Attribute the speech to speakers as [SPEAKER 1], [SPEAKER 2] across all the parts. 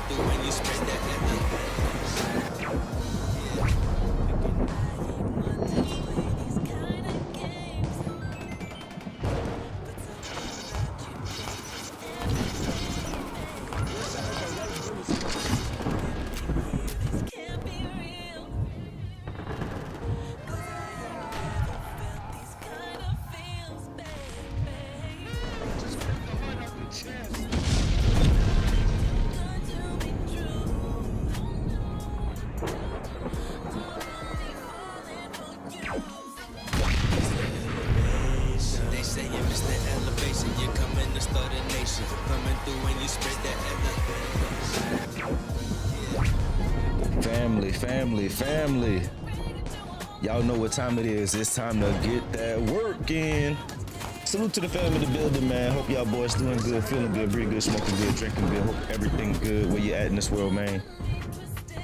[SPEAKER 1] through when you spread that
[SPEAKER 2] Family. Y'all know what time it is. It's time to get that work in. Salute to the family in the building, man. Hope y'all boys doing good, feeling good, breathing good, smoking good, drinking good. Hope everything good where you at in this world, man.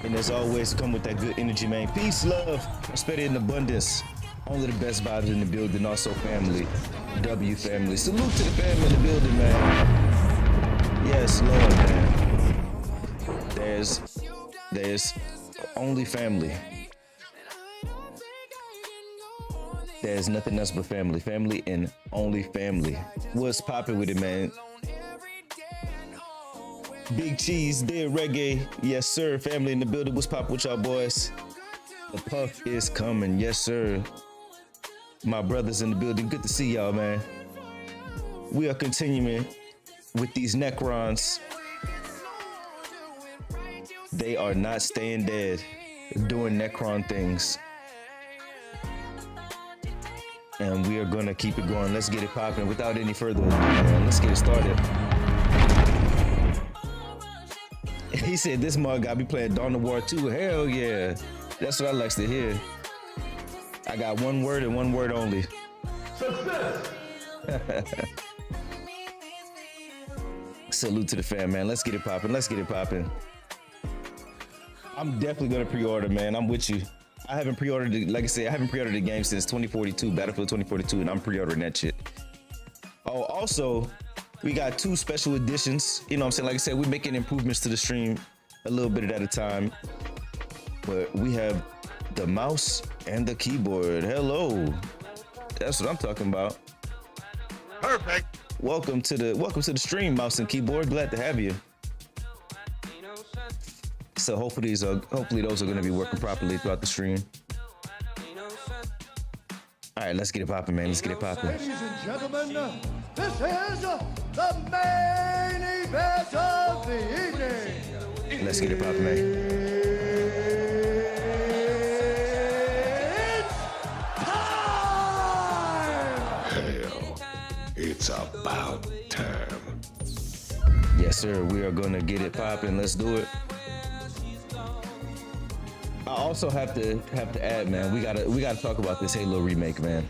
[SPEAKER 2] And as always, come with that good energy, man. Peace, love, prosperity, and abundance. Only the best vibes in the building. Also, family, W family. Salute to the family in the building, man. Yes, Lord, man. There's only family. There's nothing else but family. Family and only family. What's poppin' with it, man? Big Cheese, Dead Reggae. Yes, sir. Family in the building. What's poppin' with y'all boys? The puff is coming. Yes, sir. My brothers in the building. Good to see y'all, man. We are continuing with these Necrons. They are not staying dead, doing Necron things. And we are gonna keep it going. Let's get it popping without any further ado, man. Let's get it started. He said this mug got me playing DawnOfWar 2. Hell yeah. That's what I like to hear. I got one word and one word only. Success. Salute to the fam, man. Let's get it popping. Let's get it popping. I'm definitely gonna pre-order, man. I'm with you. I haven't pre-ordered it, like I said, I haven't pre-ordered the game since 2042, Battlefield 2042, and I'm pre-ordering that shit. Oh, also, we got 2 special editions. You know what I'm saying? Like I said, we're making improvements to the stream a little bit at a time. But we have the mouse and the keyboard. Hello. That's what I'm talking about.
[SPEAKER 3] Perfect.
[SPEAKER 2] Welcome to the stream, mouse and keyboard. Glad to have you. So hopefully those are going to be working properly throughout the stream. All right, let's get it popping, man. Let's get it popping.
[SPEAKER 4] Ladies and gentlemen, this is the main event of the evening.
[SPEAKER 2] Let's get it popping, man.
[SPEAKER 4] It's about time.
[SPEAKER 2] Yes, sir. We are gonna get it popping. Let's do it. I also have to add, man. We gotta talk about this Halo remake, man.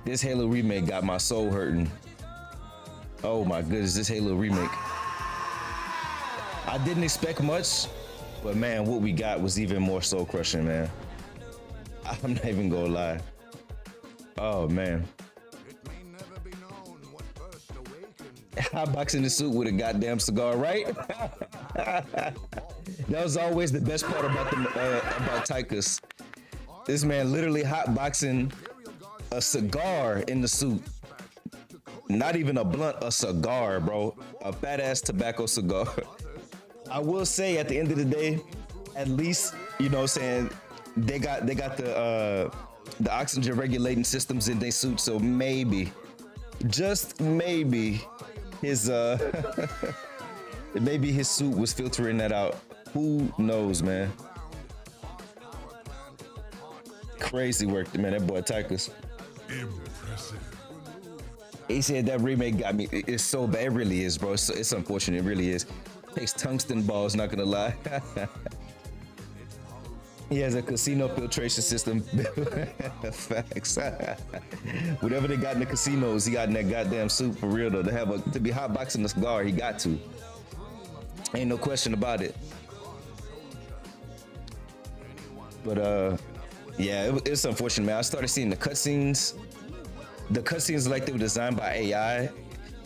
[SPEAKER 2] This Halo remake got my soul hurting. Oh my goodness, this Halo remake. I didn't expect much, but man, what we got was even more soul crushing, man. I'm not even gonna lie. Oh man. Hotboxing the suit with a goddamn cigar, right? That was always the best part about Tychus. This man literally hotboxing a cigar in the suit. Not even a blunt, a cigar, bro. A fat ass tobacco cigar. I will say at the end of the day, at least, you know what I'm saying, they got the oxygen regulating systems in their suit, so maybe, just maybe, his maybe his suit was filtering that out. Who knows, man? Crazy work, man. That boy Tychus.
[SPEAKER 4] Impressive.
[SPEAKER 2] He said that remake got me. It's so bad. It really is, bro. It's unfortunate. It really is. Takes tungsten balls, not gonna lie. He has a casino filtration system. Facts. Whatever they got in the casinos, he got in that goddamn suit for real though. To be hotboxing the cigar, he got to. Ain't no question about it. But yeah, it's unfortunate, man. I started seeing the cutscenes. The cutscenes like they were designed by AI,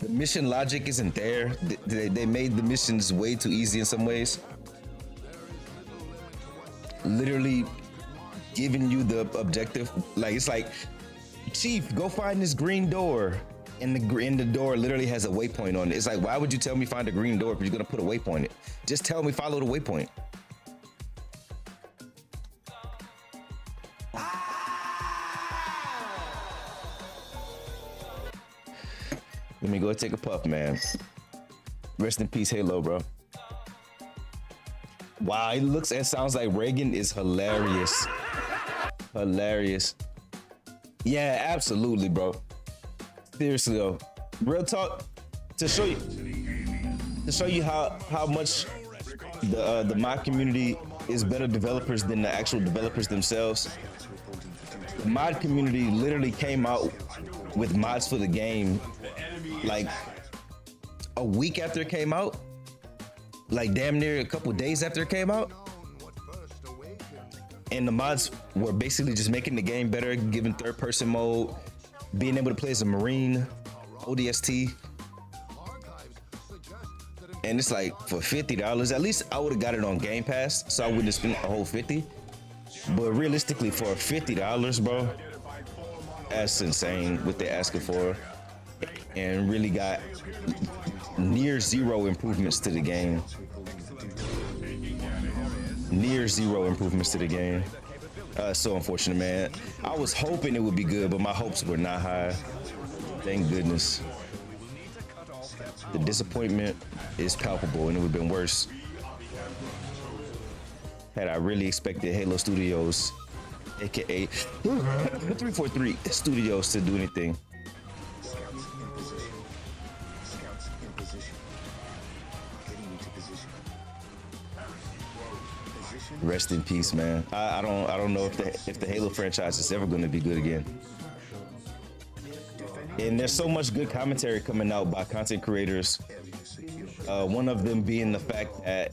[SPEAKER 2] the mission logic isn't there. They made the missions way too easy in some ways. Literally giving you the objective, like it's like, Chief, go find this green door, and the door literally has a waypoint on it. It's like, why would you tell me find a green door if you're gonna put a waypoint in it? Just tell me follow the waypoint. Let me go take a puff, man. Rest in peace, Halo, bro. Wow, he looks and sounds like Reagan is hilarious. Hilarious. Yeah, absolutely, bro. Seriously though, real talk. To show you how much the mod community is better developers than the actual developers themselves. The mod community literally came out with mods for the game like a week after it came out, like damn near a couple days after it came out. And the mods were basically just making the game better, giving third-person mode, being able to play as a Marine, ODST. And it's like for $50, at least I would have got it on Game Pass, so I wouldn't have spent a whole 50. But realistically, for $50, bro, that's insane what they're asking for. And really got near zero improvements to the game. Near zero improvements to the game. So unfortunate, man. I was hoping it would be good, but my hopes were not high. Thank goodness. The disappointment is palpable, and it would have been worse had I really expected Halo Studios, aka 343 Studios, to do anything. Rest in peace, man. I don't know if the Halo franchise is ever going to be good again. And there's so much good commentary coming out by content creators. One of them being the fact that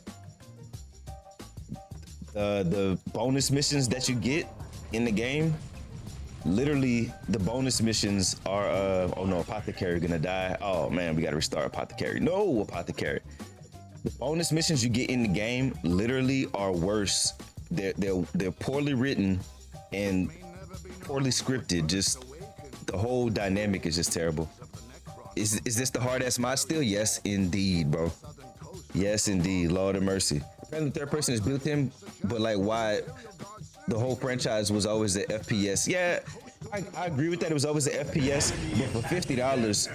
[SPEAKER 2] the bonus missions that you get in the game, literally the bonus missions are oh no, Apothecary gonna die. Oh man, we gotta restart Apothecary. No, Apothecary. The bonus missions you get in the game literally are worse. They're poorly written and poorly scripted. Just the whole dynamic is just terrible. Is this the hard ass mod still? Yes, indeed, bro. Yes, indeed. Lord of mercy. Apparently, third person is built in, but like, why? The whole franchise was always an FPS. Yeah, I agree with that. It was always an FPS, but for $50,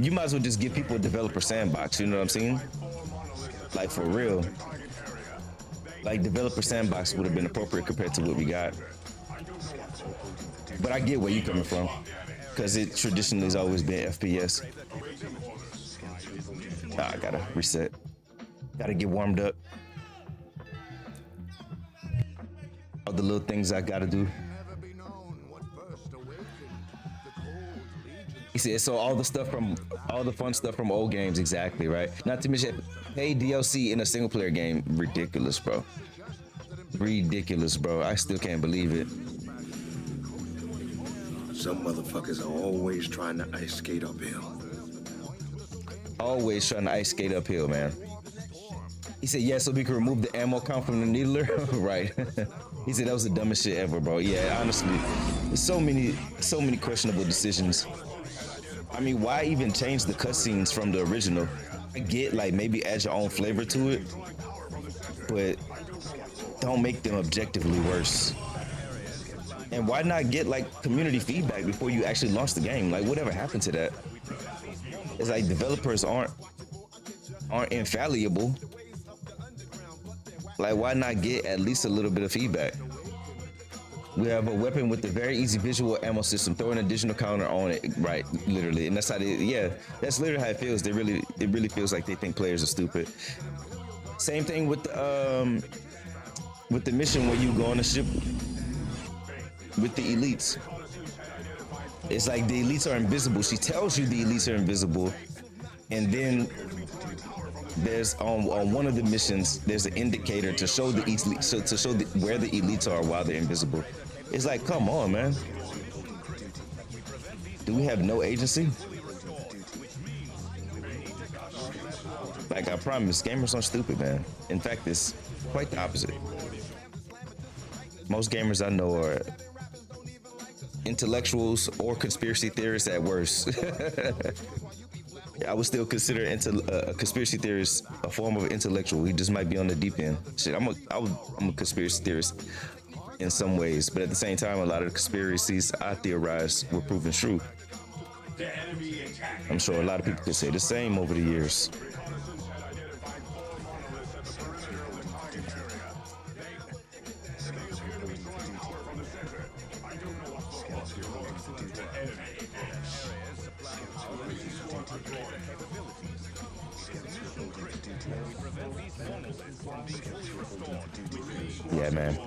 [SPEAKER 2] you might as well just give people a developer sandbox. You know what I'm saying? Like for real. Like developer sandbox would have been appropriate compared to what we got. But I get where you're coming from, because it traditionally has always been FPS. I gotta reset. Gotta get warmed up. All the little things I gotta do. He said, so all the fun stuff from old games, exactly, right? Not to mention, hey, DLC in a single player game, ridiculous, bro. Ridiculous, bro. I still can't believe it.
[SPEAKER 1] Some motherfuckers are always trying to ice skate uphill.
[SPEAKER 2] Always trying to ice skate uphill, man. He said, yeah, so we can remove the ammo count from the needler. Right. He said that was the dumbest shit ever, bro. Yeah, honestly, so many questionable decisions. I mean, why even change the cutscenes from the original? I get, like, maybe add your own flavor to it, but don't make them objectively worse. And why not get like community feedback before you actually launch the game? Like, whatever happened to that? It's like developers aren't infallible. Like, why not get at least a little bit of feedback? We have a weapon with a very easy visual ammo system. Throw an additional counter on it, right? Literally, and that's how they. Yeah, that's literally how it feels. It really feels like they think players are stupid. Same thing with the mission where you go on a ship with the elites. It's like the elites are invisible. She tells you the elites are invisible, and then there's on one of the missions there's an indicator to show the where the elites are while they're invisible. It's like, come on, man. Do we have no agency? Like I promise, gamers aren't stupid, man. In fact, it's quite the opposite. Most gamers I know are intellectuals or conspiracy theorists at worst. I would still consider a conspiracy theorist a form of intellectual. He just might be on the deep end. Shit, I'm a conspiracy theorist in some ways, but at the same time, a lot of the conspiracies I theorize were proven true. I'm sure a lot of people could say the same over the years. Yeah, man.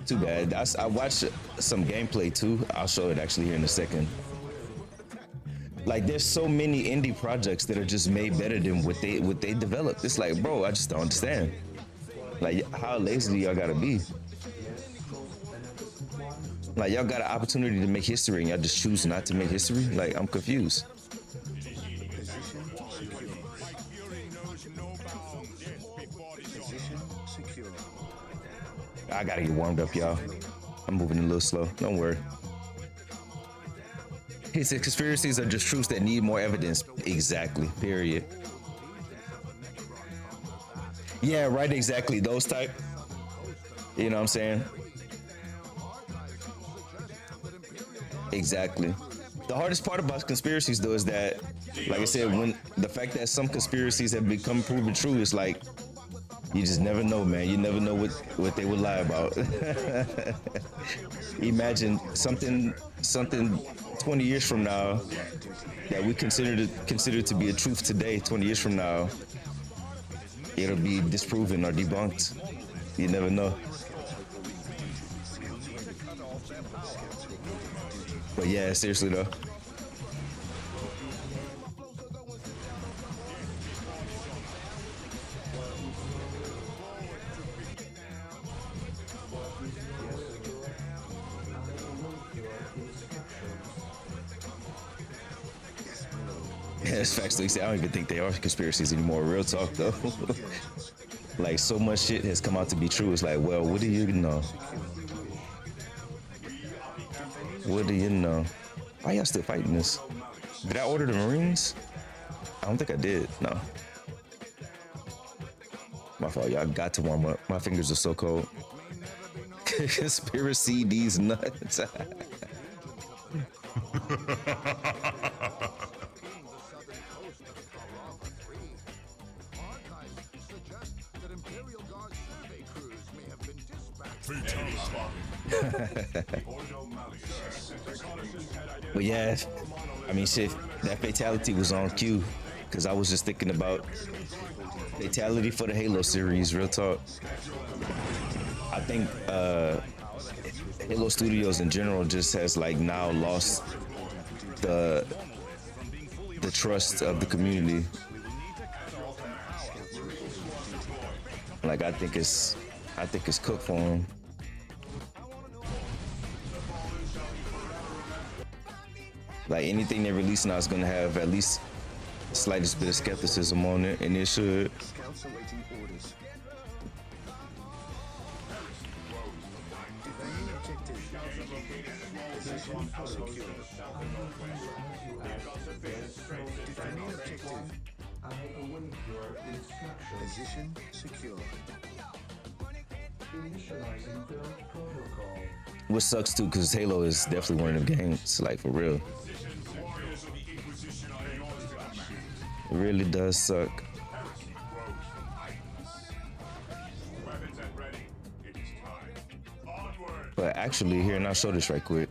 [SPEAKER 2] Too bad. I watched some gameplay too. I'll show it actually here in a second. Like, there's so many indie projects that are just made better than what they developed. It's like, bro, I just don't understand. Like, how lazy do y'all gotta be? Like, y'all got an opportunity to make history and y'all just choose not to make history? Like, I'm confused. I gotta get warmed up, y'all. I'm moving a little slow. Don't worry. He said conspiracies are just truths that need more evidence. Exactly. Period. Yeah, right. Exactly. Those type. You know what I'm saying? Exactly. The hardest part about conspiracies, though, is that, like I said, when the fact that some conspiracies have become proven true is like, you just never know, man. You never know what they would lie about. Imagine something 20 years from now that we consider to be a truth today. 20 years from now, it'll be disproven or debunked. You never know. But yeah, seriously though. Yeah, it's facts. I don't even think they are conspiracies anymore. Real talk though. Like, so much shit has come out to be true. It's like, well, what do you know? What do you know? Why y'all still fighting this? Did I order the Marines? I don't think I did. No. My fault. Y'all got to warm up. My fingers are so cold. Conspiracy these nuts. But yeah, I mean, shit, that fatality was on cue, because I was just thinking about fatality for the Halo series. Real talk. I think Halo Studios in general just has like now lost the trust of the community. Like, I think it's cooked for them. Like, anything they release now is gonna have at least the slightest bit of skepticism on it, and it should.
[SPEAKER 5] Position secure. Initializing build protocol.
[SPEAKER 2] What sucks too, because Halo is definitely one of them games, like, for real. It really does suck. But actually, here, and I'll show this right quick.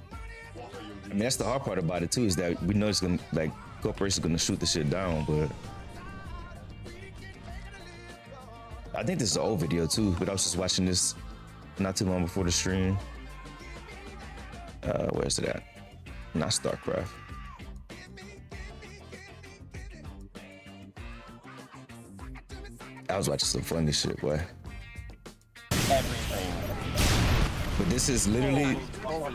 [SPEAKER 2] I mean, that's the hard part about it too, is that we know it's gonna, like, corporations gonna shoot the shit down, but I think this is an old video too, but I was just watching this not too long before the stream. Where's it at? Not StarCraft. I was watching some funny shit, boy. But this is literally,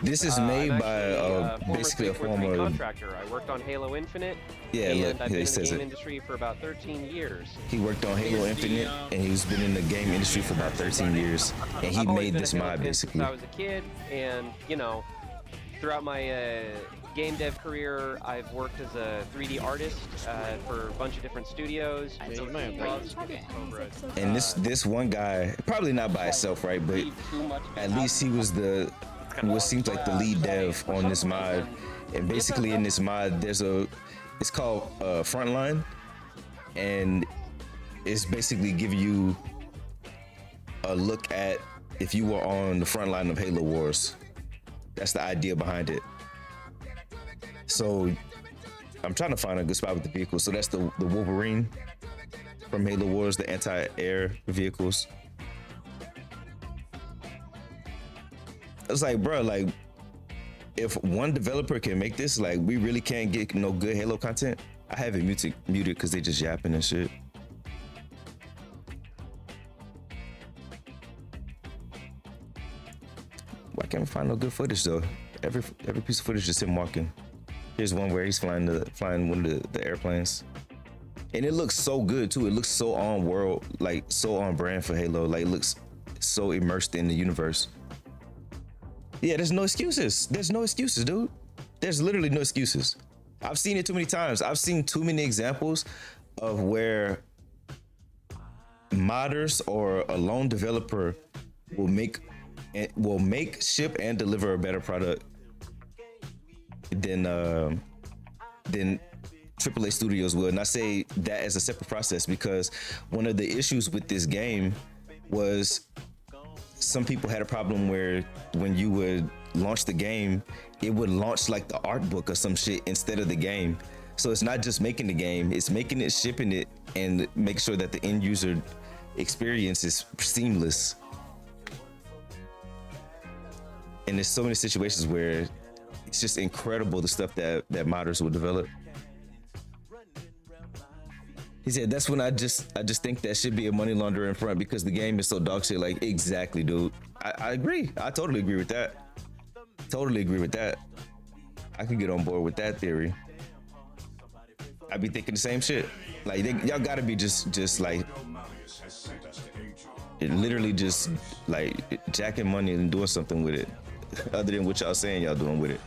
[SPEAKER 2] this is made
[SPEAKER 6] I'm
[SPEAKER 2] by
[SPEAKER 6] actually
[SPEAKER 2] basically a
[SPEAKER 6] 343
[SPEAKER 2] former.
[SPEAKER 6] contractor. I worked on Halo Infinite.
[SPEAKER 2] Yeah,
[SPEAKER 6] and
[SPEAKER 2] look,
[SPEAKER 6] I've
[SPEAKER 2] here
[SPEAKER 6] been
[SPEAKER 2] he
[SPEAKER 6] in the
[SPEAKER 2] says
[SPEAKER 6] game
[SPEAKER 2] it.
[SPEAKER 6] industry for about 13 years.
[SPEAKER 2] He worked on Halo Infinite, and he's been in the game industry for about 13 years, and he
[SPEAKER 6] I've always
[SPEAKER 2] made
[SPEAKER 6] been
[SPEAKER 2] this
[SPEAKER 6] a Halo
[SPEAKER 2] mod
[SPEAKER 6] fan
[SPEAKER 2] basically.
[SPEAKER 6] since I was a kid, and you know, throughout my game dev career, I've worked as a 3D artist for a bunch of different studios.
[SPEAKER 2] And this one guy, probably not by himself, right? But at least he was what seems like the lead dev on this mod. And basically in this mod, it's called Frontline, and it's basically giving you a look at if you were on the front line of Halo Wars. That's the idea behind it. So I'm trying to find a good spot with the vehicle. So that's the Wolverine from Halo Wars, the anti-air vehicles. It's like, bro, like if one developer can make this, like we really can't get no good Halo content. I have it muted because they just yapping and shit. Why can't we find no good footage though? Every piece of footage is him walking. Here's one where he's flying one of the airplanes. And it looks so good too. It looks so on world, like so on brand for Halo. Like it looks so immersed in the universe. Yeah, there's no excuses. There's no excuses, dude. There's literally no excuses. I've seen it too many times. I've seen too many examples of where modders or a lone developer will make, ship, and deliver a better product than AAA studios will. And I say that as a separate process because one of the issues with this game was some people had a problem where when you would launch the game, it would launch like the art book or some shit instead of the game. So it's not just making the game, it's making it, shipping it, and make sure that the end user experience is seamless. And there's so many situations where it's just incredible the stuff that modders will develop. He said that's when I just think that should be a money launderer in front because the game is so dog shit. Like exactly, dude. I agree. I totally agree with that. Totally agree with that. I could get on board with that theory. I'd be thinking the same shit. Like y'all gotta be just like literally just like jacking money and doing something with it, other than what y'all saying y'all doing with it.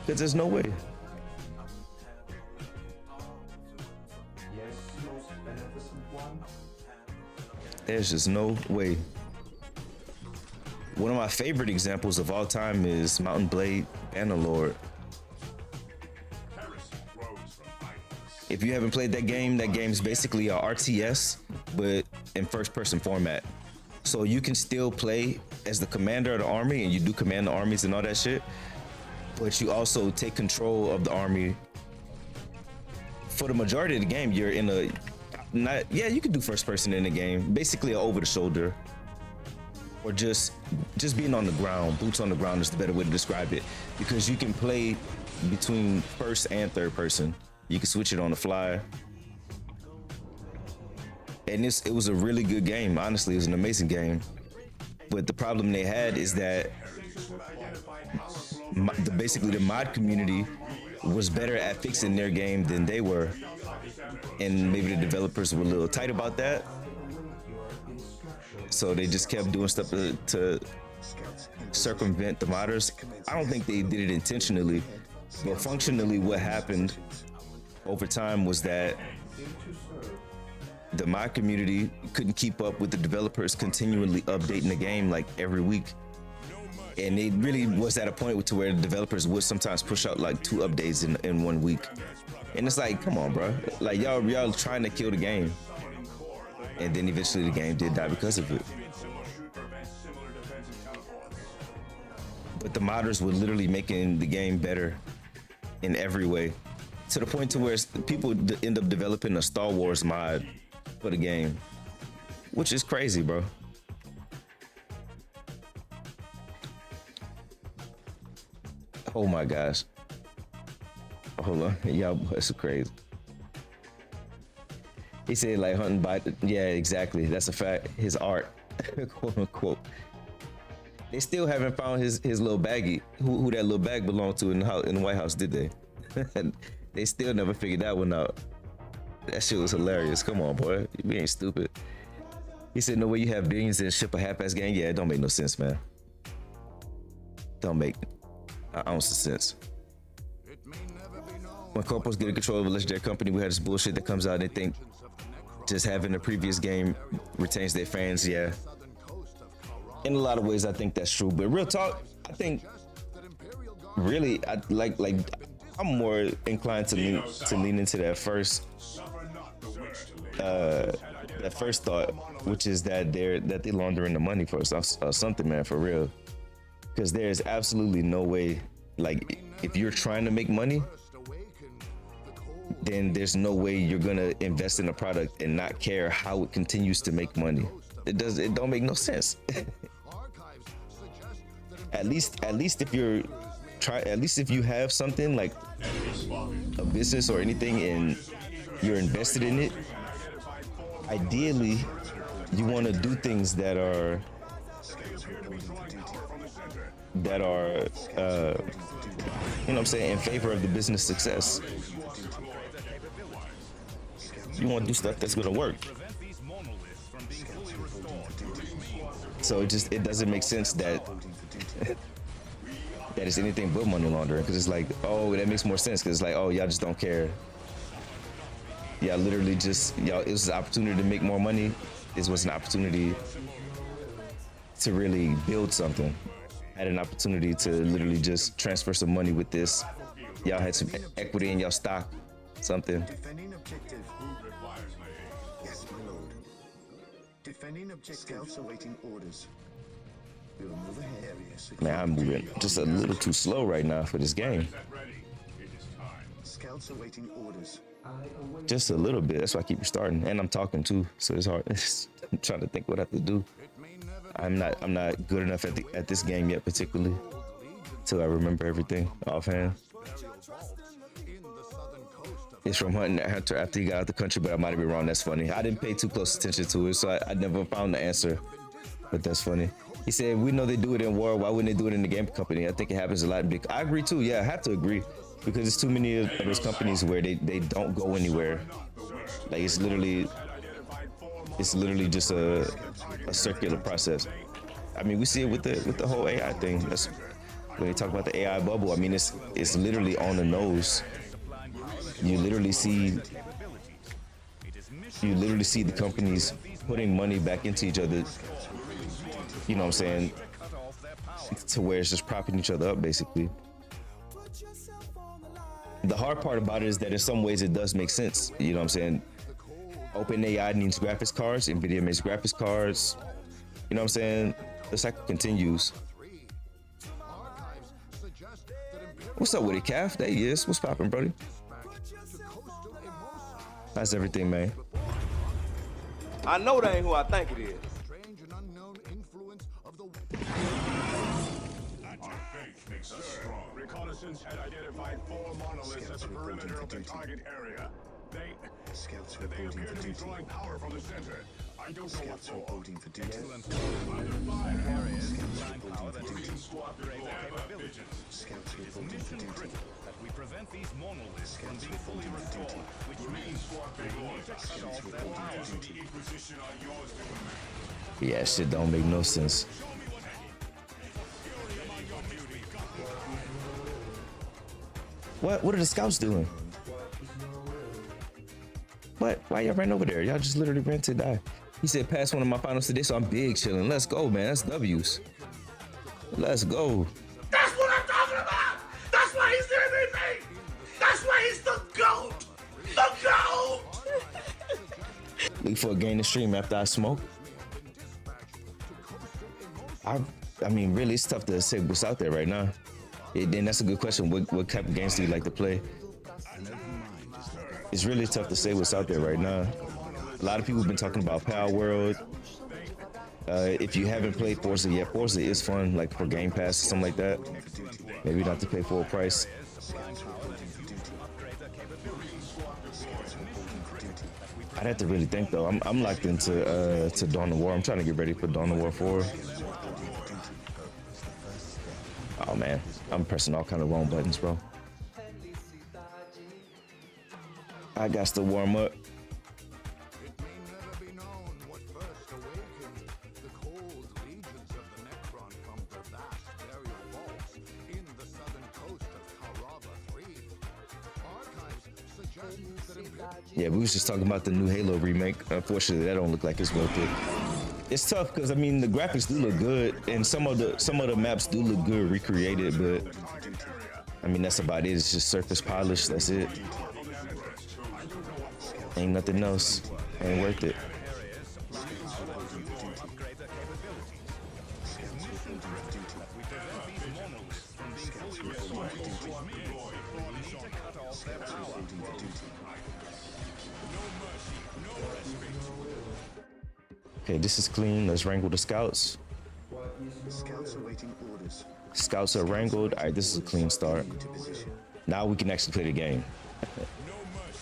[SPEAKER 2] Cause there's no way.
[SPEAKER 5] Yes, most beneficent one.
[SPEAKER 2] There's just no way. One of my favorite examples of all time is Mountain Blade Bannerlord. If you haven't played that game's basically a RTS, but in first-person format. So you can still play as the commander of the army, and you do command the armies and all that shit, but you also take control of the army. For the majority of the game, you're in a you can do first person in the game, basically over the shoulder, or just being on the ground. Boots on the ground is the better way to describe it, because you can play between first and third person. You can switch it on the fly. And it was a really good game. Honestly, it was an amazing game. But the problem they had is that basically the mod community was better at fixing their game than they were. And maybe the developers were a little tight about that. So they just kept doing stuff to circumvent the modders. I don't think they did it intentionally, but functionally what happened over time was that the mod community couldn't keep up with the developers continually updating the game like every week. And it really was at a point to where the developers would sometimes push out like 2 updates in 1 week. And it's like, come on, bro. Like y'all trying to kill the game. And then eventually the game did die because of it. But the modders were literally making the game better in every way, to the point to where people end up developing a Star Wars mod for the game, which is crazy, bro. Oh my gosh. Hold on, y'all, that's crazy. He said like hunting by, yeah, exactly. That's a fact. His art, quote unquote. They still haven't found his little baggie, who that little bag belonged to in the White House, did they? They still never figured that one out. That shit was hilarious. Come on, boy. You ain't stupid. He said, no way you have billions and ship a half-ass gang. Yeah, it don't make no sense, man. Don't make an ounce of sense. When corporals get control of a legendary company, we have this bullshit that comes out and they think just having the previous game retains their fans. Yeah. In a lot of ways, I think that's true. But real talk, I think really, I I'm more inclined to lean into that first thought, which is that they're laundering the money for something, man, for real. Because there's absolutely no way, like, if you're trying to make money, then there's no way you're gonna invest in a product and not care how it continues to make money. It don't make no sense. At least if you have something like a business or anything and you're invested in it, ideally you want to do things that are you know what I'm saying, in favor of the business success. You want to do stuff that's gonna work. So it doesn't make sense that that it's anything but money laundering, because it's like, oh, that makes more sense, because it's like, oh, y'all just don't care. Y'all literally just, it was an opportunity to make more money. This was an opportunity to really build something. Had an opportunity to literally just transfer some money with this. Y'all had some equity in y'all stock, something.
[SPEAKER 7] Defending objective. Yes, my lord. Defending objective. Scouts awaiting orders. We will move ahead.
[SPEAKER 2] Man, I'm moving just a little too slow right now for this game.
[SPEAKER 7] Scouts awaiting orders.
[SPEAKER 2] Just a little bit. That's why I keep restarting, and I'm talking too, so it's hard. I'm trying to think what I have to do. I'm not good enough at this game yet, particularly, till I remember everything offhand. It's from hunting that hunter after he got out the country, but I might be wrong. That's funny. I didn't pay too close attention to it, so I never found the answer. But that's funny. He said, we know they do it in war. Why wouldn't they do it in the game company? I think it happens a lot. I agree too. Yeah, I have to agree, because there's too many of those companies where they don't go anywhere. Like it's literally just a circular process. I mean, we see it with the whole AI thing. That's when they talk about the AI bubble. I mean, it's literally on the nose. You literally see the companies putting money back into each other. You know what I'm saying? To where it's just propping each other up, basically. The hard part about it is that in some ways it does make sense. You know what I'm saying? OpenAI needs graphics cards. NVIDIA makes graphics cards. You know what I'm saying? The cycle continues. What's up with it, Calf? There he is. What's poppin', brody? How's everything, man?
[SPEAKER 8] I know that ain't who I think it is.
[SPEAKER 7] Strange and unknown influence of the.
[SPEAKER 9] Our faith makes us strong. Reconnaissance had identified 4 monoliths at the perimeter of the target area. They appear to be drawing power from the center. I don't know what for.
[SPEAKER 7] Reporting for duty. Scouts reporting for duty.
[SPEAKER 9] That we prevent these monoliths from being fully restored, which means we need to cut off their power. The Inquisition are yours to command.
[SPEAKER 2] Yeah, shit don't make no sense. What are the scouts doing? What? Why y'all ran over there? Y'all just literally ran to die. He said, pass one of my finals today, so I'm big chilling. Let's go, man. That's W's. Let's go.
[SPEAKER 3] That's what I'm talking about! That's why he's the MVP! That's why he's the GOAT! The GOAT!
[SPEAKER 2] Look for a game to stream after I smoke. I mean, really, it's tough to say what's out there right now. Then that's a good question. What type of games do you like to play? It's really tough to say what's out there right now. A lot of people have been talking about Power World. If you haven't played Forza yet, Forza is fun, like for Game Pass or something like that. Maybe not to pay full price. I'd have to really think though. I'm locked into DawnOfWar. I'm trying to get ready for DawnOfWar 4. man, I'm pressing all kind of wrong buttons, bro. I got to warm up.
[SPEAKER 7] It may never be known what first awakened the cold regions of the Necron from their vast burial vaults in the southern coast of Karava 3. Archives suggest that
[SPEAKER 2] Yeah, we was just talking about the new Halo remake. Unfortunately, that don't look like it's worth it. It's tough because I mean the graphics do look good, and some of the maps do look good recreated, but I mean that's about it. It's just surface polish. That's it. Ain't nothing else. Ain't worth it. Okay, this is clean. Let's wrangle the scouts.
[SPEAKER 7] Scouts awaiting orders.
[SPEAKER 2] Scouts are wrangled. All right, this is a clean start. Now we can actually play the game.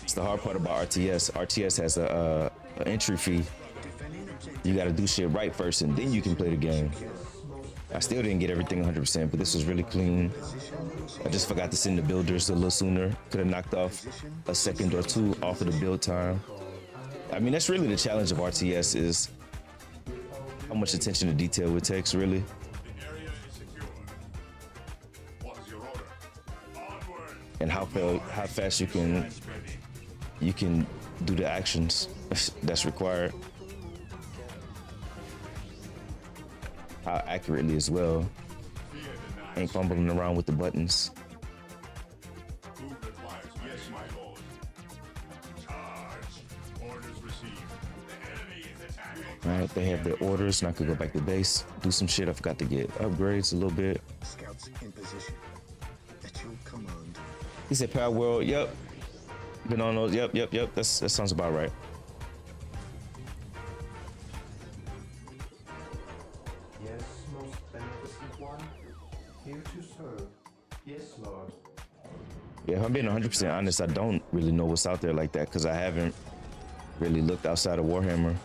[SPEAKER 2] It's the hard part about RTS. RTS has a entry fee. You got to do shit right first, and then you can play the game. I still didn't get everything 100%, but this was really clean. I just forgot to send the builders a little sooner. Could have knocked off a second or two off of the build time. I mean, that's really the challenge of RTS is how much attention to detail it takes, really. And how fast you can do the actions that's required. How accurately as well. Ain't fumbling around with the buttons. All right, they have their orders, and I could go back to base, do some shit. I forgot to get upgrades a little bit.
[SPEAKER 7] Scouts in position. At your command.
[SPEAKER 2] He said Power World, yep. Been on those, yep. That sounds about right.
[SPEAKER 5] Yes, most beneficent one. Here to serve. Yes, Lord.
[SPEAKER 2] Yeah, if I'm being 100% honest, I don't really know what's out there like that because I haven't really looked outside of Warhammer.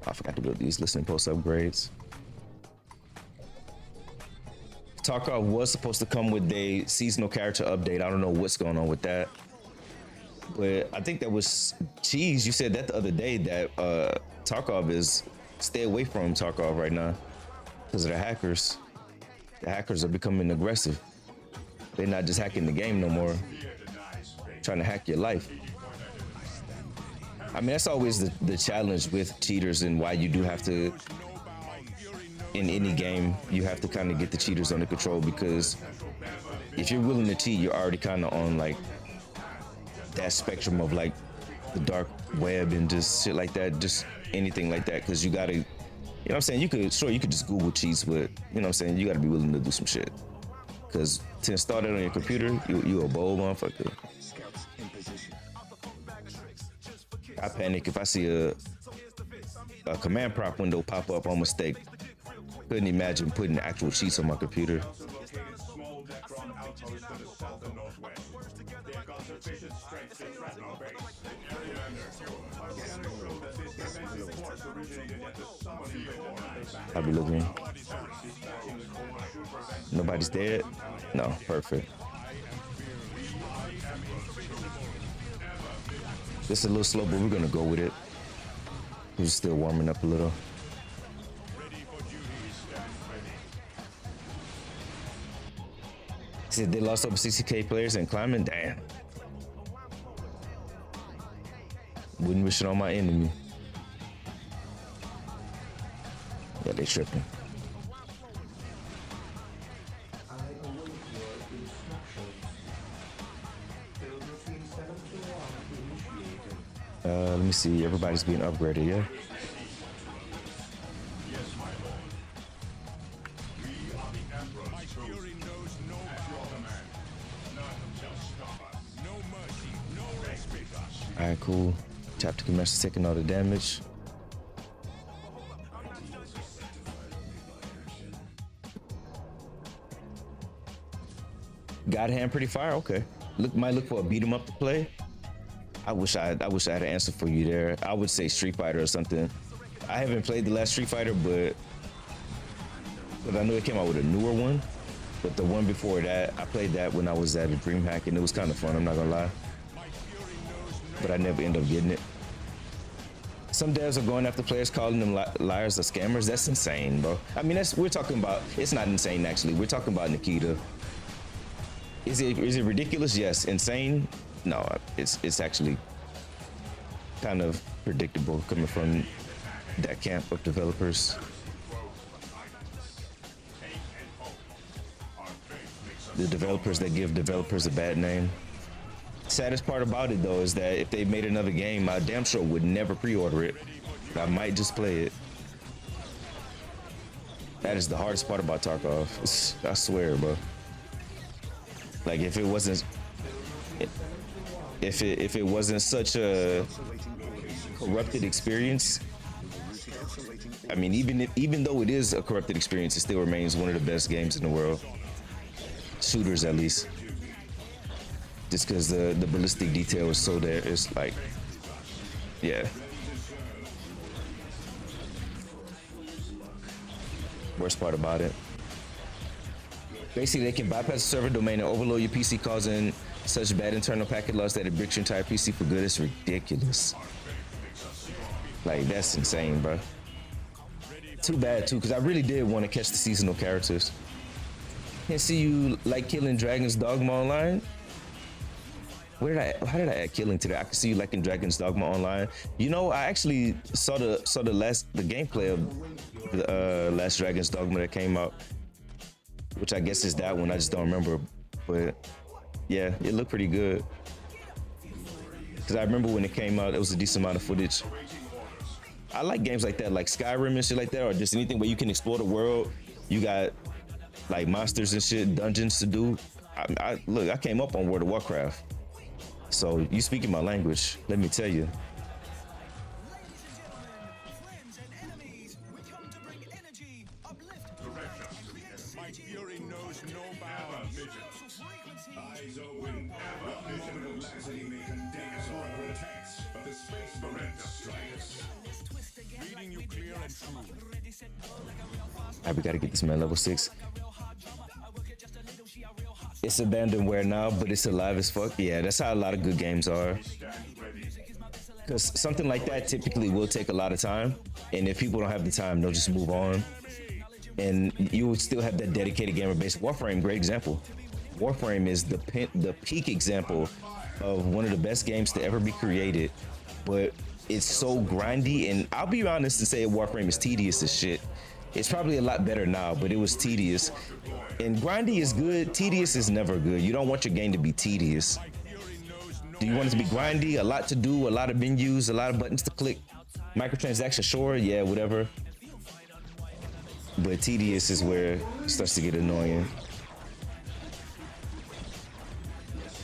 [SPEAKER 2] I forgot to build these listening post upgrades. Tarkov was supposed to come with a seasonal character update. I don't know what's going on with that. But I think that was Cheese. You said that the other day that Tarkov is stay away from Tarkov right now because of the hackers. The hackers are becoming aggressive. They're not just hacking the game no more, trying to hack your life. I mean, that's always the challenge with cheaters and why you do have to, in any game, you have to kind of get the cheaters under control because if you're willing to cheat, you're already kind of on like that spectrum of like the dark web and just shit like that, just anything like that. Cause you gotta, you know what I'm saying? You could just Google cheats, but you know what I'm saying? You gotta be willing to do some shit. Cause to install that on your computer, you a bold motherfucker.
[SPEAKER 7] Scouts in position.
[SPEAKER 2] I panic if I see a command prompt window pop up on mistake. Couldn't imagine putting actual cheats on my computer.
[SPEAKER 9] Small NECRON outpost to the south and northwest. They have got sufficient strength to threaten our base. The area is secure. Our scanners show that this defensive force originated at the summoning core.
[SPEAKER 2] I'll be looking. Nobody's dead? No, perfect. It's a little slow, but we're gonna go with it. We're still warming up a little. Said they lost over 60K players and climbing. Damn. Wouldn't wish it on my enemy. Yeah, they tripping.
[SPEAKER 5] I await your instructions. Build routine 721 initiated.
[SPEAKER 2] Let me see. Everybody's being upgraded, yeah? Alright, cool. Tactical master taking all the damage. God hand pretty fire, okay. Might look for a beat 'em up to play. I wish I had an answer for you there. I would say Street Fighter or something. I haven't played the last Street Fighter, but because I know it came out with a newer one. But the one before that, I played that when I was at a DreamHack, and it was kind of fun, I'm not gonna lie. But I never ended up getting it. Some devs are going after players, calling them liars or scammers. That's insane, bro. I mean, we're talking about, it's not insane, actually. We're talking about Nikita. Is it ridiculous? Yes. Insane? No, it's actually kind of predictable coming from that camp of developers. The developers that give developers a bad name. Saddest part about it, though, is that if they made another game, I damn sure would never pre-order it. I might just play it. That is the hardest part about Tarkov. I swear, bro. Like, if it wasn't such a corrupted experience, I mean, even though it is a corrupted experience, it still remains one of the best games in the world. Shooters, at least. Just because the ballistic detail is so there, it's like, yeah. Worst part about it. Basically, they can bypass the server domain and overload your PC, causing such bad internal packet loss that it bricks your entire PC for good. It's ridiculous. Like, that's insane, bro. Too bad, too, because I really did want to catch the seasonal characters. Can't see you like killing Dragon's Dogma Online. How did I add killing today? I can see you liking Dragon's Dogma Online. You know, I actually saw the gameplay of the last Dragon's Dogma that came out, which I guess is that one. I just don't remember, but yeah, it looked pretty good. Because I remember when it came out, it was a decent amount of footage. I like games like that, like Skyrim and shit like that, or just anything where you can explore the world. You got like monsters and shit, dungeons to do. Look, I came up on World of Warcraft. So you speaking my language, let me tell you.
[SPEAKER 9] My fury knows no bounds. Eyes open, ever vision of laxity may condense or protects, but the space bereft strikes. Reading you clear and true.
[SPEAKER 2] Alright, we gotta get this man level 6. It's abandonware now, but it's alive as fuck. Yeah, that's how a lot of good games are. Because something like that typically will take a lot of time. And if people don't have the time, they'll just move on. And you would still have that dedicated gamer base. Warframe, great example. Warframe is the peak example of one of the best games to ever be created. But it's so grindy. And I'll be honest and say Warframe is tedious as shit. It's probably a lot better now, but it was tedious. And grindy is good, tedious is never good. You don't want your game to be tedious. Do you want it to be grindy, a lot to do, a lot of menus, a lot of buttons to click? Microtransactions, sure, yeah, whatever. But tedious is where it starts to get annoying.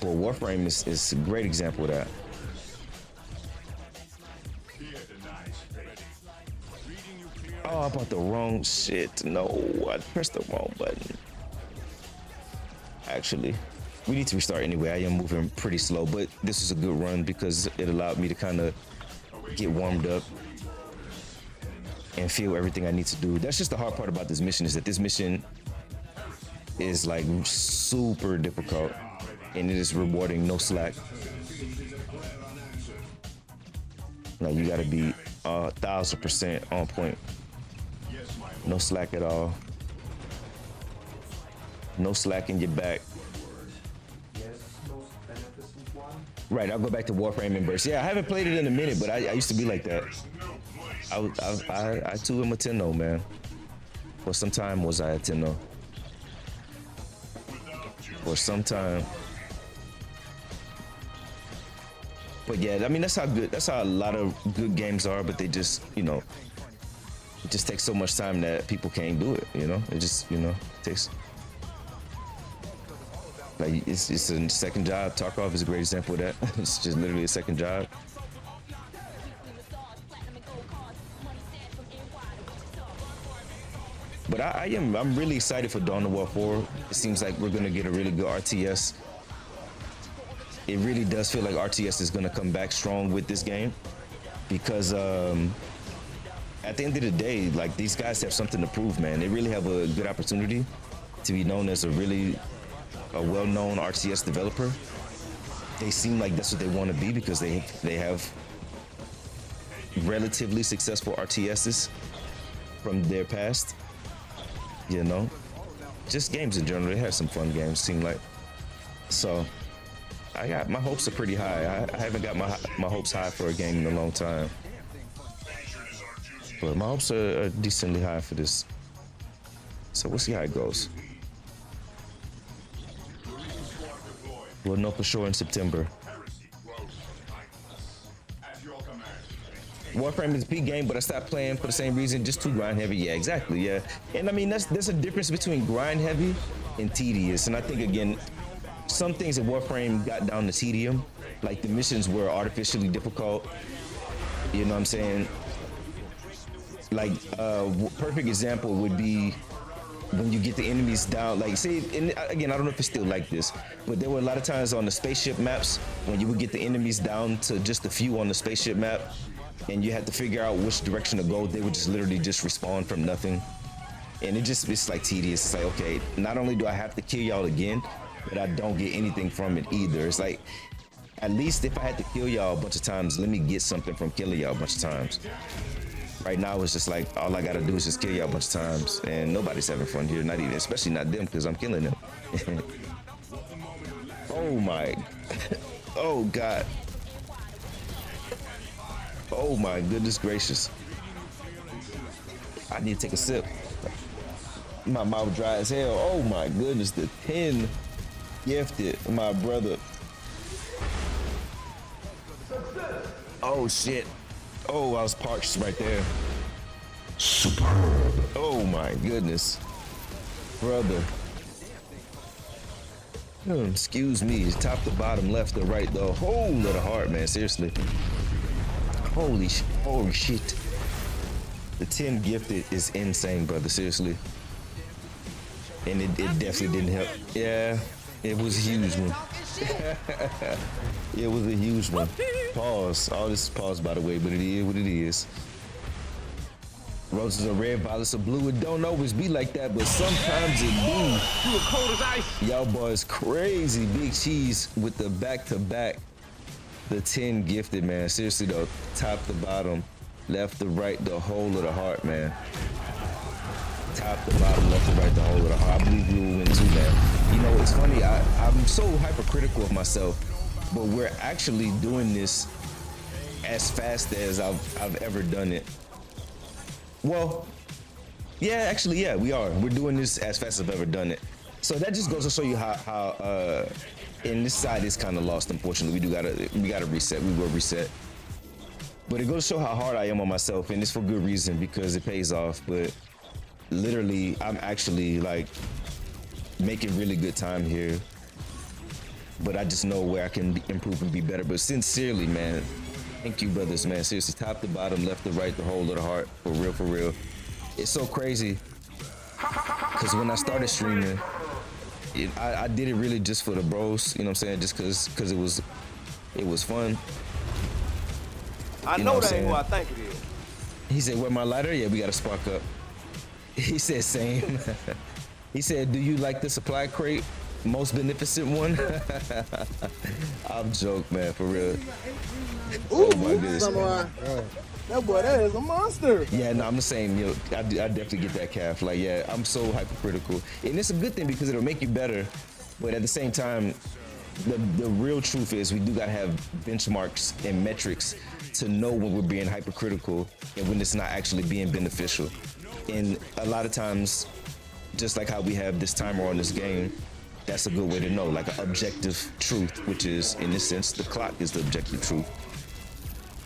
[SPEAKER 2] But Warframe is a great example of that. Oh, I bought the wrong shit. No, I pressed the wrong button. Actually, we need to restart anyway. I am moving pretty slow, but this was a good run because it allowed me to kind of get warmed up and feel everything I need to do. That's just the hard part about this mission, is that this mission is like super difficult and it is rewarding, no slack. Like, you gotta be 1000% on point. No slack at all. No slack in your back. Right, I'll go back to Warframe and Burst. Yeah, I haven't played it in a minute, but I used to be like that. I too am a 10-0, man. For some time was I a 10-0. For some time. But yeah, I mean, that's how a lot of good games are, but they just, you know, it just takes so much time that people can't do it, you know? It just, you know, takes... Like, it's a second job. Tarkov is a great example of that. It's just literally a second job. But I'm really excited for DawnOfWar 4. It seems like we're gonna get a really good RTS. It really does feel like RTS is gonna come back strong with this game, because at the end of the day, like these guys have something to prove, man. They really have a good opportunity to be known as a well-known RTS developer. They seem like that's what they want to be because they have relatively successful RTSs from their past. You know, just games in general. They have some fun games, seem like. So I got my hopes are pretty high. I haven't got my hopes high for a game in a long time, but my hopes are decently high for this. So we'll see how it goes. We'll know for sure in September. Warframe is a peak game, but I stopped playing for the same reason, just too grind heavy. Yeah, exactly. Yeah, and I mean there's a difference between grind heavy and tedious, and I think again, some things in Warframe got down to tedium, like the missions were artificially difficult. You know what I'm saying? Like perfect example would be when you get the enemies down, like say, and again, I don't know if it's still like this, but there were a lot of times on the spaceship maps when you would get the enemies down to just a few on the spaceship map, and you had to figure out which direction to go. They would just literally just respawn from nothing, and it's like tedious. It's like, okay, not only do I have to kill y'all again, but I don't get anything from it either. It's like, at least if I had to kill y'all a bunch of times, let me get something from killing y'all a bunch of times. Right now, it's just like, all I gotta do is just kill y'all a bunch of times, and nobody's having fun here, not even, especially not them, because I'm killing them. Oh my, oh God. Oh my goodness gracious. I need to take a sip. My mouth dry as hell. Oh my goodness, the 10 gifted, my brother. Oh shit. Oh, I was parched right there. Superb. Oh my goodness. Brother. Excuse me, top to bottom, left to right, the whole of the heart, man, seriously. Holy shit. The 10 gifted is insane, brother, seriously. And it definitely didn't help. Yeah, it was a huge one. It was a huge one. Pause. All this is pause, by the way, but it is what it is. Roses are red, violets are blue. It don't always be like that, but sometimes it do. You were cold as ice. Y'all boys crazy. Big cheese with the back-to-back. The 10 gifted, man. Seriously though, top to bottom, left to right, the whole of the heart, man. Top to bottom, left to right, the whole of the heart. I believe we will win too, man. You know, it's funny, I'm so hypercritical of myself, but we're actually doing this as fast as I've ever done it. Well, yeah, actually, yeah, we are. We're doing this as fast as I've ever done it. So that just goes to show you how and this side is kind of lost, unfortunately. We gotta reset. We will reset. But it goes to show how hard I am on myself, and it's for good reason, because it pays off. But literally, I'm actually like making really good time here. But I just know where I can improve and be better. But sincerely, man, thank you, brothers, man. Seriously, top to bottom, left to right, the whole of the heart, for real, for real. It's so crazy, because when I started streaming, I did it really just for the bros, you know what I'm saying? Just cause it was fun.
[SPEAKER 8] I know that ain't who I think it is.
[SPEAKER 2] He said, "Where my lighter? Yeah, we gotta spark up." He said, "Same." He said, "Do you like the supply crate? Most beneficent one?" I'm joke, man, for real.
[SPEAKER 10] Ooh,
[SPEAKER 2] oh my goodness.
[SPEAKER 10] That boy, that is a monster.
[SPEAKER 2] Yeah, no, I'm the same. Yo, I definitely get that, calf. Like, yeah, I'm so hypercritical, and it's a good thing because it'll make you better. But at the same time, the real truth is we do gotta have benchmarks and metrics to know when we're being hypercritical and when it's not actually being beneficial. And a lot of times, just like how we have this timer on this game, that's a good way to know, like an objective truth, which is, in this sense, the clock is the objective truth.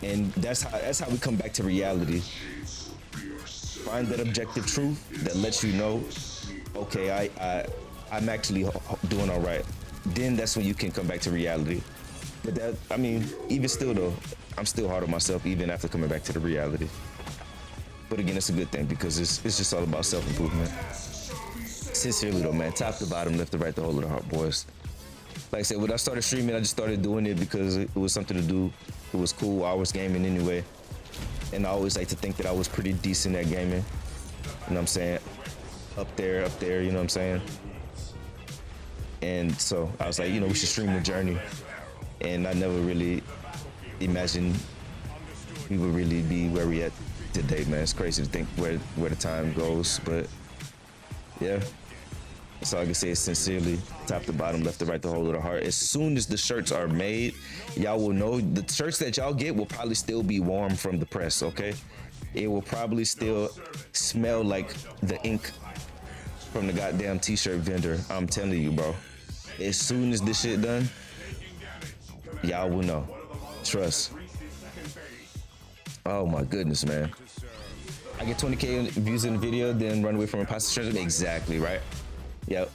[SPEAKER 2] And that's how we come back to reality. Find that objective truth that lets you know, okay, I'm actually doing all right. Then that's when you can come back to reality. But that, I mean, even still though, I'm still hard on myself even after coming back to the reality. But again, it's a good thing because it's just all about self-improvement. Sincerely though, man, top to bottom, left to right, the whole of the heart, boys. Like I said, when I started streaming, I just started doing it because it was something to do. It was cool. I was gaming anyway. and I always like to think that I was pretty decent at gaming. You know what I'm saying? Up there, you know what I'm saying? And so I was like, you know, we should stream the journey. And I never really imagined we would really be where we at today, man. It's crazy to think where the time goes, but yeah. That's all I can say is sincerely, top to bottom, left to right, the whole of the heart. As soon as the shirts are made, y'all will know the shirts that y'all get will probably still be warm from the press, okay? It will probably still smell like the ink from the goddamn t-shirt vendor. I'm telling you, bro. As soon as this shit done, y'all will know. Trust. Oh my goodness, man. I get 20K views in the video, then run away from imposter syndrome. Exactly, right? Yep.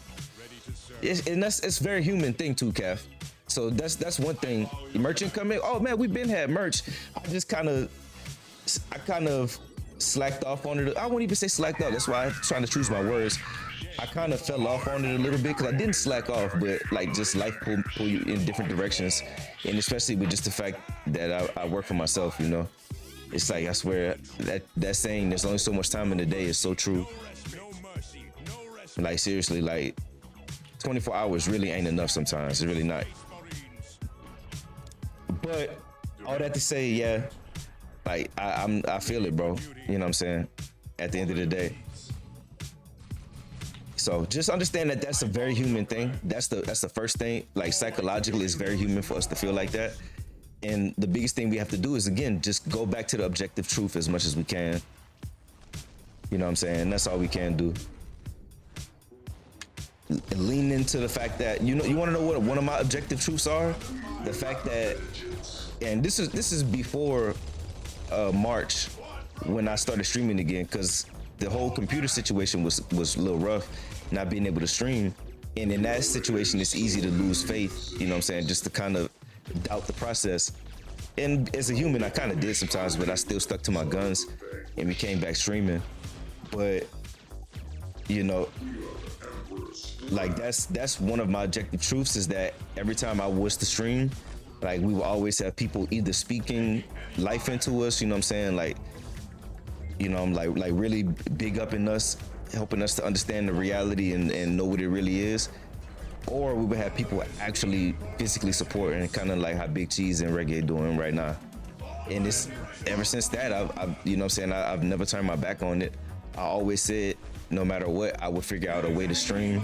[SPEAKER 2] It's very human thing too, Kev. So that's one thing. Merchant coming. Oh man, we've been had merch. I kind of slacked off on it. I won't even say slacked off. That's why I'm trying to choose my words. I kind of fell off on it a little bit because I didn't slack off, but like just life pull you in different directions, and especially with just the fact that I work for myself. You know, it's like I swear that saying "there's only so much time in the day" is so true. Like seriously, like 24 hours really ain't enough sometimes. It's really not. But all that to say, yeah, like I feel it, bro. You know what I'm saying? At the end of the day. So just understand that that's a very human thing. That's the first thing. Like psychologically, it's very human for us to feel like that. And the biggest thing we have to do is, again, just go back to the objective truth as much as we can. You know what I'm saying? That's all we can do. And lean into the fact that, you want to know what one of my objective truths are? The fact that, and this is before March when I started streaming again, because the whole computer situation was a little rough, not being able to stream. And in that situation, it's easy to lose faith, you know what I'm saying? Just to kind of doubt the process. And as a human, I kind of did sometimes, but I still stuck to my guns and we came back streaming. But, you know, like that's one of my objective truths, is that every time I was to stream, like we will always have people either speaking life into us, you know what I'm saying? Like, you know, I'm like really big up in us, helping us to understand the reality and know what it really is. Or we would have people actually physically supporting, kind of like how Big Cheese and Reggae doing right now. And it's ever since that, I've you know what I'm saying, I've never turned my back on it. I always said, no matter what, I would figure out a way to stream.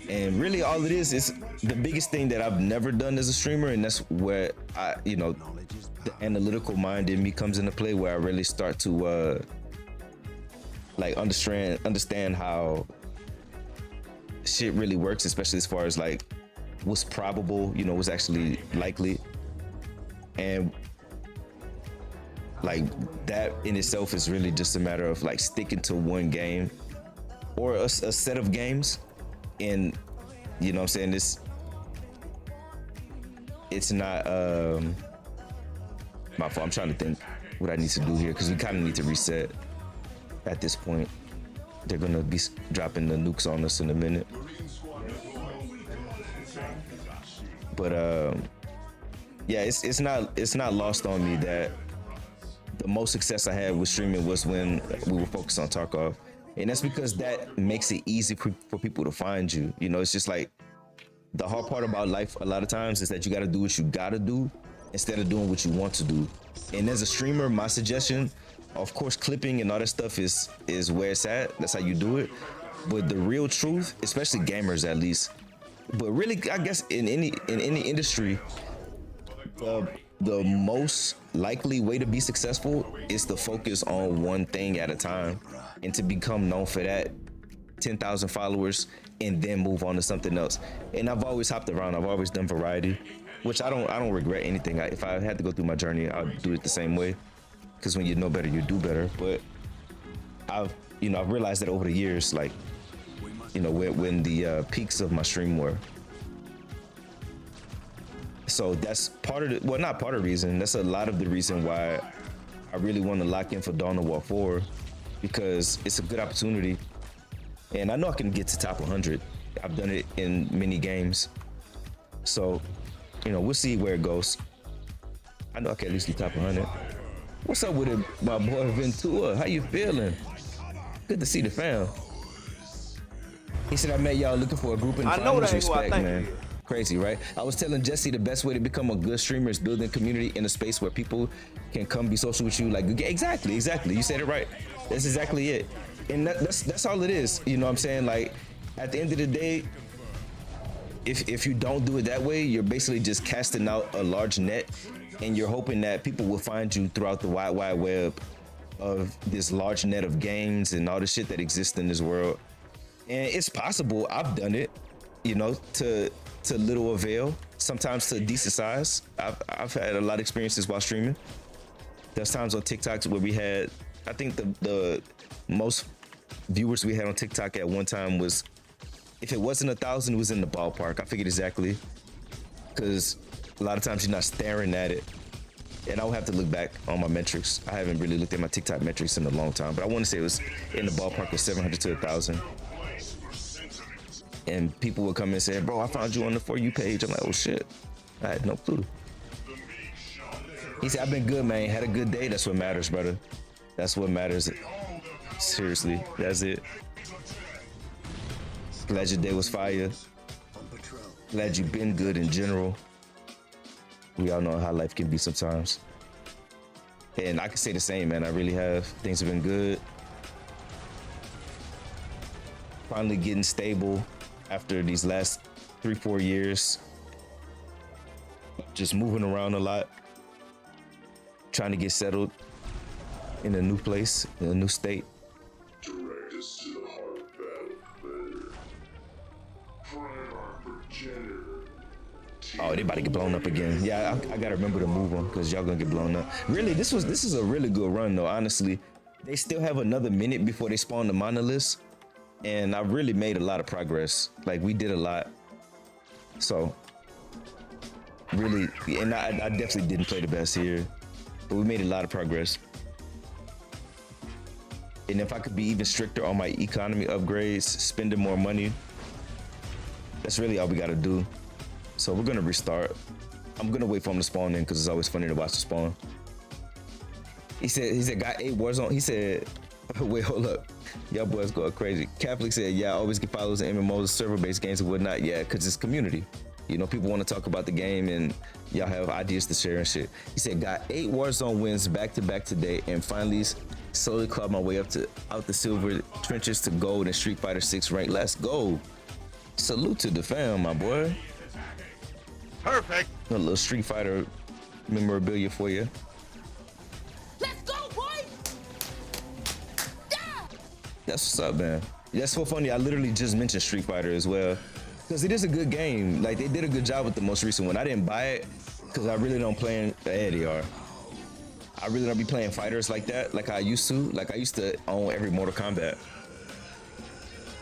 [SPEAKER 2] And really all it is the biggest thing that I've never done as a streamer, and that's where I, you know, the analytical mind in me comes into play, where I really start to like understand how shit really works, especially as far as like what's probable, you know, what's actually likely. And like that in itself is really just a matter of like sticking to one game or a set of games. And you know what I'm saying, it's not my fault. I'm trying to think what I need to do here, because we kind of need to reset at this point. They're gonna be dropping the nukes on us in a minute. But yeah, it's not lost on me that the most success I had with streaming was when we were focused on Tarkov. And that's because that makes it easy for people to find you. You know, it's just like the hard part about life a lot of times is that you got to do what you got to do instead of doing what you want to do. And as a streamer, my suggestion, of course, clipping and all that stuff is where it's at. That's how you do it. But the real truth, especially gamers at least, but really, I guess in any industry, the most likely way to be successful is to focus on one thing at a time and to become known for that, 10,000 followers, and then move on to something else. And I've always hopped around. I've always done variety, which I don't regret anything. If I had to go through my journey, I'd do it the same way, because when you know better, you do better. But I've realized that over the years, like, you know, when the peaks of my stream were. So that's part of the, well, not part of the reason, that's a lot of the reason why I really want to lock in for DawnOfWar 4, because it's a good opportunity. And I know I can get to top 100. I've done it in many games. So, you know, we'll see where it goes. I know I can at least do top 100. What's up with it, my boy Ventura? How you feeling? Good to see the fam. He said I met y'all looking for a group in
[SPEAKER 8] I know that ain't who I
[SPEAKER 2] respect,
[SPEAKER 8] think
[SPEAKER 2] man.
[SPEAKER 8] it is.
[SPEAKER 2] Crazy, right? I was telling Jesse the best way to become a good streamer is building community in a space where people can come be social with you. Like, exactly. You said it right. That's exactly it. And that's all it is. You know what I'm saying? Like, at the end of the day, if you don't do it that way, you're basically just casting out a large net, and you're hoping that people will find you throughout the wide web of this large net of games and all the shit that exists in this world. And it's possible. I've done it, you know, to little avail, sometimes to decent size. I've had a lot of experiences while streaming. There's times on TikToks where we had, I think the most viewers we had on TikTok at one time was, if it wasn't 1,000, it was in the ballpark. I figured exactly, because a lot of times you're not staring at it. And I'll have to look back on my metrics. I haven't really looked at my TikTok metrics in a long time, but I want to say it was in the ballpark of 700 to 1,000. And people would come and say, bro, I found you on the For You page. I'm like, oh shit, I had no clue. He said, I've been good, man. Had a good day. That's what matters, brother. That's what matters. Seriously, that's it. Glad your day was fire. Glad you've been good in general. We all know how life can be sometimes. And I can say the same, man. I really have. Things have been good. Finally getting stable after these last 3-4 years. Just moving around a lot. Trying to get settled in a new place, in a new state. Oh, they about to get blown up again. Yeah, I gotta remember to move them because y'all gonna get blown up. Really, this is a really good run though, honestly. They still have another minute before they spawn the monoliths. And I really made a lot of progress. Like, we did a lot. So, really, and I definitely didn't play the best here. But we made a lot of progress. And if I could be even stricter on my economy upgrades, spending more money, that's really all we gotta do. So we're gonna restart. I'm gonna wait for him to spawn in because it's always funny to watch the spawn. He said, got 8 Warzone. He said, wait, hold up. Y'all boys going crazy. Catholic said, yeah, I always get followers in MMOs, server-based games and whatnot. Yeah, because it's community. You know, people want to talk about the game and y'all have ideas to share and shit. He said, got 8 Warzone wins back-to-back today and finally slowly clawed my way up out the silver trenches to gold and Street Fighter 6 rank. Let's go. Salute to the fam, my boy.
[SPEAKER 3] Perfect.
[SPEAKER 2] A little Street Fighter memorabilia for you.
[SPEAKER 11] Let's go, boy. Yeah.
[SPEAKER 2] That's what's up, man. That's so funny. I literally just mentioned Street Fighter as well because it is a good game. Like, they did a good job with the most recent one. I didn't buy it because I really don't play. Yeah, they are. I really don't be playing fighters like that, like I used to. Like, I used to own every Mortal Kombat,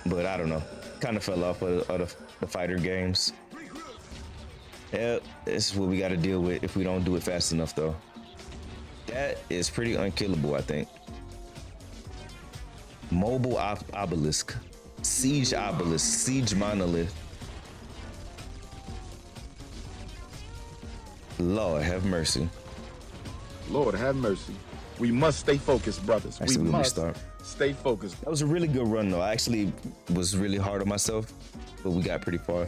[SPEAKER 2] but I don't know. Kind of fell off of the fighter games. Yeah, this is what we got to deal with if we don't do it fast enough, though. That is pretty unkillable, I think. Mobile obelisk, siege obelisk, siege monolith. Lord have mercy.
[SPEAKER 12] Lord have mercy. We must stay focused, brothers.
[SPEAKER 2] Actually,
[SPEAKER 12] we must
[SPEAKER 2] restart.
[SPEAKER 12] Stay focused.
[SPEAKER 2] That was a really good run, though. I actually was really hard on myself, but we got pretty far.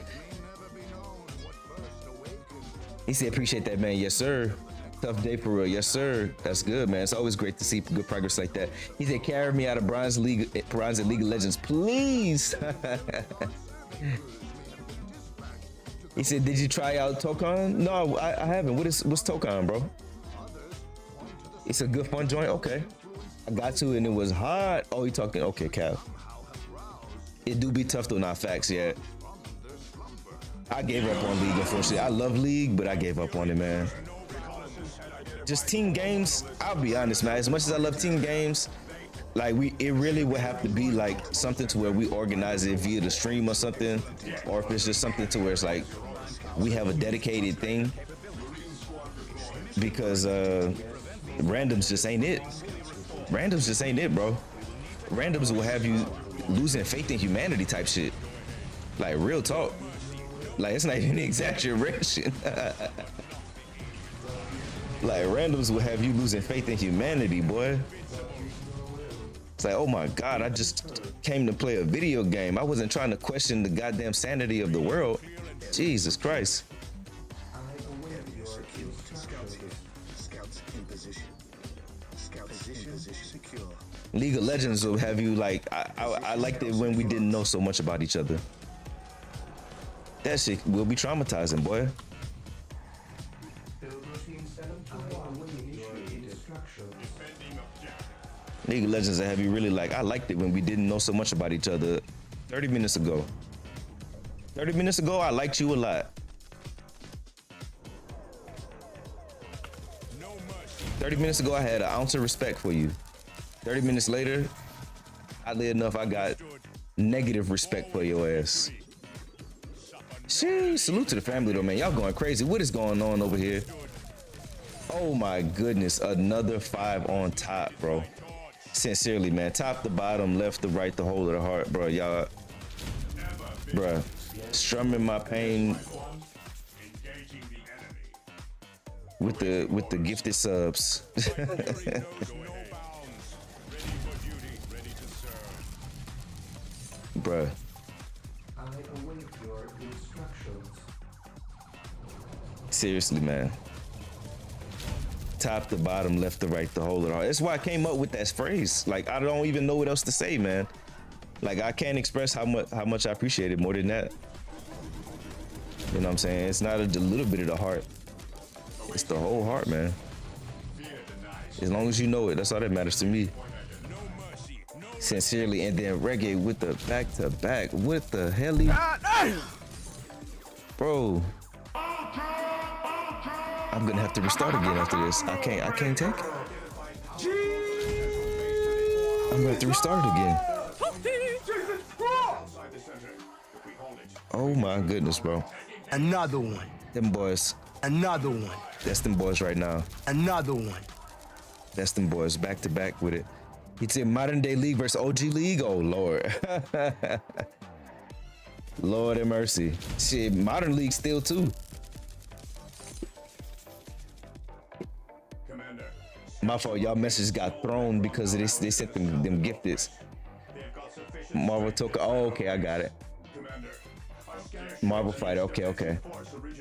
[SPEAKER 2] He said, appreciate that, man. Yes, sir. Tough day for real. Yes, sir. That's good, man. It's always great to see good progress like that. He said, carry me out of bronze and League of Legends, please. He said, did you try out Tokon? No, I haven't. What's Tokon, bro? It's a good fun joint. Okay. I got to, and it was hard. Oh, you talking? Okay, Cal. It do be tough though, not facts yet. I gave up on League, unfortunately. I love League, but I gave up on it, man. Just team games, I'll be honest, man. As much as I love team games, like, it really would have to be like something to where we organize it via the stream or something, or if it's just something to where it's like we have a dedicated thing, because randoms just ain't it. Randoms just ain't it, bro. Randoms will have you losing faith in humanity type shit. Like, real talk. Like, it's not even an exaggeration. Like randoms will have you losing faith in humanity, boy. It's like, oh my God, I just came to play a video game. I wasn't trying to question the goddamn sanity of the world. Jesus Christ. League of Legends will have you like, I liked it when we didn't know so much about each other. That shit will be traumatizing, boy. League of Legends will have you really like, I liked it when we didn't know so much about each other 30 minutes ago. 30 minutes ago, I liked you a lot. 30 minutes ago, I had an ounce of respect for you. 30 minutes later, oddly enough, I got negative respect for your ass. Sheesh, salute to the family though, man. Y'all going crazy. What is going on over here? Oh my goodness, another 5 on top, bro. Sincerely, man. Top to bottom, left to right, the whole of the heart, bro. Y'all, bro, strumming my pain with the gifted subs. Bruh. Seriously, man. Top to bottom, left to right, the whole of the heart. That's why I came up with that phrase. Like, I don't even know what else to say, man. Like, I can't express how much I appreciate it more than that. You know what I'm saying? It's not a little bit of the heart. It's the whole heart, man. As long as you know it, that's all that matters to me. Sincerely, and then reggae with the back to back. What the hell? Bro. I'm gonna have to restart again after this. I can't take it. I'm gonna have to restart it again. Oh my goodness, bro.
[SPEAKER 4] Another one.
[SPEAKER 2] Them boys.
[SPEAKER 4] Another one.
[SPEAKER 2] That's them boys right now.
[SPEAKER 4] Another one.
[SPEAKER 2] That's them boys back to back with it. He said modern day league versus OG league. Oh Lord. Lord have mercy. Shit, modern league still too. My fault, y'all messages got thrown because they sent them gifteds. Marvel took. Oh, okay, I got it. Marvel fighter. Okay.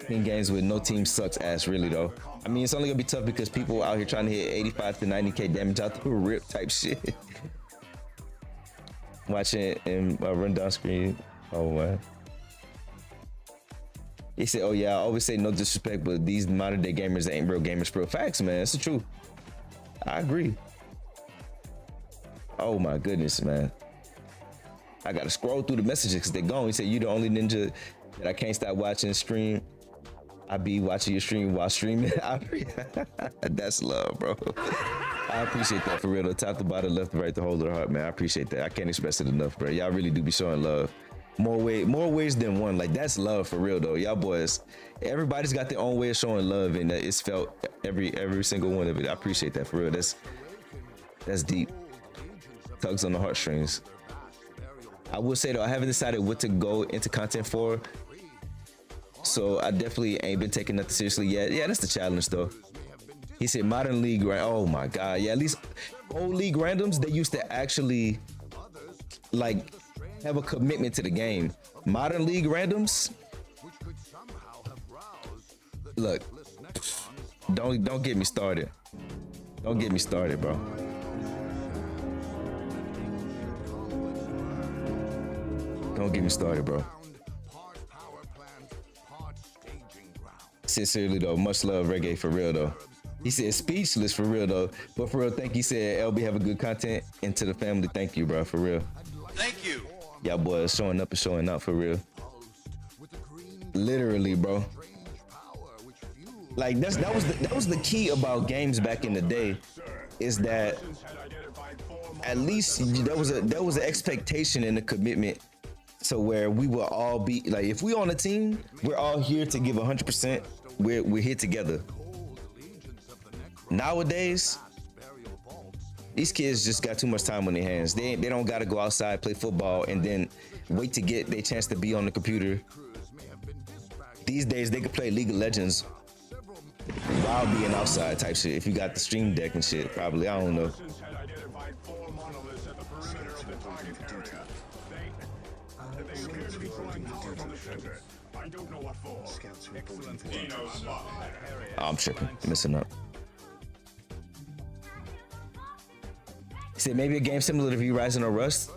[SPEAKER 2] In games with no team sucks ass, really though. I mean, it's only gonna be tough because people out here trying to hit 85 to 90k damage out the rip type shit. Watching it in my rundown screen. Oh man. He said, "Oh yeah, I always say no disrespect, but these modern day gamers ain't real gamers, bro." Facts, man. It's the truth. I agree. Oh my goodness, man. I gotta scroll through the messages because they're gone. He said, "You the only ninja that I can't stop watching stream. I be watching your stream while streaming." That's love, bro. I appreciate that for real. The top to bottom, left to right, the whole of the heart, man. I appreciate that. I can't express it enough, bro. Y'all really do be showing love. More ways than one. Like, that's love for real though. Y'all boys, everybody's got their own way of showing love, and it's felt every single one of it. I appreciate that for real. That's deep. Tugs on the heartstrings. I will say though, I haven't decided what to go into content for, so I definitely ain't been taking nothing seriously yet. Yeah, that's the challenge though. He said modern league, right? Oh my god, yeah. At least old league randoms, they used to actually like have a commitment to the game. Modern league randoms, look, don't get me started. Don't get me started, bro. Don't get me started, bro. Sincerely though, much love reggae for real though. He said speechless for real though. But for real, thank you. Said LB have a good content, and to the family, thank you, bro, for real.
[SPEAKER 3] Thank you.
[SPEAKER 2] Y'all boys showing up and showing out for real. Literally, bro. Like that was the key about games back in the day, is that at least there was an expectation and a commitment. So where we will all be like, if we on a team, we're all here to give 100%. We're here together. Nowadays, these kids just got too much time on their hands. They don't got to go outside, play football, and then wait to get their chance to be on the computer. These days, they could play League of Legends while being outside type shit. If you got the stream deck and shit, probably, I don't know.
[SPEAKER 9] Had identified 4 monoliths at the perimeter of the target area. They appear to be throwing power from the center. I don't know what for. Excellent work. Dino spotted.
[SPEAKER 2] Oh, I'm tripping, messing up. He said maybe a game similar to V-Rising or Rust.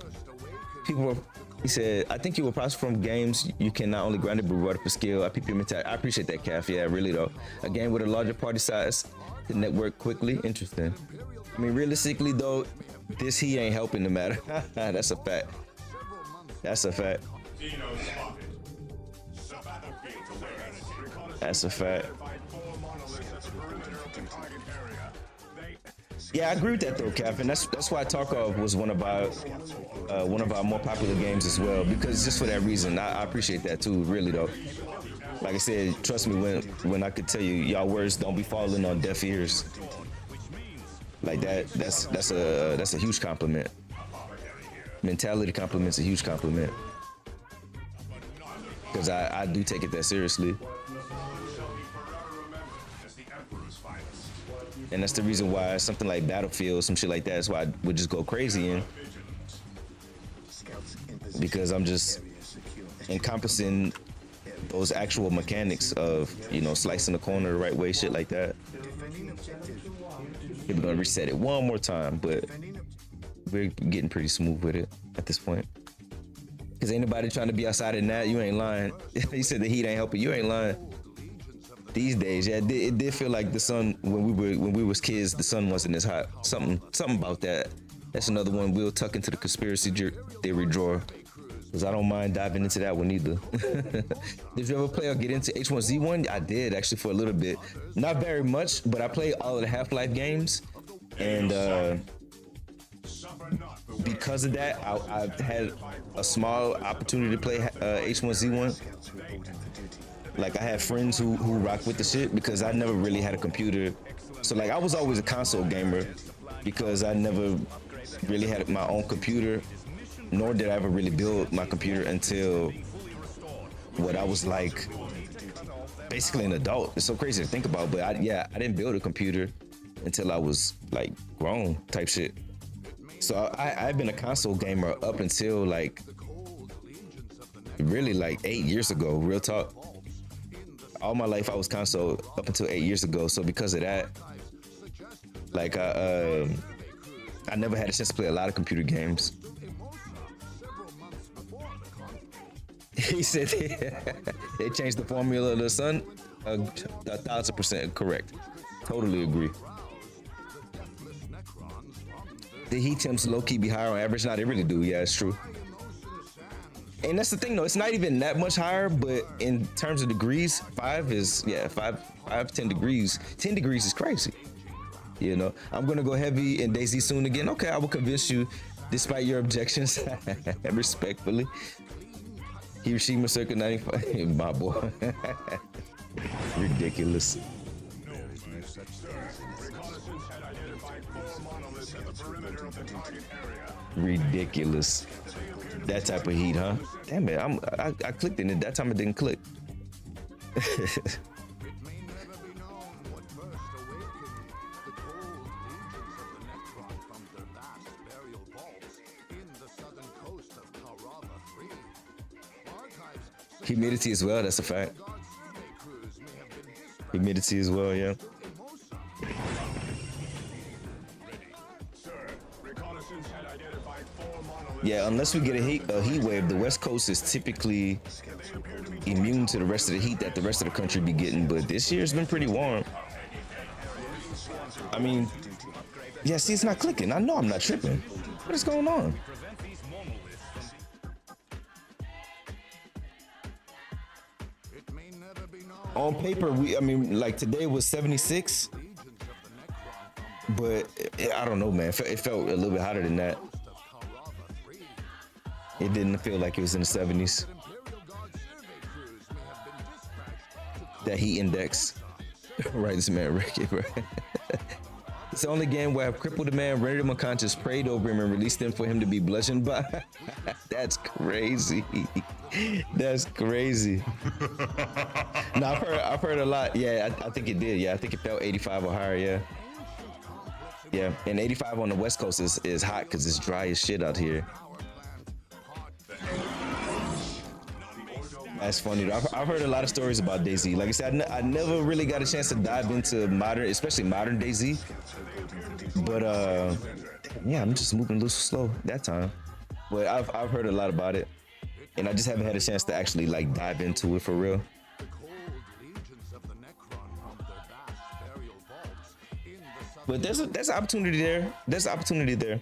[SPEAKER 2] He said, I think you will prosper from games you can not only grind it but reward it for skill. I peep your mentality. I appreciate that, Calf. Yeah, really though. A game with a larger party size to network quickly. Interesting. I mean, realistically though, this he ain't helping the matter. That's a fact. That's a fact. That's a fact. Yeah, I agree with that though, Cap, and that's why Tarkov was one of our more popular games as well, because just for that reason, I appreciate that too, really though. Like I said, trust me when I could tell you, y'all words don't be falling on deaf ears. Like that's a huge compliment. Mentality compliment's a huge compliment, because I do take it that seriously. And that's the reason why something like Battlefield, some shit like that, is why I would just go crazy in. Because I'm just encompassing those actual mechanics of, you know, slicing the corner the right way, shit like that. We're gonna reset it one more time, but we're getting pretty smooth with it at this point. Because ain't nobody trying to be outside of that, you ain't lying. You said the heat ain't helping, you ain't lying. These days, yeah, it did feel like the sun when we was kids, the sun wasn't as hot. Something about that. That's another one we'll tuck into the conspiracy theory drawer, because I don't mind diving into that one either. Did you ever play or get into H1Z1? I did actually for a little bit, not very much, but I played all of the Half-Life games, and because of that, I've had a small opportunity to play H1Z1. Like I had friends who rock with the shit, because I never really had a computer. So like I was always a console gamer, because I never really had my own computer, nor did I ever really build my computer until what I was like basically an adult. It's so crazy to think about, but I didn't build a computer until I was like grown type shit. So I've been a console gamer up until like really like 8 years ago, real talk. All my life I was console up until 8 years ago. So because of that, like I never had a chance to play a lot of computer games. He said they changed the formula of the sun. 1,000% correct. Totally agree. The heat temps low-key be higher on average? No, they really do. Yeah, it's true. And that's the thing though, it's not even that much higher, but in terms of degrees, 5 is, yeah, 10 degrees. 10 degrees is crazy. You know, I'm gonna go heavy in DayZ soon again. Okay, I will convince you despite your objections. Respectfully. Hiroshima Circuit 95, my boy. Ridiculous. Ridiculous. That type of heat, huh? Damn it, I clicked in it. That time it didn't click. Humidity as well, that's a fact. Humidity as well, yeah. Yeah, unless we get a heat wave, the West Coast is typically immune to the rest of the heat that the rest of the country be getting, but this year's been pretty warm. I mean, yeah, see, it's not clicking. I know I'm not tripping. What is going on? On paper, I mean, like today was 76, but I don't know, man. It felt a little bit hotter than that. It didn't feel like it was in the 70s. That heat index. Right, this man Ricky, right? It's the only game where I've crippled a man, rendered him unconscious, prayed over him, and released him for him to be bludgeoned by. That's crazy. That's crazy. No, I've heard a lot. Yeah, I think it did. Yeah, I think it felt 85 or higher. Yeah. Yeah, and 85 on the West Coast is hot because it's dry as shit out here. That's funny. I've heard a lot of stories about DayZ. Like I said, I never really got a chance to dive into modern, especially modern DayZ. But yeah, I'm just moving a little slow that time. But I've heard a lot about it, and I just haven't had a chance to actually like dive into it for real. But there's an opportunity there. There's an opportunity there.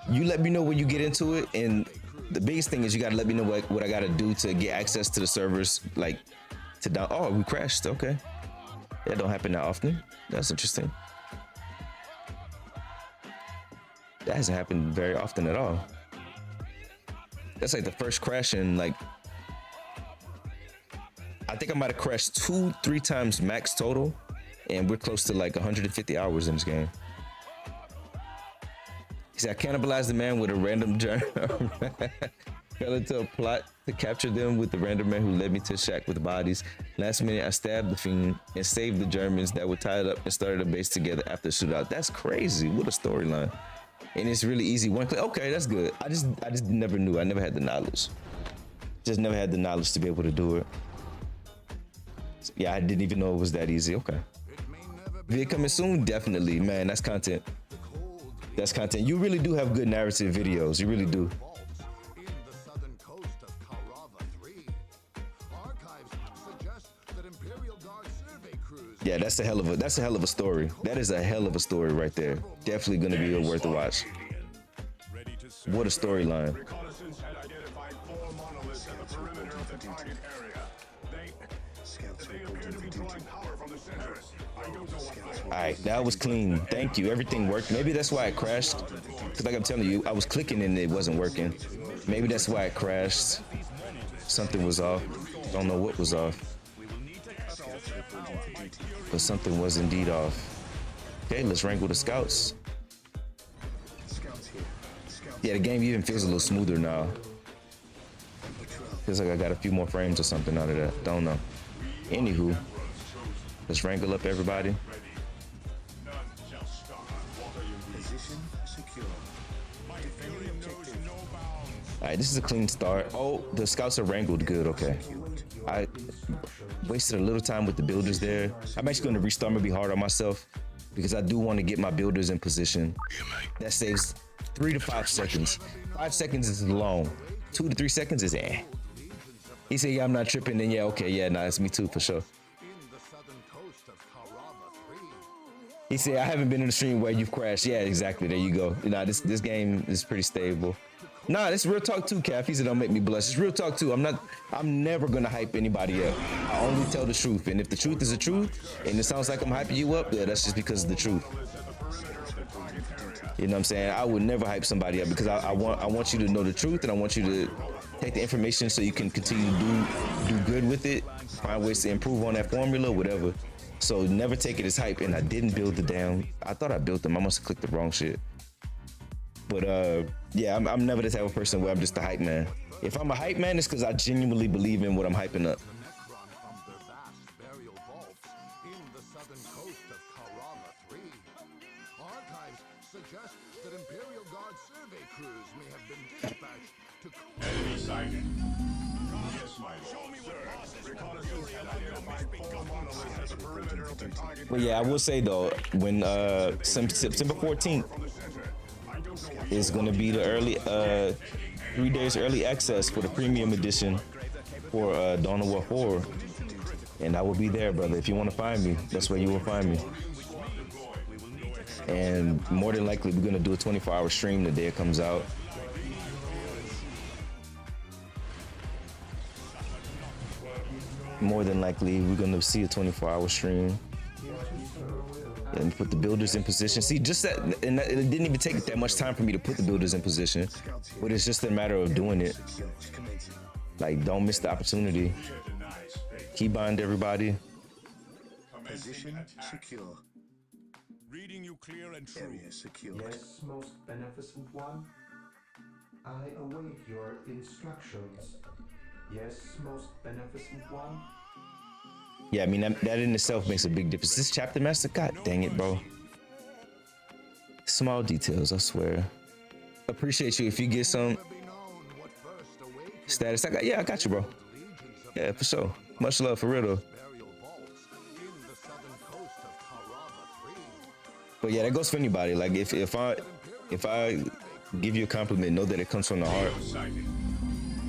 [SPEAKER 2] You let me know when you get into it, and the biggest thing is you gotta let me know what I gotta do to get access to the servers, like to down. Oh, we crashed. Okay, that don't happen that often. That's interesting. That hasn't happened very often at all. That's like the first crash in like, I think I might have crashed 2-3 times max total, and we're close to like 150 hours in this game. He said, I cannibalized the man with a random germ. Fell into a plot to capture them with the random man who led me to a shack with bodies. Last minute, I stabbed the fiend and saved the Germans that were tied up and started a base together after the shootout. That's crazy. What a storyline. And it's really easy. One click. Okay, that's good. I just never knew. I never had the knowledge. Just never had the knowledge to be able to do it. So, yeah, I didn't even know it was that easy. Okay. Vid coming soon? Definitely, man. That's content. That's content. You really do have good narrative videos. You really do. Yeah, that's a hell of a story. That is a hell of a story right there. Definitely gonna be worth a watch. What a storyline. Alright, that was clean. Thank you. Everything worked. Maybe that's why it crashed. Cause like I'm telling you, I was clicking and it wasn't working. Maybe that's why it crashed. Something was off. Don't know what was off. But something was indeed off. Okay, let's wrangle the scouts. Yeah, the game even feels a little smoother now. Feels like I got a few more frames or something out of that. Don't know. Anywho, let's wrangle up everybody. Alright, this is a clean start. Oh, the scouts are wrangled good, okay. I wasted a little time with the builders there. I'm actually gonna restart and be hard on myself because I do want to get my builders in position. That saves 3 to 5 seconds. 5 seconds is long. 2 to 3 seconds is eh. He said, yeah, I'm not tripping, then yeah, okay, yeah, nah, it's me too, for sure. He said, I haven't been in the stream where you've crashed. Yeah, exactly, there you go. Nah, this game is pretty stable. Nah, this is real talk too, Calf. He said, don't make me blush. It's real talk too. I'm never gonna hype anybody up. I only tell the truth. And if the truth is the truth, and it sounds like I'm hyping you up, yeah, that's just because of the truth. You know what I'm saying? I would never hype somebody up because I want you to know the truth, and I want you to take the information so you can continue to do good with it, find ways to improve on that formula, whatever. So never take it as hype. And I didn't build the damn, I thought I built them. I must have clicked the wrong shit. But yeah, I'm never the type of person where I'm just a hype man. If I'm a hype man, it's because I genuinely believe in what I'm hyping up.
[SPEAKER 9] Enemy sighted. Yes, my lord, sir. Reconnaissance has identified 4 monoliths at the perimeter of the target.
[SPEAKER 2] But yeah, I will say though, when September 14th is gonna be the early 3 days early access for the premium edition for DawnOfWar 4, and I will be there, brother. If you want to find me, that's where you will find me. And more than likely, we're gonna do a 24-hour stream the day it comes out. More than likely, we're gonna see a 24-hour stream. And put the builders in position. See, just that, and it didn't even take that much time for me to put the builders in position, but it's just a matter of doing it. Like, don't miss the opportunity. Keybind everybody.
[SPEAKER 7] Position secure.
[SPEAKER 9] Reading you clear and true.
[SPEAKER 1] Area secured.
[SPEAKER 5] Yes, most beneficent one. I await your instructions. Yes, most beneficent one.
[SPEAKER 2] Yeah, I mean, that in itself makes a big difference. This chapter master, god dang it, bro. Small details, I swear. Appreciate you if you get some status. I got you, bro. Yeah, for sure. Much love, for real, though. But yeah, that goes for anybody. Like, if I give you a compliment, know that it comes from the heart.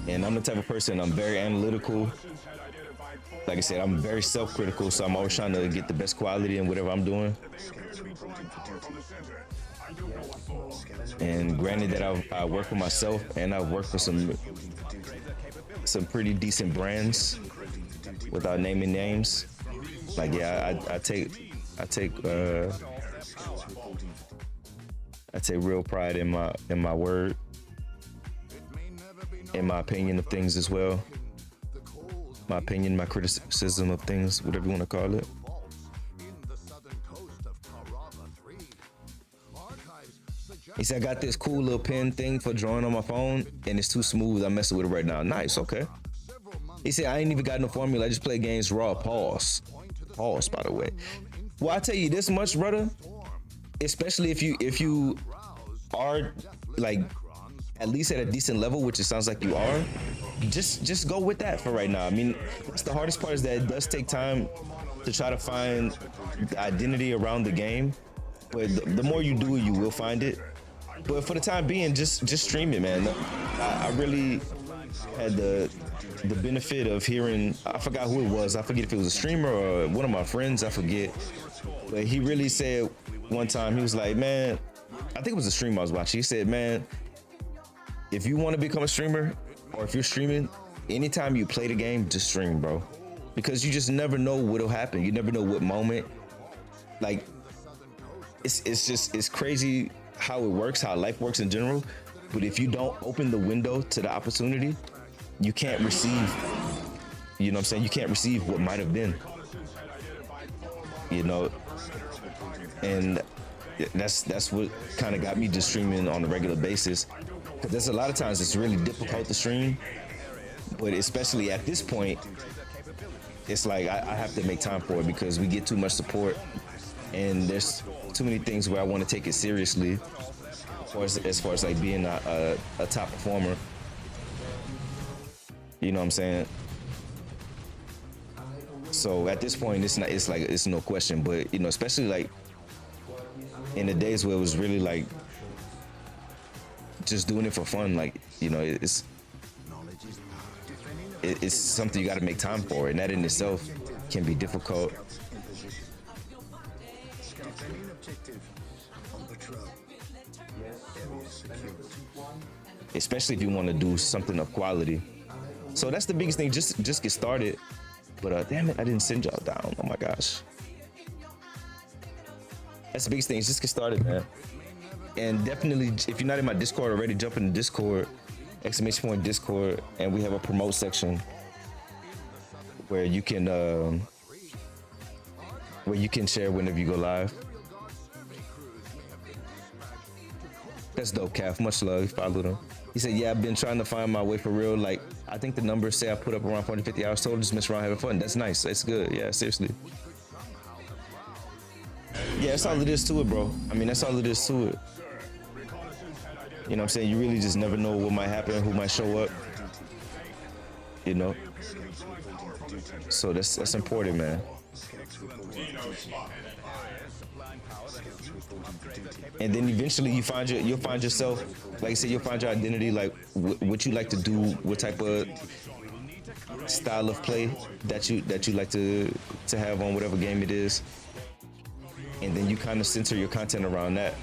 [SPEAKER 2] And I'm the type of person, I'm very analytical. Like I said, I'm very self-critical, so I'm always trying to get the best quality in whatever I'm doing. And granted that I work for myself, and I've worked for some pretty decent brands without naming names. Like, yeah, I take real pride in my word, in my opinion of things as well. My opinion, my criticism of things, whatever you want to call it. He said, I got this cool little pen thing for drawing on my phone, and it's too smooth. I'm messing with it right now. Nice, okay. He said, I ain't even got no formula. I just play games raw. Pause. Pause, by the way. Well, I tell you this much, brother. Especially if you are, like, at least at a decent level, which it sounds like you are, just go with that for right now. I mean, that's the hardest part, is that it does take time to try to find the identity around the game. But the more you do it, you will find it. But for the time being, just stream it, man. I really had the benefit of hearing, I forgot who it was. I forget if it was a streamer or one of my friends, I forget. But he really said one time, he was like, man, I think it was a stream I was watching. He said, man, if you want to become a streamer, or if you're streaming, anytime you play the game, just stream, bro. Because you just never know what'll happen. You never know what moment. Like, it's crazy how it works, how life works in general. But if you don't open the window to the opportunity, you can't receive, you know what I'm saying? You can't receive what might have been, you know? And that's what kind of got me just streaming on a regular basis. Because there's a lot of times it's really difficult to stream, but especially at this point, it's like I have to make time for it, because we get too much support, and there's too many things where I want to take it seriously, as far as like being a top performer. You know what I'm saying? So at this point, it's no question. But you know, especially like in the days where it was really like just doing it for fun, like, you know, it's something you got to make time for, and that in itself can be difficult. Especially if you want to do something of quality. So that's the biggest thing. Just get started. But damn it, I didn't send y'all down. Oh my gosh. That's the biggest thing. Just get started, man. And definitely, if you're not in my Discord already, jump in the Discord, !Discord, and we have a promote section where you can share whenever you go live. That's dope, Calf. Much love. You followed him. He said, yeah, I've been trying to find my way for real. Like, I think the numbers say I put up around 450 hours total. Just mess around having fun. That's nice. That's good. Yeah, seriously. Yeah, that's all it is to it, bro. I mean, that's all it is to it. You know what I'm saying? You really just never know what might happen, who might show up. You know? So that's important, man. And then eventually you'll find yourself, like I said, you'll find your identity, like what you like to do, what type of style of play that you like to have on whatever game it is. And then you kind of center your content around that.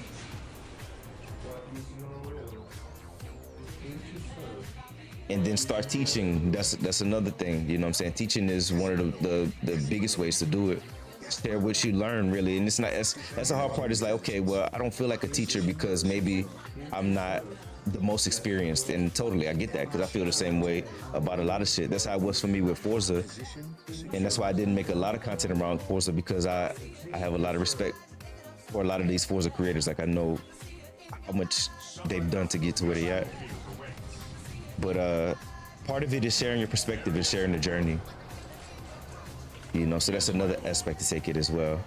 [SPEAKER 2] And then start teaching. That's another thing, you know what I'm saying? Teaching is one of the biggest ways to do it. Share what you learn, really. And it's not, that's the hard part, is like, okay, well, I don't feel like a teacher because maybe I'm not the most experienced. And totally, I get that, because I feel the same way about a lot of shit. That's how it was for me with Forza. And that's why I didn't make a lot of content around Forza, because I have a lot of respect for a lot of these Forza creators. Like I know how much they've done to get to where they at. But part of it is sharing your perspective and sharing the journey. You know, so that's another aspect to take it as well.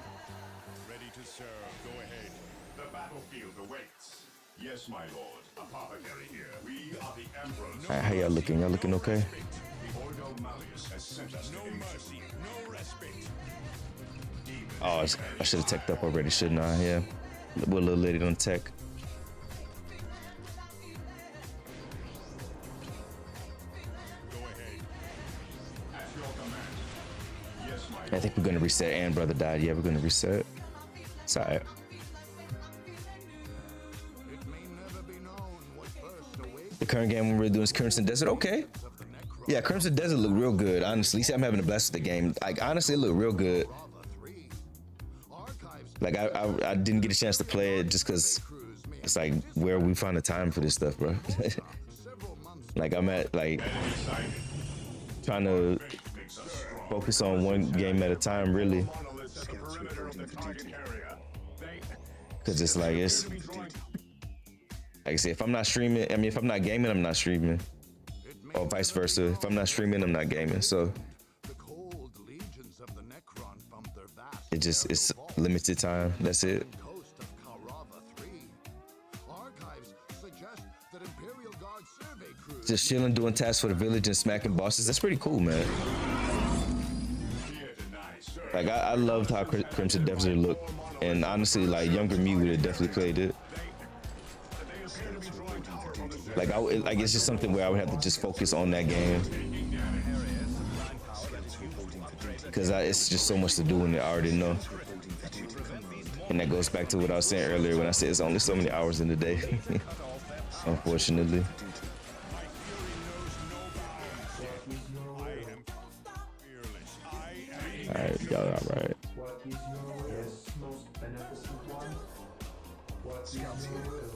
[SPEAKER 9] Ready to serve. Go ahead. The battlefield awaits. Yes, my lord. Apothecary here. We are the emperors.
[SPEAKER 2] All right, how y'all looking? Y'all looking okay?
[SPEAKER 9] The Ordo Malleus has sent us no mercy, no respite.
[SPEAKER 2] Oh, I should have teched up already, shouldn't I? Yeah, we're a little late on tech. I think we're gonna reset and brother died. Yeah, we're gonna reset. It's all right. The current game we're doing is Crimson Desert. Okay. Yeah, Crimson Desert look real good, honestly. See, I'm having a blast with the game. Like, honestly, it looked real good. Like, I didn't get a chance to play it just because it's like where we find the time for this stuff, bro. Like, I'm at, like, trying to focus on one game at a time, really. Because it's like, like I said, if I'm not streaming, I mean, if I'm not gaming, I'm not streaming. Or vice versa. If I'm not streaming, I'm not gaming. So it's limited time. That's it. Just chilling, doing tasks for the village and smacking bosses. That's pretty cool, man. Like, I loved how Crimson Desert looked. And honestly, like, younger me would have definitely played it. Like, like, it's just something where I would have to just focus on that game. Because it's just so much to do in it, I already know. And that goes back to what I was saying earlier when I said it's only so many hours in the day. Unfortunately. Alright, y'all alright.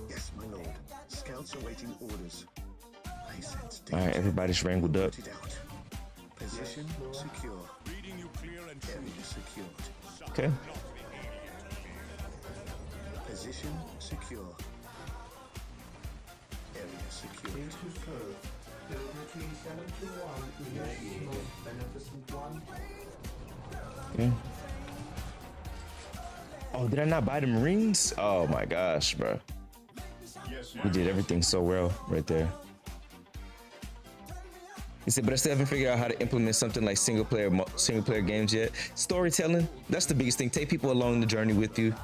[SPEAKER 1] Yes, my lord. Scouts awaiting orders.
[SPEAKER 2] Alright, everybody's wrangled up.
[SPEAKER 1] Position secure. Area secured.
[SPEAKER 2] Okay.
[SPEAKER 1] Position secure. Area secured.
[SPEAKER 2] Okay. Oh, did I not buy the Marines? Oh my gosh, bro. We did everything so well right there. He said, but I still haven't figured out how to implement something like single player games yet. Storytelling, that's the biggest thing. Take people along the journey with you.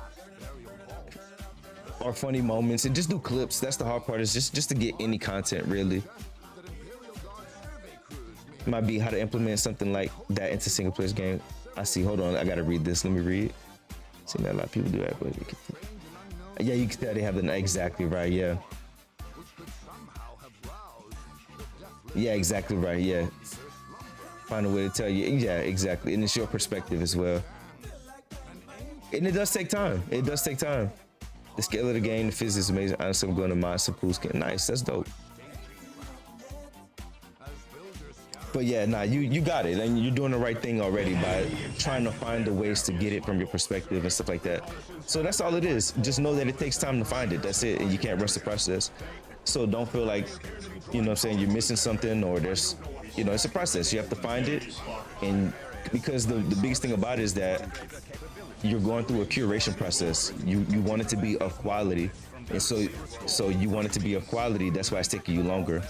[SPEAKER 2] Or funny moments, and just do clips. That's the hard part, is just to get any content, really. Might be how to implement something like that into single player game. I see, hold on, I gotta read this. Let me read. See that a lot of people do that, but yeah, you can tell they have the exactly right, yeah. Yeah, exactly right, yeah. Find a way to tell you, yeah, exactly. And it's your perspective as well. And it does take time. It does take time. The scale of the game, the physics is amazing. Honestly, I'm going to mine some cool skin. Nice, that's dope. But yeah, nah, you got it. And you're doing the right thing already by trying to find the ways to get it from your perspective and stuff like that. So that's all it is. Just know that it takes time to find it. That's it. And you can't rush the process. So don't feel like, you know what I'm saying, you're missing something, or there's, you know, it's a process. You have to find it. And because the biggest thing about it is that you're going through a curation process. You want it to be of quality. And so you want it to be of quality. That's why it's taking you longer.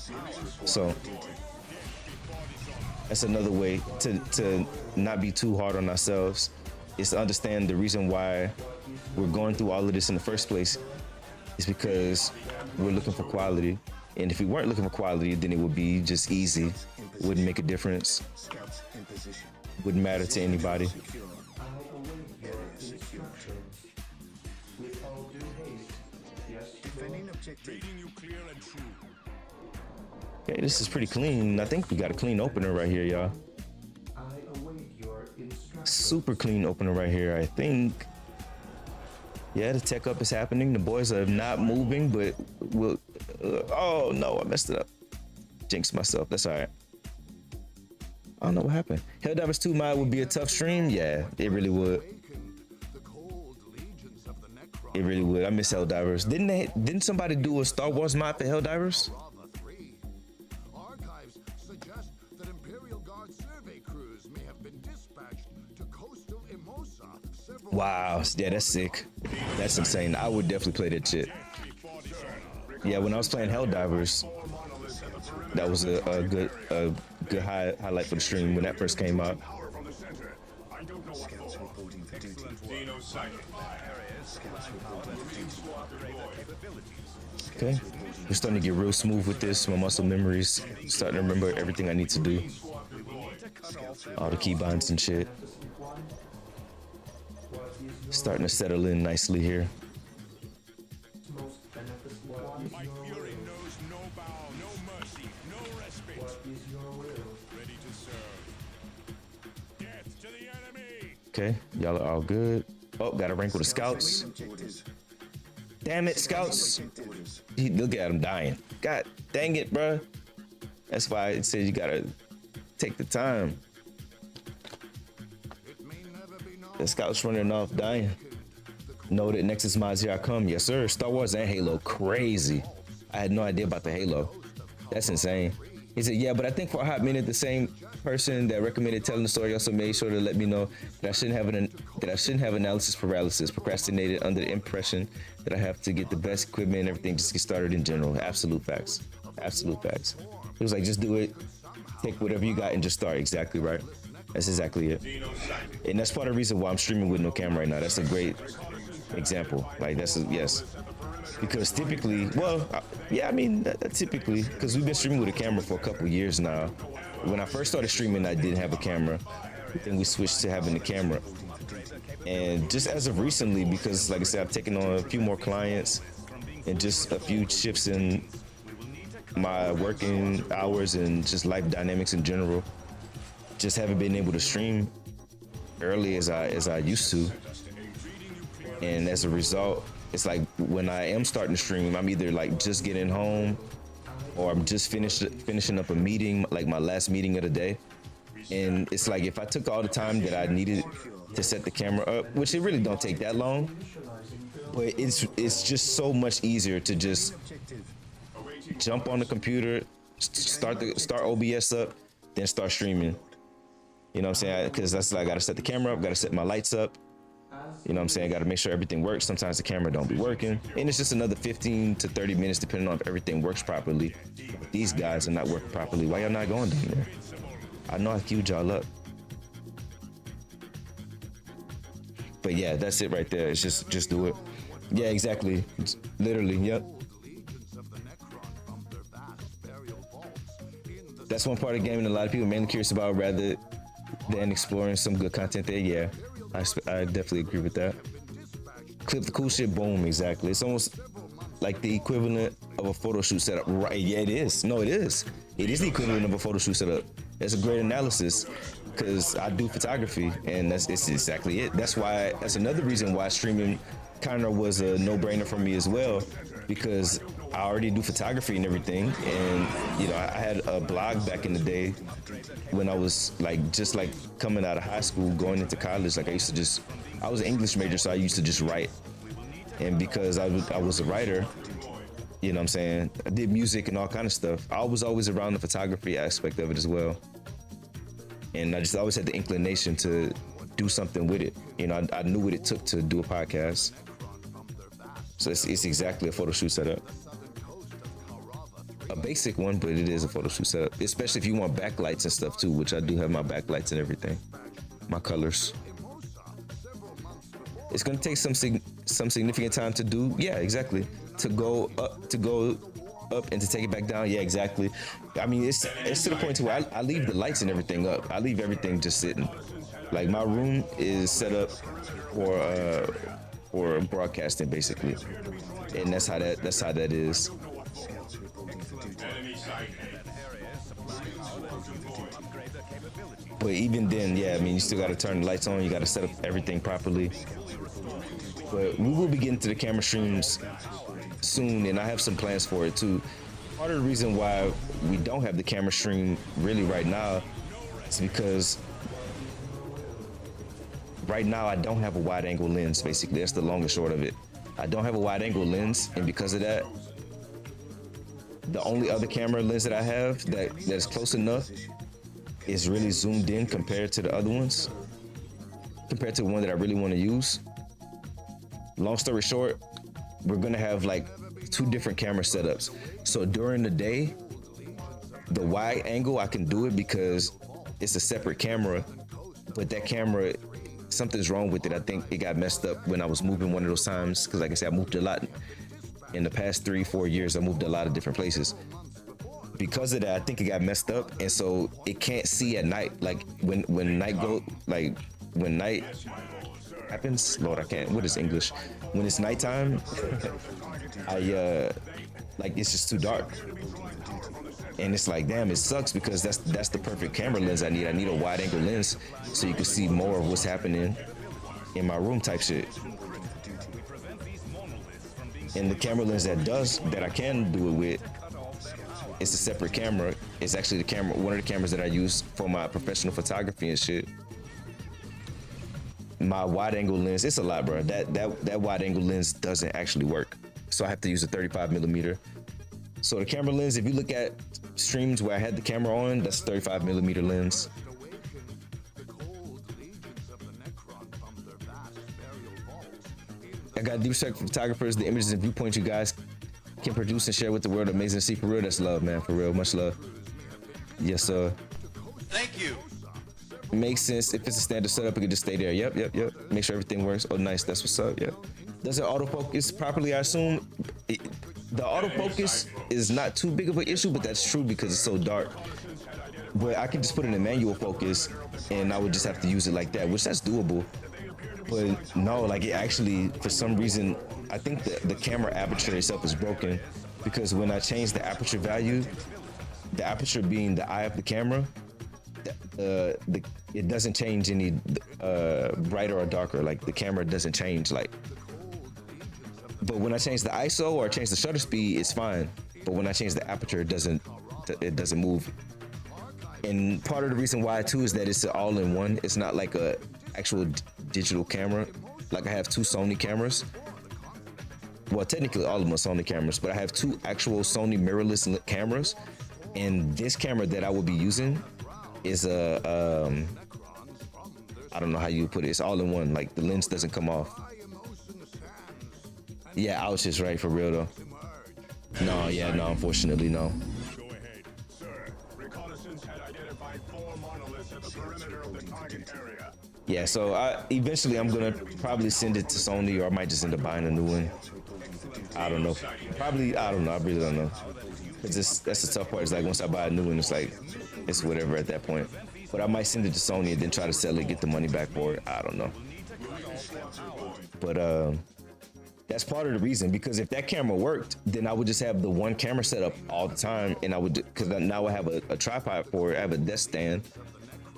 [SPEAKER 2] So that's another way to not be too hard on ourselves, is to understand the reason why we're going through all of this in the first place is because we're looking for quality. And if we weren't looking for quality, then it would be just easy. It wouldn't make a difference. Wouldn't matter to anybody. Okay, this is pretty clean. I think we got a clean opener right here, y'all. Super clean opener right here, I think. Yeah, the tech up is happening. The boys are not moving, but we'll... oh, no, I messed it up. Jinxed myself. That's all right. I don't know what happened. Helldivers 2 mod would be a tough stream. Yeah, it really would. It really would. I miss Helldivers. Didn't somebody do a Star Wars mod for Helldivers?
[SPEAKER 7] Archives suggest that Imperial Guard survey crews may have been dispatched to coastal Emosa several
[SPEAKER 2] Wow, yeah, that's sick. That's insane. I would definitely play that shit. Yeah, when I was playing Helldivers, that was a good highlight for the stream when that first came out. Okay, we're starting to get real smooth with this. My muscle memory's starting to remember everything I need to do. All the keybinds and shit. Starting to settle in nicely here. Okay, y'all are all good. Oh, got a rank with the scouts. Damn it, scouts. Look at him dying. God dang it, bruh. That's why it says you gotta take the time. The scouts running off dying. Know that Nexus mods, here I come. Yes, sir. Star Wars and Halo, crazy. I had no idea about the Halo. That's insane. He said, yeah, but I think for a hot minute, the same person that recommended telling the story also made sure to let me know that I shouldn't have analysis paralysis, procrastinated under the impression that I have to get the best equipment and everything just to get started in general. Absolute facts. Absolute facts. It was like, just do it. Take whatever you got and just start. Exactly right. That's exactly it. And that's part of the reason why I'm streaming with no camera right now. That's a great example. Like, yes. Because typically, well, yeah, I mean, typically, because we've been streaming with a camera for a couple years now. When I first started streaming, I didn't have a camera. Then we switched to having the camera. And just as of recently, because like I said, I've taken on a few more clients and just a few shifts in my working hours and just life dynamics in general, just haven't been able to stream early as I used to. And as a result, it's like when I am starting to stream, I'm either like just getting home or I'm just finishing up a meeting, like my last meeting of the day. And it's like if I took all the time that I needed to set the camera up, which it really don't take that long, but it's just so much easier to just jump on the computer, start OBS up, then start streaming. You know what I'm saying? Because that's like I gotta set the camera up, gotta set my lights up. You know what I'm saying? Got to make sure everything works. Sometimes the camera don't be working. And it's just another 15 to 30 minutes depending on if everything works properly. These guys are not working properly. Why y'all not going down there? I know I queued y'all up. But yeah, that's it right there. It's just do it. Yeah, exactly. It's literally, yep. That's one part of the game and a lot of people are mainly curious about rather than exploring some good content there. Yeah. I definitely agree with that. Clip the cool shit, boom, exactly. It's almost like the equivalent of a photo shoot setup, right? Yeah, it is. No, it is. It is the equivalent of a photo shoot setup. That's a great analysis because I do photography and it's exactly it. That's another reason why streaming kind of was a no-brainer for me as well, because I already do photography and everything. And, you know, I had a blog back in the day when I was just coming out of high school, going into college. Like I was an English major, so I used to just write. And because I was a writer, you know what I'm saying, I did music and all kind of stuff. I was always around the photography aspect of it as well. And I just always had the inclination to do something with it. You know, I knew what it took to do a podcast. So it's exactly a photo shoot setup. A basic one, but it is a photo shoot setup, especially if you want backlights and stuff too, which I do have my backlights and everything, my colors. It's gonna take some significant time to do. Yeah, exactly. To go up and to take it back down. Yeah, exactly. I mean, it's to the point to where I leave the lights and everything up. I leave everything just sitting. Like my room is set up for broadcasting basically, and that's how that is. But even then, yeah, I mean, you still got to turn the lights on. You got to set up everything properly. But we will be getting to the camera streams soon, and I have some plans for it too. Part of the reason why we don't have the camera stream really right now is because right now I don't have a wide angle lens. Basically, that's the long and short of it. I don't have a wide angle lens, and because of that, the only other camera lens that I have that's close enough is really zoomed in compared to the other ones, compared to the one that I really want to use. Long story short, we're gonna have like 2 different camera setups. So during the day, the wide angle, I can do it because it's a separate camera, but that camera, something's wrong with it. I think it got messed up when I was moving one of those times, because like I said, I moved a lot. In the past 3-4 years, I moved a lot of different places. Because of that, I think it got messed up, and so it can't see at night. Like when night happens, Lord, I can't. What is English? When it's nighttime, like it's just too dark, and it's like, damn, it sucks because that's the perfect camera lens I need. I need a wide angle lens so you can see more of what's happening in my room type shit. And the camera lens that I can do it with, it's a separate camera. It's actually one of the cameras that I use for my professional photography and shit. My wide angle lens, it's a lot, bro. That wide angle lens doesn't actually work. So I have to use a 35mm. So the camera lens, if you look at streams where I had the camera on, that's a 35mm lens. I got deep respect for photographers. The images and viewpoints you guys can produce and share with the world are amazing to see. For real, that's love, man. For real, much love. Yes, sir.
[SPEAKER 3] Thank you.
[SPEAKER 2] Makes sense. If it's a standard setup, it can just stay there. Yep. Make sure everything works. Oh, nice. That's what's up. Yep. Does it autofocus properly? I assume the autofocus is not too big of an issue, but that's true because it's so dark. But I can just put it in manual focus, and I would just have to use it like that, which that's doable. But no, like it actually, for some reason, I think the camera aperture itself is broken, because when I change the aperture value, the aperture being the eye of the camera, it doesn't change any brighter or darker. Like the camera doesn't change. Like, but when I change the ISO or change the shutter speed, it's fine. But when I change the aperture, it doesn't move. And part of the reason why too is that it's all in one. It's not like a actual digital camera. Like I have 2 Sony cameras. Well, technically all of them are Sony cameras, but I have 2 actual Sony mirrorless cameras. And this camera that I will be using is a, I don't know how you put it. It's all in one. Like the lens doesn't come off. Yeah, ouch is right, for real though. No, unfortunately, no.
[SPEAKER 9] Go ahead, sir. Reconnaissance had identified 4 monoliths at the perimeter of the target area.
[SPEAKER 2] Yeah, so eventually I'm gonna probably send it to Sony, or I might just end up buying a new one. I don't know. Probably, I don't know. I really don't know. That's the tough part. It's like once I buy a new one, it's like, it's whatever at that point. But I might send it to Sony and then try to sell it, get the money back for it. I don't know. But that's part of the reason, because if that camera worked, then I would just have the one camera set up all the time, and I would, because now I have a tripod for it. I have a desk stand,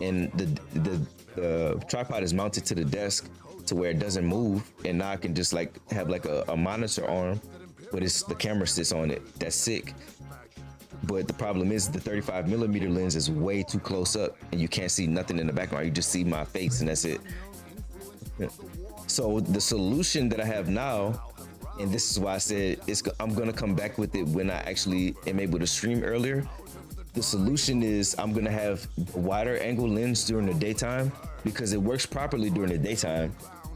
[SPEAKER 2] and the tripod is mounted to the desk to where it doesn't move, and now I can just like have like a monitor arm, but it's the camera sits on it. That's sick. But the problem is the 35mm lens is way too close up, and you can't see nothing in the background. You just see my face, and that's it. So the solution that I have now, and this is why I said I'm gonna come back with it when I actually am able to stream earlier. The solution is I'm gonna have a wider angle lens during the daytime, because it works properly during the daytime.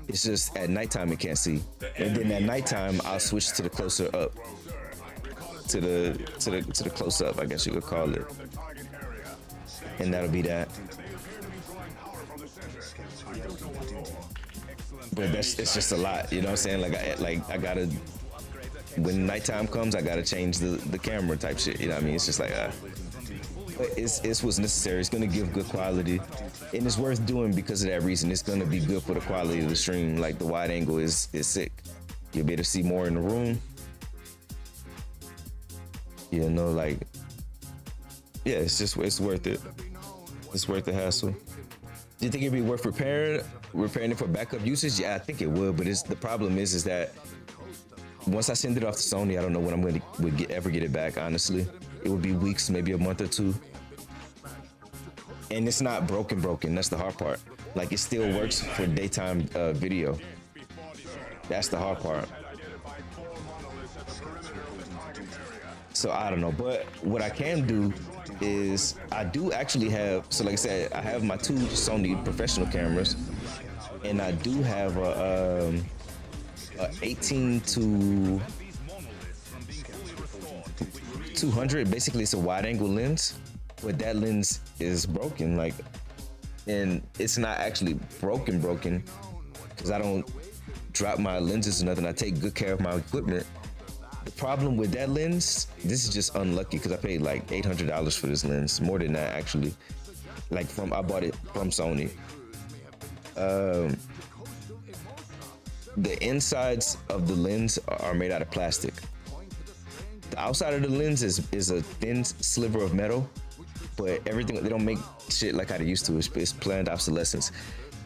[SPEAKER 2] It's just at nighttime it can't see, and then at nighttime I'll switch to the closer up, to the close up, I guess you could call it, and that'll be that. But it's just a lot, you know what I'm saying? I gotta, when nighttime comes, I gotta change the camera type shit, you know what I mean? It's just like, but it's what's necessary. It's gonna give good quality, and it's worth doing because of that reason. It's gonna be good for the quality of the stream. Like the wide angle is sick. You'll be able to see more in the room. You know, like, yeah, it's worth it. It's worth the hassle. Do you think it'd be worth repairing it for backup usage? Yeah, I think it would, but the problem is that once I send it off to Sony, I don't know when I'm gonna ever get it back, honestly. It would be weeks, maybe a month or 2. And it's not broken. That's the hard part. Like, it still works for daytime video. That's the hard part. So I don't know, but what I can do is I do actually have, so like I said, I have my 2 Sony professional cameras, and I do have a 18 to 200. Basically, it's a wide angle lens, but that lens is broken, like, and it's not actually broken because I don't drop my lenses or nothing. I take good care of my equipment. The problem with that lens, this is just unlucky because I paid like $800 for this lens, more than that actually. Like I bought it from Sony. The insides of the lens are made out of plastic. The outside of the lens is a thin sliver of metal, but everything, they don't make shit like how they used to. It's planned obsolescence.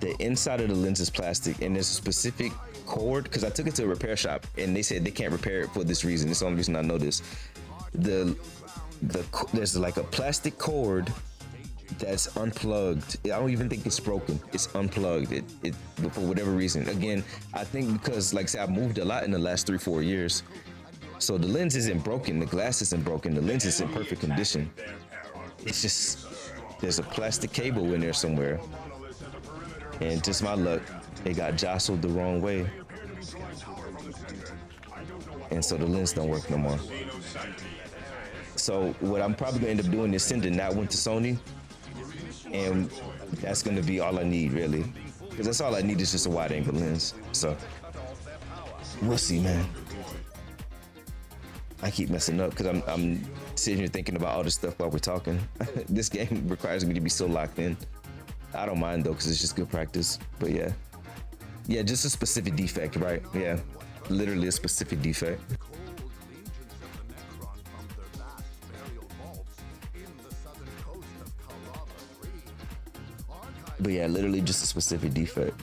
[SPEAKER 2] The inside of the lens is plastic, and there's a specific cord, because I took it to a repair shop and they said they can't repair it for this reason. It's the only reason I know this. There's like a plastic cord that's unplugged. I don't even think it's broken. It's unplugged. It for whatever reason. Again, I think because, like I said, I've moved a lot in the last 3-4 years. So the lens isn't broken, the glass isn't broken, the lens is in perfect condition. It's just, there's a plastic cable in there somewhere. And just my luck, it got jostled the wrong way. And so the lens don't work no more. So what I'm probably gonna end up doing is sending that one to Sony. And that's gonna be all I need, really. Because that's all I need is just a wide angle lens. So we'll see, man. I keep messing up because I'm sitting here thinking about all this stuff while we're talking. This game requires me to be so locked in. I don't mind though, because it's just good practice. But yeah. Yeah, just a specific defect, right? Yeah, literally a specific defect. But yeah, literally just a specific defect.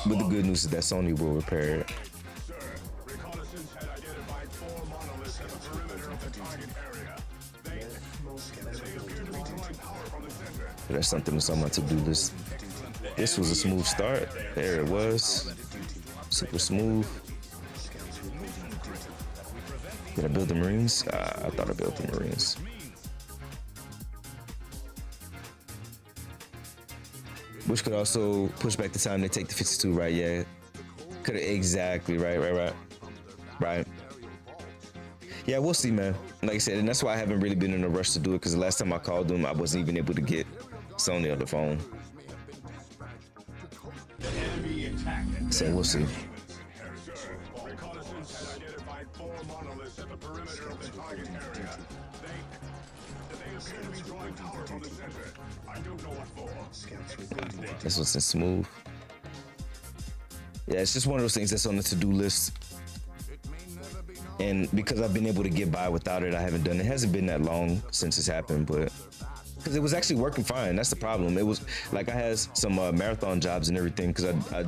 [SPEAKER 2] But the good news is that Sony will repair it. That's something that's on my to-do list. This was a smooth start. There it was. Super smooth. Did I build the Marines? I thought I built the Marines. Which could also push back the time they take the 52, right? Yeah. Could have, exactly, right. Yeah, we'll see, man. Like I said, and that's why I haven't really been in a rush to do it, because the last time I called them, I wasn't even able to get Sony on the phone. So we'll see. This one's in smooth. Yeah, it's just one of those things that's on the to-do list. And because I've been able to get by without it, I haven't done it. It hasn't been that long since it's happened, but because it was actually working fine. That's the problem. It was like I had some marathon jobs and everything, because I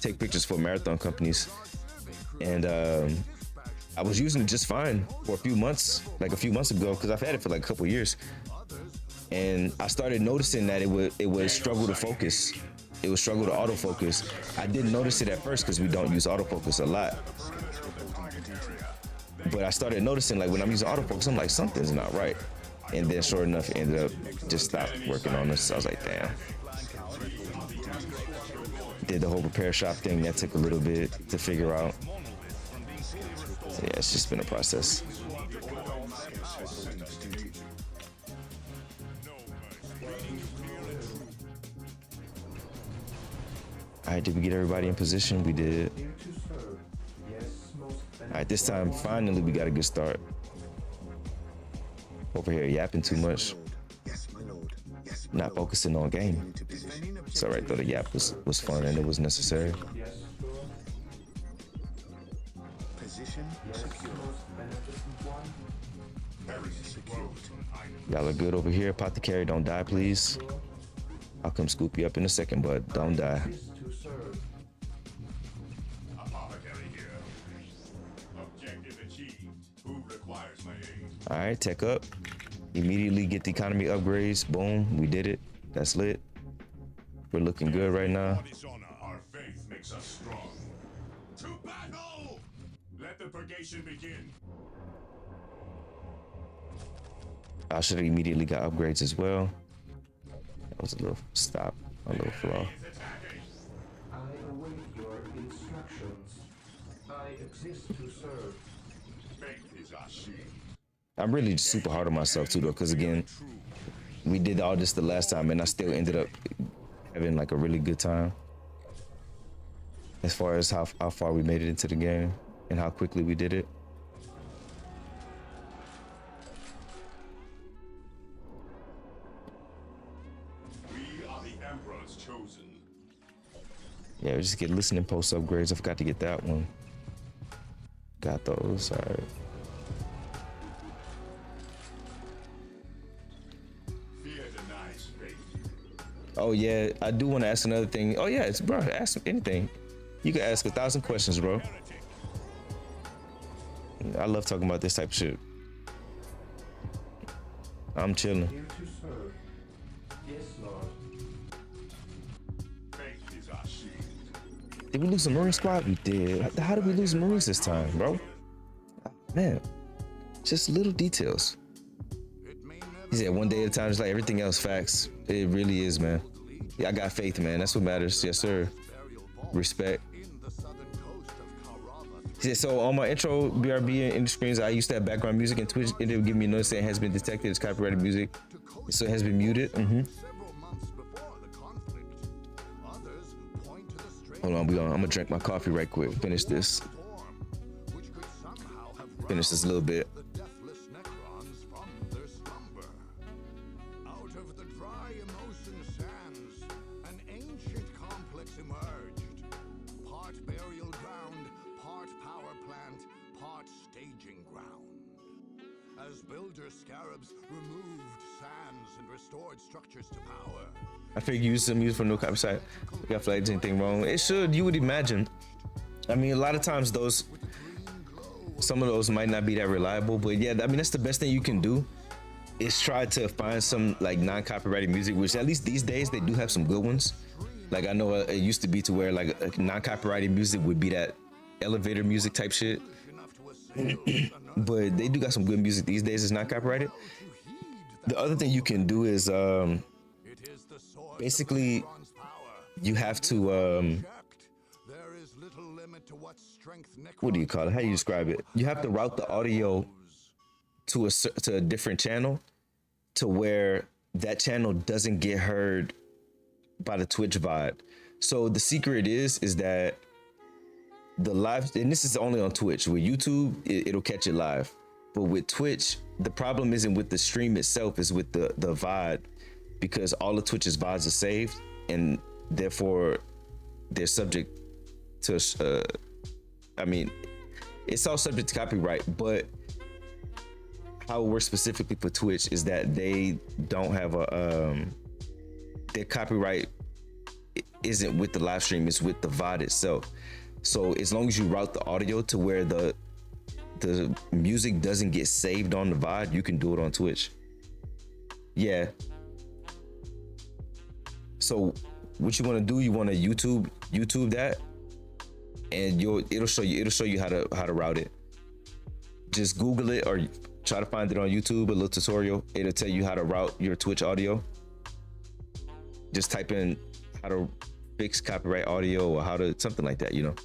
[SPEAKER 2] take pictures for marathon companies, and I was using it just fine for a few months ago, because I've had it for like a couple of years. And I started noticing that it would struggle to focus. It would struggle to autofocus. I didn't notice it at first because we don't use autofocus a lot. But I started noticing, like, when I'm using autofocus, I'm like, something's not right. And then sure enough, it ended up just stopped working on this. So I was like, damn. Did the whole repair shop thing. That took a little bit to figure out. So yeah, it's just been a process. All right, did we get everybody in position? We did. All right, this time, finally, we got a good start. Over here yapping too much. Not focusing on game. It's all right though, the yap was fun and it was necessary. Y'all are good over here. Apothecary, don't die, please. I'll come scoop you up in a second, but don't die. All right, tech up. Immediately get the economy upgrades. Boom, we did it. That's lit. We're looking good right now.
[SPEAKER 9] To battle! Let the purgation begin.
[SPEAKER 2] I should have immediately got upgrades as well. That was a little a little flaw.
[SPEAKER 5] I await your instructions. I exist to serve.
[SPEAKER 9] Faith is our shield.
[SPEAKER 2] I'm really super hard on myself too though, because again, we did all this the last time and I still ended up having like a really good time. As far as how far we made it into the game and how quickly we did it.
[SPEAKER 9] We are the Emperor's chosen.
[SPEAKER 2] Yeah, we just get listening post upgrades. I forgot to get that one. Got those, all right.
[SPEAKER 9] Fear denies faith.
[SPEAKER 2] Oh yeah, I do want to ask another thing. Oh yeah, it's bro, ask anything. You can ask 1,000 questions, bro. I love talking about this type of shit. I'm chilling.
[SPEAKER 5] Here to serve. Yes, Lord.
[SPEAKER 9] Faith is our shield.
[SPEAKER 2] Did we lose the Marine squad? We did. How did we lose the Marines this time, bro? Man, just little details. He said one day at a time, just like everything else, facts. It really is, man. Yeah, I got faith, man. That's what matters. Yes, sir. Respect. He said, so on my intro, BRB and the screens, I used to have background music and Twitch ended up giving me a notice saying it has been detected as copyrighted music. So it has been muted. Hold on, I'm gonna drink my coffee right quick. Finish this. Finish this a little bit.
[SPEAKER 7] NECRONS from their slumber. Out of the dry emotion sands, an ancient complex emerged. Part burial ground, part power plant, part staging ground. As builder scarabs removed sands and restored structures to power.
[SPEAKER 2] I figured you used some music for no copyright. Got flagged anything wrong. It should, you would imagine. I mean, a lot of times some of those might not be that reliable, but yeah, I mean, that's the best thing you can do is try to find some like non-copyrighted music, which at least these days they do have some good ones. Like I know it used to be to where like non-copyrighted music would be that elevator music type shit. But they do got some good music these days that's not copyrighted. The other thing you can do is basically you have to what do you call it? How do you describe it? You have to route the audio to a different channel to where that channel doesn't get heard by the Twitch VOD. So the secret is that the live, and this is only on Twitch. With YouTube, it'll catch it live. But with Twitch, the problem isn't with the stream itself, it's with the VOD, because all of Twitch's VODs are saved and therefore they're subject to I mean, it's all subject to copyright, but how it works specifically for Twitch is that they don't have their copyright isn't with the live stream, it's with the VOD itself. So as long as you route the audio to where the music doesn't get saved on the VOD, you can do it on Twitch. Yeah. So what you want to do, you want to YouTube that, and it'll show you how to route it. Just Google it or try to find it on YouTube, a little tutorial. It'll tell you how to route your Twitch audio. Just type in how to fix copyright audio or how to something like that, you know.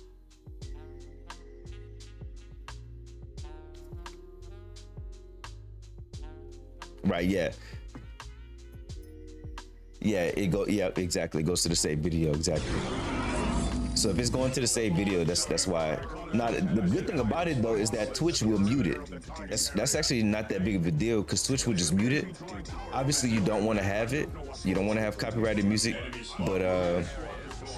[SPEAKER 2] Right, yeah. Yeah, exactly. It goes to the save video, exactly. So if it's going to the save video, that's why. Now the good thing about it though is that Twitch will mute it. That's actually not that big of a deal because Twitch will just mute it. Obviously you don't want to have it. You don't want to have copyrighted music, but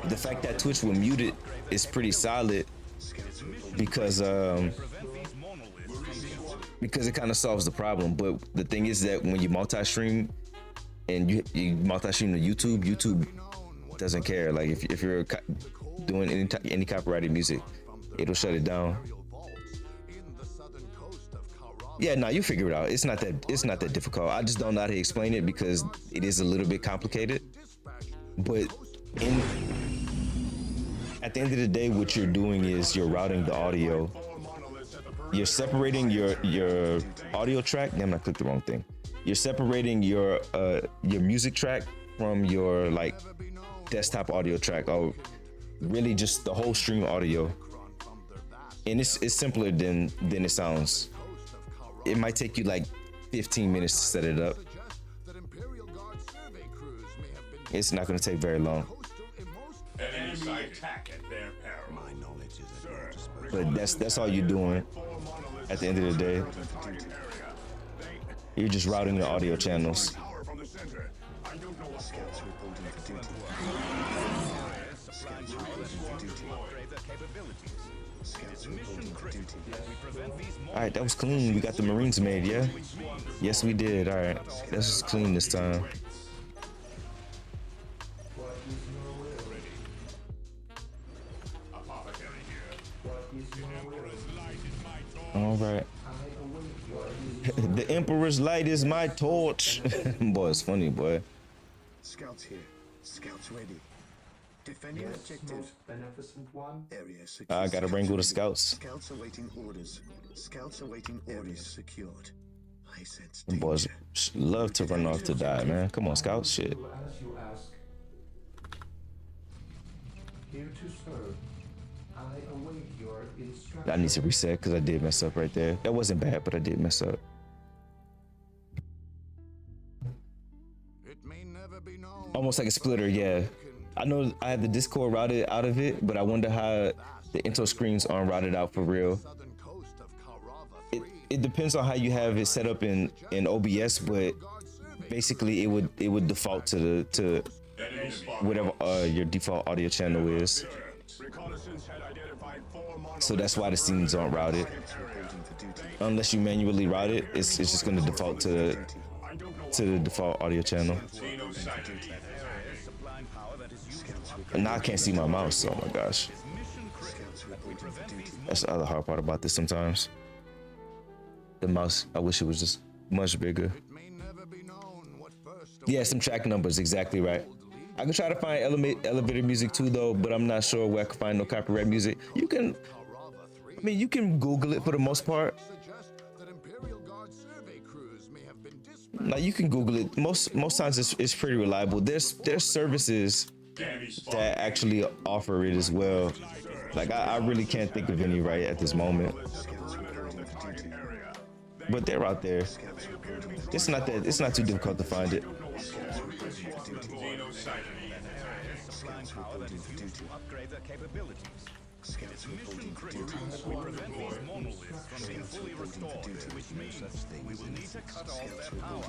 [SPEAKER 2] the fact that Twitch will mute it is pretty solid because it kind of solves the problem. But the thing is that when you multi-stream and you multi-stream to YouTube doesn't care. Like if you're doing any copyrighted music, it'll shut it down. Yeah, no, you figure it out. It's not that difficult. I just don't know how to explain it because it is a little bit complicated. But at the end of the day, what you're doing is you're routing the audio. You're separating your audio track. Damn, I clicked the wrong thing. You're separating your music track from your like desktop audio track, or really just the whole stream audio. And it's simpler than it sounds. It might take you like 15 minutes to set it up. It's not going to take very long. But that's all you're doing at the end of the day. You're just routing the audio channels. All right, that was clean. We got the Marines made, yeah? Yes, we did. All right, this is clean this time. All right. The Emperor's light is my torch. Boy, it's funny, boy.
[SPEAKER 1] Scouts here. Scouts ready. Defending objective.
[SPEAKER 5] Beneficent one.
[SPEAKER 1] Area secure.
[SPEAKER 2] I gotta wrangle the scouts.
[SPEAKER 1] Scouts awaiting orders. Scouts awaiting orders secured. I sense
[SPEAKER 2] Them boys love to run off to die, man. Come on, scouts, shit.
[SPEAKER 5] As you ask. Here to serve. I await your instructions.
[SPEAKER 2] I need to reset because I did mess up right there. That wasn't bad, but I did mess up.
[SPEAKER 7] It may never be known.
[SPEAKER 2] Almost like a splitter, yeah. I know I have the Discord routed out of it, but I wonder how the intro screens aren't routed out for real. It depends on how you have it set up in OBS, but basically it would default to whatever your default audio channel is. So that's why the scenes aren't routed. Unless you manually route it, it's just going to default to the default audio channel. And now I can't see my mouse. Oh my gosh. That's the other hard part about this sometimes. The mouse, I wish it was just much bigger. Yeah, some track numbers, exactly right. I can try to find elevator music too though, but I'm not sure where I can find no copyright music. You can Google it for the most part. Like you can Google it. Most times it's pretty reliable. There's services that actually offer it as well. Like I really can't think of any right at this moment. But they're out there. It's not too difficult to find it.
[SPEAKER 9] Upgrade their capabilities. It's mission critical. We prevent these monoliths from being fully restored, which means we will need to cut off their power.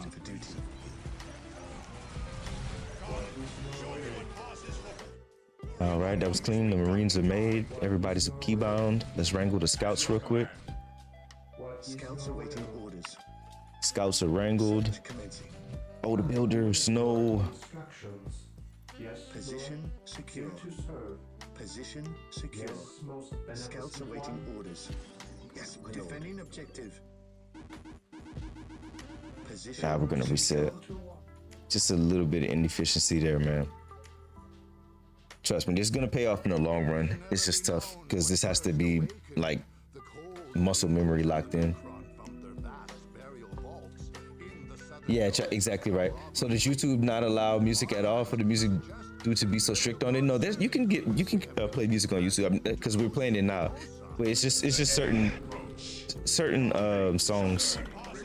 [SPEAKER 2] All right, that was clean. The Marines are made. Everybody's keybound. Let's wrangle the scouts real quick.
[SPEAKER 1] Scouts awaiting orders.
[SPEAKER 2] Scouts are wrangled. Oh, the builder, snow.
[SPEAKER 1] Position secure. Position secure. Scouts awaiting orders. Yes, defending objective. Position.
[SPEAKER 2] We're gonna reset. Just a little bit of inefficiency there, man. Trust me, this is gonna pay off in the long run. It's just tough because this has to be like muscle memory locked in. Yeah, exactly right. So does YouTube not allow music at all for the music due to be so strict on it? No, you can play music on YouTube because we're playing it now. But it's just certain songs.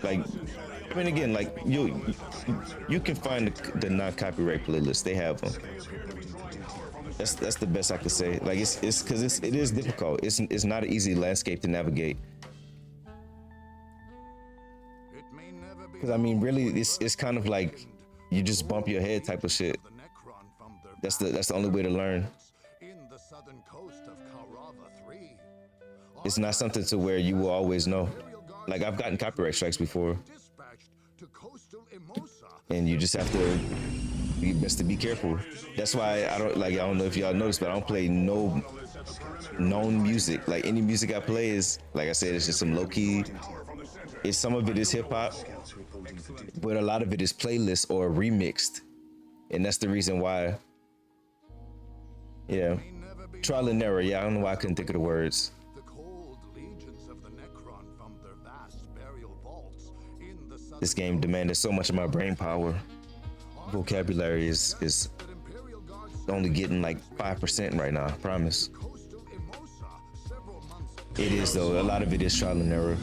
[SPEAKER 2] Like, I mean, again, like you can find the non-copyright playlist. They have them. That's the best I could say. Like it's because it is difficult. It's not an easy landscape to navigate. Because I mean, really, it's kind of like you just bump your head type of shit. That's the only way to learn. It's not something to where you will always know. Like I've gotten copyright strikes before, and you just have to be best to be careful. That's why I don't know if y'all noticed, but I don't play no known music. Like any music I play is, like I said, it's just some low key. Some of it is hip hop, but a lot of it is playlist or remixed, and that's the reason why. Yeah, Trial and error. Yeah, I don't know why I couldn't think of the words.
[SPEAKER 7] The cold legions of the Necron from their vast burial vaults in the southern
[SPEAKER 2] This game demanded so much of my brain power. Vocabulary is only getting like 5% right now, I promise. It is though, a lot of it is trial and error.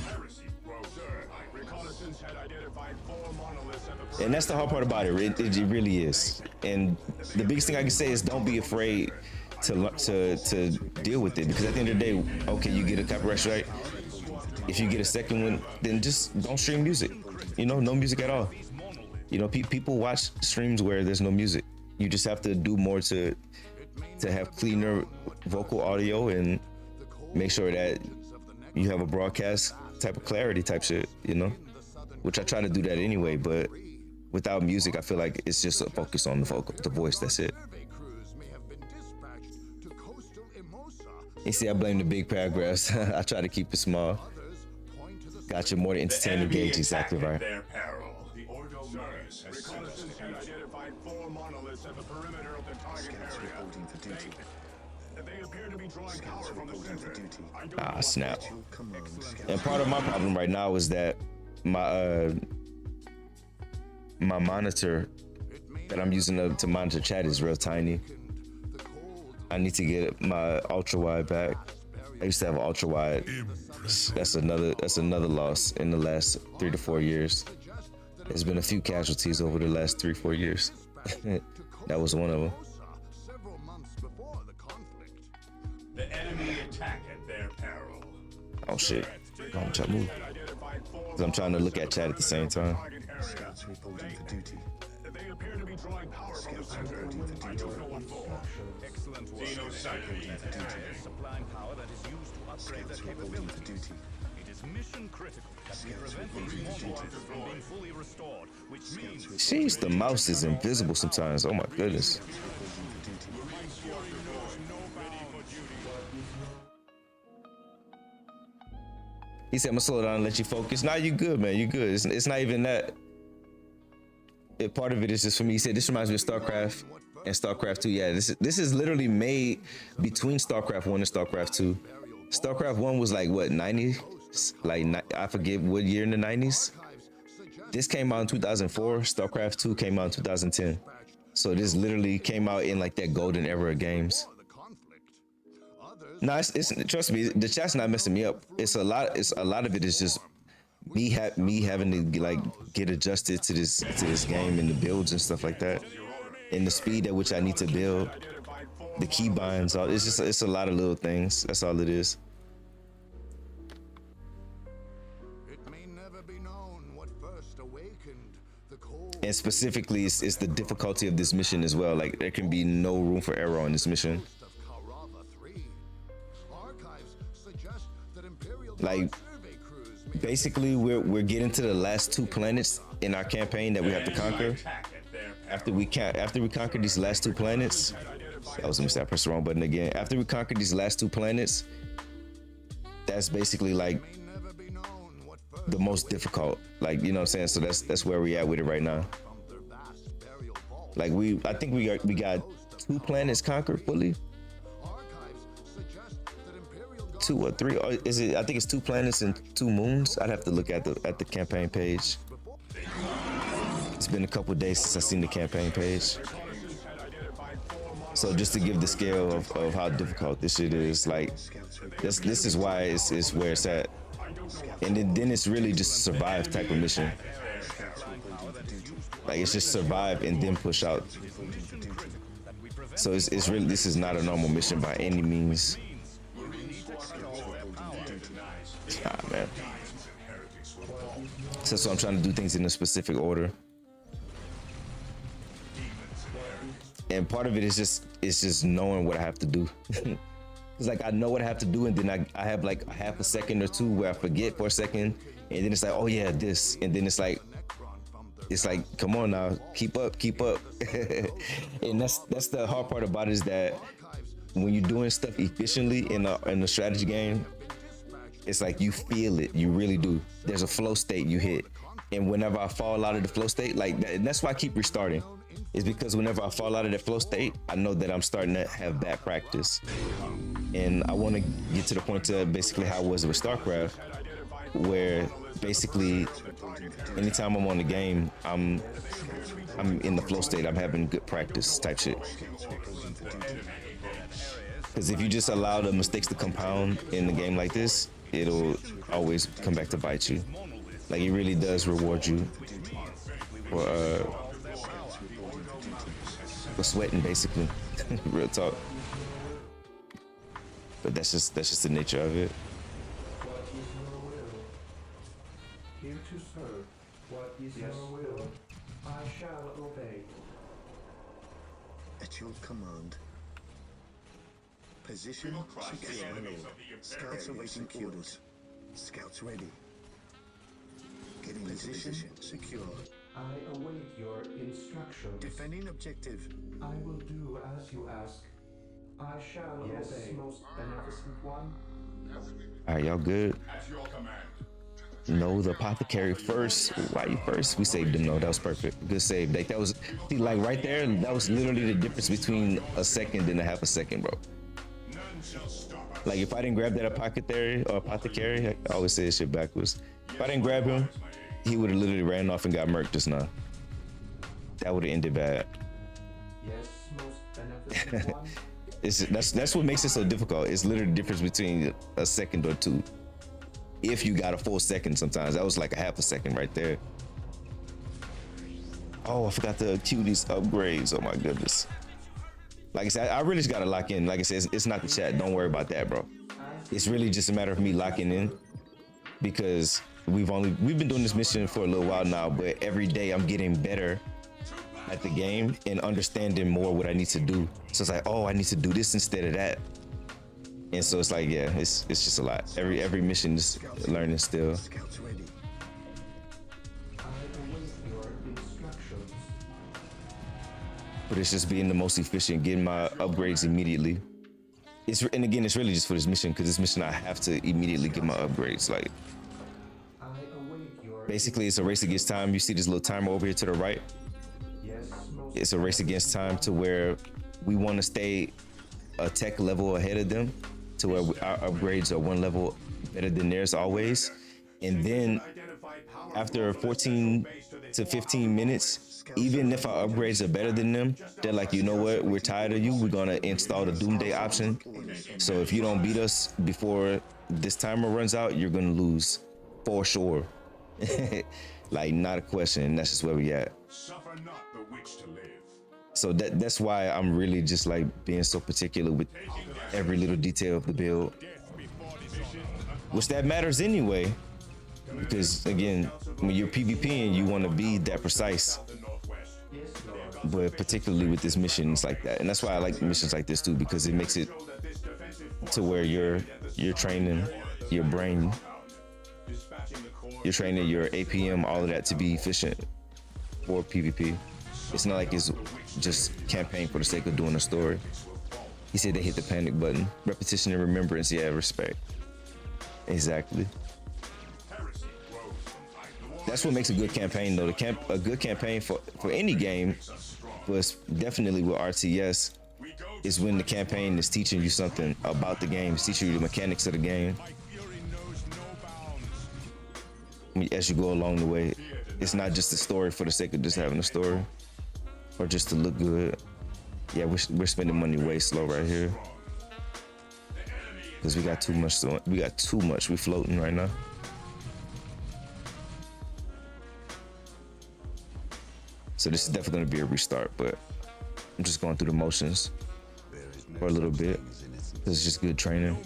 [SPEAKER 2] And that's the hard part about it. It really is. And the biggest thing I can say is don't be afraid to deal with it, because at the end of the day, okay, you get a copyright strike. If you get a second one, then just don't stream music. You know, no music at all. You know, people watch streams where there's no music. You just have to do more to have cleaner vocal audio and make sure that you have a broadcast type of clarity type shit, you know, which I try to do that anyway, but without music, I feel like it's just a focus on the voice. That's it. You see, I blame the big paragraphs. I try to keep it small. Gotcha, more to entertain and engage, exactly right. Ah, snap. And part of my problem right now is that my monitor that I'm using to monitor chat is real tiny. I need to get my ultra wide back. I used to have an ultra wide. That's another loss in the last 3 to 4 years. There's been a few casualties over the last 3-4 years. That was one of them.
[SPEAKER 9] The enemy attack at their peril.
[SPEAKER 2] Oh shit. Don't try to move. Cause I'm trying to look at chat at the same time.
[SPEAKER 1] Scouts reporting for duty.
[SPEAKER 9] They appear to be drawing power from the center. I don't know what for. Excellent work. Supplying power that is used to upgrade their capabilities. It is mission critical that we prevent these mortal arms from being fully restored, which means...
[SPEAKER 2] Jeez, the mouse is invisible sometimes. Oh my goodness. He said, I'm gonna slow down and let you focus. Nah, you good, man. You good. It's not even that. Part of it is just for me. He said, this reminds me of StarCraft and StarCraft 2. Yeah, this is literally made between StarCraft 1 and StarCraft 2. StarCraft 1 was like, what, 90? Like, I forget what year in the 90s. This came out in 2004. StarCraft 2 came out in 2010. So this literally came out in like that golden era of games. No, it's trust me, the chat's not messing me up. It's a lot of it is just me having to like get adjusted to this game and the builds and stuff like that, and the speed at which I need to build, the keybinds. It's a lot of little things. That's all it is. And specifically, it's the difficulty of this mission as well. Like there can be no room for error on this mission. Like basically we're getting to the last 2 planets in our campaign that we have to conquer. After we conquer these last 2 planets, that was a mistake. I pressed the wrong button again. After we conquer these last 2 planets, that's basically like the most difficult. Like, you know what I'm saying? So that's where we at with it right now. Like I think we got 2 planets conquered fully. 2 or 3, or is it? I think it's 2 planets and 2 moons. I'd have to look at the campaign page. It's been a couple days since I've seen the campaign page. So just to give the scale of how difficult this shit is, like this is why it's where it's at. And then it's really just a survive type of mission. Like it's just survive and then push out. So it's really, this is not a normal mission by any means. Ah, man. So I'm trying to do things in a specific order. And part of it is just knowing what I have to do. It's like I know what I have to do, and then I have like a half a second or 2 where I forget for a second, and then it's like, oh yeah, this, and then it's like come on now, keep up. And that's the hard part about it, is that when you're doing stuff efficiently in a strategy game, it's like you feel it, you really do. There's a flow state you hit, and whenever I fall out of the flow state, like that, and that's why I keep restarting. is because whenever I fall out of that flow state, I know that I'm starting to have bad practice. And I want to get to the point to basically how it was with StarCraft, where basically anytime I'm on the game, I'm in the flow state. I'm having good practice type shit. Because if you just allow the mistakes to compound in a game like this, it'll always come back to bite you. Like, it really does reward you for sweating, basically. Real talk. But that's just the nature of it.
[SPEAKER 5] What is your will? Here to serve. What is your will? I shall obey.
[SPEAKER 1] At your command. Position secure. Scouts awaiting orders. Scouts ready. Getting position secure.
[SPEAKER 5] I await your instructions.
[SPEAKER 1] Defending objective.
[SPEAKER 5] I will do as you ask. I shall obey, most beneficent one.
[SPEAKER 2] All right, y'all good?
[SPEAKER 9] At your command.
[SPEAKER 2] No, the apothecary first. Why you first? We saved him. No, that was perfect. Good save. Like, that was, see, like right there, that was literally the difference between a second and a half a second, bro. Like, if I didn't grab that apothecary, I always say this shit backwards. If I didn't grab him, he would have literally ran off and got murked just now. That would have ended bad.
[SPEAKER 5] Yes, most beneficent one.
[SPEAKER 2] That's what makes it so difficult. It's literally the difference between a second or two. If you got a full second sometimes. That was like a half a second right there. Oh, I forgot to cue these upgrades. Oh my goodness. Like I said, I really just gotta lock in. Like I said, it's not the chat. Don't worry about that, bro. It's really just a matter of me locking in, because we've been doing this mission for a little while now, but every day I'm getting better at the game and understanding more what I need to do. So it's like, oh, I need to do this instead of that. And so it's like, yeah, it's just a lot. Every mission is learning still.
[SPEAKER 1] Scouts ready.
[SPEAKER 5] I await your instructions.
[SPEAKER 2] But it's just being the most efficient, getting my upgrades immediately. And again, it's really just for this mission, because this mission I have to immediately get my upgrades. Like,
[SPEAKER 5] I await your
[SPEAKER 2] basically it's a race against time. You see this little timer over here to the right?
[SPEAKER 5] yes, most
[SPEAKER 2] It's a race against time to where we want to stay a tech level ahead of them, to where our upgrades are one level better than theirs always. And then after 14 to 15 minutes, even if our upgrades are better than them, they're like, you know what, we're tired of you. We're gonna install the Doomsday option. So if you don't beat us before this timer runs out, you're gonna lose for sure. Like, not a question. That's just where we at.
[SPEAKER 9] Suffer not the witch to live.
[SPEAKER 2] So that's why I'm really just like being so particular with every little detail of the build, which that matters anyway, because again, when you're PvPing, you want to be that precise. But particularly with this mission, it's like that, and that's why I like missions like this too, because it makes it to where you're training your brain, you're training your APM, all of that to be efficient for PvP. It's not like it's just campaign for the sake of doing a story. He said they hit the panic button. Repetition and remembrance, yeah, respect. Exactly. That's what makes a good campaign, though. A good campaign for any game, but definitely with RTS, is when the campaign is teaching you something about the game, it's teaching you the mechanics of the game. As you go along the way, it's not just a story for the sake of just having a story, or just to look good. Yeah, we're spending money way slow right here, because we got too much. We're floating right now. So this is definitely gonna be a restart, but I'm just going through the motions for a little bit. This is just good training,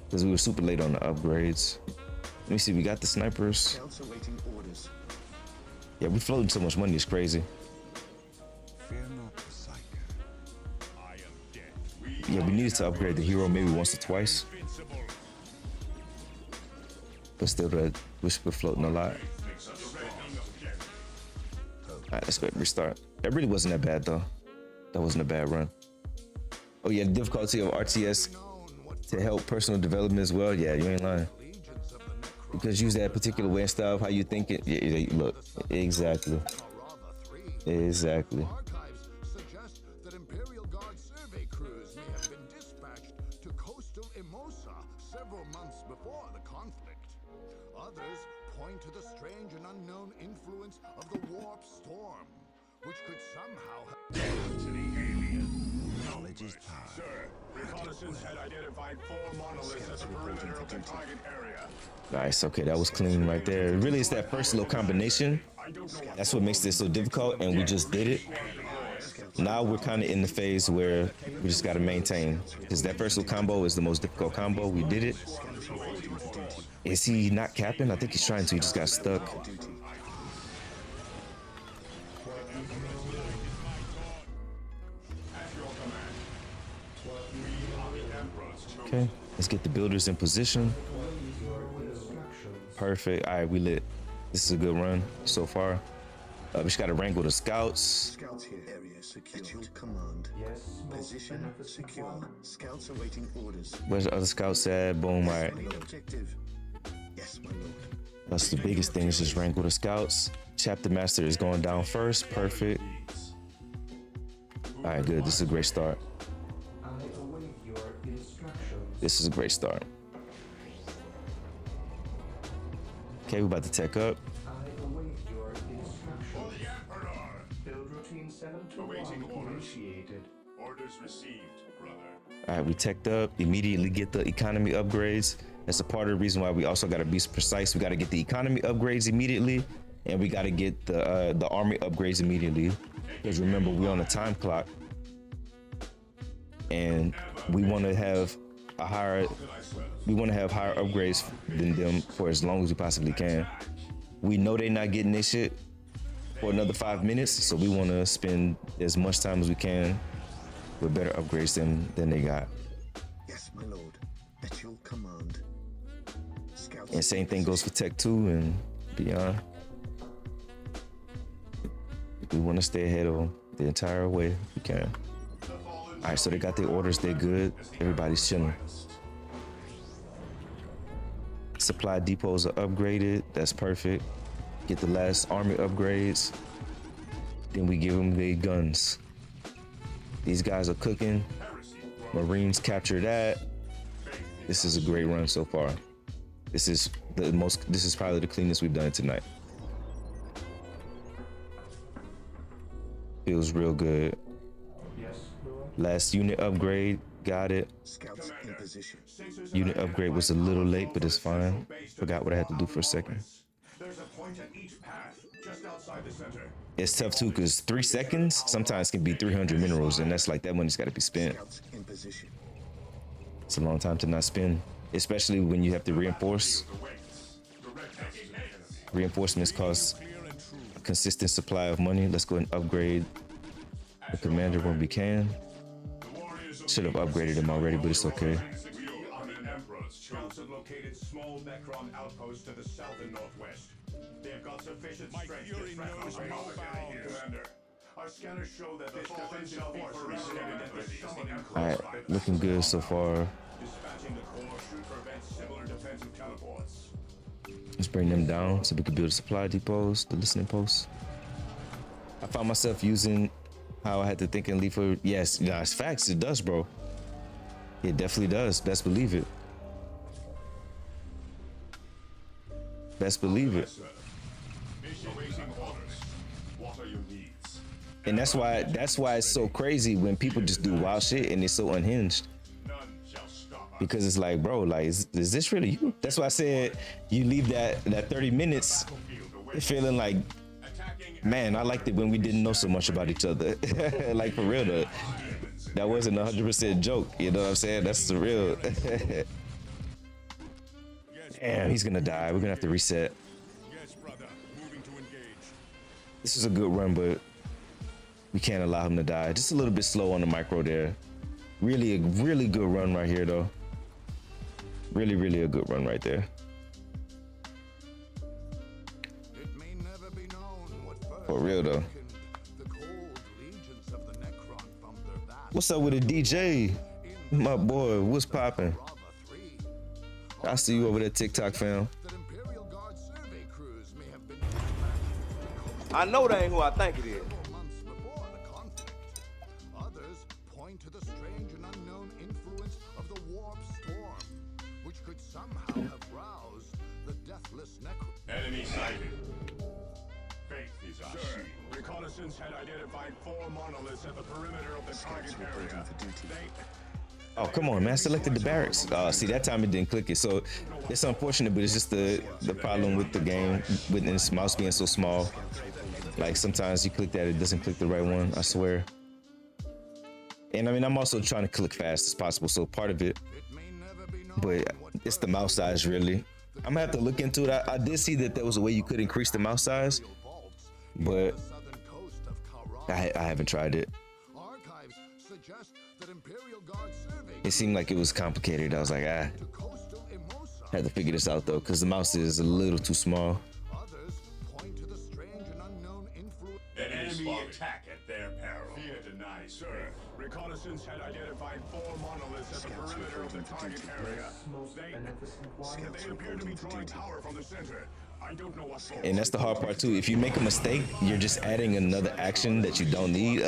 [SPEAKER 2] because we were super late on the upgrades. Let me see, we got the snipers.
[SPEAKER 1] Scouts awaiting orders.
[SPEAKER 2] Yeah, we floating so much money, it's crazy.
[SPEAKER 7] Fear not the psyche. I am dead.
[SPEAKER 2] Yeah, we needed to upgrade the hero maybe once or twice, but still, we're floating a lot. Alright, let's go ahead and restart. That really wasn't that bad though. That wasn't a bad run. Oh yeah, the difficulty of RTS to help personal development as well. Yeah, you ain't lying.
[SPEAKER 7] Legions of the
[SPEAKER 2] Because use that particular way and stuff, how you think it. Yeah, look, exactly. Exactly.
[SPEAKER 7] Archives suggest that Imperial Guard survey crews may have been dispatched to coastal Emosa several months before the conflict. Others point to the strange and unknown influence of the warp storm, which could somehow have...
[SPEAKER 9] To the alien. Knowledge is power. Sir, reconnaissance had identified 4 monoliths at the perimeter of the target area.
[SPEAKER 2] Nice. Okay, that was clean right there. Really, it's that first little combination. That's what makes this so difficult, and we just did it. Now we're kind of in the phase where we just got to maintain, because that first little combo is the most difficult combo. We did it. Is he not capping? I think he's trying to. He just got stuck. Okay, let's get the builders in position. Perfect. All right, we lit. This is a good run so far. We just got to wrangle the scouts.
[SPEAKER 1] Scouts here. Area secure. Command. Position secure. Scouts awaiting orders.
[SPEAKER 2] Where's the other scouts at? Boom. All right.
[SPEAKER 1] Objective. Yes, my lord.
[SPEAKER 2] That's the biggest thing, is just wrangle the scouts. Chapter master is going down first. Perfect. All right, good. This is a great start.
[SPEAKER 5] I await your instructions.
[SPEAKER 2] This is a great start. Okay, we're about to tech up.
[SPEAKER 5] I await your instructions. Build routine 721 initiated.
[SPEAKER 9] Orders received, brother.
[SPEAKER 2] All right, we teched up. Immediately get the economy upgrades. That's a part of the reason why we also got to be precise. We got to get the economy upgrades immediately, and we got to get the army upgrades immediately. Because remember, we're on a time clock, and we want to have a higher. We want to have higher upgrades than them for as long as we possibly can. We know they're not getting this shit for another 5 minutes, so we want to spend as much time as we can with better upgrades than they got.
[SPEAKER 1] Yes, my lord. At your command. Scouts.
[SPEAKER 2] And same thing goes for Tech 2 and beyond. We want to stay ahead of them the entire way if we can. All right, so they got their orders. They're good. Everybody's chilling. Supply depots are upgraded. That's perfect. Get the last army upgrades. Then we give them their guns. These guys are cooking. Marines capture that. This is a great run so far. This is probably the cleanest we've done it tonight. Feels real good. Last unit upgrade, got it.
[SPEAKER 1] Scouts in position.
[SPEAKER 2] Unit upgrade was a little late, but it's fine. Forgot what I had to do for a second.
[SPEAKER 9] There's a point at each path, just outside the center.
[SPEAKER 2] It's tough too, because 3 seconds sometimes can be 300 minerals, and that's like that money's got to be spent.
[SPEAKER 1] Scouts in position.
[SPEAKER 2] It's a long time to not spend, especially when you have to reinforce. Reinforcements cost a consistent supply of money. Let's go and upgrade the commander when we can. Should have upgraded him already, but it's okay.
[SPEAKER 9] Scouts have located small Necron outposts to the south and northwest. They have got sufficient strength to threaten our base. Commander, our scanners show that this defensive force originated at the southern
[SPEAKER 2] All right, looking good so far.
[SPEAKER 9] Dispatching the core should prevent similar defensive teleports.
[SPEAKER 2] Let's bring them down so we can build the supply depots, the listening posts. I found myself using how I had to think and leave for. Yes, it's facts. It does, bro. It definitely does. Best believe it. Best believe it. And that's why it's so crazy when people just do wild shit and it's so unhinged. Because it's like, bro, like, is this really you? That's why I said you leave that 30 minutes feeling like, man, I liked it when we didn't know so much about each other. Like, for real though. That wasn't 100% joke, you know what I'm saying? That's the real. Damn, he's gonna die. We're gonna have to reset. This is a good run, but we can't allow him to die. Just a little bit slow on the micro there. Really, a really good run right here, though. Really, really a good run right there.
[SPEAKER 7] It may never be known what first
[SPEAKER 2] For real, though.
[SPEAKER 7] the cold legions of the Necron from their vast
[SPEAKER 2] What's up with the DJ? My boy, what's poppin'? I see you over there, TikTok fam.
[SPEAKER 7] that Imperial
[SPEAKER 8] I know that ain't who I think it is.
[SPEAKER 7] Months before the conflict, others point to the strange and unknown influence of the warp storm, which could somehow have roused the deathless NECRONS.
[SPEAKER 9] Enemy sighted. Faith is our shield. Reconnaissance had identified 4 monoliths at the perimeter of the target area.
[SPEAKER 2] Oh, come on, man. I selected the barracks. See, that time it didn't click it. So it's unfortunate, but it's just the problem with the game, with this mouse being so small. Like, sometimes you click that, it doesn't click the right one, I swear. And I mean, I'm also trying to click fast as possible, so part of it. But it's the mouse size, really. I'm gonna have to look into it. I did see that there was a way you could increase the mouse size, but I haven't tried it.
[SPEAKER 7] Archives suggest that Imperial Guard survey
[SPEAKER 2] It seemed like it was complicated. I was like, had to figure this out though, because the mouse is a little too small.
[SPEAKER 7] others point to the strange and unknown influence.
[SPEAKER 9] An enemy attack at their peril. Fear denied, sir. Reconnaissance had identified 4 monoliths at the perimeter of the target area. They appear to be drawing power from the center. I don't know what for.
[SPEAKER 2] And that's the hard part too. If you make a mistake, you're just adding another action that you don't need.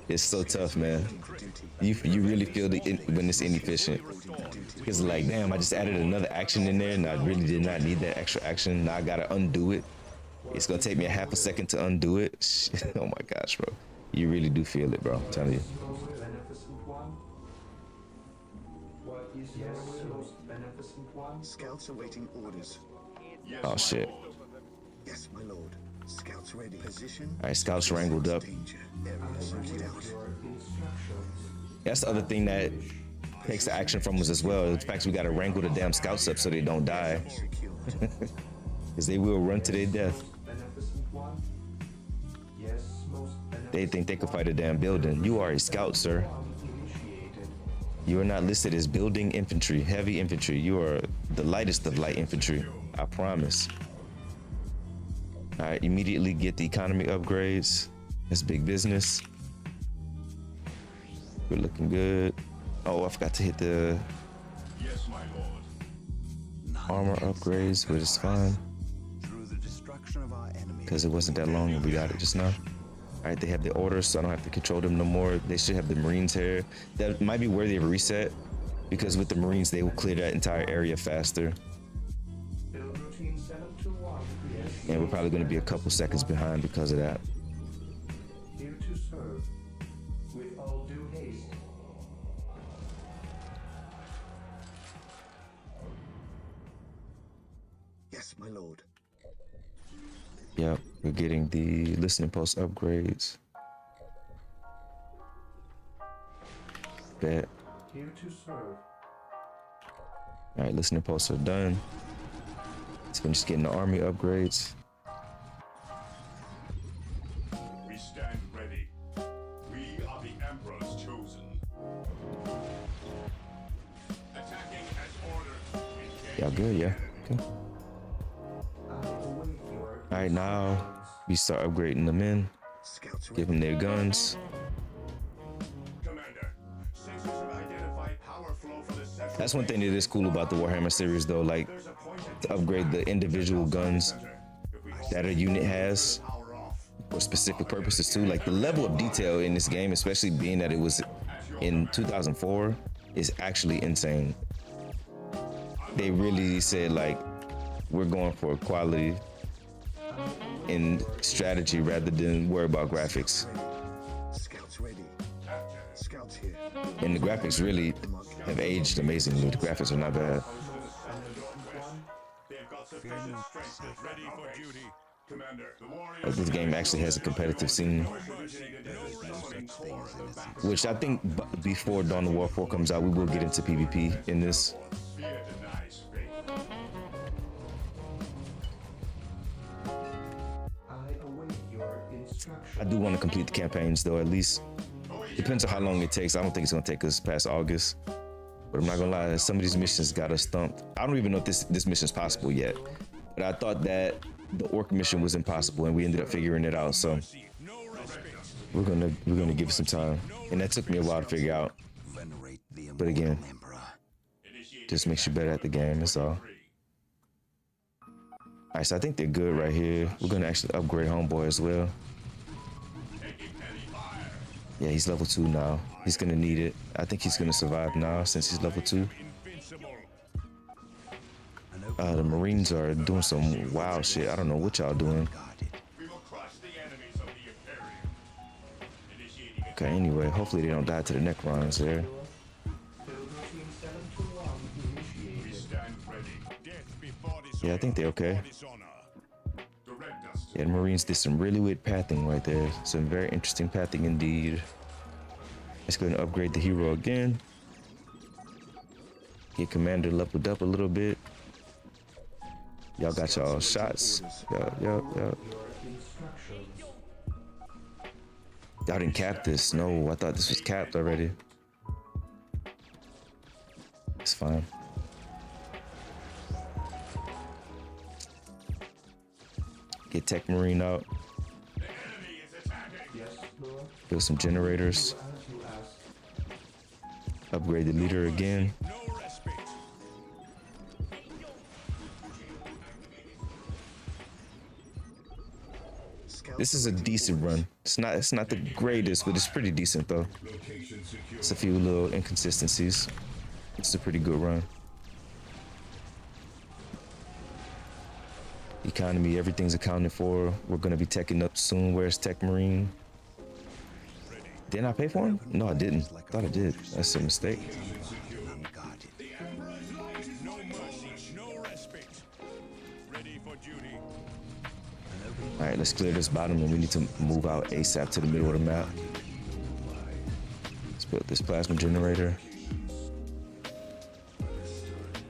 [SPEAKER 2] It's so tough, man. You really feel when it's inefficient. Because like, damn, I just added another action in there and I really did not need that extra action. Now I gotta undo it. It's gonna take me a half a second to undo it. Oh my gosh, bro. You really do feel it, bro. I'm telling you.
[SPEAKER 5] What is your most beneficent one?
[SPEAKER 1] Scouts awaiting orders.
[SPEAKER 2] Oh shit.
[SPEAKER 1] Yes, my lord. Scouts ready. Position.
[SPEAKER 2] All right, scouts wrangled up.
[SPEAKER 1] Area sorted out.
[SPEAKER 2] That's the other thing that takes the action from us as well. The fact we gotta wrangle the damn scouts up so they don't die. Because they will run to their death. They think they can fight a damn building. You are a scout, sir. You are not listed as building infantry, heavy infantry. You are the lightest of light infantry, I promise. All right, immediately get the economy upgrades. That's big business. We're looking good. Oh, I forgot to hit the armor upgrades, but it's fine. Because it wasn't that long and we got it just now. All right, they have the orders, so I don't have to control them no more. They should have the Marines here. That might be worthy of a reset, because with the Marines, they will clear that entire area faster. And we're probably going to be a couple seconds behind because of that.
[SPEAKER 5] Here to serve with all due haste.
[SPEAKER 1] Yes, my lord.
[SPEAKER 2] Yep, we're getting the listening post upgrades. Bet.
[SPEAKER 5] Here to serve.
[SPEAKER 2] All right, listening posts are done. So we're just getting the army upgrades.
[SPEAKER 9] We stand ready. We are the Emperor's chosen. Attacking as ordered.
[SPEAKER 2] Y'all good, yeah? Okay. All right, now we start upgrading them in. Give them their guns.
[SPEAKER 9] Commander, sensors have identified power flow for the central.
[SPEAKER 2] That's one thing that is cool about the Warhammer series, though, like to upgrade the individual guns that a unit has for specific purposes too. Like the level of detail in this game, especially being that it was in 2004, is actually insane. They really said like, we're going for quality in strategy rather than worry about graphics.
[SPEAKER 1] Scouts ready. Scouts here.
[SPEAKER 2] And the graphics really have aged amazingly. The graphics are not bad.
[SPEAKER 9] Ready for duty. Commander, the warriors.
[SPEAKER 2] Like, this game actually has a competitive scene, which I think before DawnOfWar 4 comes out, we will get into PvP in this. I do want to complete the campaigns though, at least. Depends on how long it takes. I don't think it's gonna take us past August. But I'm not gonna lie, some of these missions got us stumped. I don't even know if this mission's possible yet. But I thought that the orc mission was impossible and we ended up figuring it out, so we're gonna give it some time. And that took me a while to figure out. But again, just makes you better at the game, that's all. Alright, so I think they're good right here. We're gonna actually upgrade Homeboy as well. Yeah, he's level 2 now. He's gonna need it. I think he's gonna survive now since he's level 2. The Marines are doing some wild shit. I don't know what y'all doing. Okay, anyway, hopefully they don't die to the Necrons there. Yeah, I think they're okay. Yeah, the Marines did some really weird pathing right there. Some very interesting pathing indeed. Let's go and upgrade the hero again. Get Commander leveled up a little bit. Y'all got y'all shots. Yup. Y'all didn't cap this. No, I thought this was capped already. It's fine. Get Tech Marine out. Build some generators. Upgrade the leader again. This is a decent run. It's not the greatest, but it's pretty decent though. It's a few little inconsistencies. It's a pretty good run. Economy, everything's accounted for. We're gonna be teching up soon. Where's Tech Marine? Didn't I pay for him? No, I didn't. Thought I did. That's a mistake. All right, let's clear this bottom, and we need to move out ASAP to the middle of the map. Let's build this plasma generator.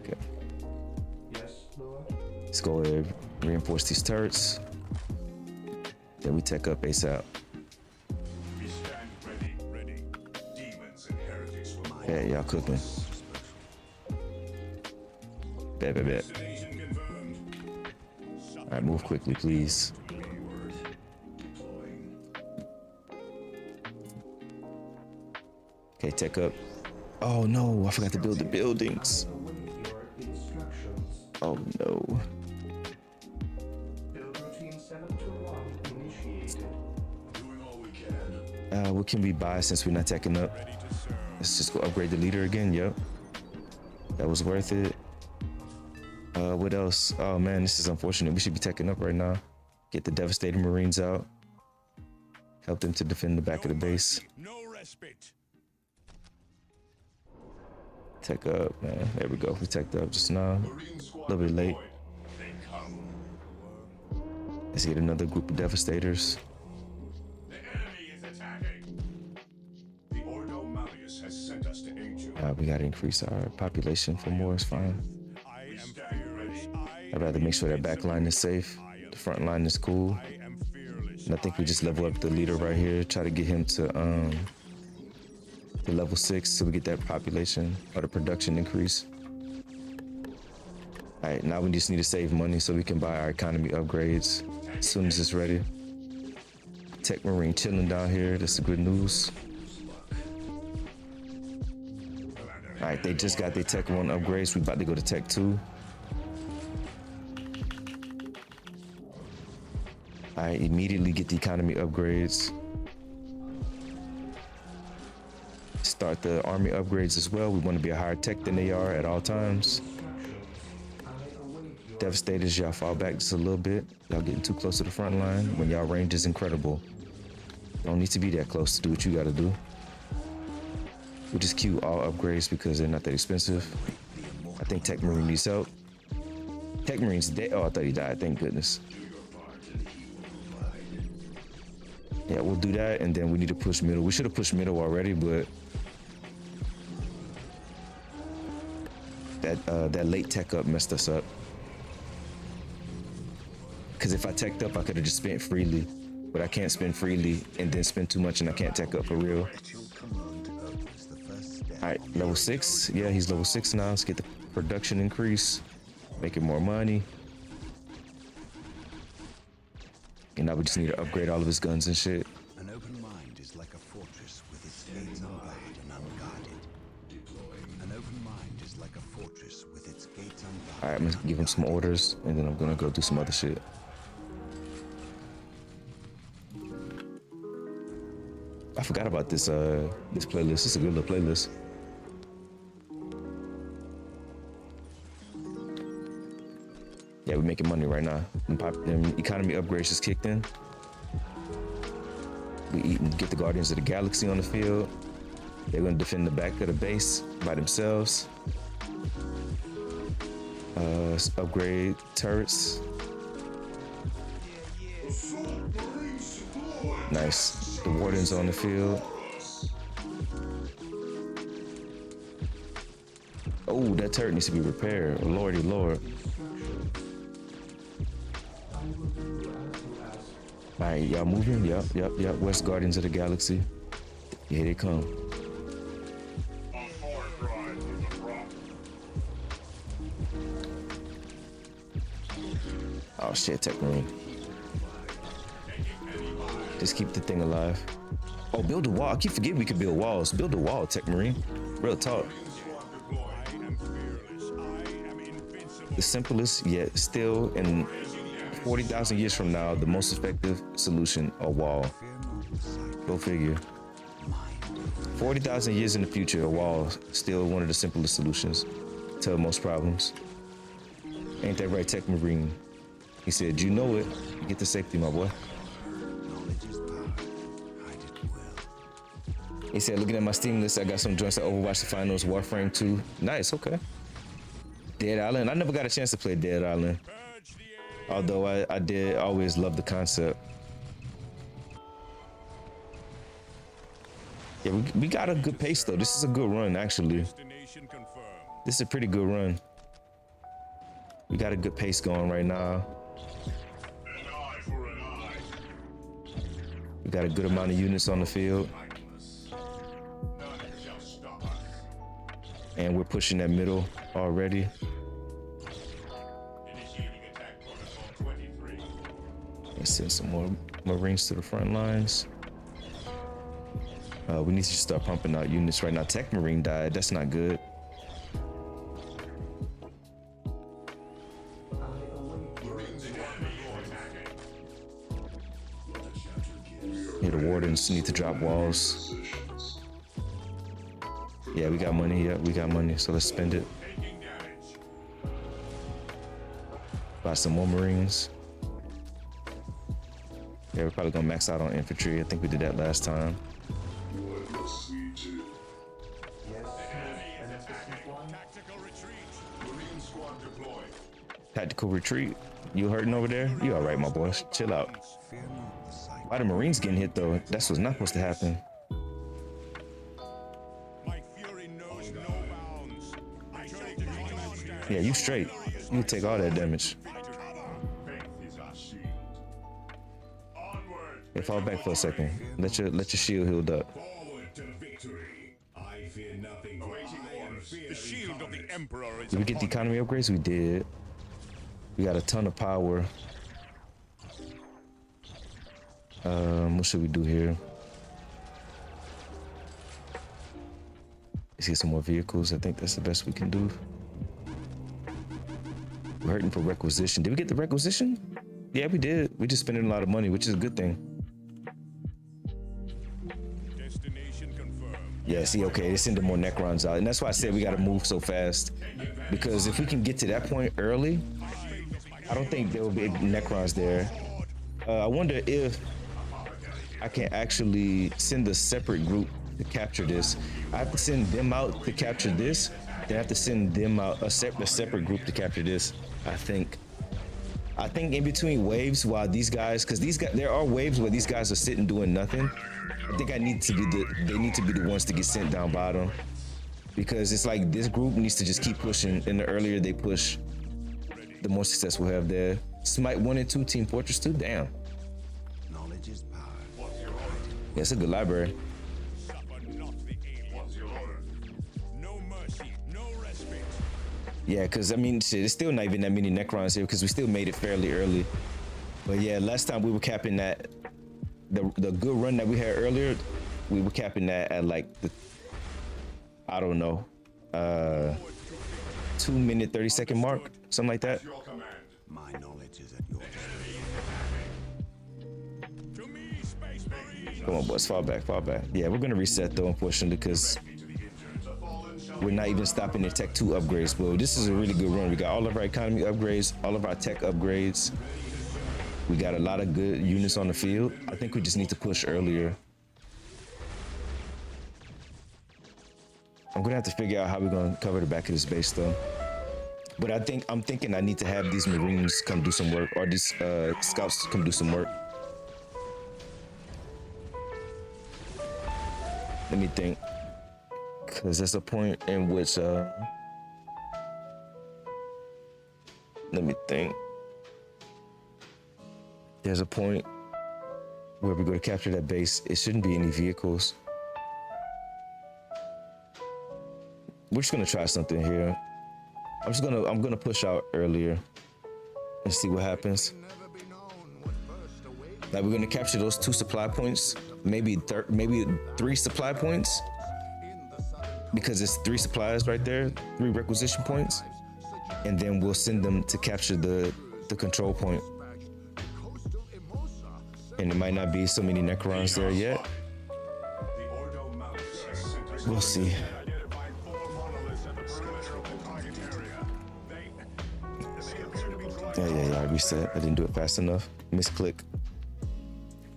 [SPEAKER 2] Okay. Let's go ahead, reinforce these turrets. Then we tech up ASAP. Yeah, y'all cooking. Bet. All right, move quickly, please. Okay, tech up. Oh no, I forgot to build the buildings. Oh no. What can we buy since we're not teching up? Let's just go upgrade the leader again. Yep. That was worth it. What else? Oh man, this is unfortunate. We should be teching up right now. Get the devastating Marines out. Help them to defend the back of the base. Tech up, man. There we go. We teched up just now. A little bit late. Let's get another group of devastators. We gotta increase our population for more. It's fine. I'd rather make sure that back line is safe. The front line is cool. And I think we just level up the leader right here. Try to get him to level 6 so we get that population or the production increase. All right, now we just need to save money so we can buy our economy upgrades as soon as it's ready. Tech Marine chilling down here. That's the good news. All right, they just got their Tech 1 upgrades. We about to go to Tech 2. All right, immediately get the economy upgrades. Start the army upgrades as well. We want to be a higher tech than they are at all times. Devastators, y'all fall back just a little bit. Y'all getting too close to the front line when y'all range is incredible. You don't need to be that close to do what you got to do. We just queue all upgrades because they're not that expensive. I think Tech Marine needs help. Tech Marine's dead. Oh, I thought he died. Thank goodness. Yeah, we'll do that, and then we need to push middle. We should have pushed middle already, but that late tech up messed us up. Because if I teched up, I could have just spent freely, but I can't spend freely and then spend too much, and I can't tech up for real. All right, level 6. Yeah, he's level 6 now. Let's get the production increase, making more money. And now we just need to upgrade all of his guns and shit.
[SPEAKER 1] An open mind is like a fortress with its gates unguarded and unguarded. An open mind is like a fortress with its gates unbarred.
[SPEAKER 2] All right, I'm gonna give him some orders, and then I'm gonna go do some other shit. I forgot about this this playlist. It's a good little playlist. Yeah, we're making money right now. Them economy upgrades just kicked in. We get the Guardians of the Galaxy on the field. They're gonna defend the back of the base by themselves. Upgrade turrets. Nice. The Warden's on the field. Oh, that turret needs to be repaired. Oh, lordy lord. All right, y'all moving? Yep. West Guardians of the Galaxy. Here they come. Oh shit, Tech Marine. Just keep the thing alive. Oh, build a wall. I keep forgetting we can build walls. Build a wall, Tech Marine. Real talk. The simplest, yet still in 40,000 years from now, the most effective solution, a wall. Go figure. 40,000 years in the future, a wall still one of the simplest solutions to most problems. Ain't that right, Tech Marine? He said, you know it. Get to safety, my boy. He said, looking at my Steam list, I got some joints at Overwatch the Finals, Warframe 2. Nice, okay. Dead Island. I never got a chance to play Dead Island. Although I did always love the concept. Yeah, we got a good pace though. This is a good run, actually. This is a pretty good run. We got a good pace going right now. We got a good amount of units on the field. And we're pushing that middle already. Let's send some more Marines to the front lines. We need to start pumping out units right now. Tech Marine died. That's not good. Yeah, the Wardens need to drop walls. Yeah, we got money. Yeah, we got money. So let's spend it. Buy some more Marines. Yeah, we're probably gonna max out on infantry. I think we did that last time. Tactical retreat. You hurting over there? You all right, my boy? Chill out. Why the Marines getting hit though? That's what's not supposed to happen. Yeah, you straight. You take all that damage. Yeah, fall back for a second. Let your shield healed up. Did we get the economy upgrades? We did. We got a ton of power. What should we do here? Let's get some more vehicles. I think that's the best we can do. We're hurting for requisition. Did we get the requisition? Yeah, we did. We just spending a lot of money, which is a good thing. Yeah, see, okay, they're sending more Necrons out. And that's why I said we got to move so fast. Because if we can get to that point early, I don't think there will be Necrons there. I wonder if I can actually send a separate group to capture this. I have to send them out to capture this. Then I have to send them out a separate group to capture this. I think in between waves, while these guys, because there are waves where these guys are sitting doing nothing. I think they need to be the ones to get sent down bottom, because it's like this group needs to just keep pushing, and the earlier they push, the more success we'll have there. Smite 1 and 2, Team Fortress 2, damn.
[SPEAKER 1] Knowledge is power.
[SPEAKER 2] Yeah, it's a good library. Yeah, because I mean, shit, it's still not even that many Necrons here because we still made it fairly early. But yeah, last time we were capping that, the good run that we had earlier, we were capping that at like I don't know, 2-minute 30-second mark, something like that.
[SPEAKER 1] My knowledge is at your
[SPEAKER 2] Come on, boys, fall back, fall back. Yeah, we're gonna reset though, unfortunately, because we're not even stopping the Tech 2 upgrades, but this is a really good run. We got all of our economy upgrades, all of our tech upgrades. We got a lot of good units on the field. I think we just need to push earlier. I'm gonna have to figure out how we're gonna cover the back of this base though. But I'm thinking I need to have these Marines come do some work, or these scouts come do some work. Let me think, because there's a point in which let me think. There's a point where we go to capture that base. It shouldn't be any vehicles. We're just gonna try something here. I'm gonna push out earlier and see what happens. Like, we're gonna capture those 2 supply points, maybe 3 supply points, because it's 3 supplies right there, 3 requisition points, and then we'll send them to capture the control point. And there might not be so many Necrons there yet. We'll see. Yeah, I reset. I didn't do it fast enough. Misclick.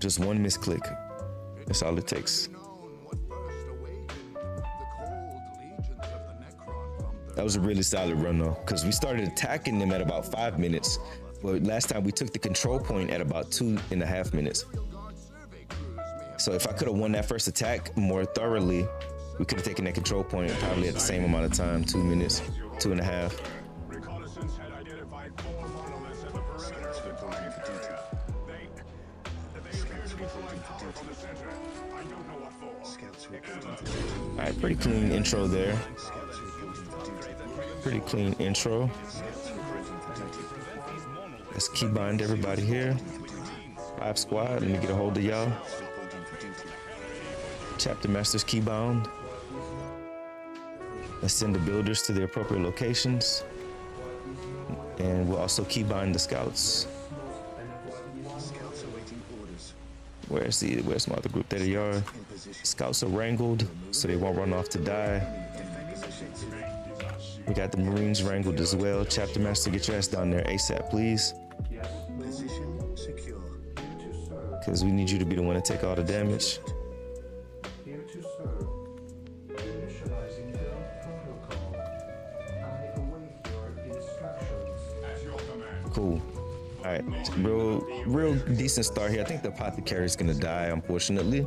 [SPEAKER 2] Just one misclick. That's all it takes. That was a really solid run though, because we started attacking them at about 5 minutes. But last time we took the control point at about 2.5 minutes. So if I could have won that first attack more thoroughly, we could have taken that control point probably at the same amount of time, 2 minutes, 2.5. All right, pretty clean intro there. Pretty clean intro. Let's keybind everybody here. 5 squad, let me get a hold of y'all. Chapter Masters keybound. Let's send the builders to their appropriate locations. And we'll also keybind the scouts. Where's my other group? There they are. Scouts are wrangled, so they won't run off to die. We got the Marines wrangled as well. Chapter Master, get your ass down there ASAP, please. Because we need you to be the one to take all the damage. Cool. All right, real decent start here. I think the apothecary is gonna die, unfortunately.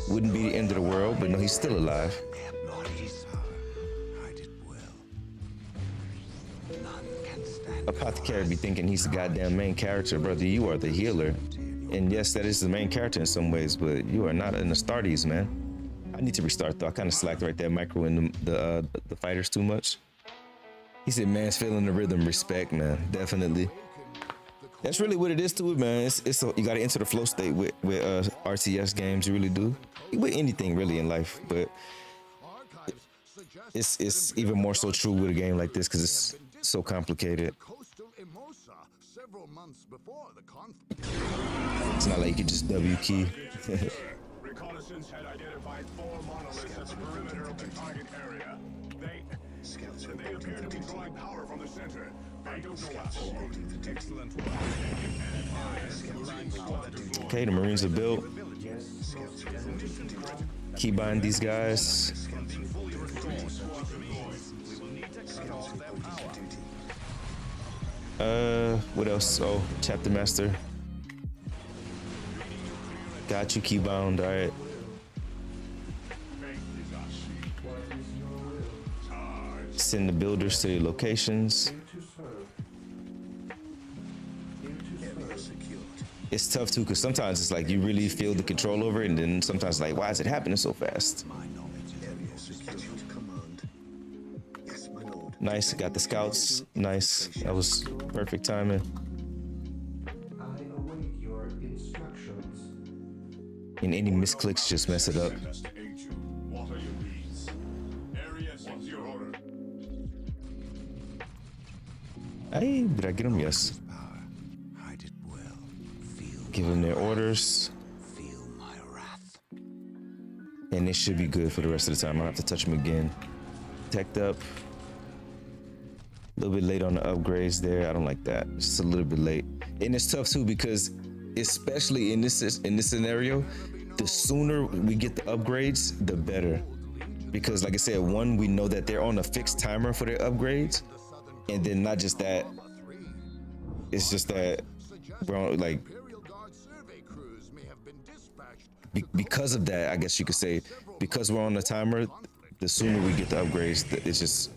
[SPEAKER 2] Wouldn't be the end of the world, but no, he's still alive. Apothecary be thinking he's the goddamn main character, brother. You are the healer. And yes, that is the main character in some ways, but you are not in the Astartes, man. I need to restart though. I kind of slacked right there, micro in the fighters too much. He said, man's feeling the rhythm. Respect, man. Definitely. That's really what it is to it, man. You got to enter the flow state with RTS games. You really do. With anything really in life, but it's even more so true with a game like this because it's so complicated. It's not like you can just W key.
[SPEAKER 9] Reconnaissance had identified 4 monoliths at the perimeter of the target area. They appear to be drawing power from the center. I don't know what for. Excellent work.
[SPEAKER 2] Okay, the Marines are built. Keybind these guys. What else? Oh, Chapter Master. Got you, keybound. All right. Send the builders to their locations. It's tough too, because sometimes it's like you really feel the control over it, and then sometimes like, why is it happening so fast? Nice, got the scouts. Nice, that was perfect timing. And any misclicks just mess it up.
[SPEAKER 9] What's your order?
[SPEAKER 2] Hey, did I get them? Yes. Give them their orders. And it should be good for the rest of the time. I don't have to touch them again. Teched up. A little bit late on the upgrades there. I don't like that. Just a little bit late. And it's tough too because especially in this scenario, the sooner we get the upgrades, the better. Because like I said, one, we know that they're on a fixed timer for their upgrades. And then not just that, it's just that we're on, like, because of that, I guess you could say, because we're on the timer, the sooner we get the upgrades, it's just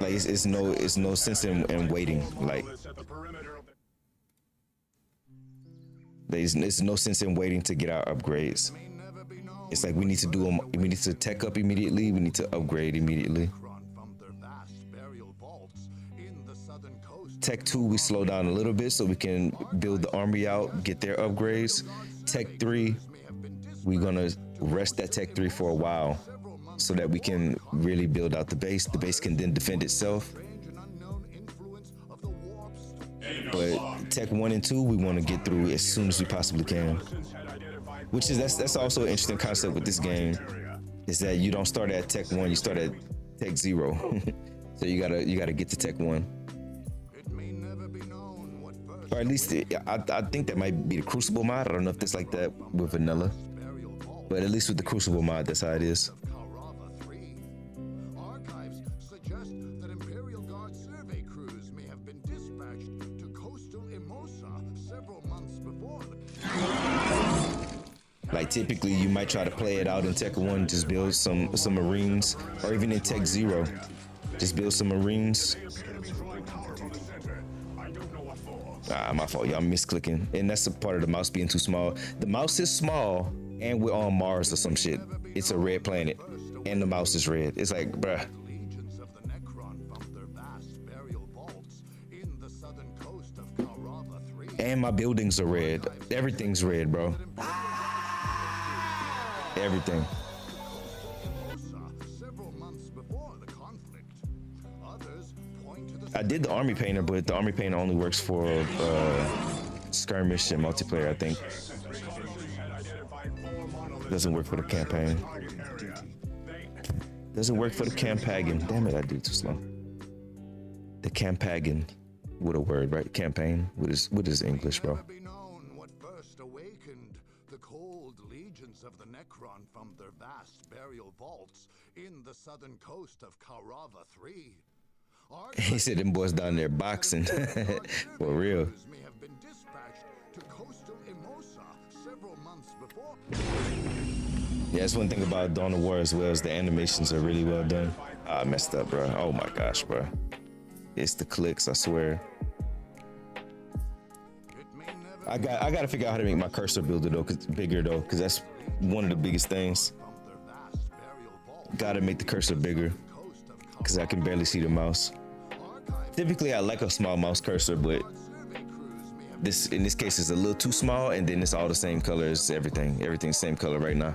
[SPEAKER 2] like it's no sense in waiting. Like there's no sense in waiting to get our upgrades. It's like we need to do them. We need to tech up immediately. We need to upgrade immediately. Tech 2, we slow down a little bit so we can build the army out, get their upgrades. Tech 3, we're gonna rest that Tech 3 for a while so that we can really build out the base. The base can then defend itself. But Tech 1 and 2, we want to get through as soon as we possibly can. Which is that's also an interesting concept with this game, is that you don't start at Tech 1, you start at Tech 0. So you gotta get to Tech 1. Or at least I think that might be the Crucible mod. I don't know if it's like that with vanilla, but at least with the Crucible mod, that's how it is.
[SPEAKER 7] Archives suggest that Imperial Guard survey crews may have been dispatched to coastal Emosa several months before.
[SPEAKER 2] Like typically, you might try to play it out in Tech 1, just build some Marines, or even in Tech 0, just build some Marines. My fault, y'all misclicking. And that's a part of the mouse being too small. The mouse is small, and we're on Mars or some shit. It's a red planet, and the mouse is red. It's like, bruh.
[SPEAKER 7] Legions of the Necron from their vast burial vaults in the southern coast of Karava 3.
[SPEAKER 2] And my buildings are red. Everything's red, bro. Everything.
[SPEAKER 7] Several months before the conflict. Others point to the
[SPEAKER 2] I did the army painter, but the army painter only works for skirmish and multiplayer, I think. Doesn't work for the campaign. Doesn't work for the campaign. Damn it, I do too slow. The campaign with a word, right? Campaign. What is English, bro?
[SPEAKER 7] what first awakened the cold legions of the Necron from their vast burial vaults in the southern coast of Karava 3.
[SPEAKER 2] He said them boys down there boxing. For real.
[SPEAKER 7] May have been dispatched to coastal Emosa several months before.
[SPEAKER 2] Yeah, that's one thing about DawnOfWar as well, is the animations are really well done. I messed up, bro. Oh my gosh, bro. It's the clicks, I swear. I gotta figure out how to make my cursor builder bigger though, because that's one of the biggest things. Gotta make the cursor bigger, because I can barely see the mouse. Typically, I like a small mouse cursor, but in this case, it's a little too small, and then it's all the same color as everything. Everything's same color right now.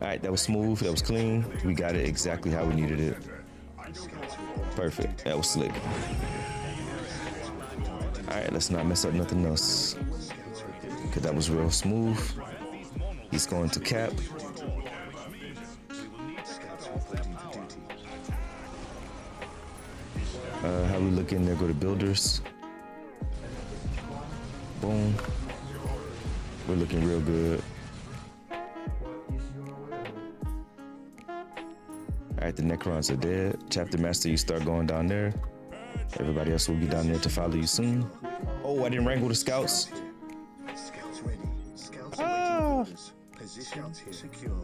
[SPEAKER 2] All right, that was smooth. That was clean. We got it exactly how we needed it. Perfect. That was slick. All right, let's not mess up nothing else, because that was real smooth. He's going to cap. How we looking there? Go to builders. Boom. We're looking real good. All right, the Necrons are dead. Chapter Master, you start going down there. Everybody else will be down there to follow you soon. Oh, I didn't wrangle the scouts.
[SPEAKER 1] Scouts ready. Scouts awaiting orders. Position secure.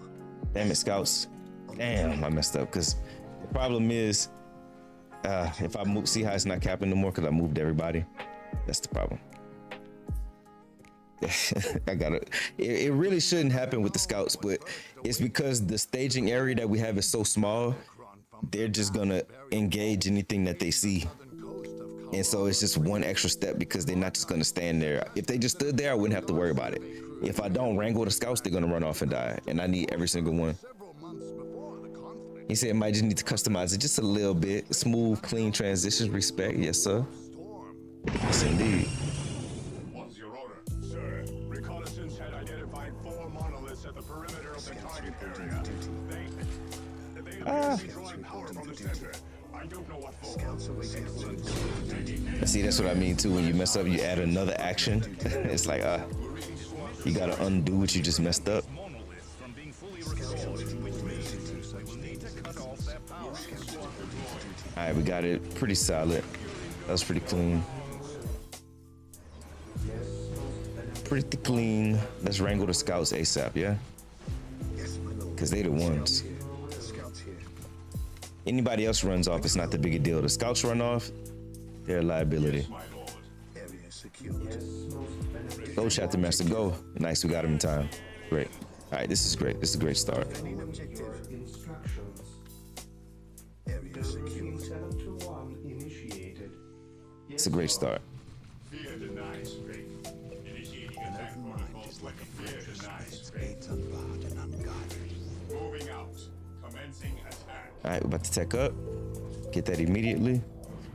[SPEAKER 2] Damn it, scouts. Damn, I messed up, because the problem is, if I move, see how it's not capping no more because I moved everybody. That's the problem. It really shouldn't happen with the scouts, but it's because the staging area that we have is so small, they're just gonna engage anything that they see. And so it's just one extra step because they're not just gonna stand there. If they just stood there, I wouldn't have to worry about it. If I don't wrangle the scouts, they're gonna run off and die. And I need every single one. He said might just need to customize it just a little bit. Smooth, clean transitions, respect. Yes, sir. Yes, indeed.
[SPEAKER 9] What's your order? Sir, reconnaissance had identified 4 monoliths at the perimeter of the target area. They appear to be drawing power from the center. I don't know what for.
[SPEAKER 2] See, that's what I mean too. When you mess up, you add another action. It's like, you gotta undo what you just messed up. All right, we got it pretty solid. That was pretty clean. Pretty clean. Let's wrangle the scouts ASAP, yeah? Because they the ones. Anybody else runs off, it's not the big a deal. The scouts run off, they're a liability. Go, Chapter Master, go. Nice, we got him in time. Great. All right, this is great. This is a great start. It's a great start.
[SPEAKER 9] Fear denies faith. Initiating attack protocols like a fear denies faith. Moving out. Commencing attack.
[SPEAKER 2] All right, we're about to tech up. Get that immediately.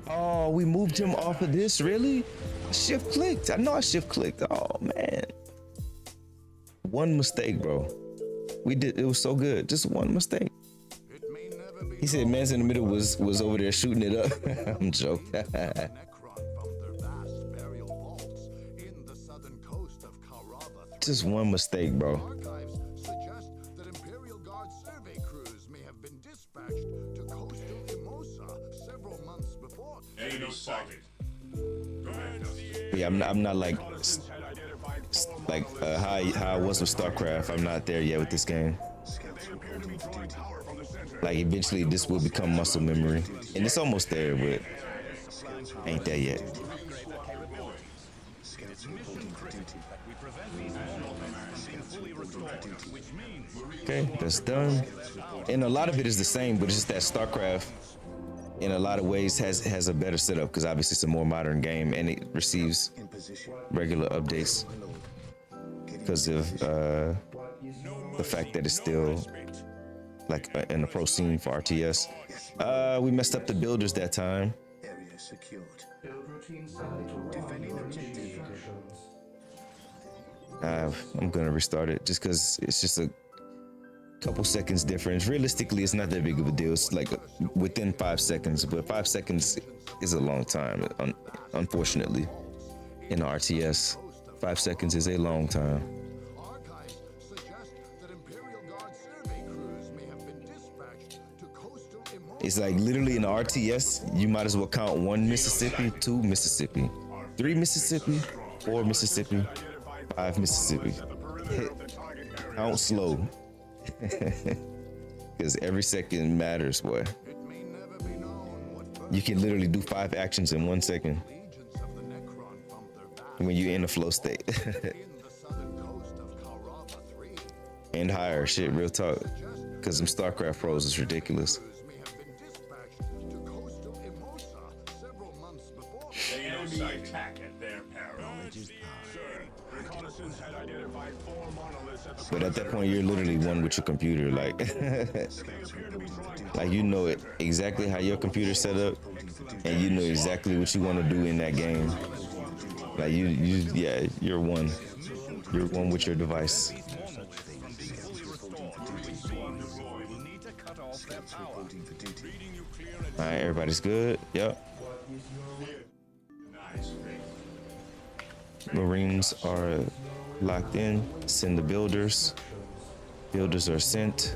[SPEAKER 2] Oh, we moved him off of this, really? Shift clicked. I know I shift clicked. Oh, man. One mistake, bro. We did, it was so good. Just one mistake. He said man's in the middle was over there shooting it up. I'm joking. Just one mistake, bro.
[SPEAKER 7] Archives suggest that Imperial Guard survey crews may have been dispatched to coastal Imosa several months before.
[SPEAKER 9] Enemy sighted.
[SPEAKER 2] Yeah, I'm not like how I was with StarCraft. I'm not there yet with this game. Like eventually this will become muscle memory, and it's almost there, but ain't there yet. Okay, that's done. And a lot of it is the same, but it's just that StarCraft in a lot of ways has a better setup because obviously it's a more modern game and it receives regular updates because of the fact that it's still like in the pro scene for RTS. We messed up the builders that time. I'm gonna restart it just because it's just a couple seconds difference. Realistically, it's not that big of a deal. It's like within 5 seconds, but 5 seconds is a long time. Unfortunately, in the RTS, 5 seconds is a long time.
[SPEAKER 7] Archives suggest that Imperial Guard survey crews may have been dispatched to coastal Imosa.
[SPEAKER 2] It's like literally in the RTS, you might as well count 1 Mississippi, 2 Mississippi, 3 Mississippi, 4 Mississippi, 5 Mississippi. Count slow. Because every second matters, boy. You can literally do 5 actions in 1 second when you're in a flow state. And higher, shit, real talk. Because them StarCraft pros is ridiculous.
[SPEAKER 9] Enemy attack at their peril. Sir, reconnaissance had identified 4 monoliths at the
[SPEAKER 2] But at that point, you're literally one with your computer. Like, like you know it exactly how your computer's set up, and you know exactly what you want to do in that game. Like yeah, you're one. You're one with your device. All right, everybody's good. Yep. Marines are locked in. Send the builders. Builders are sent.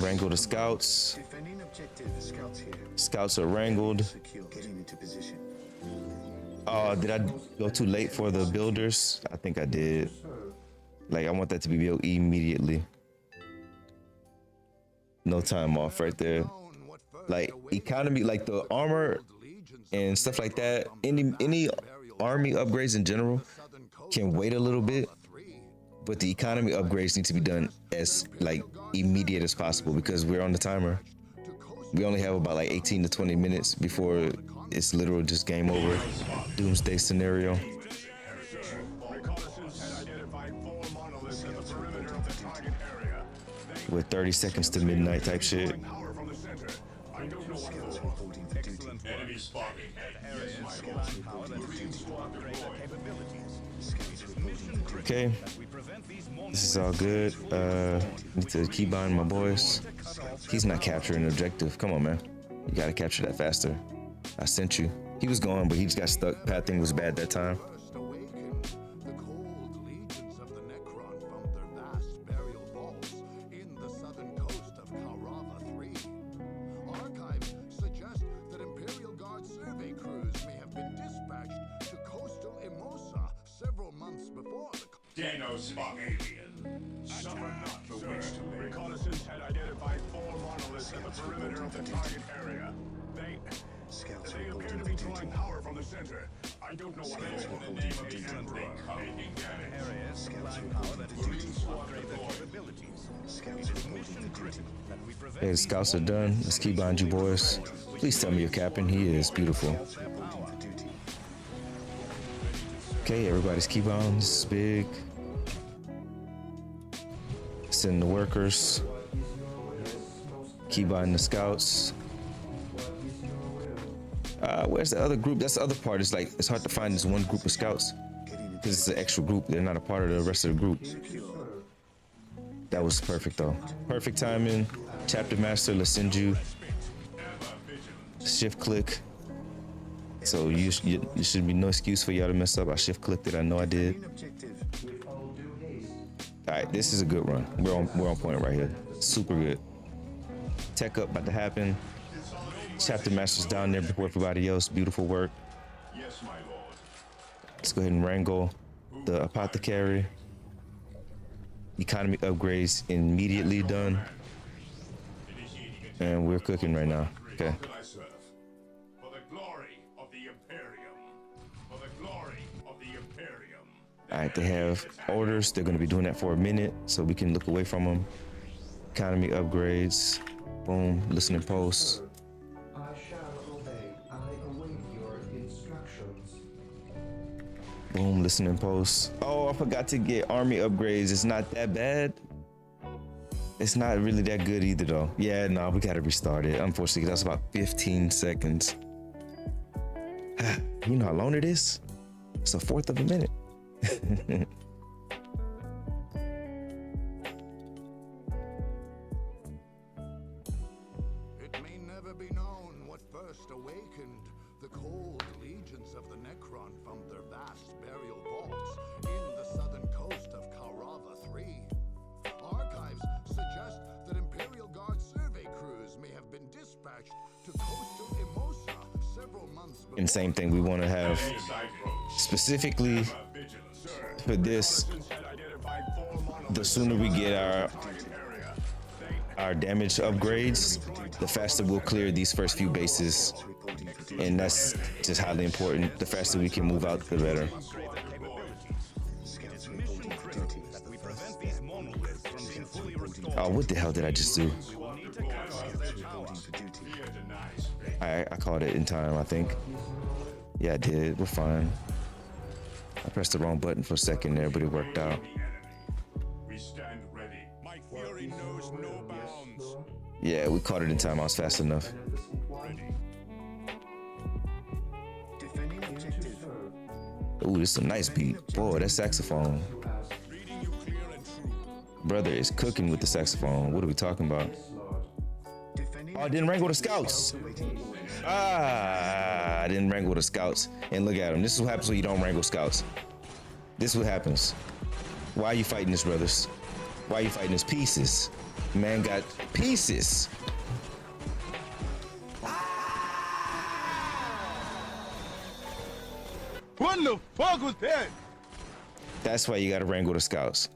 [SPEAKER 2] Wrangle the scouts. Scouts are wrangled. Oh, did I go too late for the builders? I think I did. Like, I want that to be built immediately. No time off right there. Like, economy, like the armor and stuff like that. Any army upgrades in general can wait a little bit. But the economy upgrades need to be done as like immediate as possible because we're on the timer. We only have about like 18 to 20 minutes before it's literal just game over. Doomsday scenario. With 30 seconds to midnight type shit.
[SPEAKER 9] Enemy spotted.
[SPEAKER 2] Okay, this is all good. Need to keep buying my boys. He's not capturing the objective. Come on, man. You gotta capture that faster. I sent you. He was going, but he just got stuck. Pathing was bad that time.
[SPEAKER 7] First awakened, the cold legions of the Necron from their vast burial vaults in the southern coast of Kaurava 3. Archives suggest that Imperial Guard survey crews may have been dispatched to coastal Emosa several months before the
[SPEAKER 9] Dano spot alien. Suffer not the witch to live. Reconnaissance had identified 4 monoliths at the perimeter of the target area. They appear to be drawing power from the center. I don't know what it is in the name of the Emperor. Making damage. Supplying power that is used to upgrade their capabilities. It is mission critical that we prevent.
[SPEAKER 2] Hey, the scouts are done. Let's keep behind you, boys. Please tell me you're capping. He is beautiful. Okay, everybody's keep on. This is big. Send the workers. Keep on the scouts. Where's the other group? That's the other part. It's like it's hard to find this one group of scouts because it's an extra group. They're not a part of the rest of the group. That was perfect though. Perfect timing. Chapter master, let's send you. Shift click. So you should be no excuse for y'all to mess up. I shift clicked it. I know I did. All right, this is a good run. We're on point right here. Super good. Tech up about to happen. Chapter master's down there before everybody else. Beautiful work.
[SPEAKER 9] Yes, my lord.
[SPEAKER 2] Let's go ahead and wrangle the apothecary. Economy upgrades immediately done. And we're cooking right now. Okay.
[SPEAKER 9] For the glory of the Imperium. For the glory of the Imperium.
[SPEAKER 2] All right, they have orders. They're going to be doing that for a minute so we can look away from them. Economy upgrades. Boom. Listening posts.
[SPEAKER 5] I shall obey. I await your instructions.
[SPEAKER 2] Boom. Listening posts. Oh, I forgot to get army upgrades. It's not that bad. It's not really that good either, though. Yeah, no, we got to restart it. Unfortunately, that's about 15 seconds. You know how long it is? It's a fourth of a minute.
[SPEAKER 7] It may never be known what first awakened the cold legions of the Necron from their vast burial vaults in the southern coast of Kaurava 3. Archives suggest that Imperial Guard survey crews may have been dispatched to coastal Emosa several months before.
[SPEAKER 2] And same thing, we want to have specifically for this, the sooner we get our damage upgrades, the faster we'll clear these first few bases. And that's just highly important. The faster we can move out, the better. Oh, what the hell did I just do? I caught it in time, I think. Yeah, I did. We're fine. I pressed the wrong button for a second there, but it worked out.
[SPEAKER 9] We stand ready. My fury knows no bounds.
[SPEAKER 2] Yeah, we caught it in time. I was fast enough.
[SPEAKER 1] Defending objective.
[SPEAKER 2] Ooh, this is a nice beat. Boy, that saxophone. Brother is cooking with the saxophone. What are we talking about? Oh, I didn't wrangle the scouts. I didn't wrangle the scouts. And look at them. This is what happens when you don't wrangle scouts. This is what happens. Why are you fighting this, brothers? Why are you fighting this? Pieces. Man got pieces.
[SPEAKER 12] What the fuck was that?
[SPEAKER 2] That's why you gotta wrangle the scouts.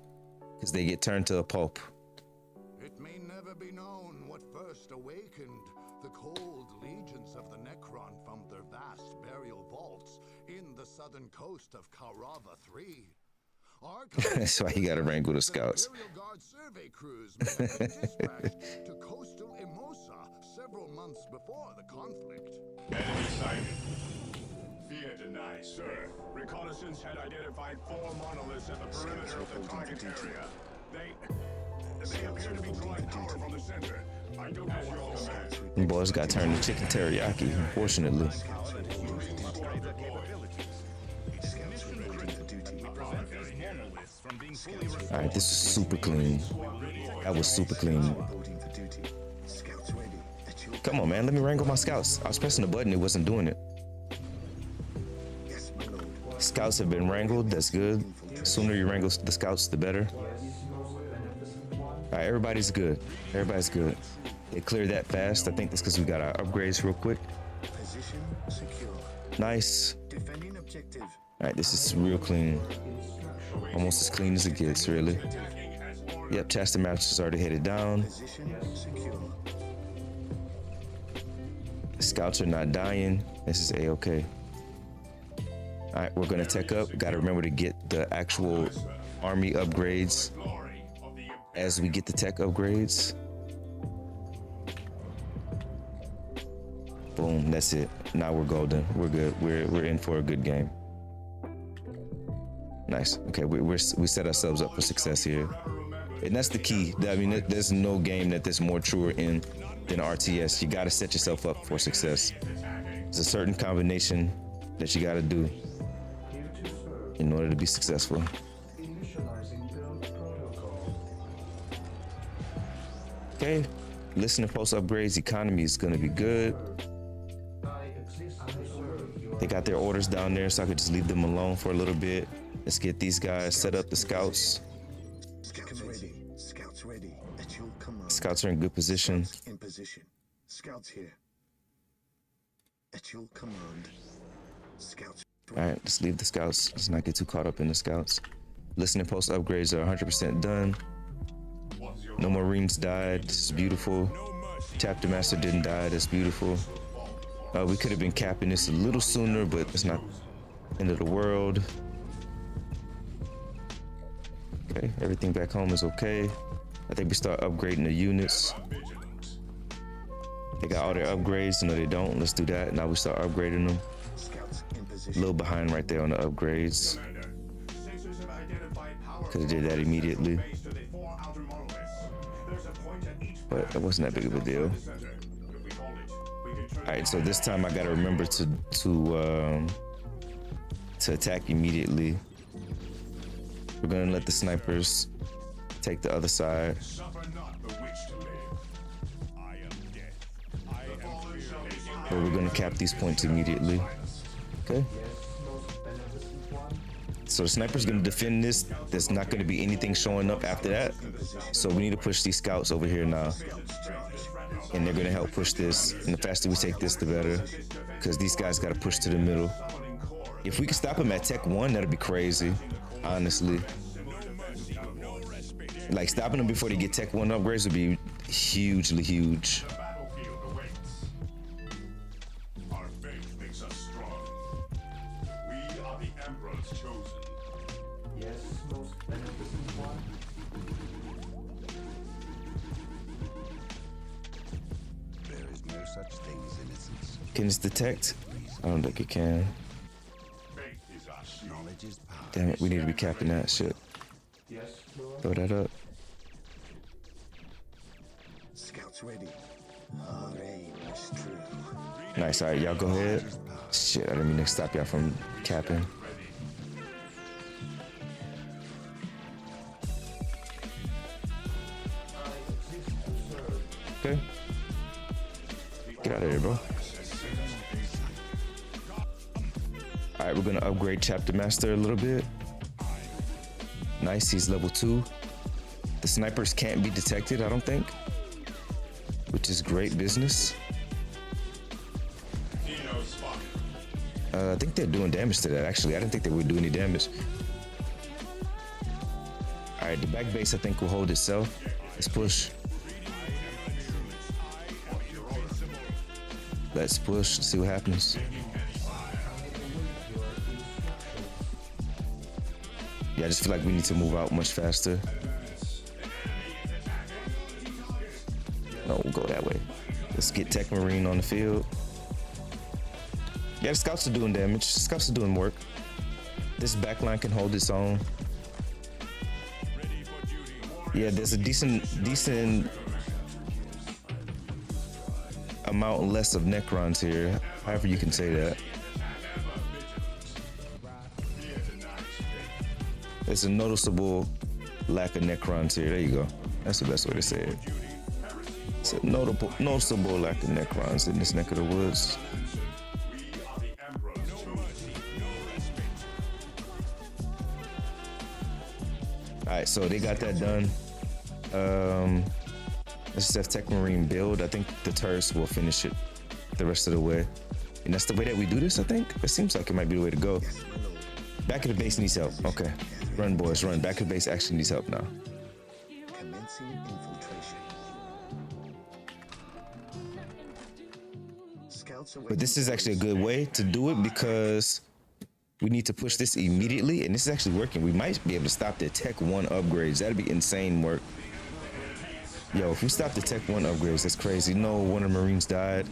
[SPEAKER 2] Because they get turned to a pulp.
[SPEAKER 7] It may never be known what first awakened the cold legions of the Necron from their vast burial vaults in the southern coast of Kaurava 3.
[SPEAKER 2] That's why you gotta wrangle the scouts.
[SPEAKER 7] Imperial Guard survey crews may have been dispatched to coastal Emosa several months before the conflict.
[SPEAKER 9] Enemy sighted. Fear denied, sir. Reconnaissance had identified 4 monoliths at the perimeter of the target area. They appear to be drawing power from the center. I don't have your command.
[SPEAKER 2] Boys got turned to chicken teriyaki, unfortunately. Alright, this is super clean. That was super clean. Come on, man, let me wrangle my scouts. I was pressing the button, it wasn't doing it. Scouts have been wrangled, that's good. The sooner you wrangle the scouts, the better. Alright, everybody's good. Everybody's good. They cleared that fast. I think that's because we got our upgrades real quick. Nice. Alright, this is real clean. Almost as clean as it gets, really. Yep, Chester Master's already headed down. The scouts are not dying. This is A-okay. Alright, we're gonna tech up. Gotta remember to get the actual army upgrades as we get the tech upgrades. Boom, that's it. Now we're golden. We're good. We're in for a good game. Nice. Okay, we set ourselves up for success here. And that's the key. I mean, there's no game that there's more truer in than RTS. You gotta set yourself up for success. There's a certain combination that you gotta do in order to be successful. Okay, listen to post upgrades. Economy is gonna be good. They got their orders down there, so I could just leave them alone for a little bit. Let's get these guys set up, the scouts.
[SPEAKER 1] Scouts ready. Scouts ready. At your command.
[SPEAKER 2] Scouts are in good position.
[SPEAKER 1] In position. Scouts here. At your command. Scouts.
[SPEAKER 2] All right, let's leave the scouts. Let's not get too caught up in the scouts. Listen and post upgrades are 100% done. No Marines died. This is beautiful. Chapter Master didn't die. That's beautiful. We could have been capping this a little sooner, but it's not the end of the world. Okay, everything back home is okay. I think we start upgrading the units. They got all their upgrades. No, they don't. Let's do that. Now we start upgrading them. A little behind right there on the upgrades. Could have did that immediately. But it wasn't that big of a deal. All right, so this time I gotta remember to attack immediately. We're gonna let the snipers take the other side. But we're gonna cap these points immediately. Okay. So the sniper's gonna defend this. There's not gonna be anything showing up after that. So we need to push these scouts over here now. And they're gonna help push this. And the faster we take this, the better. Because these guys gotta push to the middle. If we can stop them at Tech 1, that'd be crazy, honestly. Like stopping them before they get Tech 1 upgrades would be hugely huge.
[SPEAKER 9] Our faith makes us strong. We are the Emperor's chosen.
[SPEAKER 5] Yes, most beneficent one.
[SPEAKER 1] There is no such thing as innocence.
[SPEAKER 2] Can this detect? I don't think it can.
[SPEAKER 1] Knowledge is power.
[SPEAKER 2] Damn it, we need to be capping that shit.
[SPEAKER 5] Yes, Lord.
[SPEAKER 2] Throw that up.
[SPEAKER 1] Scouts ready. Our aim is true.
[SPEAKER 2] Nice, all right, y'all go ahead. Shit, I didn't mean to stop y'all from capping. Okay. Get out of here, bro. All right, we're gonna upgrade Chapter Master a little bit. Nice, he's level 2. The snipers can't be detected, I don't think, which is great business. I think they're doing damage to that, actually. I didn't think they would do any damage. All right, the back base, I think, will hold itself. Let's push. Let's push, see what happens. Yeah, I just feel like we need to move out much faster. No, we'll go that way. Let's get Tech Marine on the field. Yeah, the scouts are doing damage. Scouts are doing work. This backline can hold its own. Yeah, there's a decent amount less of Necrons here. However you can say that. There's a noticeable lack of Necrons here. There you go. That's the best way to say it. It's a noticeable lack of Necrons in this neck of the woods. Alright, so they got that done. Let's just have Tech Marine build. I think the turrets will finish it the rest of the way. And that's the way that we do this, I think. It seems like it might be the way to go. Back of the base needs help. Okay. Run, boys, run. Back of the base actually needs help now.
[SPEAKER 1] Commencing infiltration. Scouts
[SPEAKER 2] But this is actually a good way to do it because we need to push this immediately, and this is actually working. We might be able to stop the Tech 1 upgrades. That'd be insane work. Yo, if we stop the Tech 1 upgrades, that's crazy. No, one of the Marines died.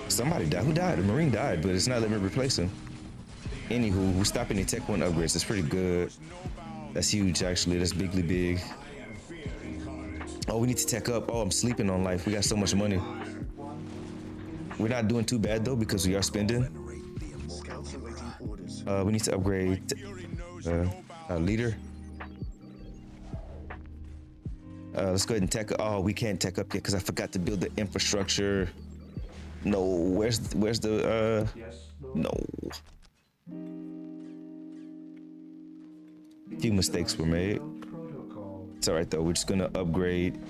[SPEAKER 2] Somebody died. Who died? A Marine died, but it's not letting me replace him. Anywho, we're stopping the Tech 1 upgrades. That's pretty good. That's huge, actually. That's bigly big. Oh, we need to tech up. Oh, I'm sleeping on life. We got so much money. We're not doing too bad, though, because we are spending. We need to upgrade leader. Let's go ahead and tech. Oh, we can't tech up yet because I forgot to build the infrastructure. No, where's the no. Few mistakes were made. It's all right though. We're just gonna upgrade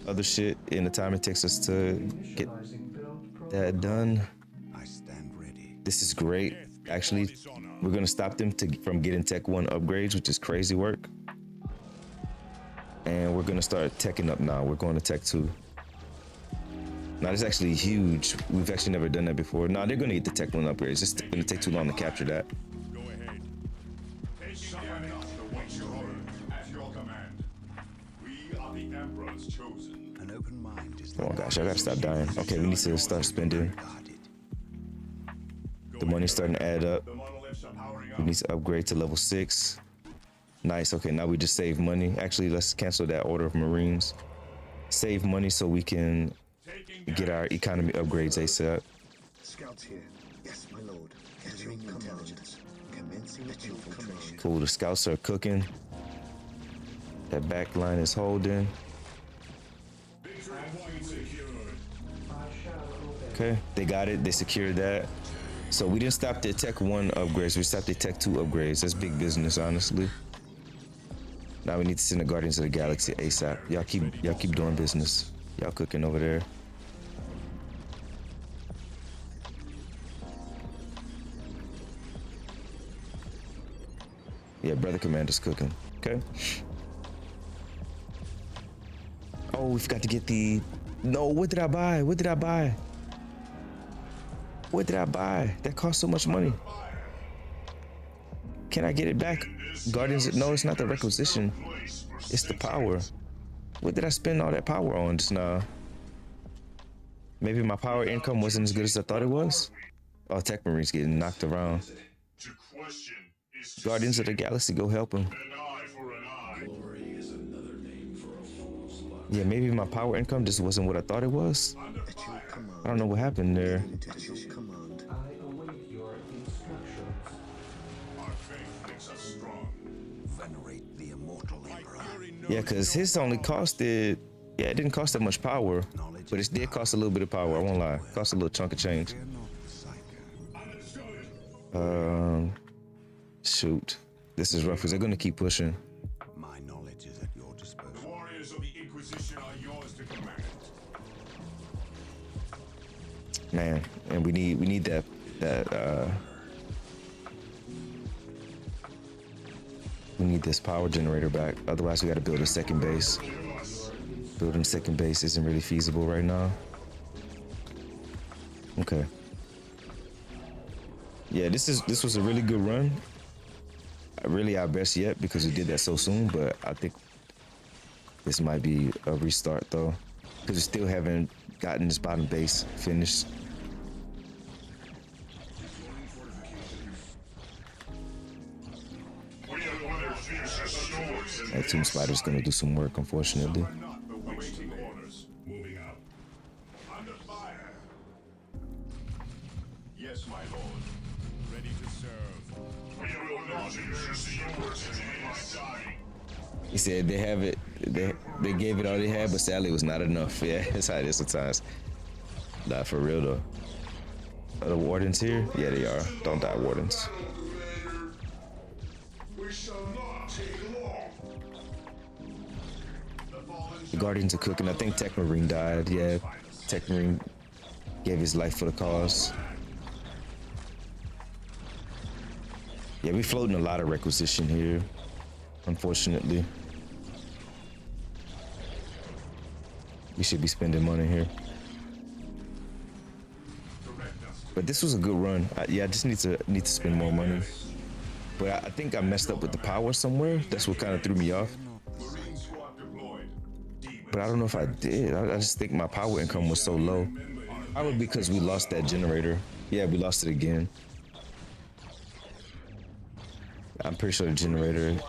[SPEAKER 2] other shit in the time it takes us to get that done. This is great. Actually, we're gonna stop them from getting Tech 1 upgrades, which is crazy work. And we're gonna start teching up now. We're going to Tech 2. Now, this is actually huge. We've actually never done that before. Now, they're gonna get the Tech 1 upgrades. It's gonna take too long to capture that. Oh gosh, I gotta stop dying. Okay, we need to start spending. The money's starting to add up. We need to upgrade to level 6. Nice, okay, now we just save money. Actually, let's cancel that order of Marines. Save money so we can get our economy upgrades ASAP.
[SPEAKER 1] Scouts here. Yes, my lord. Entering intelligence. Commencing infiltration.
[SPEAKER 2] Cool, the scouts are cooking. That back line is holding. Okay, they got it. They secured that. So we didn't stop the Tech 1 upgrades. We stopped the Tech 2 upgrades. That's big business, honestly. Now we need to send the Guardians of the Galaxy ASAP. Y'all keep doing business. Y'all cooking over there. Yeah, Brother Commander's cooking. Okay. Oh, we forgot to get the... No, what did I buy? What did I buy? What did I buy? That cost so much money. Can I get it back? Guardians... No, it's not the requisition. It's the power. What did I spend all that power on just now? Maybe my power income wasn't as good as I thought it was? Oh, Tech Marine's getting knocked around. Guardians of the Galaxy, go help him. Yeah, maybe my power income just wasn't what I thought it was. I don't know what happened there. Yeah, because his only costed... Yeah, it didn't cost that much power, but it did cost a little bit of power. I won't lie. It cost a little chunk of change. Shoot. This is rough because they're going to keep pushing.
[SPEAKER 7] My knowledge is at your disposal.
[SPEAKER 9] The warriors of the Inquisition are yours to command.
[SPEAKER 2] Man, and we need that we need this power generator back. Otherwise, we got to build a second base. Building second base isn't really feasible right now. Okay. Yeah, this was a really good run. Really our best yet because we did that so soon, but I think This might be a restart though, because we still haven't gotten this bottom base finished. That Tomb Spider's gonna do some work, unfortunately.
[SPEAKER 9] Yes, my lord. Ready to serve. We will not use yours in his dying.
[SPEAKER 2] He said they have it. They gave it all they had, but sadly it was not enough. Yeah, that's how it is sometimes. Nah, for real though. Are the wardens here? Yeah, they are. Don't die, wardens.
[SPEAKER 9] We shall not take long.
[SPEAKER 2] The Guardians are cooking. I think Tech Marine died. Yeah, Tech Marine gave his life for the cause. Yeah, we floating a lot of requisition here, unfortunately. We should be spending money here. But this was a good run. Yeah, I just need to spend more money. But I think I messed up with the power somewhere. That's what kind of threw me off. But I don't know if I did. I just think my power income was so low. Probably because we lost that generator. Yeah, we lost it again. I'm pretty sure the generator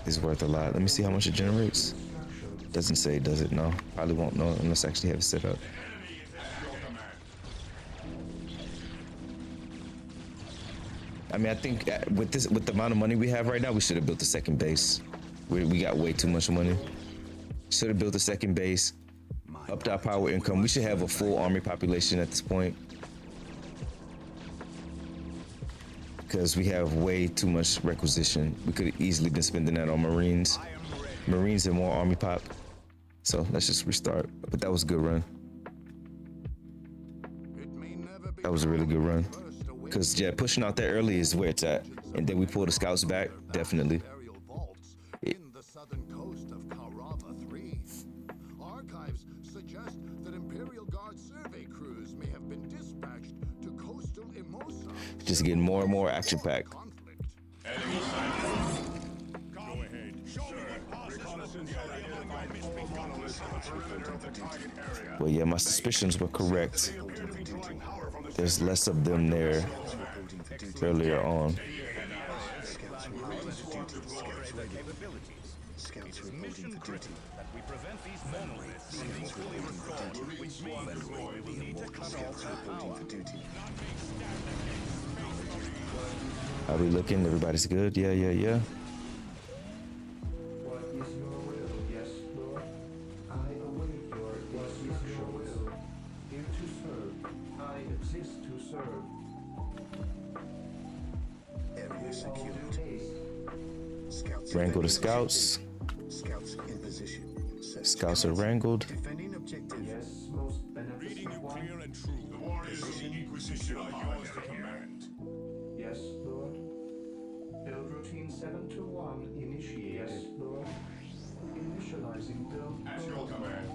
[SPEAKER 2] is worth a lot. Let me see how much it generates. Doesn't say, does it? No. Probably won't know unless I actually have it set up. I mean, I think with the amount of money we have right now, we should have built a second base. We got way too much money. Should have built a second base, upped our power income. We should have a full army population at this point. Because we have way too much requisition. We could have easily been spending that on Marines. Marines and more army pop. So let's just restart. But that was a good run. That was a really good run. Because, yeah, pushing out there early is where it's at. And then we pull the scouts back, definitely.
[SPEAKER 7] In the southern coast of Carava 3. Archives suggest that Imperial Guard survey crews may have been dispatched to coastal Emosa.
[SPEAKER 2] Just getting more and more action-packed.
[SPEAKER 9] Enemy sighted. Go ahead. Show me what reconnaissance has identified missing monoliths on the perimeter of the target area.
[SPEAKER 2] Well, yeah, my suspicions were correct. There's less of them there earlier on.
[SPEAKER 1] Scouts reporting for duty.
[SPEAKER 9] That we prevent these monoliths from being fully restored, which means we will need to cut off
[SPEAKER 1] Scouts reporting for duty.
[SPEAKER 2] Are we looking? Everybody's good? Yeah.
[SPEAKER 5] What is your will? Yes, Lord. I await your instructions. Here to serve. I exist to serve.
[SPEAKER 1] Area secured. Scouts
[SPEAKER 2] Wrangle the scouts.
[SPEAKER 1] Scouts in position.
[SPEAKER 2] Scouts are wrangled.
[SPEAKER 1] Defending objective.
[SPEAKER 5] Yes, most
[SPEAKER 9] reading you
[SPEAKER 5] beneficent one.
[SPEAKER 9] clear and true. The warriors of the Inquisition are yours to command.
[SPEAKER 5] Yes, Lord. Build routine 721 initiated. Yes, Lord. Initializing build.
[SPEAKER 9] At your command.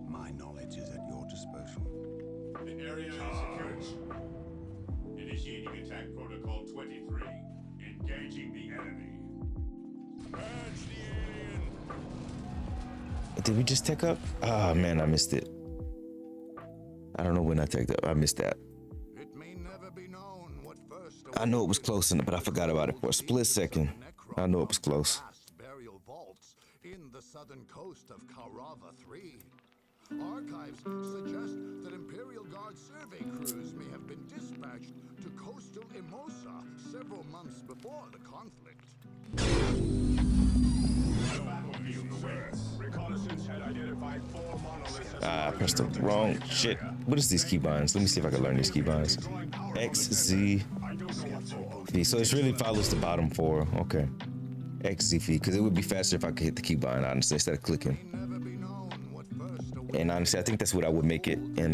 [SPEAKER 7] My knowledge is at your disposal.
[SPEAKER 9] The area is secured. Initiating attack protocol 23. Engaging the enemy. Purge the alien.
[SPEAKER 2] Did we just tech up? Ah, man, I missed it. I don't know when I teched up. I missed that.
[SPEAKER 7] It may never be known what first
[SPEAKER 2] I know it was close, but I forgot about it for a split second. I know it was close.
[SPEAKER 7] vast burial vaults in the southern coast of Carava 3. Archives suggest that Imperial Guard survey crews may have been dispatched to coastal Emosa several months before the conflict.
[SPEAKER 9] Reconnaissance had identified 4 monoliths.
[SPEAKER 2] Ah, I pressed the wrong shit. What is these keybinds? Let me see if I can learn these keybinds. X, Z, V. So it really follows the bottom 4. Okay. X, Z, V. Because it would be faster if I could hit the keybind, honestly, instead of clicking. And honestly, I think that's what I would make it in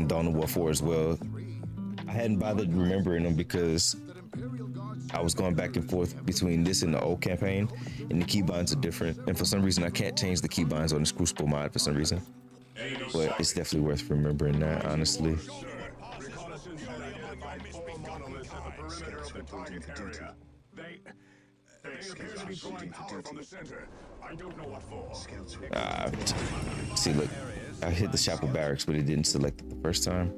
[SPEAKER 2] DawnOfWar 4 as well. I hadn't bothered remembering them because I was going back and forth between this and the old campaign, and the keybinds are different. And for some reason, I can't change the keybinds on this Crucible mod for some reason. But it's definitely worth remembering that, honestly.
[SPEAKER 9] Reconnaissance had identified 4 monoliths at the perimeter of the target area. They appear to be drawing power from the center. I don't know what for.
[SPEAKER 2] See, look, I hit the chapel barracks, but it didn't select it the first time.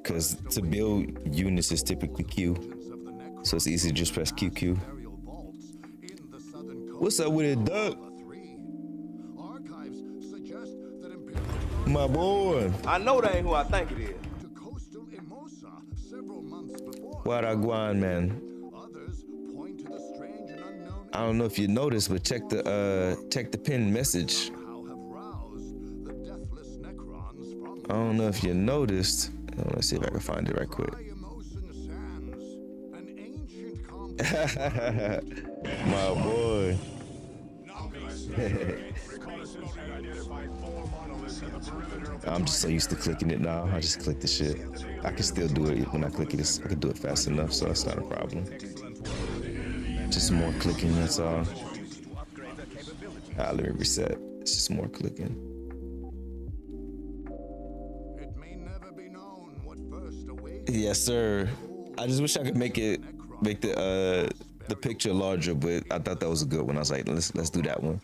[SPEAKER 2] Because to build units is typically Q, so it's easy to just press QQ. What's up with it, Doug? My boy.
[SPEAKER 8] I know that ain't who I think it is.
[SPEAKER 2] Guadaguan, man. I don't know if you noticed, but check the pinned message. I don't know if you noticed. Let's see if I can find it right quick. My boy. I'm just so used to clicking it now. I just click the shit. I can still do it when I click it. I can do it fast enough, so it's not a problem. Just more clicking, that's all. Let me reset. It's just more clicking. Yes, sir. I just wish I could make the picture larger, but I thought that was a good one. I was like, let's do that one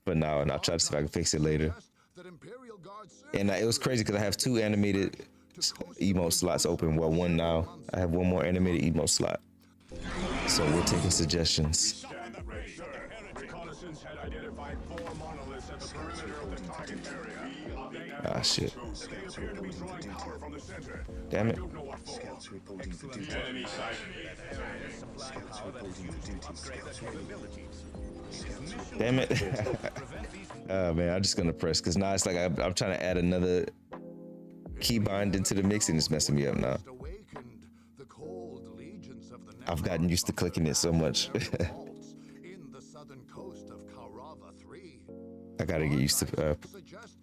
[SPEAKER 2] for now, and I'll try to see if I can fix it later. And it was crazy because I have 2 animated emote slots open. Well, 1 now. I have 1 more animated emote slot. So we're taking suggestions. Ah, shit. Damn it. Damn it. Oh man, I'm just gonna press because now it's like I'm trying to add another keybind into the mix and it's messing me up now. I've gotten used to clicking it so much. I gotta get used to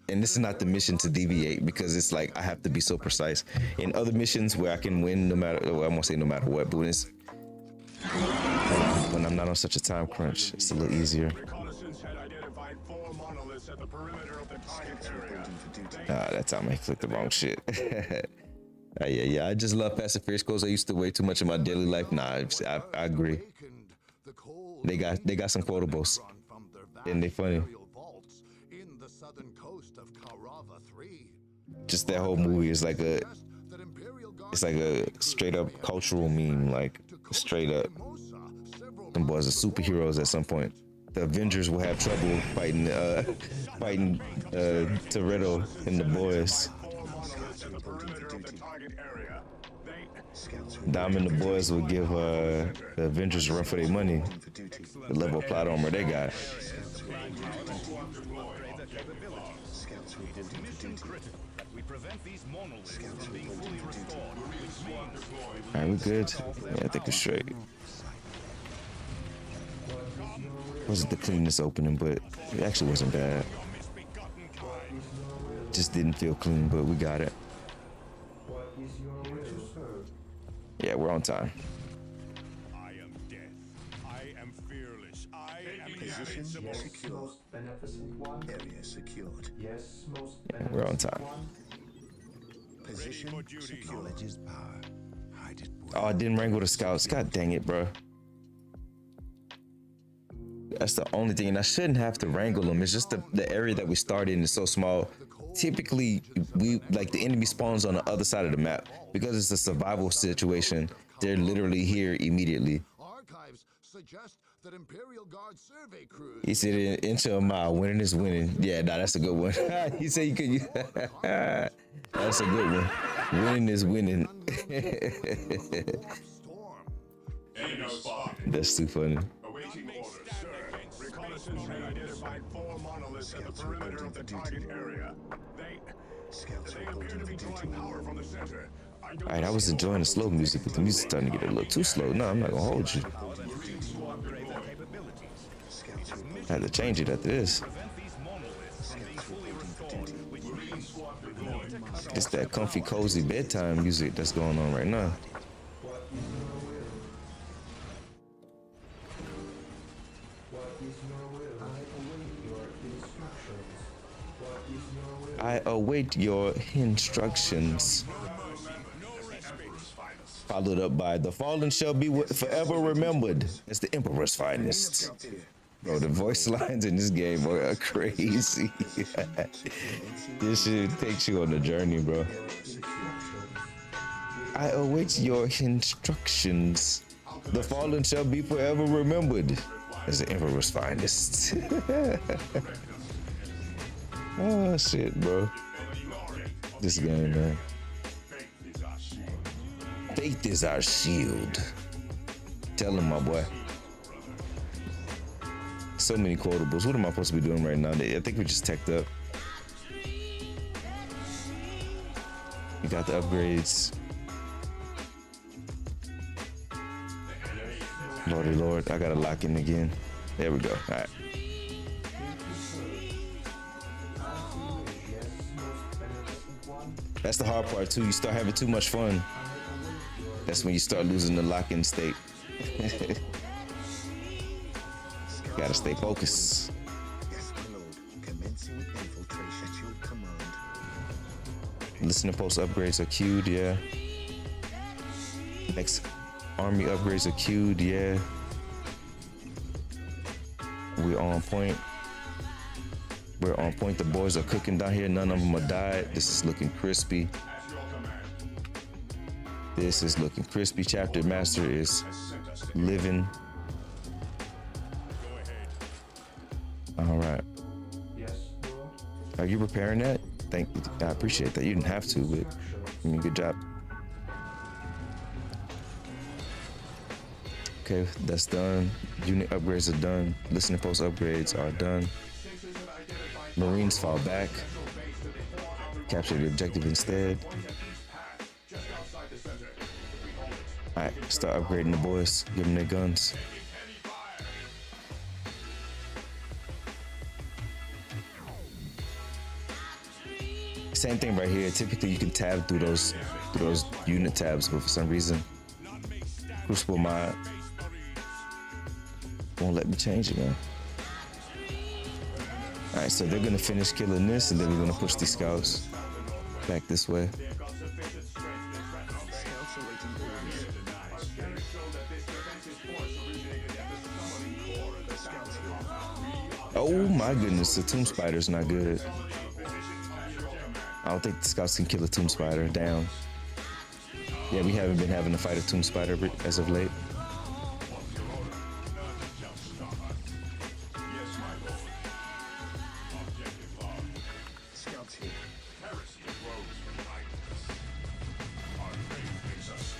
[SPEAKER 2] and this is not the mission to deviate because it's like I have to be so precise. In other missions where I can win no matter, well, I won't say no matter what, but when I'm not on such a time crunch, it's a little easier. That time I clicked the wrong shit. Yeah, I just love passive fear scrolls. I used to way too much in my daily life. Nah, I agree. They got some quotables, and they funny. Just that whole movie is like a straight up cultural meme, like straight up. Them boys are superheroes at some point. The Avengers will have trouble fighting Toretto and the boys. Dom and the boys will give the Avengers a run for their money. The level of plot armor they got. Alright, we're good. Yeah, I think we're straight. Wasn't the cleanest opening, but it actually wasn't bad. Just didn't feel clean, but we got it. Yeah, we're on time.
[SPEAKER 9] I am death. I am fearless. I am
[SPEAKER 1] Position secure. Area secured.
[SPEAKER 2] Yeah, we're on time.
[SPEAKER 1] Position secure.
[SPEAKER 2] Oh, I didn't wrangle the scouts. God dang it, bro. That's the only thing, and I shouldn't have to wrangle them. It's just the area that we started in is so small. Typically, the enemy spawns on the other side of the map because it's a survival situation. They're literally here immediately. He said into a mile, winning is winning. Yeah, nah, that's a good one. He said you could use that's a good one. Winning is winning. That's too funny.
[SPEAKER 9] awaiting orders, sir. Reconnaissance had identified 4 monoliths at the perimeter of the target area. They appear to be drawing power from the center.
[SPEAKER 2] Alright, I was enjoying the slow music, but the music's starting to get a little too slow. No, I'm not gonna hold you. I had to change it after this. It's that comfy, cozy bedtime music that's going on right now. I await await your instructions. Followed up by the fallen shall be forever remembered as the Emperor's finest. Bro, the voice lines in this game are crazy. This shit takes you on a journey, bro. I await your instructions. The fallen shall be forever remembered as the Emperor's finest. Oh shit, bro. This game, man. Faith is our shield. Tell him, my boy. So many quotables. What am I supposed to be doing right now? I think we just teched up. We got the upgrades. Lordy Lord, I gotta lock in again. There we go. All right. That's the hard part too. You start having too much fun. That's when you start losing the lock-in state. Gotta stay focused.
[SPEAKER 1] Yes, my lord. Commencing infiltration at your command.
[SPEAKER 2] Listening post upgrades are queued, yeah. Next army upgrades are queued, yeah. We're on point. We're on point. The boys are cooking down here. None of them are died. This is looking crispy. This is looking crispy. Chapter Master is living. All right. Are you repairing that? Thank you. I appreciate that. You didn't have to, but I mean, good job. Okay, that's done. Unit upgrades are done. Listening post upgrades are done. Marines fall back. Capture the objective instead. All right, start upgrading the boys. Give them their guns. Same thing right here. Typically, you can tab through those unit tabs, but for some reason, Crucible mod won't let me change it, man. All right, so they're gonna finish killing this, and then we're gonna push these scouts back this way. Oh my goodness, the tomb spider's not good. I don't think the scouts can kill a tomb spider. Down. Yeah, we haven't been having to fight a tomb spider as of late.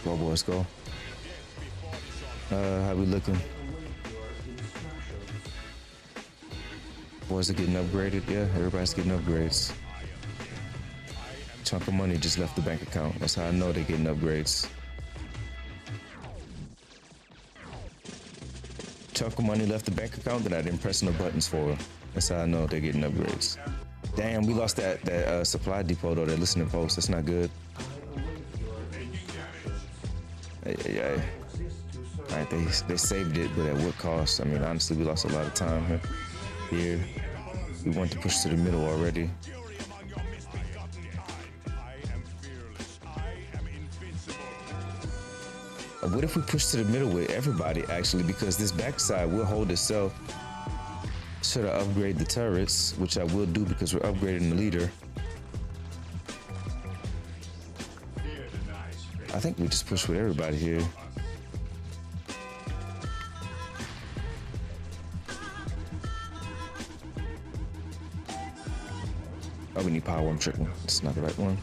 [SPEAKER 2] Go boys, go. How we looking? Boys are getting upgraded. Yeah, everybody's getting upgrades. Chunk of money just left the bank account. That's how I know they're getting upgrades. Chunk of money left the bank account that I didn't press no buttons for. That's how I know they're getting upgrades. Damn, we lost that supply depot though, that listening post. That's not good. Yeah. All right, they saved it, but at what cost? I mean, honestly, we lost a lot of time here. We want to push to the middle already. What if we push to the middle with everybody, actually? Because this backside will hold itself. Should I upgrade the turrets, which I will do because we're upgrading the leader. I think we just push with everybody here. Oh, we need power worm trickle. It's not the right one.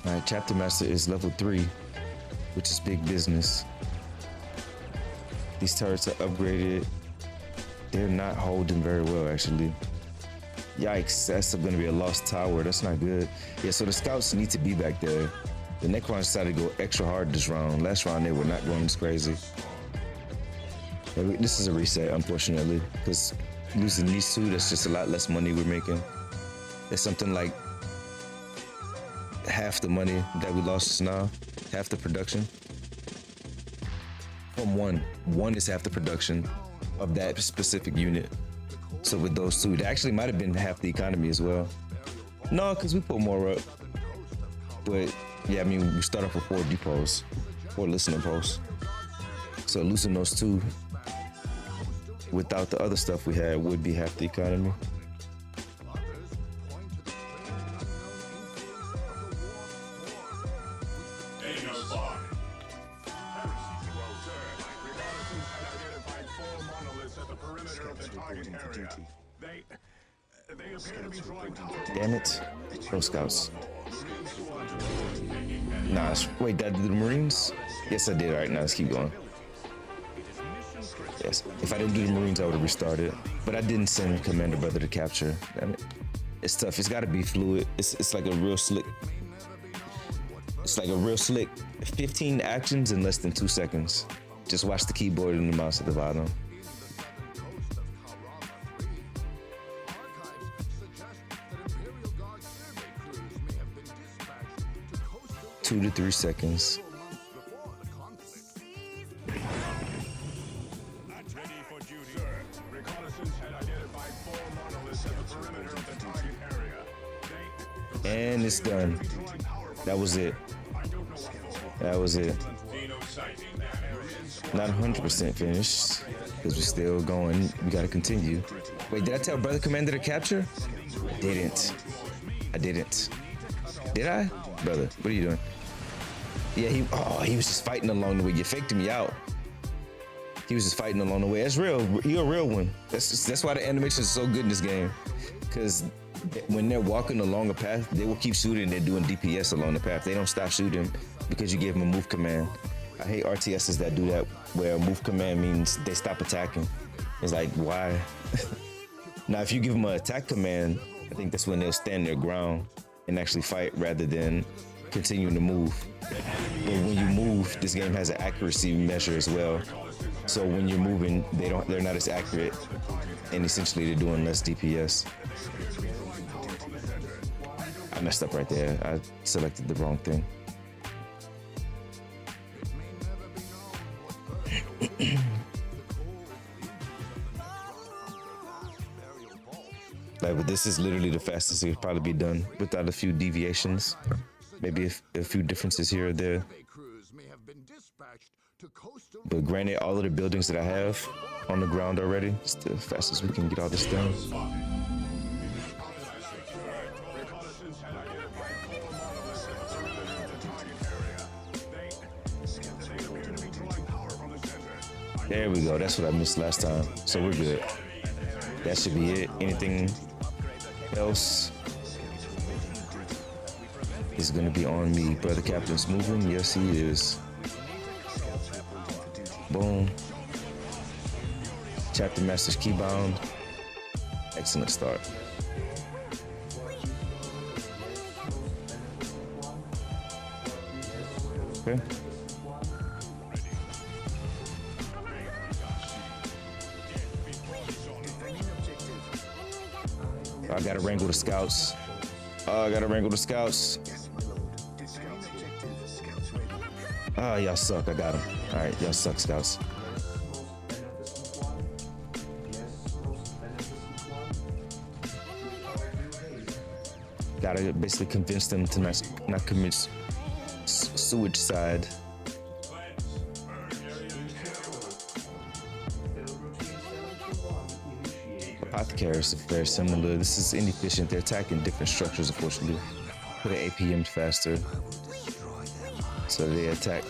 [SPEAKER 2] All right, Chapter Master is level 3, which is big business. These turrets are upgraded. They're not holding very well, actually. Yikes, that's gonna be a lost tower. That's not good. Yeah, so the scouts need to be back there. The NECRONS decided to go extra hard this round. Last round, they were not going this crazy. This is a reset, unfortunately, because losing these two, that's just a lot less money we're making. It's something like half the money that we lost just now, half the production. from one. One is half the production of that specific unit. So with those two, it actually might have been half the economy as well. No, because we put more up. But yeah, I mean, we start off with 4 depots, 4 listening posts. So losing those 2 without the other stuff we had would be half the economy. Damn it. Pro Scouts. Nah, wait, did I do the Marines? Yes, I did. All right, now let's keep going. Yes, if I didn't do the Marines, I would have restarted. But I didn't send Commander Brother to capture. Damn it. It's tough. It's got to be fluid. It's like a real slick. It's like a real slick 15 actions in less than 2 seconds. Just watch the keyboard and the mouse at the bottom. Two to 3 seconds. And it's done. That was it. That was it. Not 100% finished, because we're still going. We gotta continue. Wait, did I tell Brother Commander to capture? I didn't. I didn't. Did I? Brother, what are you doing? Yeah, he was just fighting along the way. You faked me out. He was just fighting along the way. That's real. You're a real one. That's why the animation is so good in this game. Because when they're walking along a path, they will keep shooting. They're doing DPS along the path. They don't stop shooting because you gave them a move command. I hate RTSs that do that, where a move command means they stop attacking. It's like, why? Now, if you give them an attack command, I think that's when they'll stand their ground and actually fight rather than continuing to move. But when you move, this game has an accuracy measure as well. So when you're moving, they're not as accurate, and essentially they're doing less DPS. I messed up right there. I selected the wrong thing. But this is literally the fastest it could probably be done without a few deviations. Maybe a few differences here or there. But granted, all of the buildings that I have on the ground already, it's the fastest we can get all this done. There we go. That's what I missed last time. So we're good. That should be it. Anything else is going to be on me. Brother Captain's moving. Yes, he is. Boom. Chapter Master's keybound. Excellent start. Okay. I gotta wrangle the scouts. I gotta wrangle the scouts. Ah, y'all suck. I got them. All right, y'all suck, scouts. Gotta basically convince them to not commit suicide. Apothecaries are very similar. This is inefficient. They're attacking different structures, unfortunately. Put an APM faster, so they attack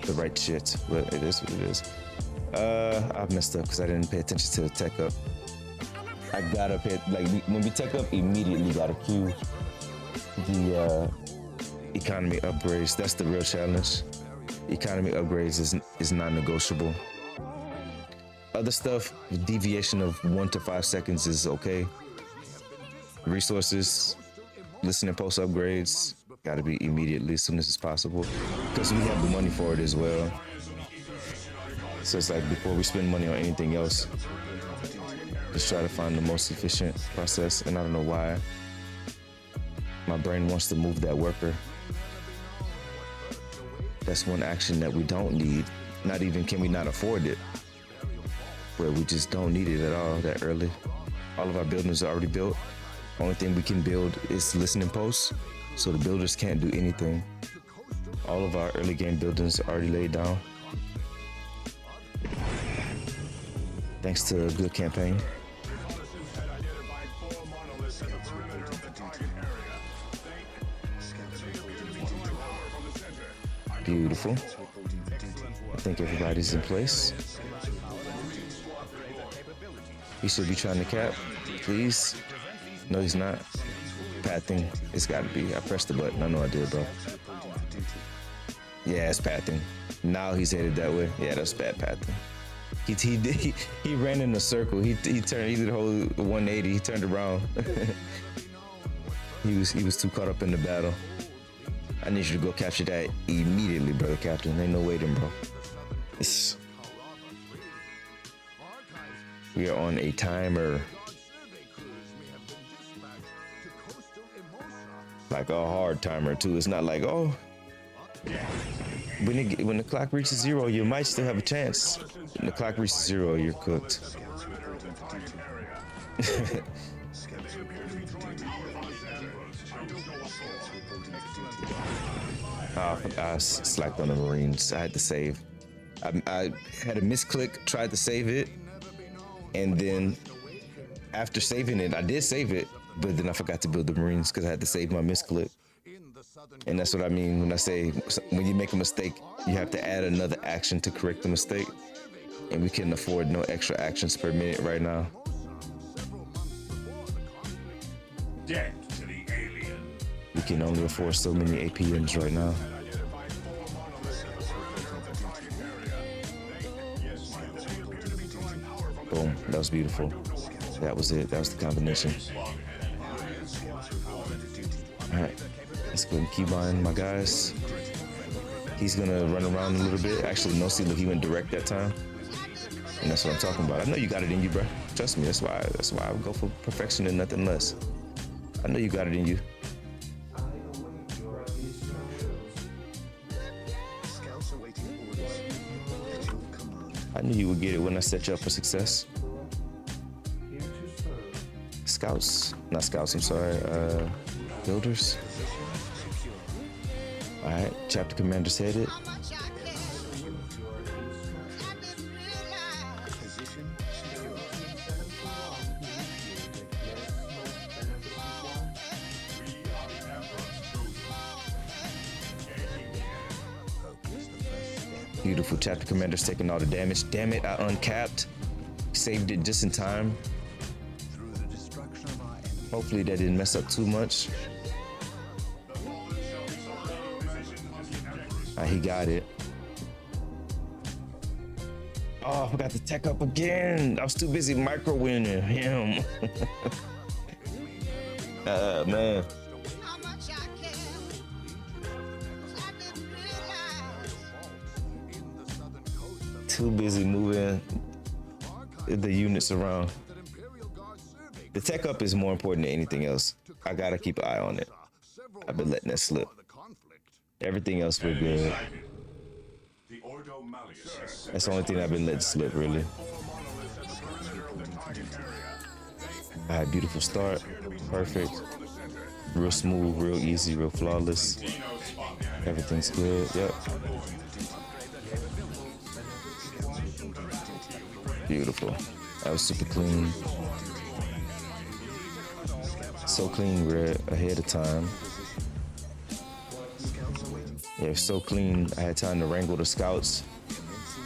[SPEAKER 2] the right shit. But it is what it is. I've messed up because I didn't pay attention to the tech up. I gotta pay, like, when we tech up, immediately gotta queue the economy upgrades. That's the real challenge. Economy upgrades is non-negotiable. Other stuff, deviation of 1 to 5 seconds is okay. Resources, listening post upgrades, gotta be immediately as soon as it's possible, because we have the money for it as well. So it's like, before we spend money on anything else, just try to find the most efficient process. And I don't know why my brain wants to move that worker. That's one action that we don't need. not even can we not afford it, where we just don't need it at all that early. All of our buildings are already built. Only thing we can build is listening posts, so the builders can't do anything. All of our early game buildings are already laid down. Thanks to a good campaign. Beautiful. I think everybody's in place. He should be trying to cap, please. No, he's not. Pathing, it's gotta be. I pressed the button, I know I did, bro. Yeah, it's pathing. Now he's headed that way. Yeah, that's bad pathing. He ran in a circle. He did a whole 180. He turned around. he was too caught up in the battle. I need you to go capture that immediately, brother captain. Ain't no waiting, bro. We are on a timer. Like a hard timer too. It's not like, oh, when the clock reaches 0, you might still have a chance. When the clock reaches 0, you're cooked. I slacked on the Marines. I had to save. I had a misclick, tried to save it, and then after saving it, I did save it, but then I forgot to build the Marines because I had to save my misclick. And that's what I mean when I say, when you make a mistake, you have to add another action to correct the mistake. And we can afford no extra actions per minute right now.
[SPEAKER 9] Dead to the alien.
[SPEAKER 2] We can only afford so many APMs right now. Boom, that was beautiful. That was it, that was the combination. All right, let's go and keep on my guys. He's gonna run around a little bit. Actually, no, see, look, he went direct that time. And that's what I'm talking about. I know you got it in you, bro. Trust me, that's why I would go for perfection and nothing less. I know you got it in you. I knew you would get it when I set you up for success. Scouts, not scouts, I'm sorry, builders. All right, chapter commander's headed. Beautiful, chapter commander's taking all the damage. Damn it, I uncapped. Saved it just in time. Hopefully that didn't mess up too much. He got it. Oh, I forgot to tech up again. I was too busy micro-winning him. Man. Too busy moving the units around. The tech up is more important than anything else. I gotta keep an eye on it. I've been letting that slip. Everything else we're good. That's the only thing I've been letting slip, really. All right, beautiful start. Perfect. Real smooth, real easy, real flawless. Everything's good, yep. Beautiful. That was super clean. So clean, we're ahead of time. Yeah, it's so clean. I had time to wrangle the scouts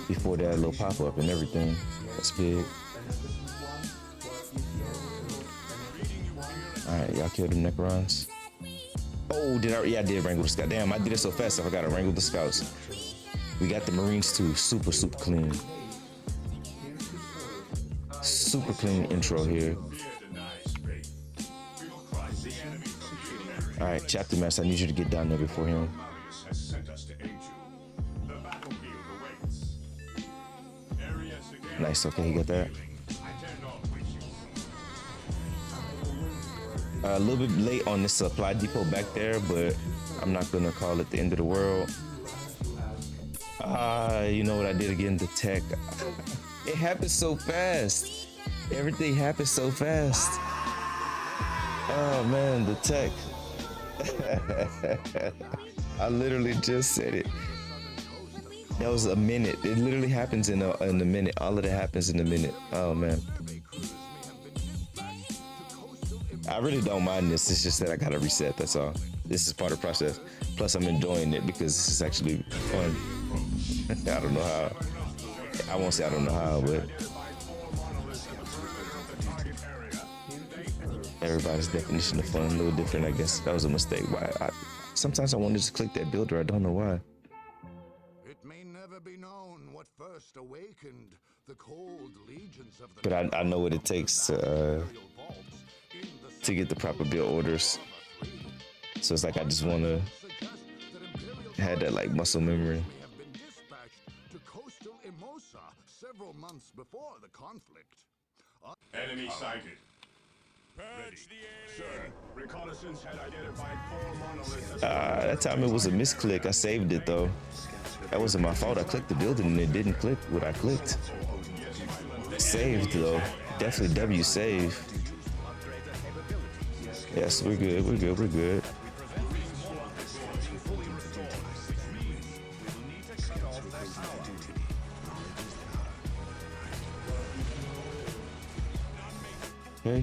[SPEAKER 2] before that little pop-up and everything. That's big. All right, y'all killed them Necrons. Oh, yeah, I did wrangle the scouts. Damn, I did it so fast, I forgot to wrangle the scouts. We got the Marines too, super, super clean. Super clean intro here. All right, chapter master, I need you to get down there before him. Nice, okay, you got that. A little bit late on this supply depot back there, but I'm not gonna call it the end of the world. You know what I did again? The tech. It happens so fast. Everything happens so fast. Oh man, the tech. I literally just said it. That was a minute. It literally happens in a minute. All of it happens in a minute. Oh man. I really don't mind this. It's just that I gotta reset. That's all. This is part of the process. Plus, I'm enjoying it because this is actually fun. I don't know how. I won't say I don't know how, but everybody's definition of fun a little different, I guess. That was a mistake. Why? Sometimes I wanted to click that builder. I don't know why.
[SPEAKER 7] It may never be known what first awakened the cold legions of the
[SPEAKER 2] But I know what it takes to get the proper build orders. So it's like I just want to have that like muscle memory.
[SPEAKER 7] Several months before the conflict.
[SPEAKER 9] Enemy sighted. Ready. Sir, reconnaissance had identified 4 monoliths.
[SPEAKER 2] That time it was a misclick. I saved it though. That wasn't my fault. I clicked the building and it didn't click what I clicked. Saved though. Definitely W save. Yes, we're good. We're good. We're good. Okay.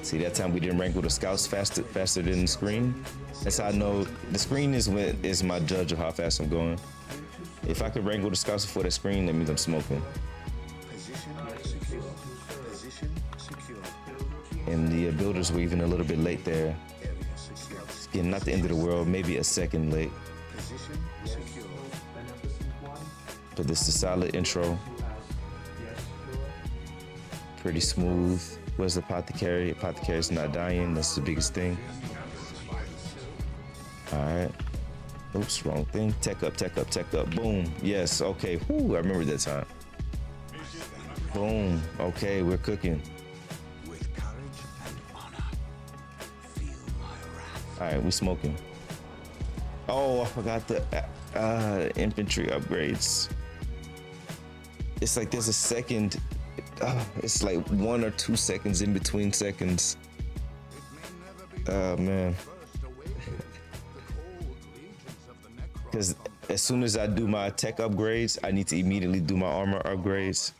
[SPEAKER 2] See, that time we didn't wrangle the scouts faster than the screen. That's how I know the screen is my judge of how fast I'm going. If I could wrangle the scouts before the screen, that means I'm smoking. And the builders were even a little bit late there. Again, not the end of the world, maybe a second late. But this is a solid intro. Pretty smooth. Where's the apothecary? Apothecary's not dying. That's the biggest thing. All right. Oops, wrong thing. Tech up, tech up, tech up. Boom. Yes. Okay. Whoo, I remember that time. Boom. Okay, we're cooking. All right, we smoking. Oh, I forgot the infantry upgrades. It's like there's a second. It's like 1 or 2 seconds in between seconds. Oh man. Because as soon as I do my tech upgrades, I need to immediately do my armor upgrades.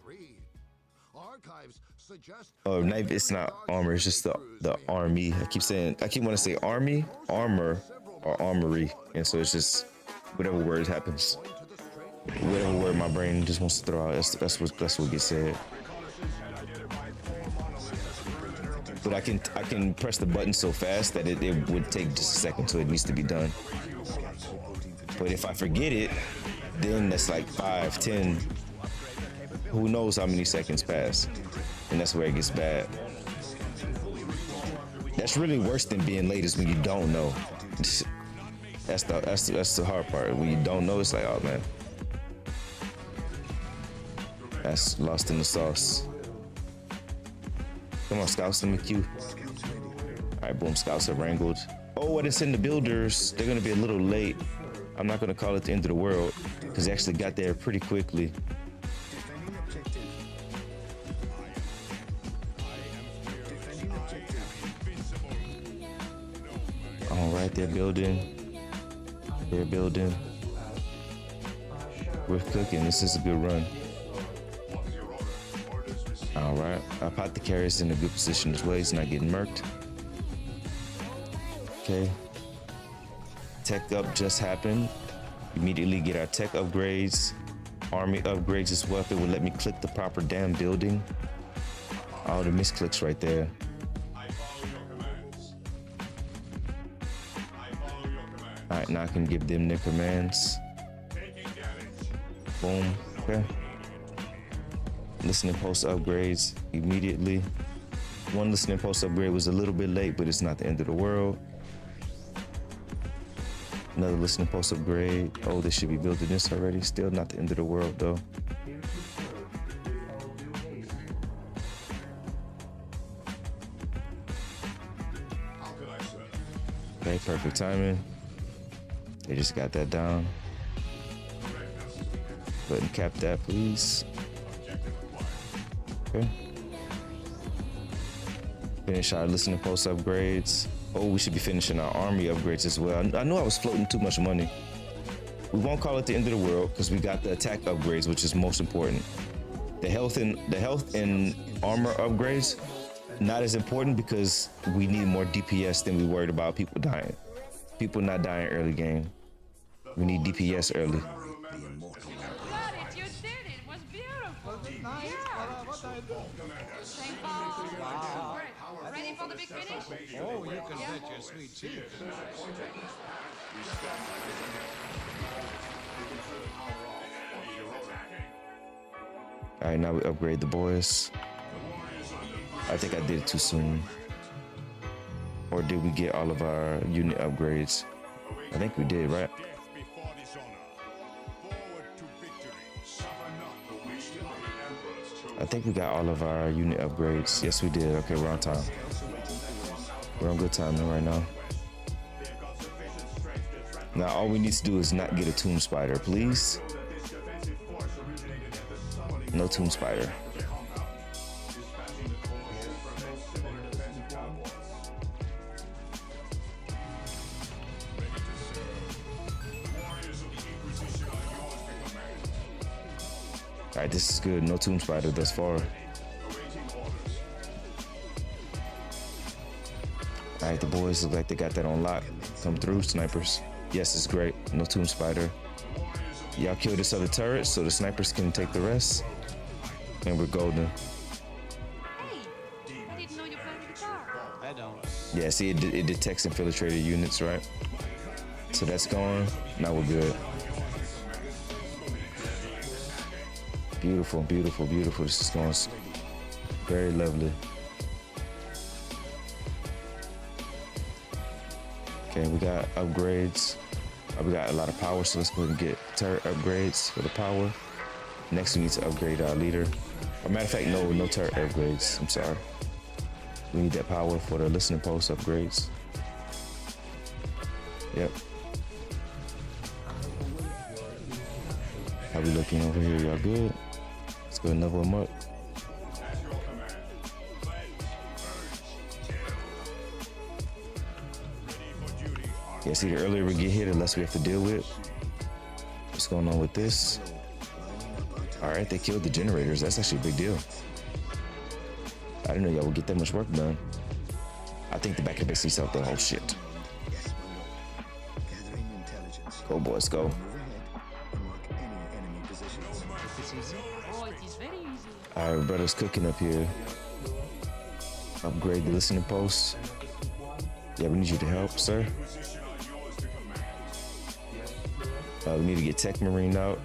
[SPEAKER 2] Oh, it's not armor, it's just the army. I keep wanting to say army, armor, or armory. And so it's just whatever word happens. Whatever word my brain just wants to throw out, that's what gets said. But I can press the button so fast that it would take just a second till it needs to be done. But if I forget it, then that's like 5, 10, who knows how many seconds pass. And that's where it gets bad. That's really worse than being late is when you don't know. That's the hard part. When you don't know, it's like, oh man. That's lost in the sauce. Come on, scouts, let me queue. All right, boom, scouts are wrangled. Oh, and it's in the builders. They're gonna be a little late. I'm not gonna call it the end of the world because they actually got there pretty quickly. All right, they're building. They're building. We're cooking. This is a good run. All right, apothecary is in a good position as well. He's not getting murked. Okay. Tech up just happened. Immediately get our tech upgrades, army upgrades as well. If it would let me click the proper damn building. All the misclicks right there. All right, now I can give them their commands. Boom. Okay. Listening post upgrades immediately. One listening post upgrade was a little bit late, but it's not the end of the world. Another listening post upgrade. Oh, they should be building this already. Still not the end of the world though. Okay, perfect timing. They just got that down. Button cap that, please. Okay. Finish our listening post upgrades. Oh, we should be finishing our army upgrades as well. I knew I was floating too much money. We won't call it the end of the world because we got the attack upgrades, which is most important. The health and armor upgrades, not as important because we need more DPS than we worried about people dying. People not dying early game. We need DPS early.
[SPEAKER 11] You did it. It was beautiful.
[SPEAKER 4] Nice.
[SPEAKER 11] Yeah.
[SPEAKER 4] What I do?
[SPEAKER 11] Thank you. Ready for the big finish?
[SPEAKER 4] Oh, you can bet your sweet cheeks.
[SPEAKER 2] All right, now we upgrade the boys. I think I did it too soon. Or did we get all of our unit upgrades? I think we did, right? I think we got all of our unit upgrades. Yes, we did. Okay, we're on time. We're on good timing right now. Now, all we need to do is not get a tomb spider, please. No tomb spider. All right, this is good. No tomb spider thus far. All right, the boys look like they got that on lock. Come through, snipers. Yes, it's great. No tomb spider. Y'all kill this other turret so the snipers can take the rest. And we're golden.
[SPEAKER 11] Hey, I didn't know you played guitar.
[SPEAKER 4] I don't.
[SPEAKER 2] Yeah, see, it detects infiltrated units, right? So that's gone. Now we're good. Beautiful, beautiful, beautiful. This is going very lovely. Okay, we got upgrades. We got a lot of power, so let's go ahead and get turret upgrades for the power. Next, we need to upgrade our leader. Or matter of fact, no turret upgrades. I'm sorry. We need that power for the listening post upgrades. Yep. How we looking over here? Y'all good? Let's go and level them up. Yeah, see, the earlier we get hit, the less we have to deal with. What's going on with this? All right, they killed the generators. That's actually a big deal. I didn't know y'all would get that much work done. I think the back of base needs something. Oh shit. Go boys, go.
[SPEAKER 11] Oh, it is very easy.
[SPEAKER 2] All right, brother's cooking up here. Upgrade the listening post. Yeah, we need you to help, sir. We need to get Tech Marine out.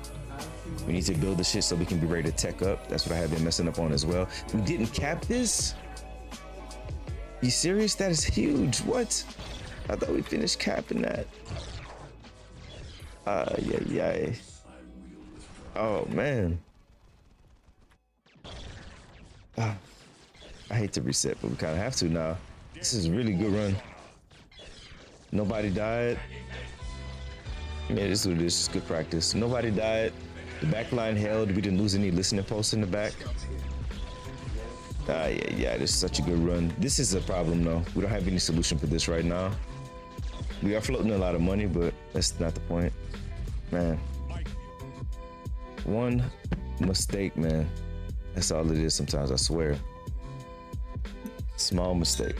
[SPEAKER 2] We need to build the shit so we can be ready to tech up. That's what I have been messing up on as well. We didn't cap this? You serious? That is huge. What? I thought we finished capping that. Yeah. Oh, man. I hate to reset, but we kind of have to now. This is a really good run. Nobody died. Man, this is what it is. It's good practice. Nobody died. The back line held. We didn't lose any listening posts in the back. Yeah, this is such a good run. This is a problem, though. We don't have any solution for this right now. We are floating a lot of money, but that's not the point. Man. One mistake, man. That's all it is sometimes, I swear. Small mistake.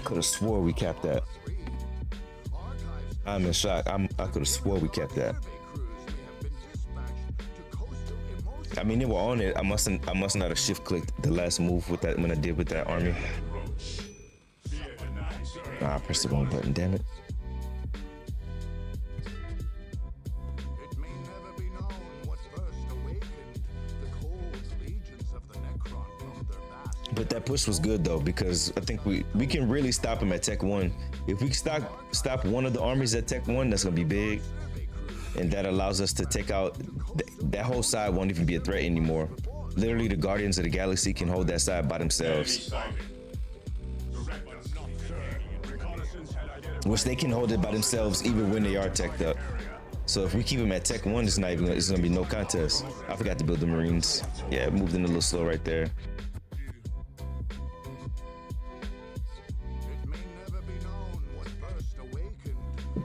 [SPEAKER 2] Could have swore we capped that. I'm in shock. I could have swore we kept that. I mean, they were on it. I must not have shift clicked the last move with that when I did with that army. Nah, I pressed the wrong button. Damn it. But that push was good though, because I think we can really stop him at Tech 1. If we stop one of the armies at Tech 1, that's gonna be big. And that allows us to take out that whole side won't even be a threat anymore. Literally, the Guardians of the Galaxy can hold that side by themselves. Which they can hold it by themselves even when they are teched up. So if we keep them at Tech 1, it's gonna be no contest. I forgot to build the Marines. Yeah, it moved in a little slow right there.
[SPEAKER 7] It may never be known what first awakened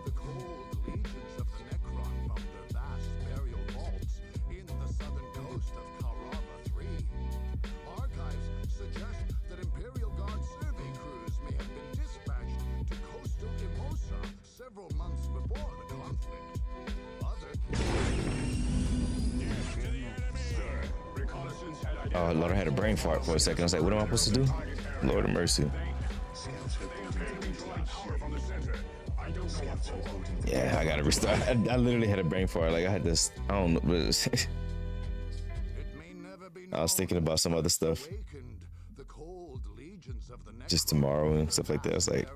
[SPEAKER 7] the cold legions of the Necron from their vast burial vaults in the southern coast of Carava 3. Archives suggest that Imperial Guard survey crews may have been dispatched to coastal Imosa several months before the conflict.
[SPEAKER 2] Oh Lord, I had a brain fart for a second. I was like, what am I supposed to do? Lord of mercy. Yeah, I gotta restart. I literally had a brain fart. Like I had this, I don't know. But I was thinking about some other stuff. Just tomorrow and stuff like that. I was like,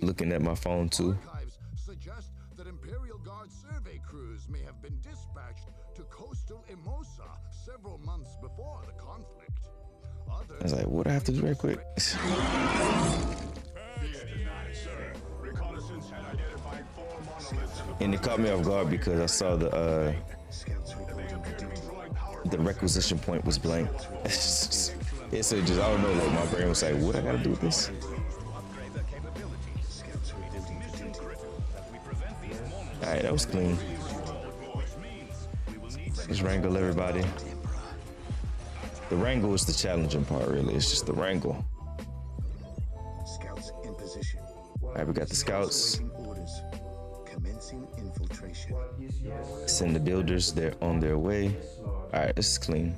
[SPEAKER 2] looking at my phone too.
[SPEAKER 7] Suggest that Imperial Guard survey crews may have been dispatched to coastal Imosa several months before the conflict.
[SPEAKER 2] I was like, what do I have to do right quick? And it caught me off guard because I saw the requisition point was blank. It's just, I don't know, like my brain was like, what I gotta do with this? All right, that was clean. Let's wrangle everybody. The wrangle is the challenging part, really. It's just the wrangle.
[SPEAKER 1] Scouts in position.
[SPEAKER 2] All right, we got the scouts.
[SPEAKER 1] Commencing infiltration.
[SPEAKER 2] Send the builders. They're on their way. All right, this is clean.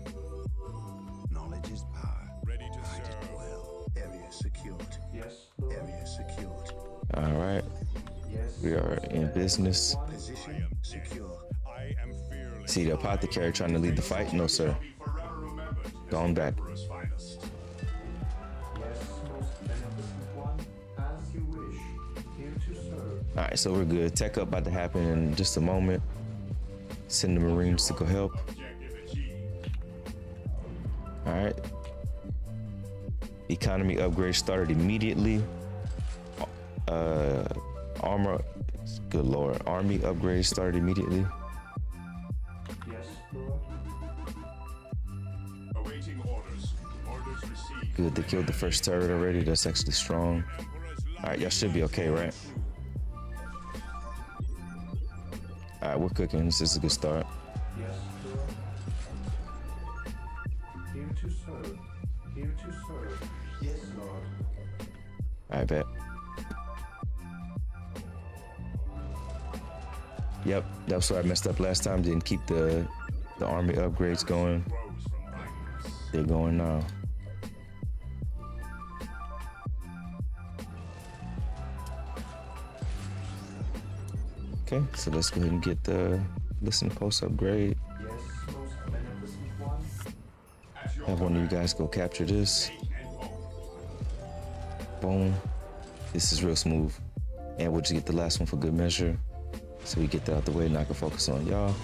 [SPEAKER 1] Knowledge is power. Ready to serve. Well. Area secured. Yes. Area secured.
[SPEAKER 2] All right. We are in business.
[SPEAKER 1] Position secure.
[SPEAKER 2] See the apothecary trying to lead the fight? No, sir. Gone back. All right, so we're good. Tech up about to happen in just a moment. Send the Marines to go help. All right. Economy upgrade started immediately. Armor, good lord. Army upgrade started immediately.
[SPEAKER 9] Yes, Lord. Awaiting orders. Orders received.
[SPEAKER 2] Good, they killed the first turret already. That's actually strong. All right, y'all should be okay, right? All right, we're cooking. This is a good start.
[SPEAKER 5] Yes, Lord. Here to serve. Here to serve. Yes, Lord.
[SPEAKER 2] I bet. Yep, that's where I messed up last time. Didn't keep the army upgrades going. They're going now. Okay, so let's go ahead and get the listen post upgrade. Have one of you guys go capture this. Boom. This is real smooth. And we'll just get the last one for good measure. So we get that out the way and I can focus on y'all.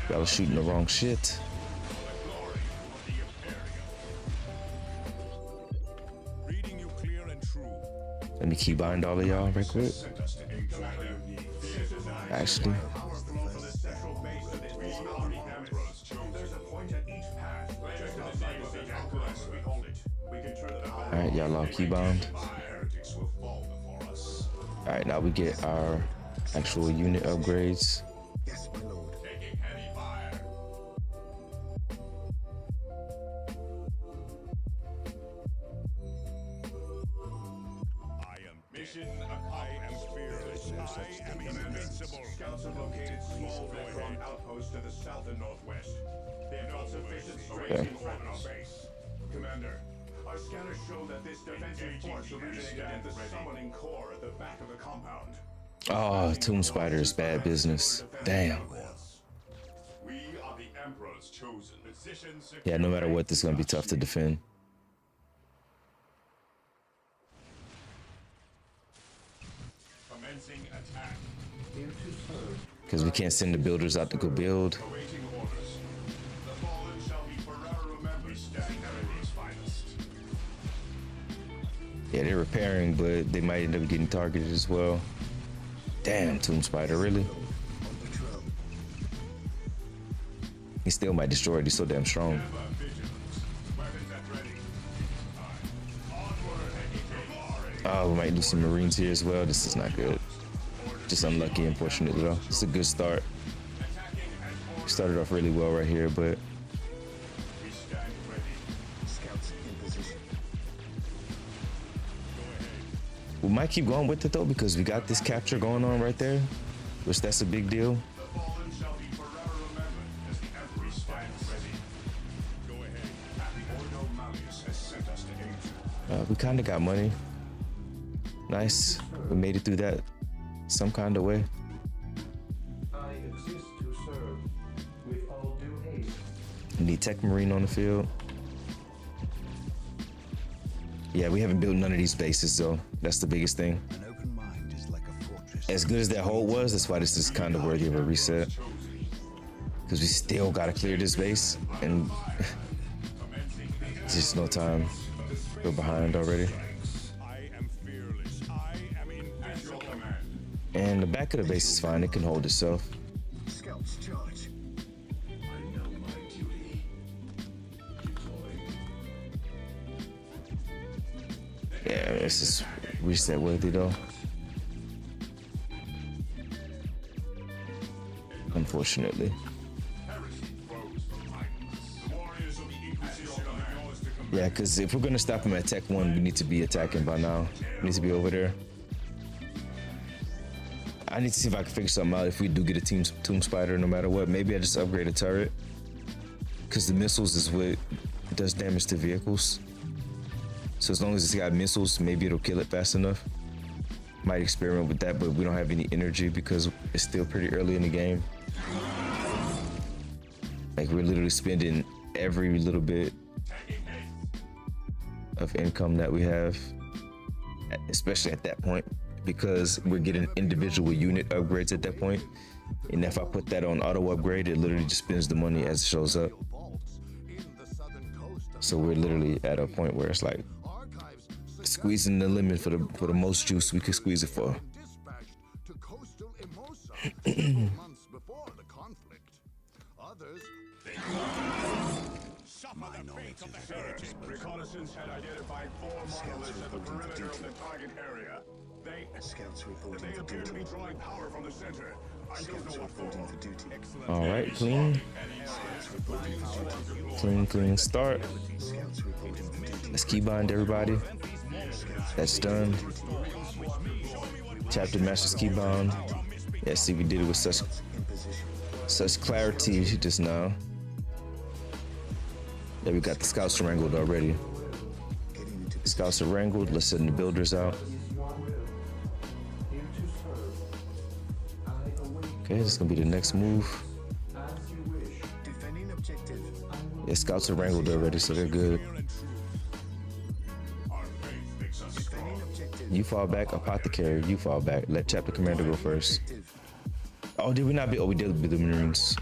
[SPEAKER 2] Y'all are shooting the wrong shit. Let me keybind all of y'all right quick. Actually. Alright, y'all all keybound. Alright, now we get our actual unit upgrades.
[SPEAKER 1] Yes, my lord.
[SPEAKER 9] Taking heavy fire. I am mission. I am fearless. I am invincible. Scouts have located small NECRON outposts to the south and northwest. They have not sufficient strength to threaten our base. Commander, our scanners show that this defensive force originated in the summoning core at the back of the compound.
[SPEAKER 2] Oh, Tomb Spider is bad business. Damn.
[SPEAKER 9] We are the Emperor's chosen. Position secure.
[SPEAKER 2] Yeah, no matter what, this is gonna be tough to defend.
[SPEAKER 9] Commencing attack.
[SPEAKER 2] Because we can't send the builders out to go build.
[SPEAKER 9] Awaiting orders.
[SPEAKER 2] Yeah, they're repairing, but they might end up getting targeted as well. Damn, Tomb Spider, really? He still might destroy it. He's so damn strong. Oh, we might lose some Marines here as well. This is not good. Just unlucky, unfortunately, though. It's a good start. Started off really well right here, but we might keep going with it though, because we got this capture going on right there, which that's a big deal. We kind of got money. Nice. We made it through that some kind of way.
[SPEAKER 5] I exist to serve with all due haste.
[SPEAKER 2] We need Tech Marine on the field. Yeah, we haven't built none of these bases, though. That's the biggest thing.
[SPEAKER 1] An open mind is like a fortress.
[SPEAKER 2] As good as that hold was, that's why this is kind of worthy of a reset. Because we still got to clear this base, and just no time. We're behind already. And the back of the base is fine. It can hold itself.
[SPEAKER 1] Scouts charge. I know my duty.
[SPEAKER 2] Yeah, this is reset worthy though. Unfortunately. Yeah, because if we're gonna stop him at Tech 1, we need to be attacking by now. We need to be over there. I need to see if I can figure something out if we do get a Tomb Spider no matter what. Maybe I just upgrade a turret. Because the missiles is what does damage to vehicles. So as long as it's got missiles, maybe it'll kill it fast enough. Might experiment with that, but we don't have any energy because it's still pretty early in the game. Like, we're literally spending every little bit of income that we have, especially at that point, because we're getting individual unit upgrades at that point. And if I put that on auto upgrade, it literally just spends the money as it shows up. So we're literally at a point where it's like squeezing the limit for the most juice we could squeeze it for.
[SPEAKER 9] Reconnaissance had identified 4 monoliths at the perimeter of the target area. They appear to be drawing power from the center. I don't know what for.
[SPEAKER 2] All right, clean. Clean start. Let's keybind everybody. That's done. Chapter Master's keybound. Yeah, see, we did it with such clarity just now. Yeah, we got the scouts wrangled already. Scouts are wrangled. Let's send the builders out. Okay, this is gonna be the next move. Yeah, scouts are wrangled already, so they're good. You fall back, apothecary. You fall back. Let chapter commander go first. Oh, did we not be? Oh, we did be the Marines.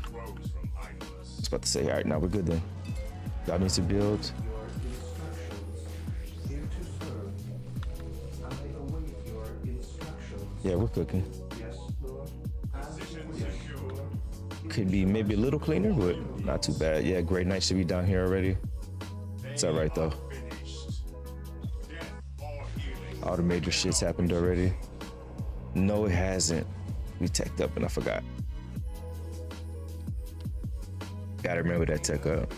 [SPEAKER 2] I was about to say, all right, now we're good then. Y'all need to build. Yeah, we're cooking. Could be maybe a little cleaner, but not too bad. Yeah, Great Knight should be down here already. It's all right though. All the major shits happened already. No, it hasn't. We teched up and I forgot. Gotta remember that tech up.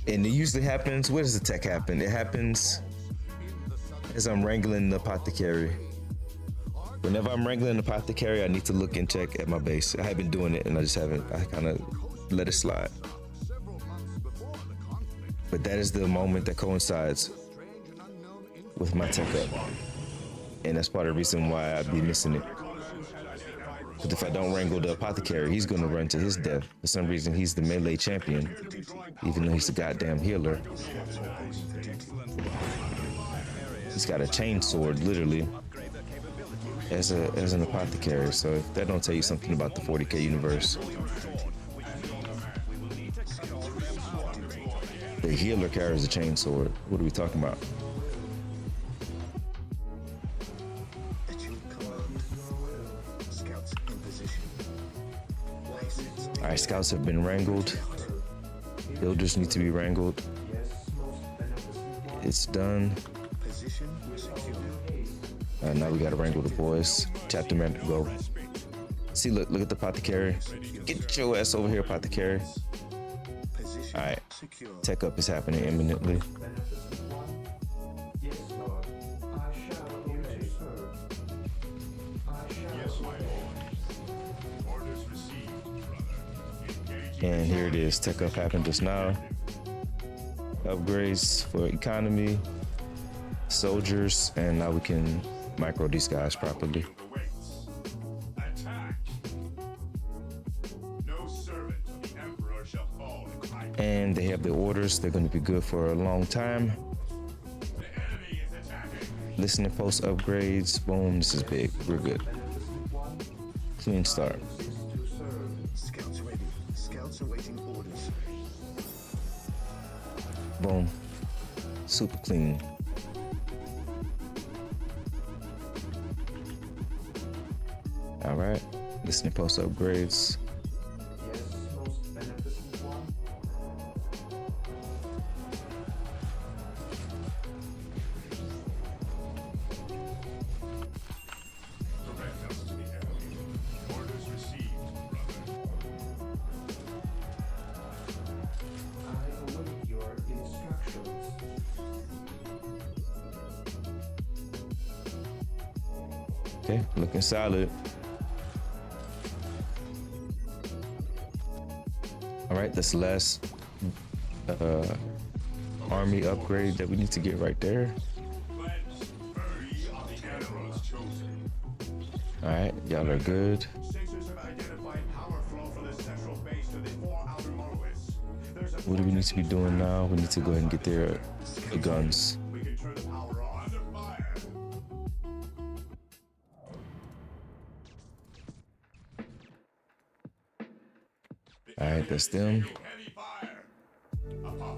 [SPEAKER 2] And it usually happens, where does the tech happen? It happens as I'm wrangling the apothecary. Whenever I'm wrangling the apothecary, I need to look and check at my base. I have been doing it and I just haven't, I kind of let it slide. But that is the moment that coincides with my tech up. And that's part of the reason why I'd be missing it. But if I don't wrangle the apothecary, he's gonna run to his death. For some reason, he's the melee champion, even though he's a goddamn healer. He's got a chain sword, literally, as an apothecary. So if that don't tell you something about the 40K universe. The healer carries a chainsword. What are we talking about?
[SPEAKER 1] At your command. Scouts in position. License.
[SPEAKER 2] All right, scouts have been wrangled. Builders need to be wrangled. It's done.
[SPEAKER 1] Position secure.
[SPEAKER 2] Now we gotta wrangle the boys. Chapter man, go. See, look at the apothecary. Get your ass over here, apothecary.
[SPEAKER 1] Position
[SPEAKER 2] All right,
[SPEAKER 1] secure.
[SPEAKER 2] tech up is happening imminently.
[SPEAKER 5] Yes, Lord. I shall obey, sir. I shall
[SPEAKER 9] Yes, my
[SPEAKER 5] obey.
[SPEAKER 9] lord. Orders received, brother. Engaging
[SPEAKER 2] And here it is. Tech up happened just now. Upgrades for economy, soldiers, and now we can micro these guys properly.
[SPEAKER 9] awaits. Attack! No servant of the Emperor shall fall in hiding.
[SPEAKER 2] And they have their orders. They're going to be good for a long time.
[SPEAKER 9] The enemy is attacking.
[SPEAKER 2] Listening post upgrades. Boom. This is big. We're good. Clean start.
[SPEAKER 1] Scouts ready. Scouts awaiting orders.
[SPEAKER 2] Boom. Super clean. All right. Listening post upgrades.
[SPEAKER 5] Yes, most beneficent one.
[SPEAKER 9] Direct us to the enemy. Orders received, brother.
[SPEAKER 5] I await your instructions.
[SPEAKER 2] Okay. Looking solid. All right. That's the last army upgrade that we need to get right there.
[SPEAKER 9] Cleanse, bury on the Emperor's chosen.
[SPEAKER 2] All right. Y'all are good.
[SPEAKER 9] Sensors have identified power flow from the central base to the 4 outer monoliths. There's a
[SPEAKER 2] What do we need to be doing now? We need to go ahead and get their guns.
[SPEAKER 9] We can turn the power on. Under fire.
[SPEAKER 2] All right. That's them.
[SPEAKER 9] Heavy fire.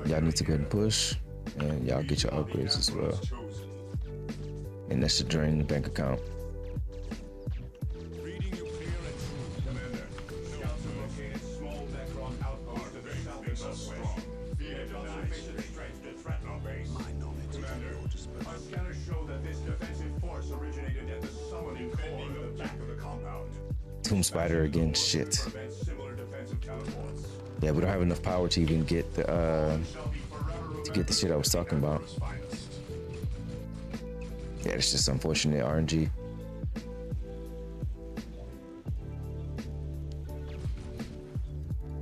[SPEAKER 2] Y'all need to go ahead and push, and y'all get your upgrades as well. And that should drain the bank account.
[SPEAKER 9] Reading you clear and true, Commander. Scouts have located small Necron outpost to the south and southwest. It does sufficient strength to threaten our base. Commander, our scanners show that this defensive force originated at the summoning core in the back of the compound.
[SPEAKER 2] Tomb Spider again. Shit.
[SPEAKER 9] Prevent similar defensive teleports.
[SPEAKER 2] Yeah, we don't have enough power to even get the
[SPEAKER 9] Shall be forever
[SPEAKER 2] to get the shit I was talking about.
[SPEAKER 9] Emperor's finest.
[SPEAKER 2] Yeah, it's just unfortunate RNG.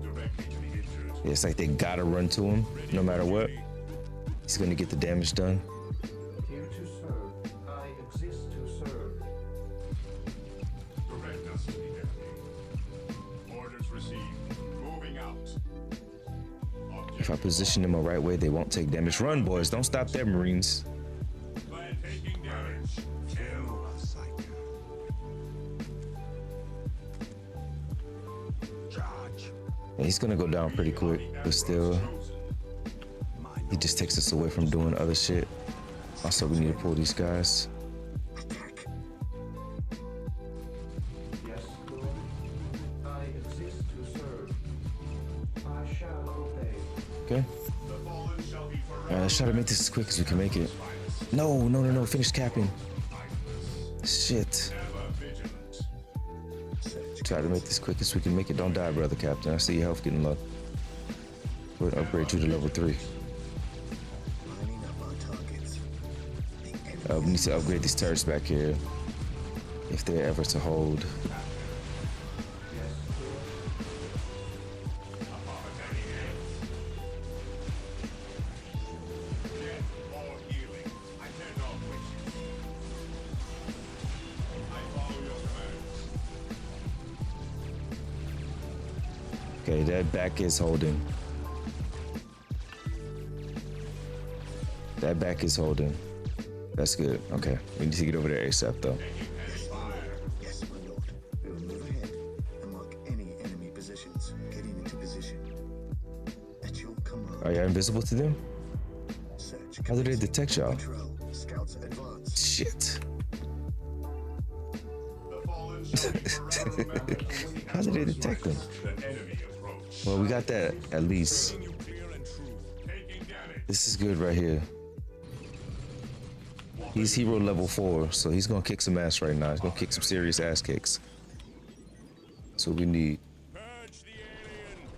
[SPEAKER 9] Directly to the injured.
[SPEAKER 2] Yeah, it's like they gotta run to him no matter what. He's gonna get the damage done.
[SPEAKER 5] Here to serve. I exist to serve.
[SPEAKER 9] Direct us to the enemy. Orders received. Moving out.
[SPEAKER 2] If I position them the right way, they won't take damage. Run, boys. Don't stop there, Marines.
[SPEAKER 9] Plan taking damage. Kill.
[SPEAKER 1] Charge.
[SPEAKER 2] Yeah, he's gonna go down pretty quick, but still, he just takes us away from doing other shit. Also, we need to pull these guys.
[SPEAKER 1] Attack.
[SPEAKER 5] Yes, Lord. I exist to serve. I shall obey.
[SPEAKER 2] Okay.
[SPEAKER 9] The fallen shall be
[SPEAKER 2] All right,
[SPEAKER 9] forever.
[SPEAKER 2] let's try to make this as quick as we can make it. No. Finish capping. Shit.
[SPEAKER 9] Ever vigilant.
[SPEAKER 2] Try to make this quick as we can make it. Don't die, brother captain. I see your health getting low. We'll upgrade you to level 3.
[SPEAKER 1] Lining up our targets. The enemy
[SPEAKER 2] We need to upgrade these turrets back here if they're ever to hold.
[SPEAKER 9] All healing. I cannot wish. I follow your commands.
[SPEAKER 2] Okay, that back is holding. That back is holding. That's good. Okay, we need to get over there ASAP though.
[SPEAKER 1] Yes, my lord. We will move ahead and mark any enemy positions. Getting into position. At your command.
[SPEAKER 2] Are y'all invisible to them?
[SPEAKER 1] Search
[SPEAKER 2] How do they detect y'all?
[SPEAKER 1] control. Scouts advance.
[SPEAKER 2] Shit.
[SPEAKER 9] The fallen shall be forever remembered when the
[SPEAKER 2] How do they
[SPEAKER 9] Emperor
[SPEAKER 2] detect them?
[SPEAKER 9] strikes the enemy approach.
[SPEAKER 2] Well, we got that at least.
[SPEAKER 9] Seeing you clear and true. Taking damage.
[SPEAKER 2] This is good right here. He's hero level 4, so he's gonna kick some ass right now. He's gonna kick some serious ass kicks. So we need.
[SPEAKER 9] Purge the alien.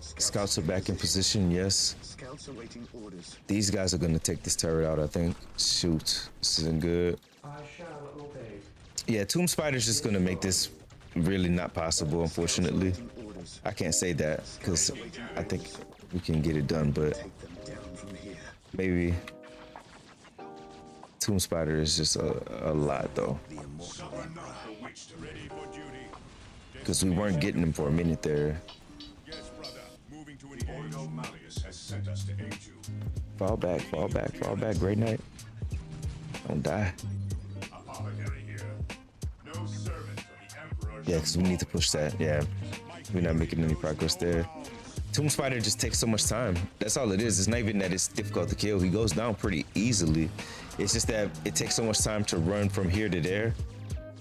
[SPEAKER 2] Scouts are back in position, yes.
[SPEAKER 1] Scouts awaiting orders.
[SPEAKER 2] These guys are gonna take this turret out, I think. Shoot, this isn't good.
[SPEAKER 5] I shall obey.
[SPEAKER 2] Yeah, Tomb Spider's just gonna make this really not possible, unfortunately.
[SPEAKER 1] Orders.
[SPEAKER 2] I can't say that, because I think we can get it done, but
[SPEAKER 1] Take them down from here.
[SPEAKER 2] maybe Tomb Spider is just a lot, though.
[SPEAKER 1] The immortal
[SPEAKER 9] Suffer not the witch ready for duty.
[SPEAKER 2] Because we weren't getting him for a minute there.
[SPEAKER 9] Yes, brother. Moving to an Ordo Malleus has sent us to aid you.
[SPEAKER 2] Fall back, fall back, fall back. Great night. Don't die.
[SPEAKER 9] Apothecary here. No servant of the Emperor.
[SPEAKER 2] Yeah, because we need to push that. Yeah, we're not making any progress there. Tomb Spider just takes so much time. That's all it is. It's not even that it's difficult to kill. He goes down pretty easily. It's just that it takes so much time to run from here to there.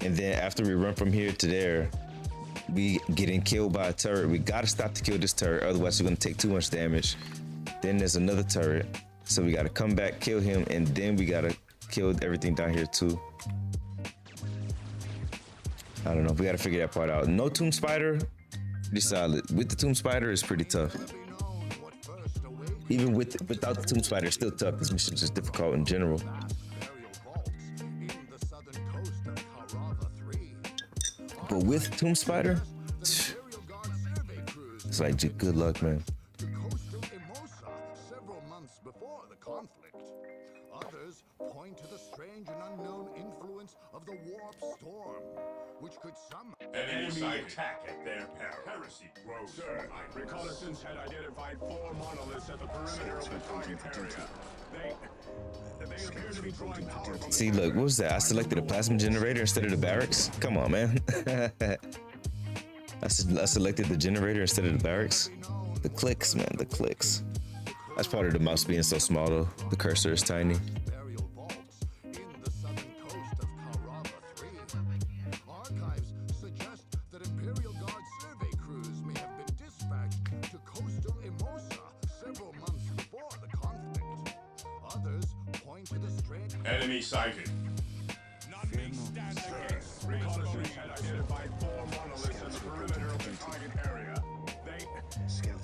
[SPEAKER 2] And then after we run from here to there, we getting killed by a turret. We gotta stop to kill this turret, otherwise we're gonna take too much damage. Then there's another turret. So we gotta come back, kill him, and then we gotta kill everything down here too. I don't know. We gotta figure that part out. No Tomb Spider, pretty solid. With the Tomb Spider, it's pretty tough. Even without the Tomb Spider, it's still tough. This mission is just difficult in general. But with Tomb Spider, it's like good luck, man.
[SPEAKER 7] Several months before the conflict. Others point to the strange and unknown influence of the warp storm, which could somehow.
[SPEAKER 9] An enemy attack at their peril. Heresy grows. Sir, reconnaissance had identified 4 monoliths at the perimeter of the target area. They appear to be drawing power from
[SPEAKER 2] See, look, what was that? I selected a plasma generator instead of the barracks. Come on, man. I selected the generator instead of the barracks. The clicks, man, the clicks. That's part of the mouse being so small, though. The cursor is tiny.
[SPEAKER 7] Burial vaults in the southern coast of Carava 3. Archives suggest that Imperial Guard survey crews may have been dispatched to coastal Emosa several months before the conflict. Others point to the strange.
[SPEAKER 9] enemy sighted. None stand against. Reconnaissance had identified 4 monoliths at the perimeter of the target area.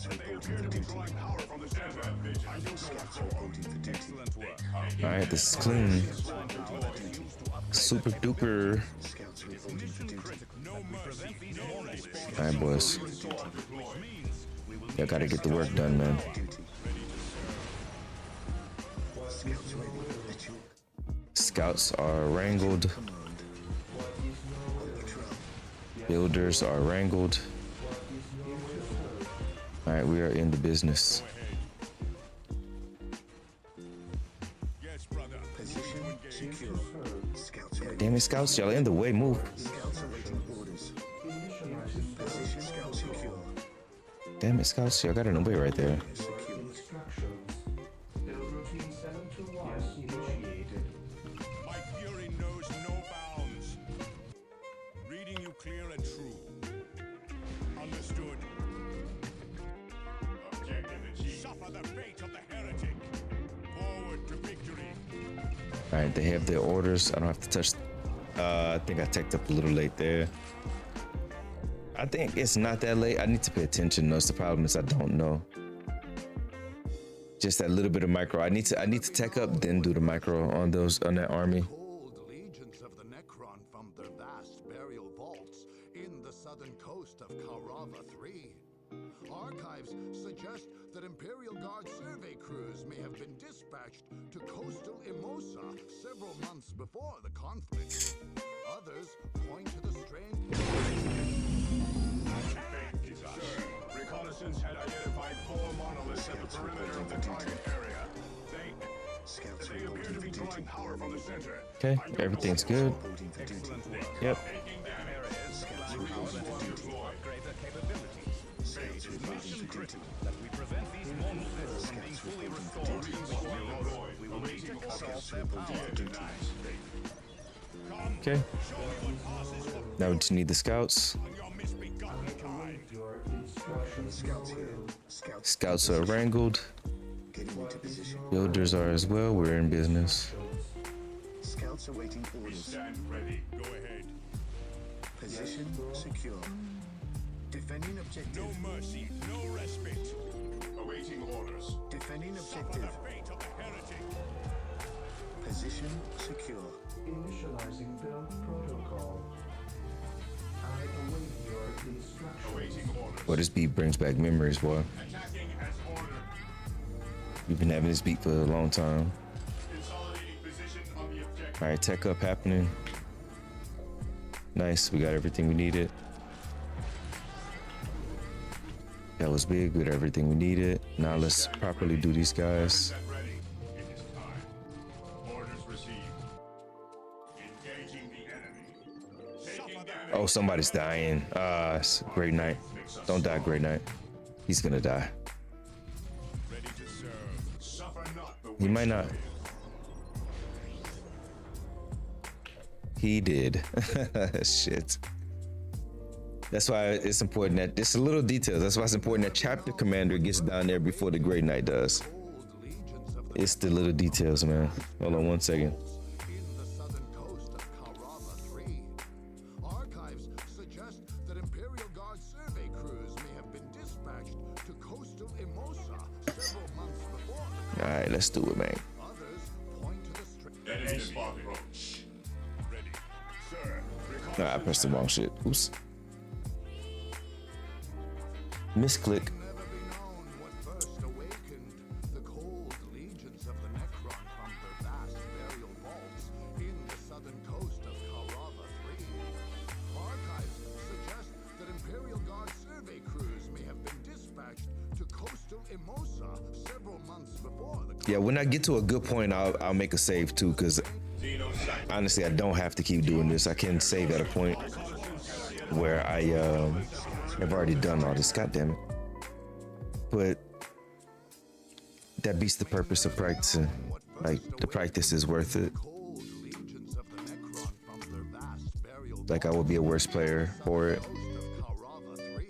[SPEAKER 9] They appear to be drawing power from the center. Excellent work.
[SPEAKER 2] All right, this is clean. Super duper. All right, boys. Y'all gotta get the work done, man. Scouts are wrangled. Builders are wrangled. All right, we are in the business.
[SPEAKER 9] Yes, brother.
[SPEAKER 1] Position secure. Scouts ready.
[SPEAKER 2] Damn it, Scouts, y'all in the way. Move.
[SPEAKER 1] Scouts awaiting orders. Position scout secure.
[SPEAKER 2] Damn it, Scouts, y'all got in the way right there.
[SPEAKER 1] Secure.
[SPEAKER 5] Instructions. Build routine 721 initiated.
[SPEAKER 9] My fury knows no bounds. Reading you clear and true. Understood. Objective achieved. Suffer the fate of the heretic. Forward to victory.
[SPEAKER 2] All right, they have their orders. I don't have to touch. I think I teched up a little late there. I think it's not that late. I need to pay attention. That's the problem is I don't know. Just that little bit of micro. I need to tech up, then do the micro on that army.
[SPEAKER 7] Cold legions of the Necron from their vast burial vaults in the southern coast of Carava 3. Archives suggest that Imperial Guard survey crews may have been dispatched to coastal Emosa several months before the conflict. Others point to the strange.
[SPEAKER 9] Reconnaissance had identified 4 monoliths at the perimeter of the target area. They appear to be drawing power from the center.
[SPEAKER 2] Okay, everything's good.
[SPEAKER 9] Excellent work.
[SPEAKER 2] Yep.
[SPEAKER 9] Taking damage.
[SPEAKER 11] Upgrade their capabilities. Mission critical that we prevent
[SPEAKER 2] Okay. Now we just need the scouts. Scouts are wrangled. Builders are as well. We're in business.
[SPEAKER 1] Scouts awaiting orders.
[SPEAKER 9] Stand ready. Go ahead.
[SPEAKER 1] Position secure. Defending objective.
[SPEAKER 9] No mercy, no respite. Awaiting orders.
[SPEAKER 1] Defending
[SPEAKER 9] Suffer
[SPEAKER 1] objective.
[SPEAKER 9] the fate of the heretic.
[SPEAKER 1] Position secure.
[SPEAKER 5] Initializing build protocol. I await your instructions.
[SPEAKER 9] Awaiting orders.
[SPEAKER 2] Well, this beat brings back memories, boy.
[SPEAKER 9] Attacking as ordered.
[SPEAKER 2] We've been having this beat for a long time.
[SPEAKER 9] Consolidating position on the objective.
[SPEAKER 2] All right, tech up happening. Nice, we got everything we needed. That was big, we got everything we needed. Now let's properly do these guys.
[SPEAKER 9] Set ready. It is time. Orders received. Engaging the enemy. Taking damage.
[SPEAKER 2] Oh, somebody's dying. It's a Great Knight. Don't die, Great Knight. He's gonna die.
[SPEAKER 9] Ready to serve. Suffer not the
[SPEAKER 2] He might not. He did. Shit. That's why it's important that it's a little details. That's why it's important that chapter commander gets down there before the Great Knight does. It's the little details, man. Hold on one second.
[SPEAKER 7] In the southern coast of Carava 3, archives suggest that Imperial Guard survey crews may have been dispatched to coastal Emosa several months before.
[SPEAKER 2] All right, let's do it, man.
[SPEAKER 7] Others point to the strength.
[SPEAKER 9] enemy approach. Ready. Sir.
[SPEAKER 2] No, I pressed the wrong shit. Oops. Misclick.
[SPEAKER 7] Never be known what first awakened the cold legions of the Necron from their vast burial vaults in the southern coast of Carava 3. Archives suggest that Imperial Guard survey crews may have been dispatched to coastal Emosa several months before the
[SPEAKER 2] Yeah, when I get to a good point, I'll make a save too, because honestly, I don't have to keep doing this. I can save at a point where I've already done all this. God damn it! But that beats the purpose of practicing. Like, the practice is worth it.
[SPEAKER 7] cold legions of the Necron from their vast burial
[SPEAKER 2] Like, I would be a worse player for it.
[SPEAKER 7] coast of Carava 3.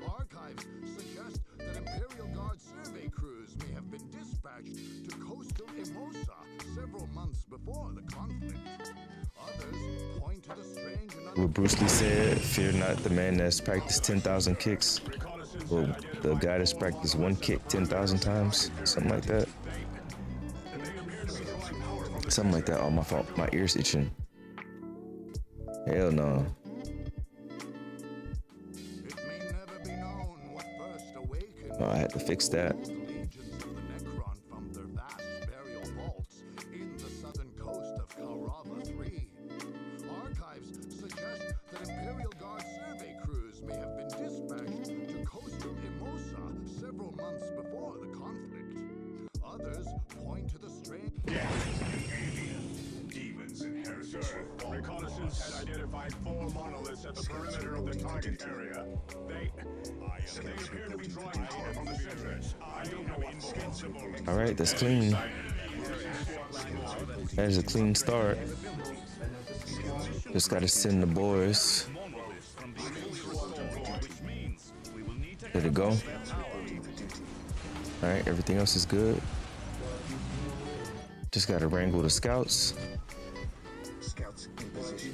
[SPEAKER 7] Archives suggest that Imperial Guard survey crews may have been dispatched to coastal Emosa several months before the conflict. Others point to the strange and
[SPEAKER 2] What Bruce Lee said, fear not the man that's practiced 10,000 kicks, or the guy that's practiced one kick 10,000 times, something like that. Something like that. Oh, my fault. My ear's itching. Hell no.
[SPEAKER 7] It may never be known what first awakened
[SPEAKER 2] Oh, I had to fix that.
[SPEAKER 7] the legions of the Necron from their vast burial vaults in the southern coast of Carava 3. Archives suggest that Imperial Guard survey crews may have been dispatched to coastal Emosa several months before the conflict. Others point to the strange.
[SPEAKER 9] Demons and heretics. Reconnaissance has identified 4 monoliths at the perimeter of the target area. They appear to be drawing power from the center. I don't know what invincible.
[SPEAKER 2] All right, that's clean. That is a clean start. Just gotta send the boys. There to go. All right, everything else is good. Just gotta wrangle the scouts.
[SPEAKER 1] Scouts in position.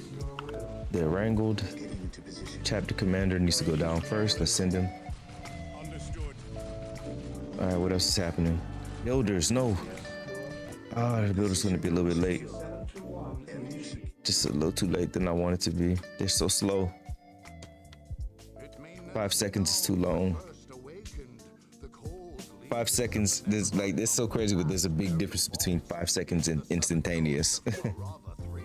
[SPEAKER 2] They're wrangled.
[SPEAKER 1] Getting into position.
[SPEAKER 2] Chapter commander needs to go down first. Let's send him.
[SPEAKER 9] Understood.
[SPEAKER 2] All right, what else is happening? Builders, no. Ah, the builder's gonna be a little bit late. Just a little too late than I want it to be. They're so slow. 5 seconds is too long.
[SPEAKER 7] First awakened the cold
[SPEAKER 2] 5 seconds, it's so crazy, but there's a big difference between 5 seconds and instantaneous.
[SPEAKER 7] Carava 3.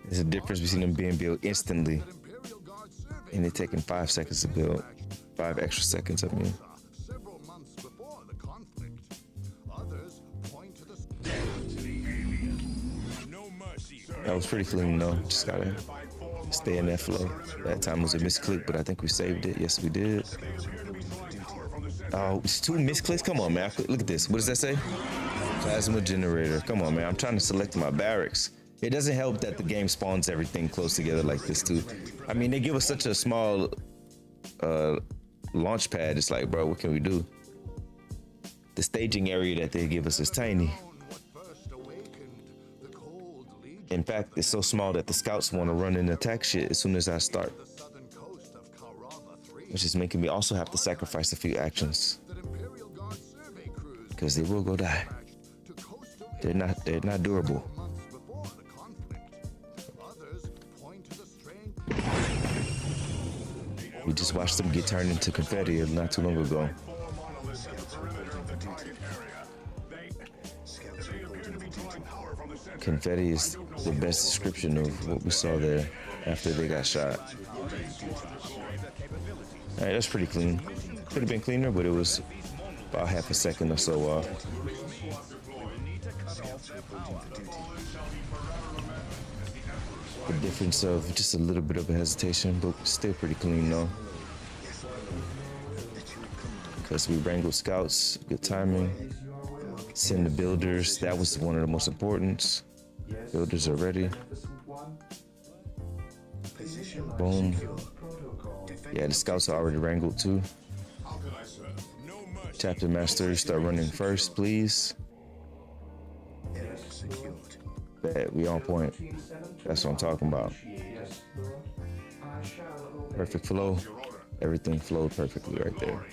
[SPEAKER 2] There's a difference between them being built instantly
[SPEAKER 7] Imperial Guard survey
[SPEAKER 2] and it taking 5 seconds to build. 5 extra seconds, I mean.
[SPEAKER 7] several months before the conflict. Others point to the
[SPEAKER 9] No mercy.
[SPEAKER 2] That was pretty clean though. Just gotta stay in that flow. That time was a misclick, but I think we saved it. Yes, we did.
[SPEAKER 9] They appear to be drawing power from the center.
[SPEAKER 2] Oh, it's 2 misclicks. Come on, man. Look at this. What does that say? Plasma generator. Come on, man. I'm trying to select my barracks. It doesn't help that the game spawns everything close together like this too. I mean, they give us such a small launch pad. It's like, bro, what can we do? The staging area that they give us is tiny. In fact, it's so small that the scouts want to run and attack shit as soon as I start, which is making me also have to sacrifice a few actions because they will go die. They're not durable. We just watched them get turned into confetti not too long ago. Confetti is the best description of what we saw there after they got shot. All right, that's pretty clean. Could have been cleaner, but it was about half a second or so off. The difference of just a little bit of a hesitation, but still pretty clean though. Because we wrangled scouts, good timing. Send the builders, that was one of the most important. Builders are ready. Boom. Yeah, the scouts are already wrangled too. Chapter masters, start running first, please. Bet, we on point. That's what I'm talking about. Perfect flow. Everything flowed perfectly right there.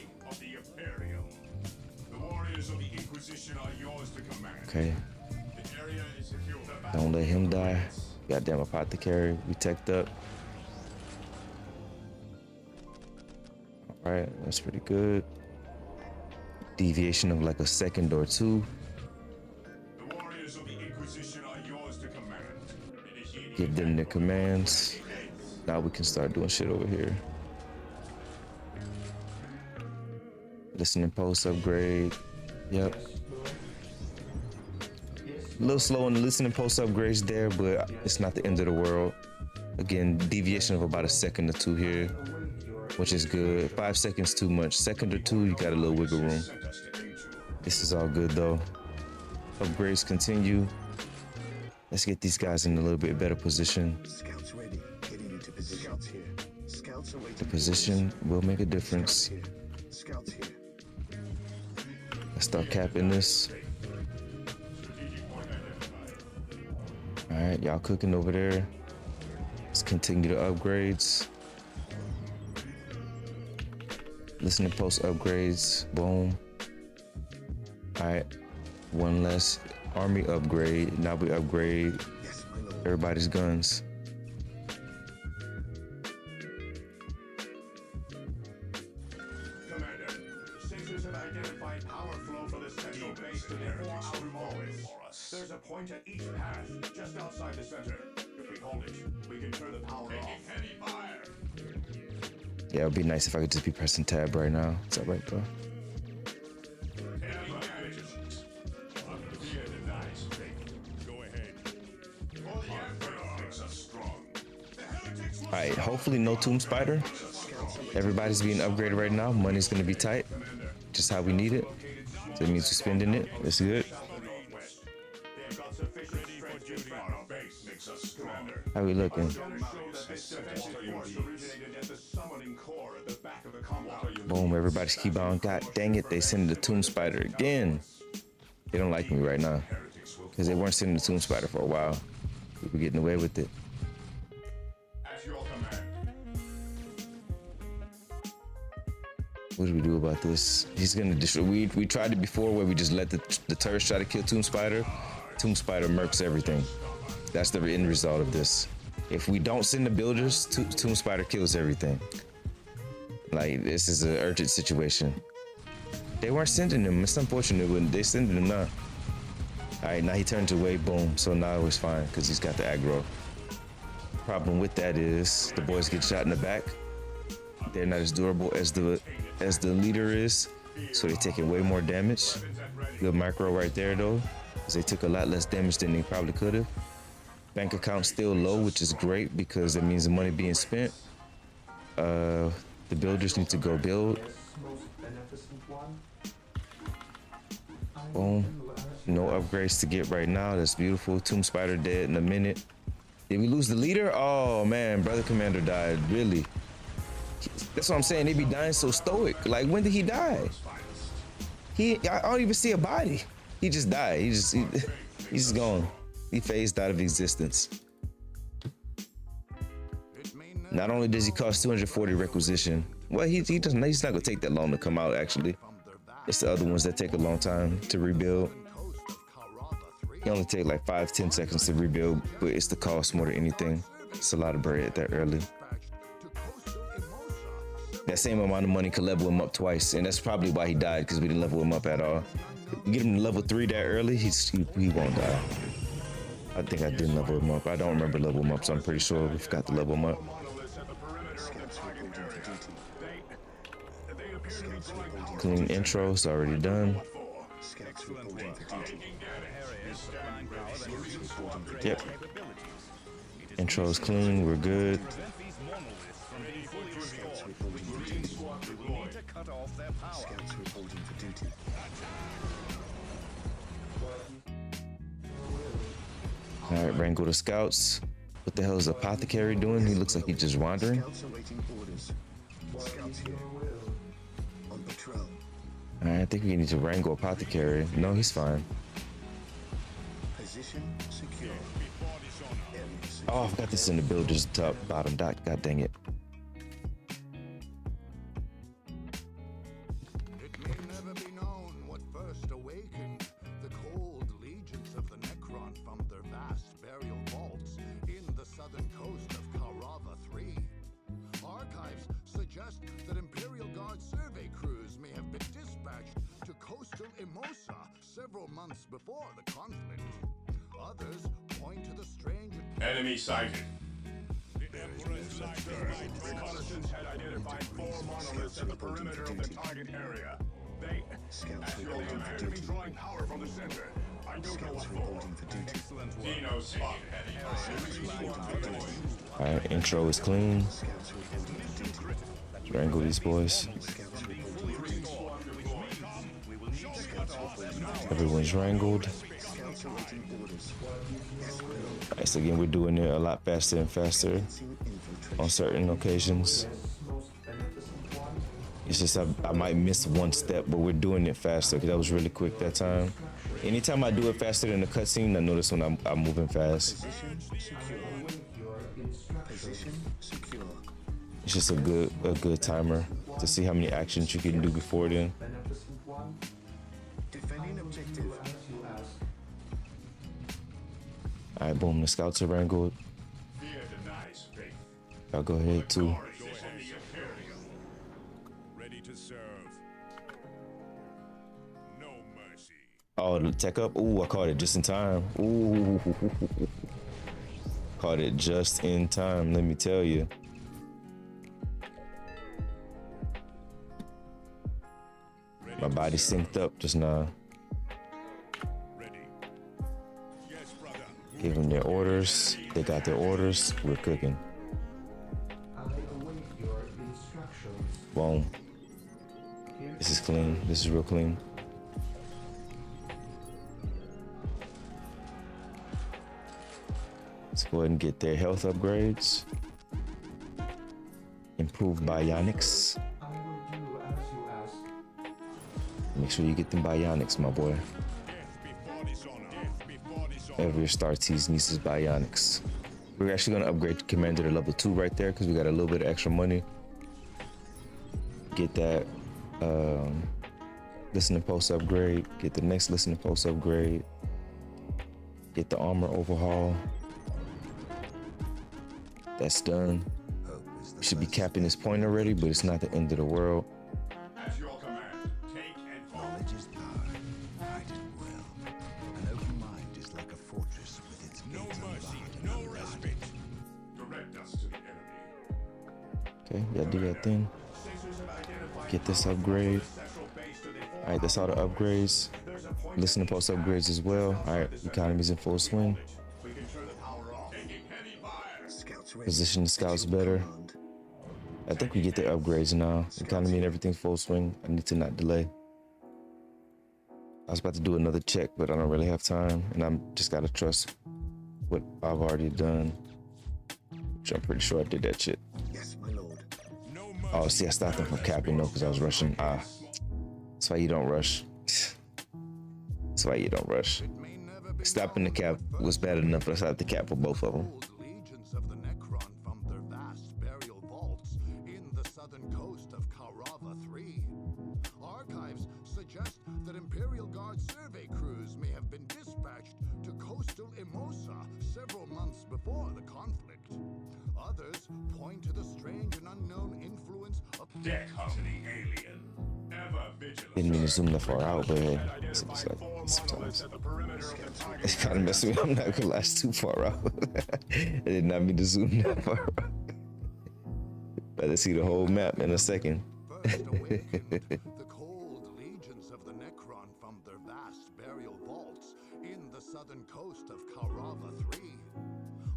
[SPEAKER 2] Okay. Don't let him die. Goddamn apothecary. We teched up. Alright, that's pretty good. Deviation of like a second or two. Give them the commands. Now we can start doing shit over here. Listening post upgrade. Yep. A little slow on the listening post upgrades there, but it's not the end of the world. Again, deviation of about a second or two here, which is good. 5 seconds too much. Second or two, you got a little wiggle room. This is all good though. Upgrades continue. Let's get these guys in a little bit better position.
[SPEAKER 1] Scouts ready. Getting into position. Scouts here. Scouts awaiting.
[SPEAKER 2] The position will make a difference.
[SPEAKER 1] Scouts here.
[SPEAKER 2] Let's start capping this. All right, y'all cooking over there. Let's continue the upgrades. Listen to post upgrades. Boom. All right, one less army upgrade. Now we upgrade everybody's guns.
[SPEAKER 9] Commander, sensors have identified power flow from the central base to the 4 outer modes. There's a point at each path, just outside the center. If we hold it, we can turn the power off. Heavy fire!
[SPEAKER 2] Yeah, it'd be nice if I could just be pressing tab right now. Is that right, bro? All right, hopefully no tomb spider. Everybody's being upgraded right now. Money's gonna be tight, just how we need it. So it means we're spending it. It's good. How we looking? Boom, everybody's keybound. God dang it, they send the tomb spider again. They don't like me right now because they weren't sending the tomb spider for a while. We were getting away with it. What do we do about this? He's gonna destroy. We tried it before where we just let the turrets try to kill Tomb Spider. Tomb Spider murks everything. That's the end result of this. If we don't send the builders, Tomb Spider kills everything. Like, this is an urgent situation. They weren't sending them. It's unfortunate when they sending them now. All right, now he turns away. Boom. So now it's fine because he's got the aggro. Problem with that is the boys get shot in the back. They're not as durable as the leader is, so they're taking way more damage. Good micro right there though, because they took a lot less damage than they probably could have. Bank account still low, which is great because it means the money being spent. The builders need to go build.
[SPEAKER 5] beneficent one.
[SPEAKER 2] Boom. No upgrades to get right now. That's beautiful. Tomb Spider dead in a minute. Did we lose the leader? Oh man, Brother Commander died. Really? That's what I'm saying. They be dying so stoic. Like, when did he die? I don't even see a body. He just died. He's just gone. He phased out of existence. Not only does he cost 240 requisition, well, he's not gonna take that long to come out. Actually, it's the other ones that take a long time to rebuild. He only take like 5-10 seconds to rebuild, but it's the cost more than anything. It's a lot of bread that early. That same amount of money could level him up twice, and that's probably why he died, because we didn't level him up at all. Get him to level 3 that early, he won't die. I think I didn't level him up. I don't remember level him up, so I'm pretty sure we forgot to level him up. Clean intros already done. Yep. Intro's clean, we're good. All right, wrangle the scouts. What the hell is Apothecary doing? He looks like he's just wandering. All right, I think we need to wrangle Apothecary. No, he's fine. Oh, I forgot this in the builder's top bottom dot. God dang it.
[SPEAKER 7] It may never be known what first awakened the cold legions of the Necron from their vast burial vaults in the southern coast of Carava 3. Archives suggest that Imperial Guard survey crews may have been dispatched to coastal Emosa several months before the conflict. Others point to the strange...
[SPEAKER 9] Enemy sighted. Reconnaissance had identified 4 monoliths in the perimeter of the target area. They actually appear to be drawing power from the center. I don't know what for. Excellent work. Dino spotted.
[SPEAKER 2] Alright, intro is clean. Wrangle these boys. Everyone's wrangled. Alright, so again, we're doing it a lot faster and faster on certain occasions. It's just I might miss one step, but we're doing it faster because that was really quick that time. Anytime I do it faster than the cutscene, I notice when I'm moving fast. It's just a good timer to see how many actions you can do before then. All right, boom, the scouts are wrangled. I'll go ahead too.
[SPEAKER 9] Ready to serve. No mercy.
[SPEAKER 2] Oh, the tech up. Ooh, I caught it just in time. Ooh, caught it just in time, let me tell you. My body synced up just now. Give them their orders. They got their orders. We're cooking. Boom. This is clean. This is real clean. Let's go ahead and get their health upgrades. Improve bionics. Make sure you get them bionics, my boy. Every Star T's nieces bionics. We're actually gonna upgrade Commander to level 2 right there because we got a little bit of extra money. Get that listening post upgrade. Get the next listening post upgrade. Get the armor overhaul. That's done. We should be capping this point already, but it's not the end of the world.
[SPEAKER 9] At your command, take and
[SPEAKER 1] knowledge is power. Hide it well. An open mind is like a fortress with its gates unbarred.
[SPEAKER 9] No respite. Direct us to the enemy.
[SPEAKER 2] Okay, y'all do that thing. Get this upgrade. All right, that's all the upgrades. Listen to post upgrades as well. All right, economy's in full swing. Position the scouts better. I think we get the upgrades now. Economy and everything's full swing. I need to not delay. I was about to do another check, but I don't really have time, and I'm just gotta trust what I've already done. Which I'm pretty sure I did that shit.
[SPEAKER 1] Yes, my lord.
[SPEAKER 2] Oh, see, I stopped them from capping though, because I was rushing. That's why you don't rush. That's why you don't rush. Stopping the cap was bad enough, but I stopped the cap for both of them.
[SPEAKER 7] Legions of the Necron from their vast burial vaults in the southern coast of Karava 3. Archives suggest that Imperial Guard survey crews may have been dispatched to coastal Emosa several months before the conflict. Others point to the strange and unknown influence of
[SPEAKER 9] Deck hunting alien. Ever vigilant.
[SPEAKER 2] Didn't mean to zoom that far out, but hey, it's like sometimes it's kind of messing me up. I'm not gonna last too far out. I did not mean to zoom that far out. Better see the whole map in a second.
[SPEAKER 7] the cold legions of the Necron from their vast burial vaults in the southern coast of Karava 3.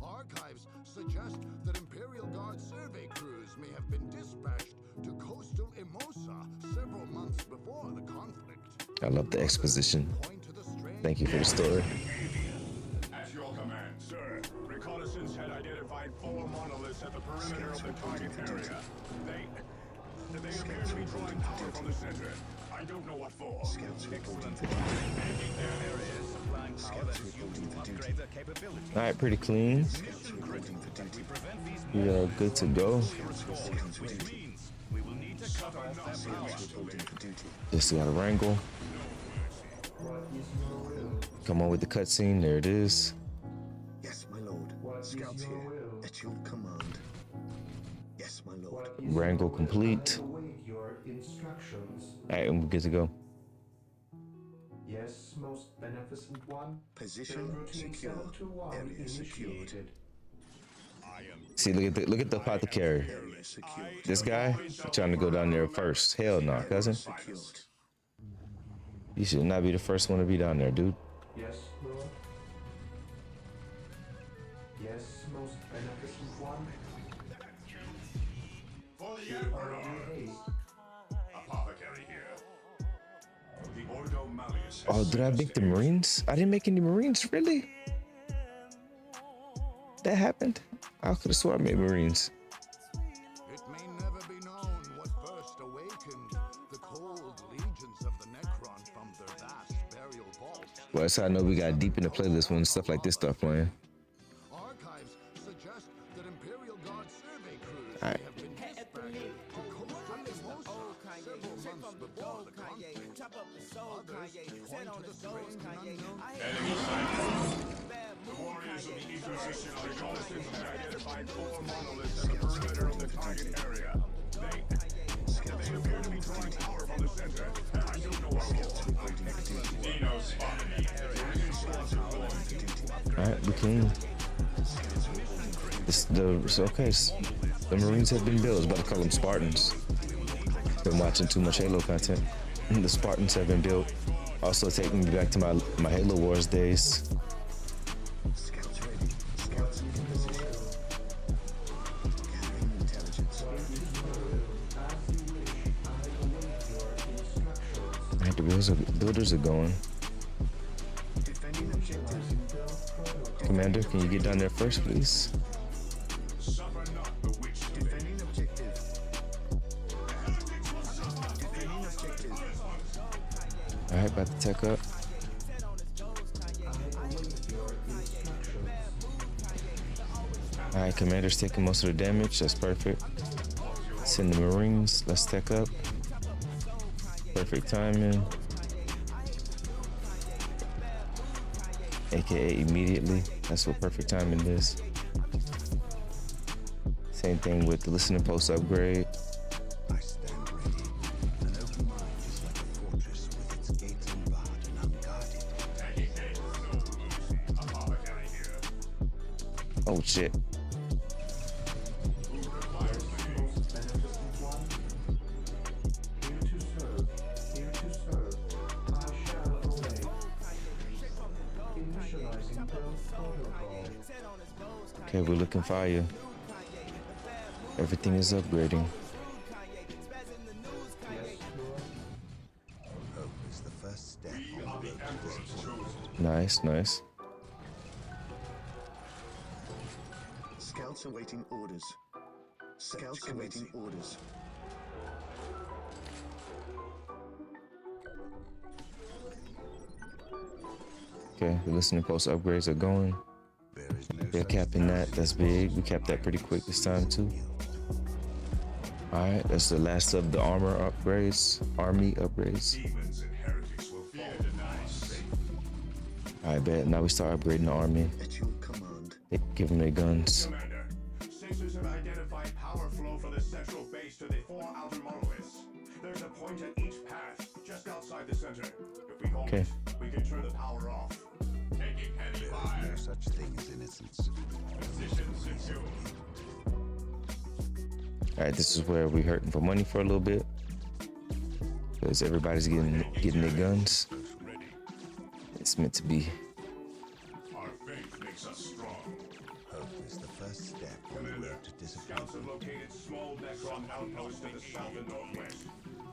[SPEAKER 7] Archives suggest that Imperial Guard survey crews may have been dispatched to coastal Emosa several months before the conflict.
[SPEAKER 2] I love the exposition. Thank you for the story.
[SPEAKER 9] At your command, sir. Reconnaissance had identified 4 monoliths at the perimeter of the target area. They appear to be drawing power from the center. I don't know what for.
[SPEAKER 2] All right, pretty clean. We are good to go. Just gotta wrangle. Come on with the cutscene. There it is.
[SPEAKER 1] Yes, my lord. Scouts here. At your command. Yes, my lord.
[SPEAKER 2] Wrangle complete.
[SPEAKER 5] Your instructions.
[SPEAKER 2] All right, and we're good to go.
[SPEAKER 5] Yes, most beneficent one.
[SPEAKER 1] Position secure. Area secured.
[SPEAKER 2] See, look at the apothecary. This guy trying to go down there first. Hell no, cousin. You should not be the first one to be down there, dude.
[SPEAKER 5] Yes, Lord. Yes, most beneficent one.
[SPEAKER 9] For the Emperor. Apothecary here. The Ordo Malleus.
[SPEAKER 2] Oh, did I make the Marines? I didn't make any Marines, really? That happened? I could have sworn I made Marines.
[SPEAKER 7] It may never be known what first awakened the cold legions of the Necron from their vast burial vaults.
[SPEAKER 2] Well, that's how I know we got deep in the playlist when stuff like this stuff playing.
[SPEAKER 7] Archives suggest that Imperial Guard survey crews
[SPEAKER 2] All right.
[SPEAKER 7] have been dispatched to coastal Emosa several months before the conflict. Others point to the strange and unknown.
[SPEAKER 9] The warriors of the Inquisition are reconnaissance and identified 4 monoliths at the perimeter of the target area. They appear to be drawing power from the center. I don't know what for. Dino spotted.
[SPEAKER 2] Alright, we clean. Okay, the Marines have been built. I was about to call them Spartans. Been watching too much Halo content. The Spartans have been built. Also taking me back to my Halo Wars days.
[SPEAKER 1] Scouts ready. Scouts in position. Gathering intelligence.
[SPEAKER 2] Alright, the builders are going.
[SPEAKER 1] Defending objectives.
[SPEAKER 2] Commander, can you get down there first, please?
[SPEAKER 9] Suffer not the witch.
[SPEAKER 1] Defending objective. Defending objective.
[SPEAKER 2] Alright, about to tech up. Alright, Commander's taking most of the damage. That's perfect. Send the Marines. Let's tech up. Perfect timing. AKA immediately. That's what perfect timing is. Same thing with the listening post upgrade.
[SPEAKER 1] I stand ready. An open mind is like a fortress with its gates unbarred and unguarded.
[SPEAKER 9] Apothecary here.
[SPEAKER 2] Oh shit. Okay, we're looking fire. Everything is upgrading.
[SPEAKER 1] Hope is the first step on the road to discipline.
[SPEAKER 2] Nice, nice.
[SPEAKER 1] Scouts awaiting orders. Scouts awaiting orders.
[SPEAKER 2] Okay, the listening post upgrades are going. They're capping that. That's big. We capped that pretty quick this time too. All right, that's the last of the armor upgrades, army upgrades.
[SPEAKER 9] Demons and heretics will fear denies.
[SPEAKER 2] All right, bet. Now we start upgrading the army.
[SPEAKER 1] At your command.
[SPEAKER 2] They give them their guns.
[SPEAKER 9] Commander, sensors have identified power flow from the central base to the 4 outer monoliths. There's a point at each path, just outside the center. If we hold it, we can turn the power off. Taking heavy fire.
[SPEAKER 1] No such thing as innocence.
[SPEAKER 9] Position secure.
[SPEAKER 2] All right, this is where we're hurting for money for a little bit, because everybody's getting their guns. It's meant to be.
[SPEAKER 9] Our faith makes us strong.
[SPEAKER 1] Hope is the first step on the road to discipline.
[SPEAKER 9] Scouts have located small Necron outposts to the south and northwest.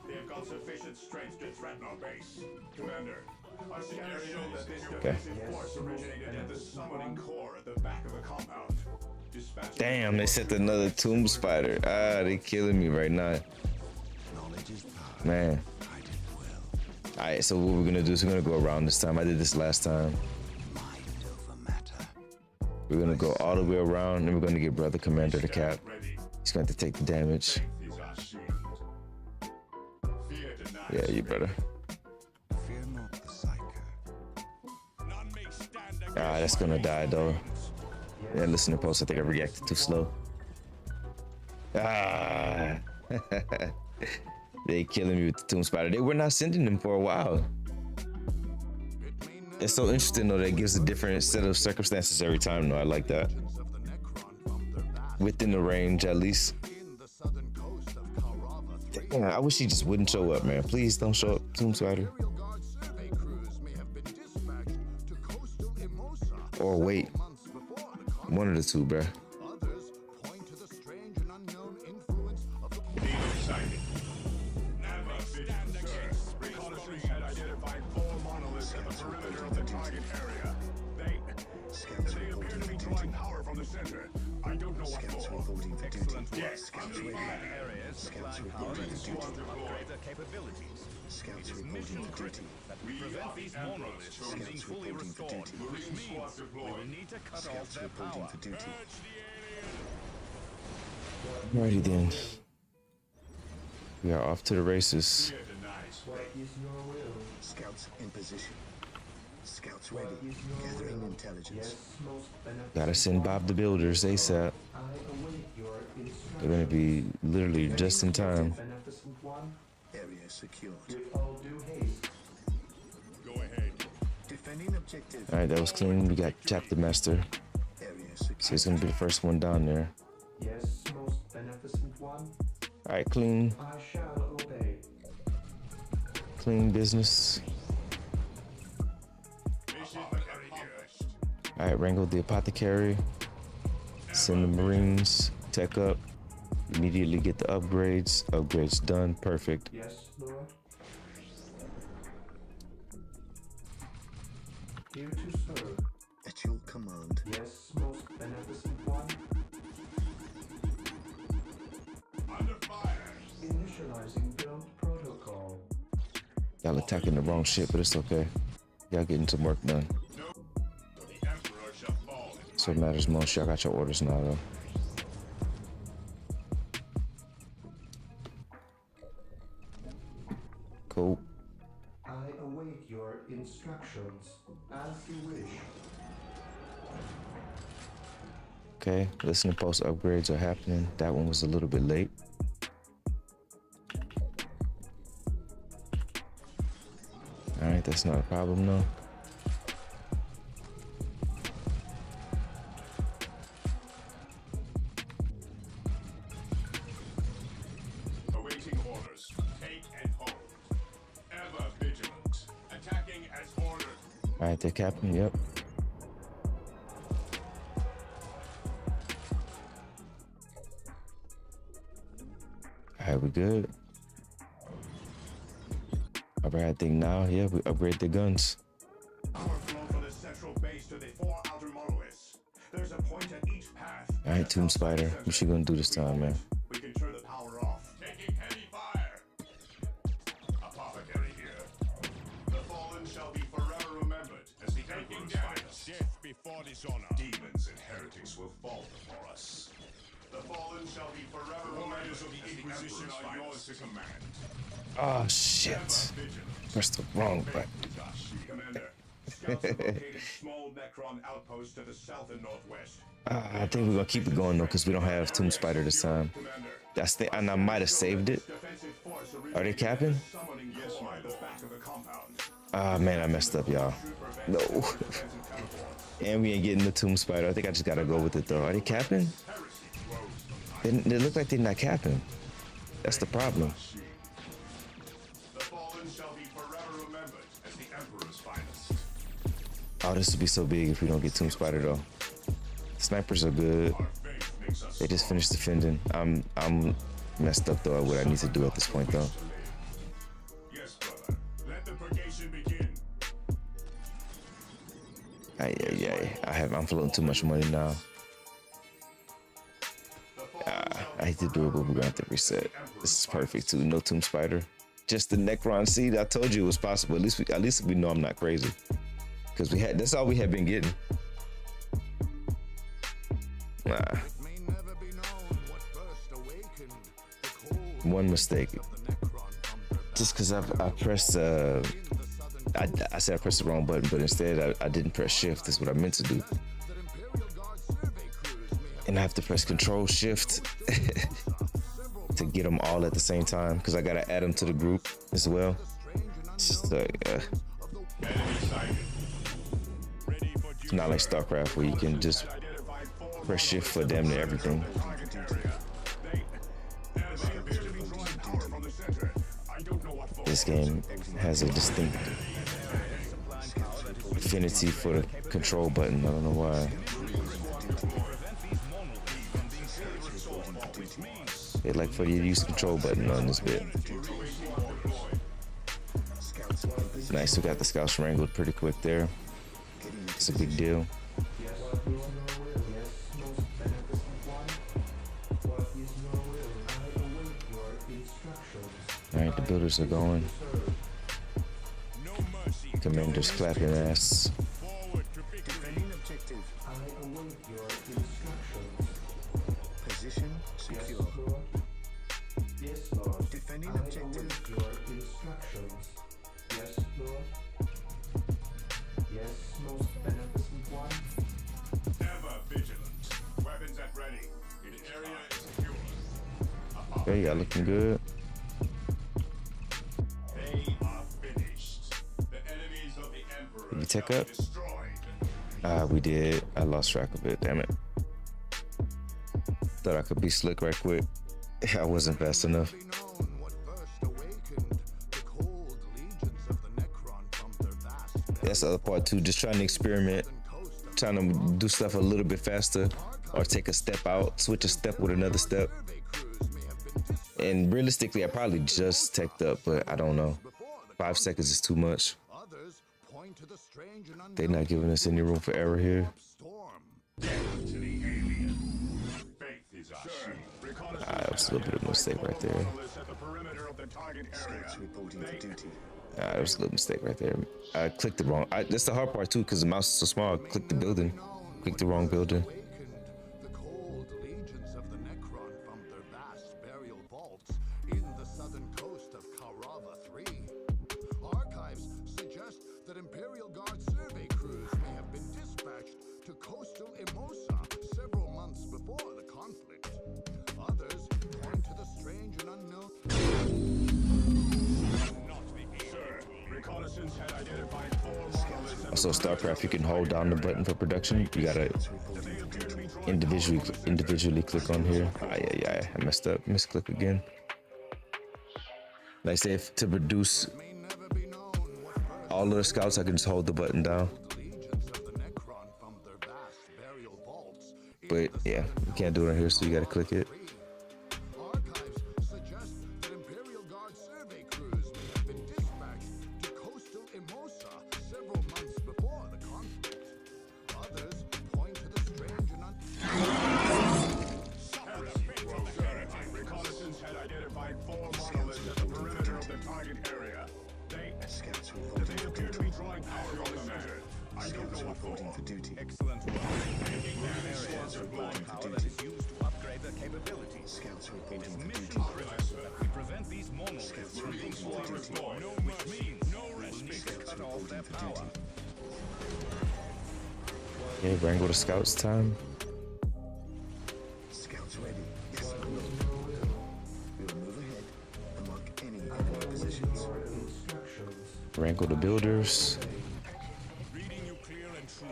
[SPEAKER 9] They have got sufficient strength to threaten our base. Commander, our scanners show that this defensive force originated at the summoning core at the back of the compound.
[SPEAKER 2] Damn, they sent another tomb spider. Ah, they killing me right now.
[SPEAKER 1] Knowledge is power.
[SPEAKER 2] Man. All right, so what we're gonna do is we're gonna go around this time. I did this last time.
[SPEAKER 1] Mind over matter.
[SPEAKER 2] We're gonna go all the way around, and we're gonna get Brother Commander the cap. He's going to have to take the damage. Yeah, you better.
[SPEAKER 1] Fear not the psycho.
[SPEAKER 2] Ah, that's gonna die though. Yeah, listen to post. I think I reacted too slow. Ah. They killing me with the tomb spider. They were not sending them for a while. It's so interesting though. That gives a different set of circumstances every time though. I like that. Within the range at least. Damn, I wish he just wouldn't show up, man. Please don't show up, tomb spider. Or wait. One of the two, bruh.
[SPEAKER 1] Scouts reporting for duty.
[SPEAKER 9] We prevent these monoliths from being fully restored, which means we will need to cut off their power.
[SPEAKER 1] For duty.
[SPEAKER 2] Alrighty then. We are off to the races.
[SPEAKER 5] What is your will?
[SPEAKER 1] Scouts in position. Scouts ready. Gathering intelligence.
[SPEAKER 5] Yes, most beneficent
[SPEAKER 2] Gotta send Bob the Builders ASAP.
[SPEAKER 5] I await your instructions.
[SPEAKER 2] They're gonna be literally just in time.
[SPEAKER 5] Beneficent one,
[SPEAKER 1] Area secured.
[SPEAKER 5] with all due haste.
[SPEAKER 9] Go ahead.
[SPEAKER 1] Defending objective.
[SPEAKER 2] Alright, that was clean. We got Chapter Master.
[SPEAKER 1] Area secured.
[SPEAKER 2] So he's gonna be the first one down there.
[SPEAKER 5] Yes, most beneficent one,
[SPEAKER 2] Alright, clean.
[SPEAKER 5] I shall obey.
[SPEAKER 2] Clean business. Alright, wrangle the apothecary. Send the Marines. Tech up. Immediately get the upgrades. Upgrades done. Perfect.
[SPEAKER 5] Yes, Lord. Here to serve.
[SPEAKER 1] At your command.
[SPEAKER 5] Yes, most beneficent one.
[SPEAKER 9] Under fire.
[SPEAKER 5] Initializing build protocol.
[SPEAKER 2] Y'all attacking the wrong shit, but it's okay. Y'all getting some work done.
[SPEAKER 9] The Emperor shall fall.
[SPEAKER 2] So it matters most. Y'all got your orders now, though. Cool.
[SPEAKER 5] I await your instructions as you wish.
[SPEAKER 2] Okay, listening post upgrades are happening. That one was a little bit late. All right, that's not a problem, though.
[SPEAKER 9] Awaiting orders. Take and hold. Ever vigilant. Attacking as ordered.
[SPEAKER 2] All right, they're capping. Yep. Alright, we good. Alright, I think now, yeah, we upgrade the guns.
[SPEAKER 9] Power flow from the central base to the 4 outer monoliths. There's a point at each path.
[SPEAKER 2] Alright, Tomb Spider. What you gonna do this time, man?
[SPEAKER 9] We can turn the power off. Taking heavy fire. Apothecary here. The fallen shall be forever remembered as the Emperor's finest. Death before dishonor. Demons and heretics will fall before us. The fallen shall be forever remembered of the Inquisition are yours to command.
[SPEAKER 2] Oh shit. Pressed the wrong button.
[SPEAKER 9] Commander, scouts have located small Necron outposts to the south and northwest.
[SPEAKER 2] I think we're gonna keep it going though, because we don't have Tomb Spider this time. That's the, and I might have saved it. Are they capping? Ah man, I messed up, y'all. No. And we ain't getting the Tomb Spider. I think I just gotta go with it though. Are they capping? They look like they're not capping. That's the problem. Oh, this would be so big if we don't get Tomb Spider though. Snipers are good. They just finished defending. I'm messed up though at what I need to do at this point though.
[SPEAKER 9] Yes, brother. Let the purgation begin.
[SPEAKER 2] I'm floating too much money now. I hate to do it, but we're gonna have to reset. This is perfect too. No Tomb Spider. Just the Necron seed. I told you it was possible. At least we know I'm not crazy. Because that's all we have been getting. One mistake. Just because I pressed I said I pressed the wrong button, but instead I didn't press shift. That's what I meant to do. And I have to press Control Shift to get them all at the same time, because I gotta add them to the group as well. So, it's not like StarCraft where you can just press shift for damn near everything. This game has a distinct affinity for the control button. I don't know why. They like for you to use the control button on this bit. Nice, we got the scouts wrangled pretty quick there. It's a big deal. Alright, the builders are going. Commander's clapping ass.
[SPEAKER 1] Position secure. Yes, Lord. Defending objective. Your instructions. Yes, Lord. Yes, most beneficent one.
[SPEAKER 9] Ever vigilant. Weapons at ready. The area is secure.
[SPEAKER 2] Okay, y'all looking good.
[SPEAKER 9] They are finished. The enemies of the Emperor
[SPEAKER 2] Did we take up?
[SPEAKER 9] destroyed.
[SPEAKER 2] We did. I lost track of it, damn it. Thought I could be slick right quick. I wasn't fast enough. That's the other part too, just trying to experiment, trying to do stuff a little bit faster, or take a step out, switch a step with another step. And realistically, I probably just teched up, but I don't know. 5 seconds is too much. They're not giving us any room for error here. That was a little bit of a mistake right there. That was a little mistake right there. I clicked the wrong. That's the hard part too, because the mouse is so small. I clicked the building. Clicked the wrong building.
[SPEAKER 7] The cold legions of the Necron from their vast burial vaults in the southern coast of Carava 3. Archives suggest that Imperial Guard survey crews may have been dispatched to coastal Emosa several months before the conflict. Others point to the strange and unknown.
[SPEAKER 2] So StarCraft, you can hold down the button for production. You gotta individually click on here. I messed up. Misclick again. Like say if to produce all of the scouts, I can just hold the button down. But yeah, you can't do it on here, so you gotta click it.
[SPEAKER 1] reporting for duty.
[SPEAKER 9] We prevent these monoliths from being deployed, which means no respite to cut off their power.
[SPEAKER 2] Okay, wrangle the scouts time.
[SPEAKER 1] Scouts ready. Yes, my lord. We will move ahead and mark any enemy positions.
[SPEAKER 2] Wrangle the builders.
[SPEAKER 9] Reading you clear and true.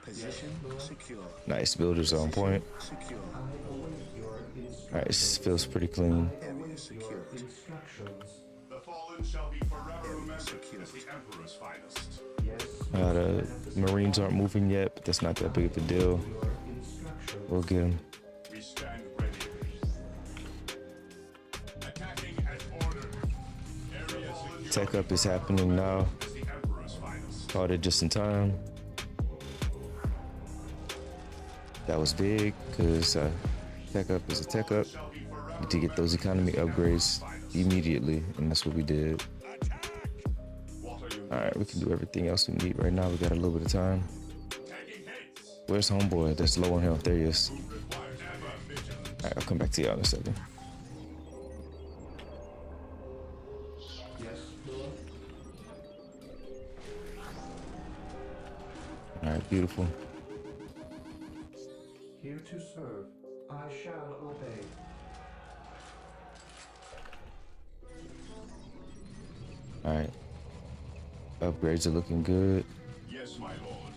[SPEAKER 1] Position secure.
[SPEAKER 2] Nice, builders on point.
[SPEAKER 1] Secure.
[SPEAKER 2] Alright, this feels pretty clean.
[SPEAKER 1] Area secured.
[SPEAKER 9] The fallen shall be forever remembered as the Emperor's finest.
[SPEAKER 2] The Marines aren't moving yet, but that's not that big of a deal. We'll get them.
[SPEAKER 9] We stand ready. Attacking as ordered. Area secure.
[SPEAKER 2] Tech up is happening now.
[SPEAKER 9] As the Emperor's finest.
[SPEAKER 2] Caught it just in time. That was big, because tech up is a tech up. Need to get those economy upgrades immediately, and that's what we did. Alright, we can do everything else we need right now. We got a little bit of time. Where's homeboy? That's low on health. There he is. Alright, I'll come back to y'all in a second. Alright, beautiful.
[SPEAKER 5] Here to serve. I shall obey.
[SPEAKER 2] Alright. Upgrades are looking good.
[SPEAKER 9] Yes, my lord.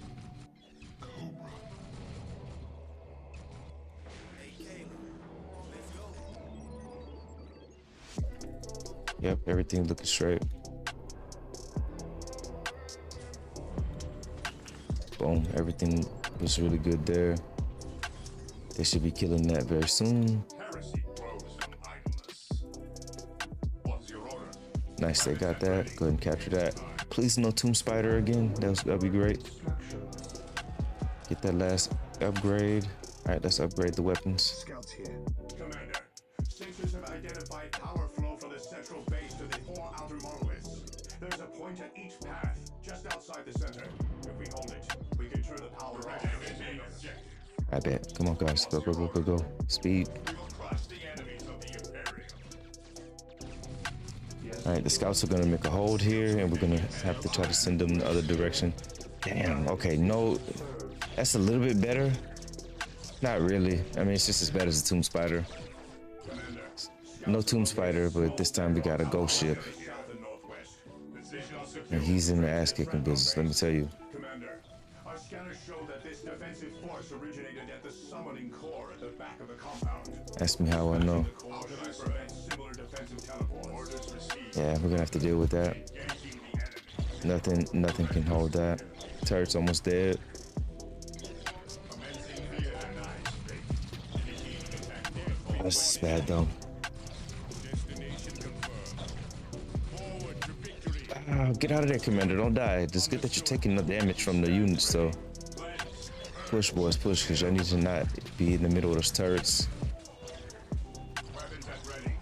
[SPEAKER 2] Yep, everything looking straight. Boom, everything was really good there. They should be killing that very soon.
[SPEAKER 9] Heresy grows in idleness. What's your order?
[SPEAKER 2] Nice, they got that. Go ahead and capture that. Please no Tomb Spider again. That'd be great. Get that last upgrade. All right, let's upgrade the weapons.
[SPEAKER 1] Scouts here.
[SPEAKER 9] Commander, sensors have identified power flow from the central base to the 4 outer monoliths. There's a point at each path, just outside the center. If we hold it, we can turn the power off from the main objective.
[SPEAKER 2] I bet. Come on, guys. Go, go, go, go, go. Speed.
[SPEAKER 9] We will crush the enemies of the Imperium.
[SPEAKER 2] All right, the scouts are gonna make a hold here, and we're gonna have to try to send them the other direction. Damn. Okay, no, that's a little bit better. Not really. I mean, it's just as bad as the Tomb Spider. No Tomb Spider, but this time we got a ghost ship, and he's in the ass-kicking business. Let me tell you.
[SPEAKER 9] Commander, our scanners show that this defensive force originated at the summoning core at the back of the compound.
[SPEAKER 2] Ask me how I know.
[SPEAKER 9] How can I prevent similar defensive teleports? Orders received.
[SPEAKER 2] Yeah, we're gonna have to deal with that.
[SPEAKER 9] Engaging the enemy.
[SPEAKER 2] Nothing can hold that. Turret's almost dead.
[SPEAKER 9] Commencing theater night. Initiating attack there.
[SPEAKER 2] That's bad though.
[SPEAKER 9] Destination confirmed. Forward to victory.
[SPEAKER 2] Ah, get out of there, Commander. Don't die. It's good that you're taking the damage from the units, so push, boys, push, because I need to not be in the middle of those turrets.
[SPEAKER 9] Weapons at ready.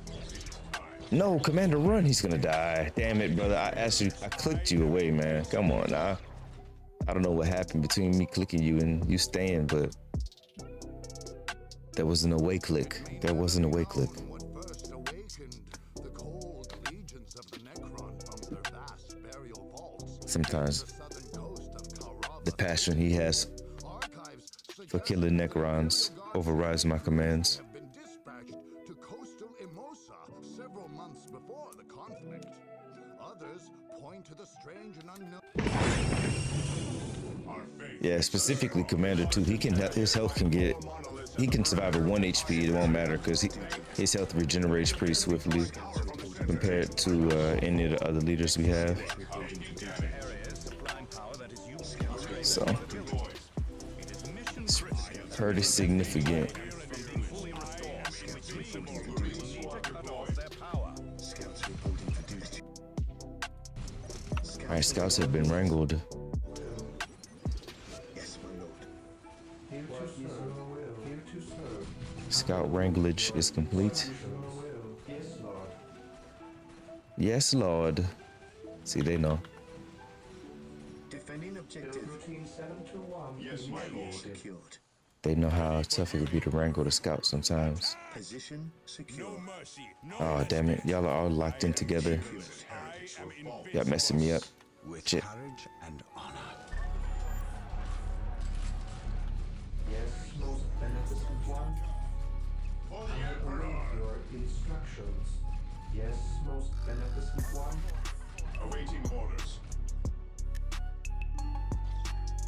[SPEAKER 2] No, Commander, run. He's gonna die. Damn it, brother. I clicked you away, man. Come on now. I don't know what happened between me clicking you and you staying, but there was an away click. There was an away click.
[SPEAKER 7] What first awakened the cold legions of the Necron from their vast burial vaults
[SPEAKER 2] Sometimes
[SPEAKER 7] on the southern coast of Kaurava.
[SPEAKER 2] the passion he has
[SPEAKER 7] Archives
[SPEAKER 2] for killing Necrons overrides my commands.
[SPEAKER 7] have been dispatched to coastal Emosa several months before the conflict. Others point to the strange and unknown.
[SPEAKER 2] Yeah, specifically Commander 2. His health he can survive at 1 HP. It won't matter because his health regenerates pretty swiftly compared to any of the other leaders we have. So it's pretty significant. All right, scouts have been wrangled.
[SPEAKER 1] Yes, my lord.
[SPEAKER 5] Here to serve. Here to serve.
[SPEAKER 2] Scout wranglage is complete.
[SPEAKER 5] Yes, Lord.
[SPEAKER 2] Yes, Lord. See, they know.
[SPEAKER 1] Defending objective.
[SPEAKER 5] Routine 721
[SPEAKER 9] Yes, my lord.
[SPEAKER 1] Secured.
[SPEAKER 2] They know how tough it would be to wrangle the scouts sometimes.
[SPEAKER 1] Position secure.
[SPEAKER 2] Oh, damn it. Y'all are all locked in together. Y'all messing me up.
[SPEAKER 1] With
[SPEAKER 2] Shit.
[SPEAKER 1] courage and honor.
[SPEAKER 5] Yes, most beneficent one. I await your instructions. Yes, most beneficent one.
[SPEAKER 9] Awaiting orders.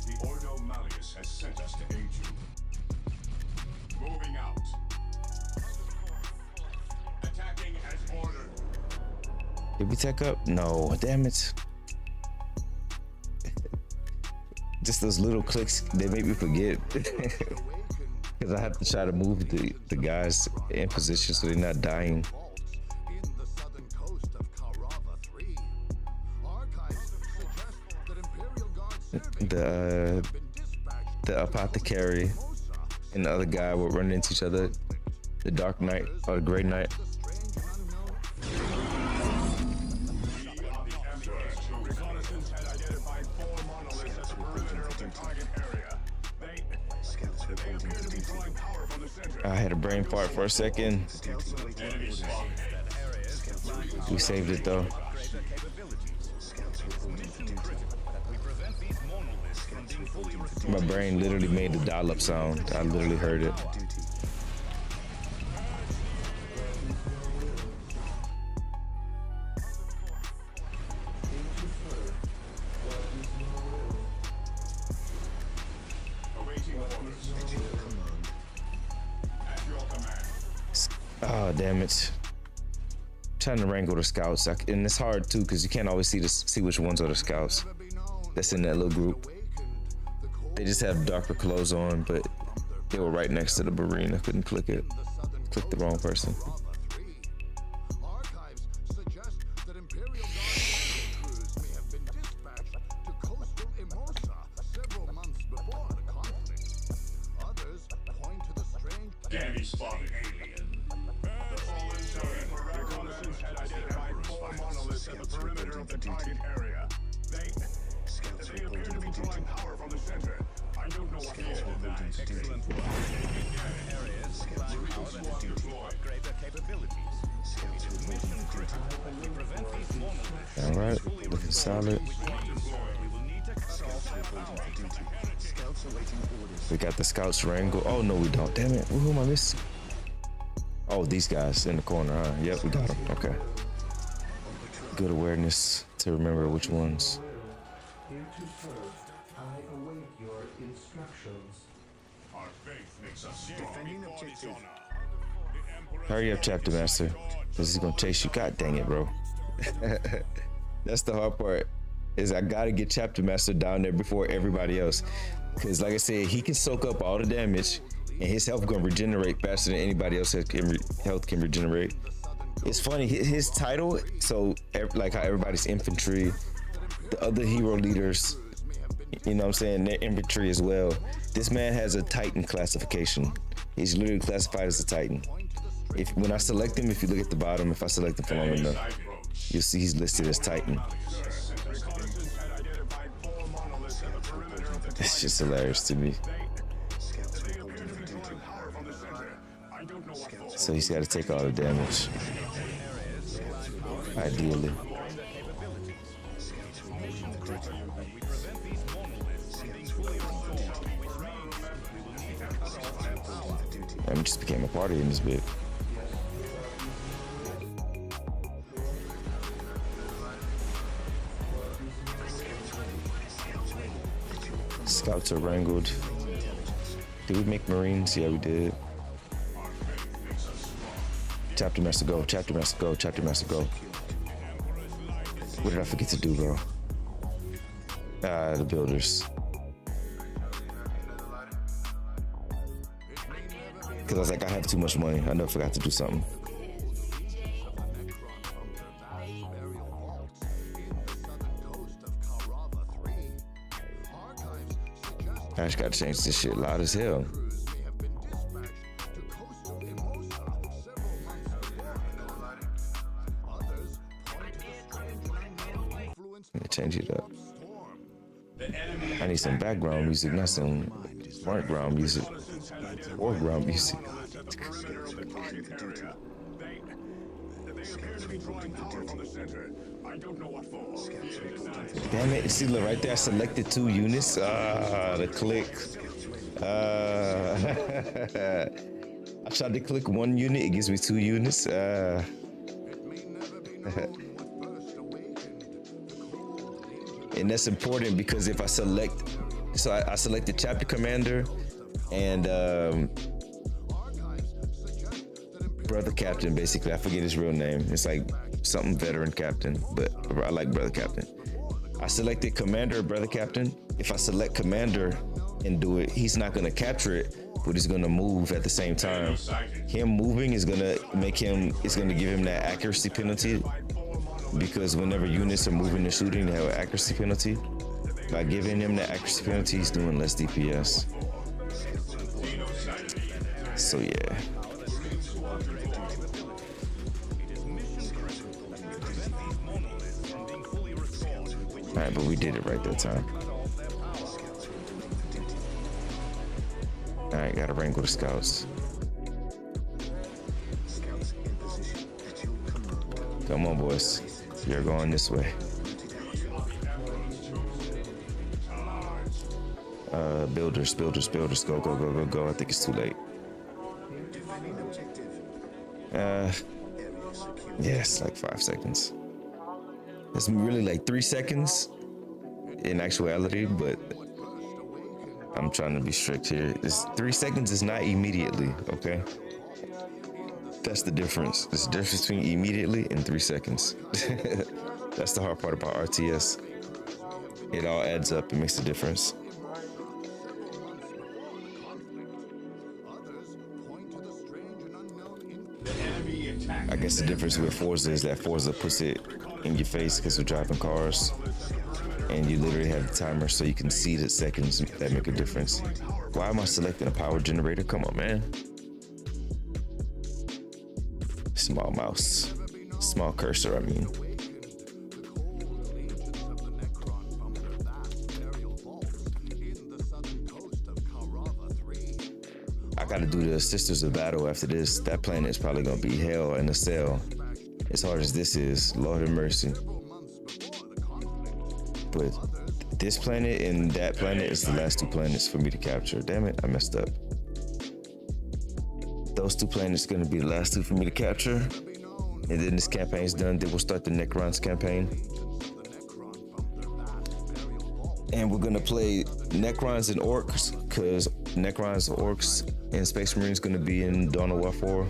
[SPEAKER 9] The Ordo Malleus has sent us to aid you. Moving out. Attacking as ordered.
[SPEAKER 2] Did we tech up? No, damn it. Just those little clicks, they make me forget. Because I have to try to move the guys in position so they're not dying.
[SPEAKER 7] In the southern coast of Carava 3, archives suggest that Imperial Guard surveys
[SPEAKER 2] The apothecary and the other guy were running into each other. The Dark Knight or the Grey Knight.
[SPEAKER 9] Reconnaissance had identified 4 monoliths at the perimeter of the target area. They appear to be drawing power from the center.
[SPEAKER 2] I had a brain fart for a second.
[SPEAKER 9] Enemy spotted.
[SPEAKER 2] We saved it though. My brain literally made the dial-up sound. I literally heard it.
[SPEAKER 9] Awaiting orders. At your command.
[SPEAKER 2] Oh, damn it. Trying to wrangle the scouts. And it's hard too because you can't always see which ones are the scouts that's in that little group. They just have darker clothes on, but they were right next to the Marine. I couldn't click it. Clicked the wrong person.
[SPEAKER 7] Archives suggest that Imperial Guard crews may have been dispatched to coastal Emosa several months before the conflict. Others point to the strange
[SPEAKER 9] Enemy spotted. Alien. The fallen zone for reconnaissance had identified 4 monoliths at the perimeter of the target area. They appear to be drawing power from the center. I don't know what is in that. Excellent work. Areas deployed. Greater capabilities. Mission critical. We prevent these monoliths.
[SPEAKER 2] All right, looking solid. We got the scouts wrangle. Oh no, we don't. Damn it. Who am I missing? Oh, these guys in the corner, huh? Yep, we got them. Okay. Good awareness to remember which ones.
[SPEAKER 5] Here to serve. I await your instructions.
[SPEAKER 9] Our faith makes us strong.
[SPEAKER 1] Defending objective.
[SPEAKER 2] Hurry up, Chapter Master. This is gonna chase you. God dang it, bro. That's the hard part. Is I gotta get Chapter Master down there before everybody else. Cause like I said, he can soak up all the damage, and his health gonna regenerate faster than anybody else's health can regenerate. It's funny, his title. So like how everybody's infantry, the other hero leaders, you know what I'm saying, they're infantry as well. This man has a Titan classification. He's literally classified as a Titan. When I select him, if you look at the bottom, if I select him for long enough, you'll see he's listed as Titan. It's just hilarious to me. So he's got to take all the damage. Ideally. I just became a party in this bit. Scouts are wrangled. Did we make Marines? Yeah, we did. Chapter Master go, Chapter Master go, Chapter Master go. What did I forget to do, bro? The builders. Because I was like, I have too much money. I never forgot to do something. I just gotta change this shit loud as hell. Let me change it up. I need some background music, not some Front ground music. Foreground music. Damn it, see, look right there, I selected 2 units. The click. I tried to click 1 unit, it gives me 2 units. And that's important because if I select, so I select the chapter commander and brother captain, basically. I forget his real name. It's like something veteran captain, but I like brother captain. I selected commander, brother captain. If I select commander and do it, he's not gonna capture it, but he's gonna move at the same time. Him moving is gonna make him, it's gonna give him that accuracy penalty, because whenever units are moving and shooting, they have an accuracy penalty. By giving him the accuracy penalty, he's doing less DPS. So yeah. All right, but we did it right that time. All right, gotta wrangle the scouts. Come on, boys. You're going this way. Builders. Go. I think it's too late. Yes, like 5 seconds. It's really like 3 seconds in actuality, but I'm trying to be strict here. 3 seconds is not immediately, okay? That's the difference. There's a difference between immediately and 3 seconds. That's the hard part about RTS. It all adds up. It makes a difference. I guess the difference with Forza is that Forza puts it in your face because we're driving cars, and you literally have the timer so you can see the seconds that make a difference. Why am I selecting a power generator? Come on, man. Small mouse. Small cursor, I mean. I gotta do the Sisters of Battle after this. That planet is probably gonna be hell in a cell. As hard as this is, Lord have mercy. But this planet and that planet is the last 2 planets for me to capture. Damn it, I messed up. Those 2 planets are gonna be the last 2 for me to capture. And then this campaign's done, then we'll start the NECRONS campaign. And we're gonna play NECRONS and Orcs, because NECRONS, Orcs, and Space Marines gonna be in DawnOfWar 4.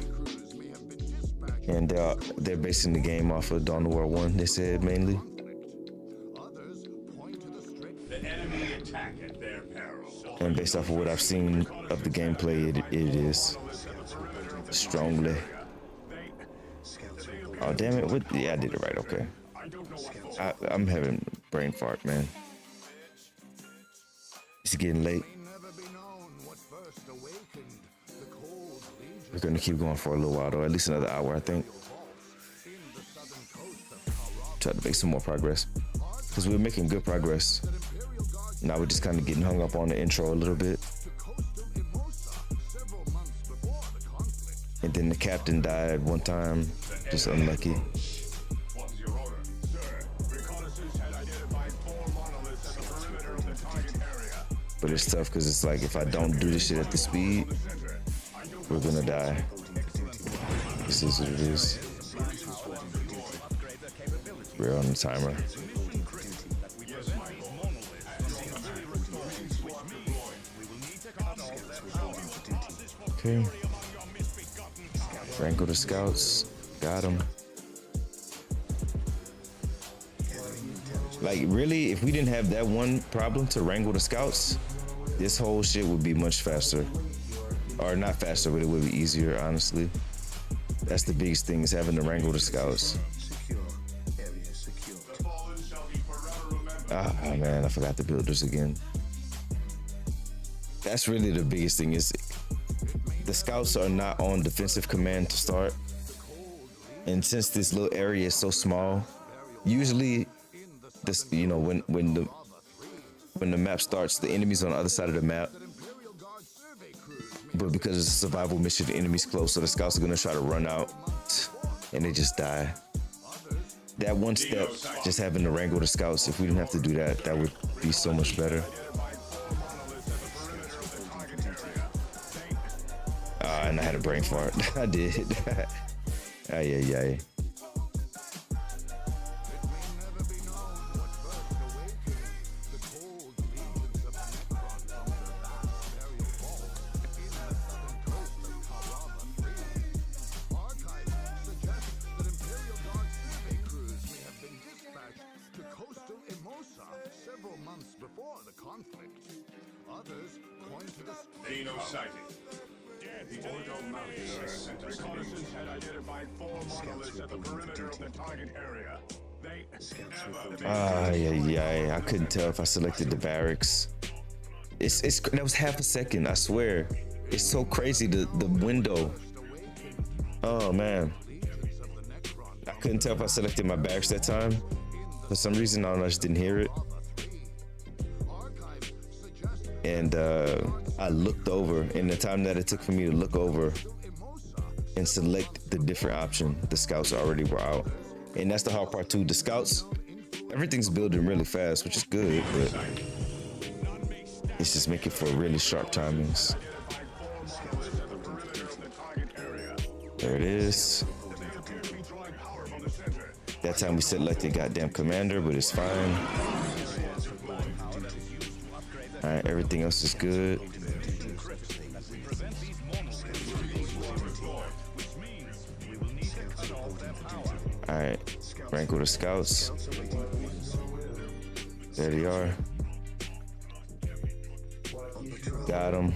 [SPEAKER 2] And they're basing the game off of DawnOfWar 1, they said, mainly. And based off of what I've seen of the gameplay, it is. Strongly. Oh, damn it. What? Yeah, I did it right. Okay. I'm having brain fart, man. It's getting late. We're gonna keep going for a little while, though. At least another hour, I think. Try to make some more progress. Because we're making good progress. Now we're just kind of getting hung up on the intro a little bit. And then the captain died one time. Just unlucky. But it's tough because it's like, if I don't do this shit at the speed, we're gonna die. This is what it is. We're on the timer. Okay. Wrangle the scouts. Got him. Like, really, if we didn't have that one problem to wrangle the scouts, this whole shit would be much faster. Or not faster, but it would be easier, honestly. That's the biggest thing, is having to wrangle the scouts. Ah, man, I forgot the builders again. That's really the biggest thing, is the scouts are not on defensive command to start. And since this little area is so small, usually this, you know, when the map starts, the enemy's on the other side of the map. But because it's a survival mission, the enemy's close, so the scouts are gonna try to run out, and they just die. That one step, just having to wrangle the scouts, if we didn't have to do that, that would be so much better. And I had a brain fart. I did. Ay, ay, ay.
[SPEAKER 7] Several months before the conflict. Others point to the
[SPEAKER 9] Dino sighting. The Ordo Malleus has sent us reconnaissance had identified 4 monoliths at the perimeter of the target area. They
[SPEAKER 2] I couldn't tell if I selected the barracks. It's that was half a second, I swear. It's so crazy, the window. Oh man. I couldn't tell if I selected my barracks that time. For some reason, I don't know, I just didn't hear it. And I looked over, and the time that it took for me to look over and select the different option, the scouts already were out. And that's the hard part too. The scouts, everything's building really fast, which is good, but it's just making for really sharp timings. There it is. That time we selected goddamn commander, but it's fine. All right, everything else is good. All right, wrangle the scouts. There they are. Got them.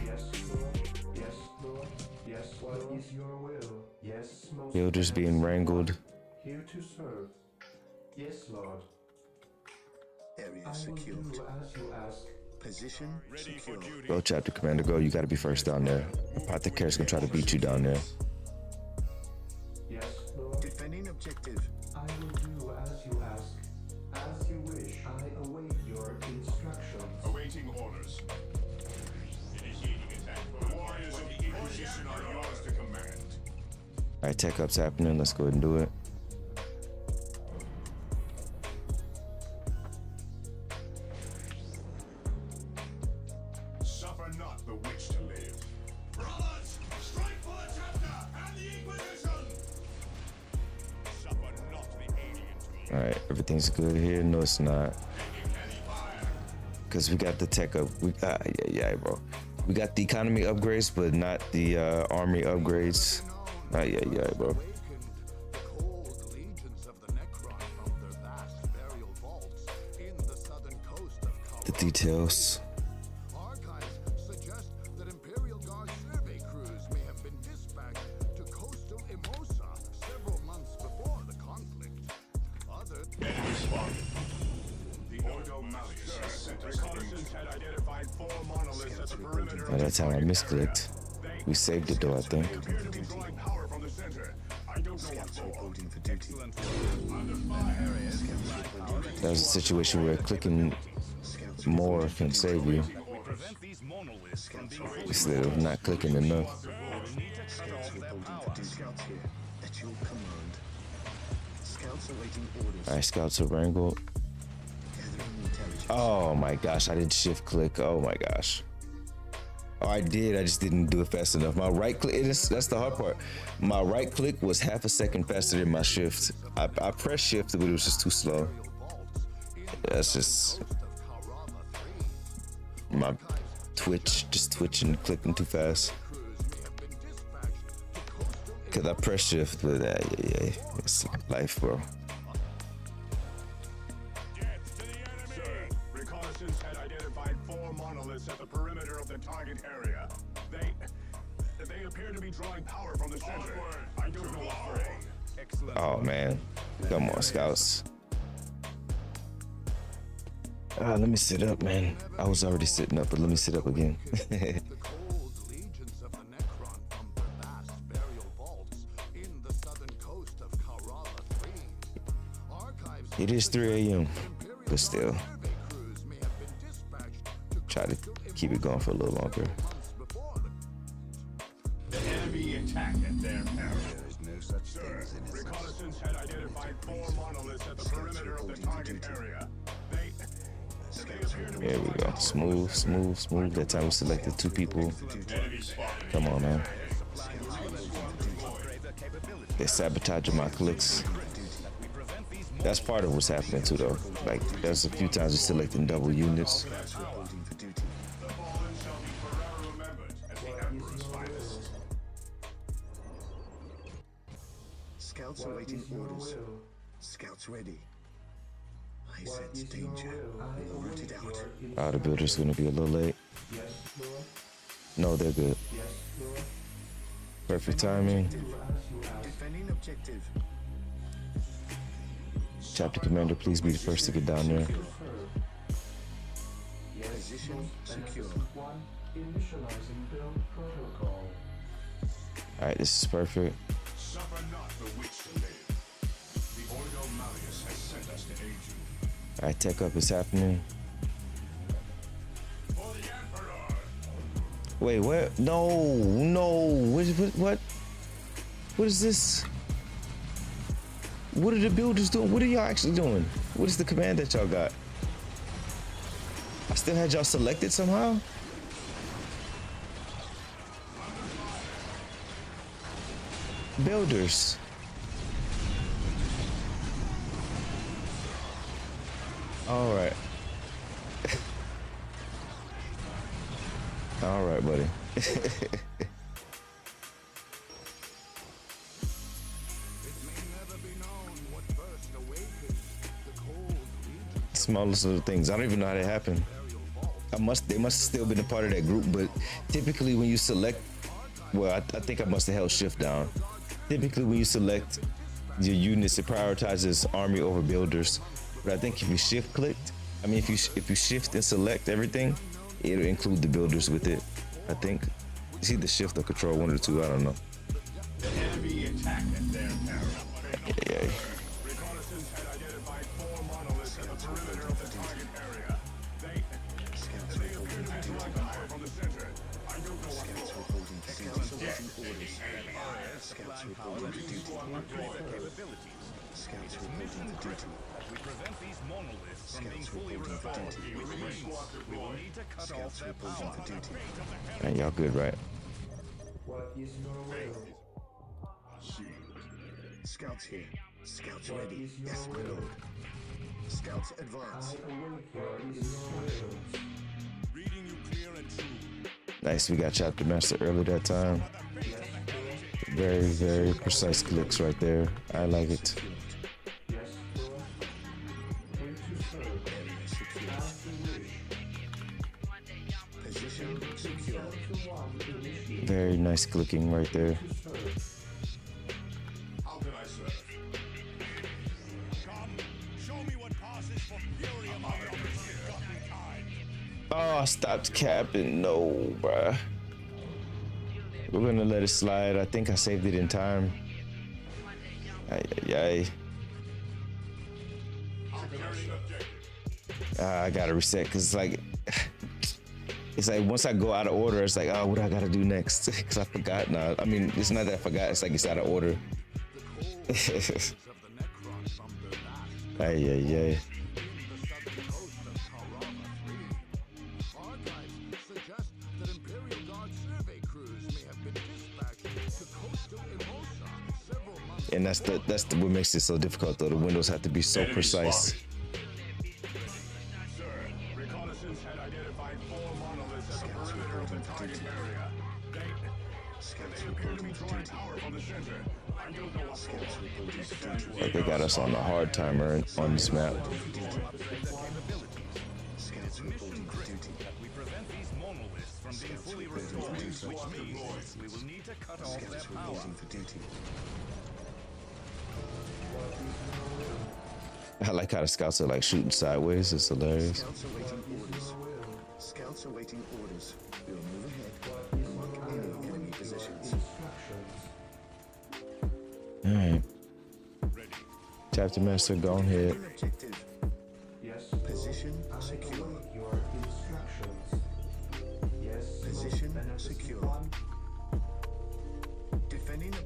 [SPEAKER 2] Builders being wrangled.
[SPEAKER 5] Here to serve. Yes, Lord.
[SPEAKER 1] Area
[SPEAKER 5] I will
[SPEAKER 1] secured.
[SPEAKER 5] do as you ask.
[SPEAKER 1] Position secured.
[SPEAKER 2] Go, chapter commander, go. You gotta be first down there. Apothecary's gonna try to beat you down there.
[SPEAKER 5] Yes, Lord.
[SPEAKER 1] Defending objective.
[SPEAKER 5] I will do as you ask. As you wish. I await your instructions.
[SPEAKER 9] awaiting orders. Initiating attack. The warriors of the Inquisition are yours to command.
[SPEAKER 2] All right, tech up's happening. Let's go ahead and do it.
[SPEAKER 9] Suffer not the witch to live. Brothers, strike for the chapter and the Inquisition! Suffer not the alien to
[SPEAKER 2] All right, everything's good here. No, it's not. Because we got the tech up. Bro. We got the economy upgrades, but not the army upgrades. Bro. The details.
[SPEAKER 7] Archives suggest that Imperial Guard survey crews may have been dispatched to coastal Emosa several months before the conflict. Other
[SPEAKER 9] enemy spotted. The Ordo Malleus has sent us reconnaissance had identified 4 monoliths at the perimeter
[SPEAKER 2] By that time I misclicked. We saved it though, I think.
[SPEAKER 9] appear to be drawing power from the center. I don't know what for.
[SPEAKER 1] Reporting for duty.
[SPEAKER 2] That was a situation where clicking more can save you instead of not clicking enough.
[SPEAKER 1] Scouts reporting for duty. Scouts here. At your command. Scouts awaiting orders.
[SPEAKER 2] All right, scouts are wrangled.
[SPEAKER 1] Gathering intelligence.
[SPEAKER 2] Oh my gosh, I didn't shift click. Oh my gosh. Oh, I did. I just didn't do it fast enough. My right click, that's the hard part. My right click was half a second faster than my shift. I pressed shift, but it was just too slow. That's just my twitch, just twitching, clicking too fast. Cause I press shift, but it's life, bro.
[SPEAKER 9] Reconnaissance had identified 4 monoliths at the perimeter of the target area. They appear to be drawing power from the center. I don't know what for.
[SPEAKER 2] Oh man, come on, scouts. Let me sit up, man. I was already sitting up, but let me sit up again.
[SPEAKER 7] the cold legions of the Necron from their vast burial vaults in the southern coast of Kaurala 3. Archives
[SPEAKER 2] It is 3 a.m., but still,
[SPEAKER 7] survey crews may have been dispatched to
[SPEAKER 2] try to keep it going for a little longer.
[SPEAKER 7] months before
[SPEAKER 9] attack at their area.
[SPEAKER 1] There is no such thing
[SPEAKER 9] Sir,
[SPEAKER 1] as innocence.
[SPEAKER 9] reconnaissance had identified 4 monoliths at the perimeter of the target area. They appear to be
[SPEAKER 2] There we go. Smooth, smooth, smooth. That time we selected 2 people.
[SPEAKER 9] enemy spotted.
[SPEAKER 2] Come on, man. They sabotaging my clicks. That's part of what's happening too, though. Like, there's a few times we're selecting double units.
[SPEAKER 1] Scouts reporting for duty.
[SPEAKER 9] The fallen shall be forever remembered as the Emperor's finest.
[SPEAKER 1] Scouts awaiting orders. Scouts ready. I sense danger. Root it out.
[SPEAKER 2] Oh, the builder's gonna be a little late. No, they're good. Perfect timing.
[SPEAKER 1] Defending objective.
[SPEAKER 2] Chapter commander, please be the first to get down there.
[SPEAKER 1] Position secure.
[SPEAKER 2] All right, this is perfect.
[SPEAKER 9] Suffer not the witch to live. The Ordo Malleus has sent us to aid you.
[SPEAKER 2] All right, tech up is happening.
[SPEAKER 9] For the Emperor!
[SPEAKER 2] Wait, what? No, no. What is this? What are the builders doing? What are y'all actually doing? What is the command that y'all got? I still had y'all selected somehow? Builders. All right. All right, buddy. Smallest little things. I don't even know how that happened. They must have still been a part of that group, but typically when you select, well, I think I must have held shift down. Typically when you select your units, it prioritizes army over builders. But I think if you shift clicked, I mean, if you shift and select everything, it'll include the builders with it. I think it's either shift or control, one of the two. I don't know.
[SPEAKER 9] The enemy attack at their area.
[SPEAKER 2] Yeah.
[SPEAKER 9] Reconnaissance had identified 4 monoliths at the perimeter of the target area. They appear to be like fire from the center. I don't know what
[SPEAKER 1] Scouts reporting for duty. Scouts awaiting orders. Scouts reporting for duty. Scouts reporting for duty.
[SPEAKER 7] We prevent these monoliths from being
[SPEAKER 1] Scouts
[SPEAKER 7] fully
[SPEAKER 1] reporting for
[SPEAKER 7] resolved.
[SPEAKER 1] duty.
[SPEAKER 7] We will need to cut off
[SPEAKER 1] Scouts
[SPEAKER 7] their
[SPEAKER 1] reporting
[SPEAKER 7] power.
[SPEAKER 1] for duty.
[SPEAKER 2] And y'all good, right?
[SPEAKER 5] What is your will?
[SPEAKER 1] Scouts here. Scouts ready. Yes, my lord. Scouts advance.
[SPEAKER 5] I await your instructions.
[SPEAKER 9] reading you clear and true.
[SPEAKER 2] Nice, we got chapter master early that time. Very, very precise clicks right there. I like it.
[SPEAKER 1] Position secure.
[SPEAKER 2] Very nice clicking right there.
[SPEAKER 9] How can I serve? Come, show me what passes for fury among your misbegotten kind.
[SPEAKER 2] Oh, I stopped capping. No, bruh. We're gonna let it slide. I think I saved it in time. Ay, ay, ay. I gotta reset because it's like once I go out of order, it's like, oh, what do I gotta do next? Because I forgot now. I mean, it's not that I forgot. It's like it's out of order. Ay, ay, ay. And that's what makes it so difficult, though. The windows have to be so precise.
[SPEAKER 9] Sir, reconnaissance had identified 4 monoliths at the perimeter of the target area. They appear to be drawing power from the center. I don't know what's going on.
[SPEAKER 2] Like they got us on a hard timer on this map.
[SPEAKER 1] Scouts reporting for duty.
[SPEAKER 7] We prevent these monoliths from being fully restored, which means we will need to cut off their
[SPEAKER 1] Scouts
[SPEAKER 7] power.
[SPEAKER 1] reporting for duty.
[SPEAKER 2] I like how the scouts are like shooting sideways. It's hilarious.
[SPEAKER 1] Scouts awaiting orders. Scouts awaiting orders. We will move ahead and mark any enemy positions.
[SPEAKER 2] All right. Chapter master, go ahead.
[SPEAKER 1] Objective.
[SPEAKER 5] Yes,
[SPEAKER 1] Position secure.
[SPEAKER 5] your instructions. Yes,
[SPEAKER 1] Position secure.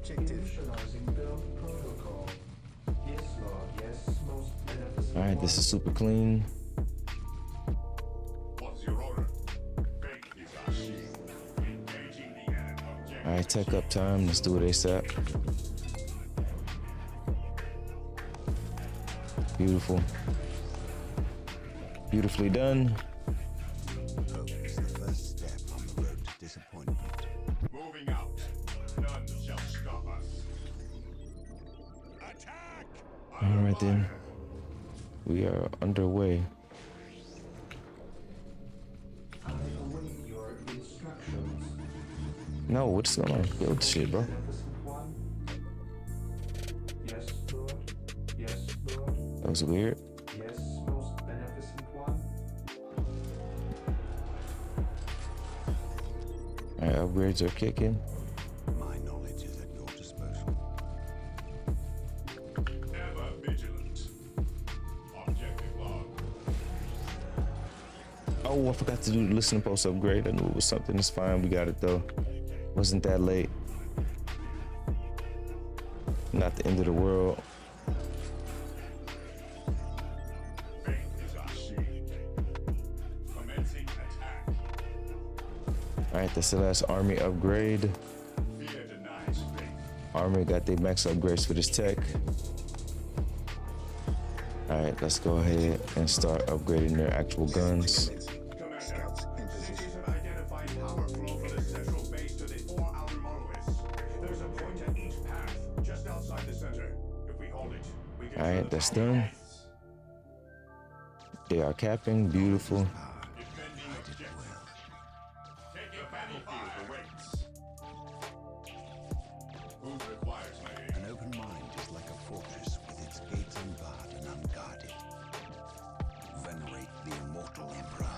[SPEAKER 1] objective.
[SPEAKER 5] Initializing build protocol. Yes, Lord. Yes, most beneficent.
[SPEAKER 2] All right, this is super clean.
[SPEAKER 9] What's your order? Fake is our shield. Engaging the enemy objective.
[SPEAKER 2] All right, tech up time. Let's do it ASAP. Beautiful. Beautifully done.
[SPEAKER 1] Hope is the first step on the road to disappointment.
[SPEAKER 9] Moving out. None shall stop us. Attack!
[SPEAKER 2] All right then. We are underway.
[SPEAKER 5] I await your instructions.
[SPEAKER 2] No, what's going on? Build the shit, bro.
[SPEAKER 5] Beneficent one. Yes, Lord. Yes, Lord.
[SPEAKER 2] That was weird.
[SPEAKER 5] Yes, most beneficent one.
[SPEAKER 2] All right, upgrades are kicking.
[SPEAKER 1] My knowledge is at your disposal.
[SPEAKER 9] Ever vigilant. Objective log.
[SPEAKER 2] Oh, I forgot to do the listening post upgrade. I knew it was something. It's fine. We got it though. Wasn't that late. Not the end of the world.
[SPEAKER 9] Fate is our shield. Commencing attack.
[SPEAKER 2] All right, that's the last army upgrade.
[SPEAKER 9] Fear denies faith.
[SPEAKER 2] Army got their max upgrades for this tech. All right, let's go ahead and start upgrading their actual guns.
[SPEAKER 9] Commander,
[SPEAKER 1] Scouts in position.
[SPEAKER 9] Sensors have identified power flow from the central base to the 4 outer monoliths. There's a point at each path, just outside the center. If we hold it, we can.
[SPEAKER 2] All right, that's done. They are capping. Beautiful.
[SPEAKER 9] Defending objective. Taking the battlefield awaits. Food requires my aid.
[SPEAKER 1] An open mind is like a fortress with its gates unbarred and unguarded. Venerate the immortal emperor.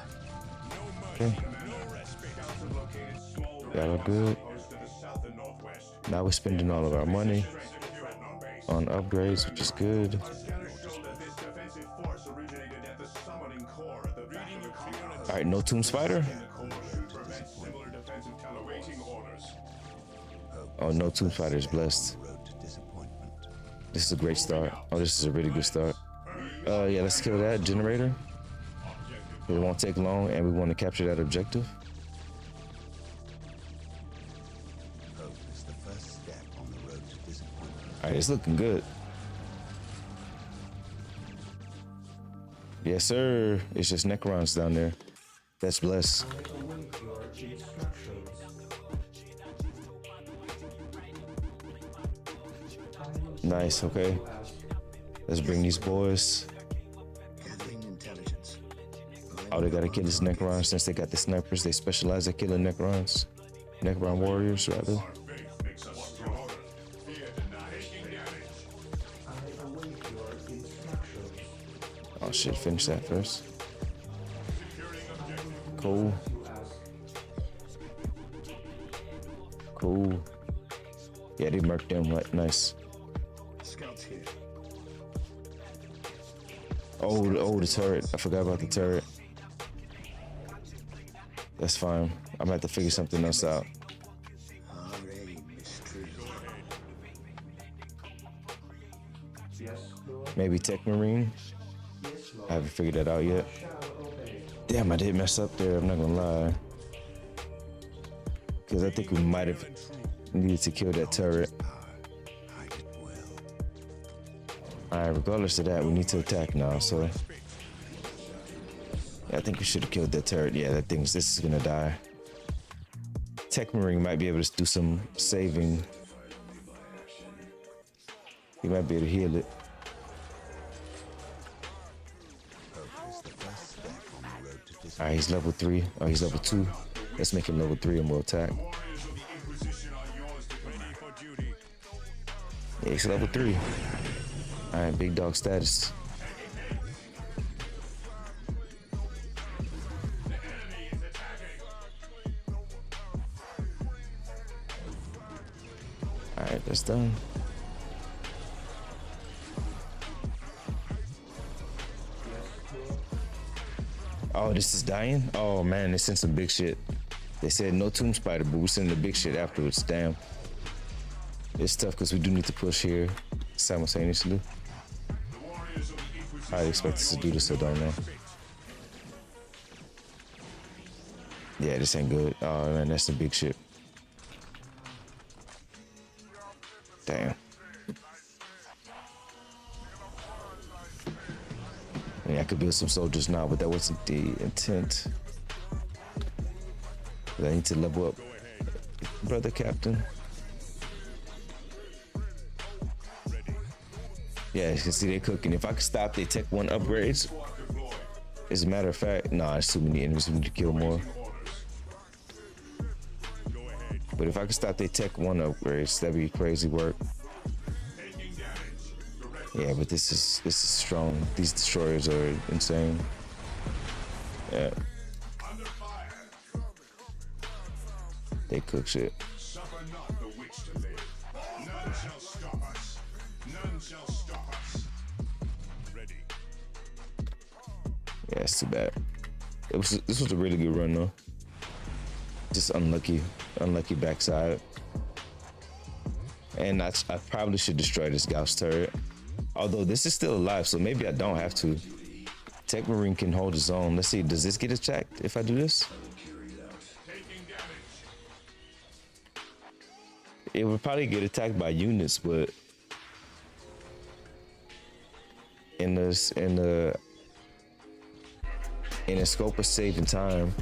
[SPEAKER 2] Okay.
[SPEAKER 9] No respite. Scouts have located small
[SPEAKER 2] That good.
[SPEAKER 9] posts to the south and northwest.
[SPEAKER 2] Now we're spending all of our money
[SPEAKER 9] Dreadnought base.
[SPEAKER 2] on upgrades, which is good.
[SPEAKER 9] Our scanners show that this defensive force originated at the summoning core at the back of the compound.
[SPEAKER 2] All right, no Tomb Spider.
[SPEAKER 9] The core should prevent similar defensive awaiting orders.
[SPEAKER 2] Oh, no Tomb Spider is blessed.
[SPEAKER 1] Road to disappointment.
[SPEAKER 2] This is a great start. Oh, this is a really good start. Yeah, let's kill that generator. It won't take long, and we want to capture that objective.
[SPEAKER 1] Hope is the first step on the road to disappointment.
[SPEAKER 2] All right, it's looking good. Yes, sir. It's just Necrons down there. That's blessed.
[SPEAKER 5] I await your instructions.
[SPEAKER 2] Nice. Okay. Let's bring these boys.
[SPEAKER 1] Gathering intelligence.
[SPEAKER 2] Oh, they gotta kill this Necron since they got the snipers. They specialize at killing Necrons. Necron warriors, rather.
[SPEAKER 9] Our faith makes us stronger. Fear denies damage.
[SPEAKER 5] I await your instructions.
[SPEAKER 2] Oh shit, finish that first.
[SPEAKER 9] Securing objective.
[SPEAKER 2] Cool.
[SPEAKER 5] You ask.
[SPEAKER 2] Cool. Yeah, they murked them right. Nice.
[SPEAKER 1] Scouts here.
[SPEAKER 2] Oh, the turret. I forgot about the turret. That's fine. I'm gonna have to figure something else out.
[SPEAKER 1] Our aim is true.
[SPEAKER 5] Yes, Lord.
[SPEAKER 2] Maybe Tech Marine.
[SPEAKER 5] Yes, Lord.
[SPEAKER 2] I haven't figured that out yet.
[SPEAKER 5] Shall obey.
[SPEAKER 2] Damn, I did mess up there. I'm not gonna lie. Because I think we might have needed to kill that turret.
[SPEAKER 1] Hide it well.
[SPEAKER 2] Alright, regardless of that, we need to attack now, so. Yeah, I think we should have killed that turret. Yeah, this is gonna die. Tech Marine might be able to do some saving. He might be able to heal it.
[SPEAKER 1] Hope is the first step on the road to disappointment.
[SPEAKER 2] Alright, he's level 3. Oh, he's level 2. Let's make him level 3 and we'll attack.
[SPEAKER 9] Warriors of the Inquisition are yours to ready for duty.
[SPEAKER 2] Yeah, he's level 3. Alright, big dog status.
[SPEAKER 9] The enemy is attacking.
[SPEAKER 2] Alright, that's done. Oh, this is dying? Oh man, they sent some big shit. They said no Tomb Spider, but we sent the big shit afterwards. Damn. It's tough because we do need to push here simultaneously. I expect us to do this, so don't know. Yeah, this ain't good. Oh man, that's the big ship. Damn. I mean, I could build some soldiers now, but that wasn't the intent. I need to level up, brother captain. Yeah, you can see they cooking. If I could stop they Tech 1 upgrades, as a matter of fact, nah, it's too many enemies. We need to kill more. But if I could stop they Tech 1 upgrades, that'd be crazy work. Yeah, but this is strong. These destroyers are insane. Yeah. They cook shit.
[SPEAKER 9] Suffer not the witch to live. None shall stop us. None shall stop us. Ready.
[SPEAKER 2] Yeah, it's too bad. This was a really good run though. Just unlucky backside. And I probably should destroy this Gauss turret. Although this is still alive, so maybe I don't have to. Tech Marine can hold his own. Let's see, does this get attacked if I do this? It would probably get attacked by units, but in the scope of saving time,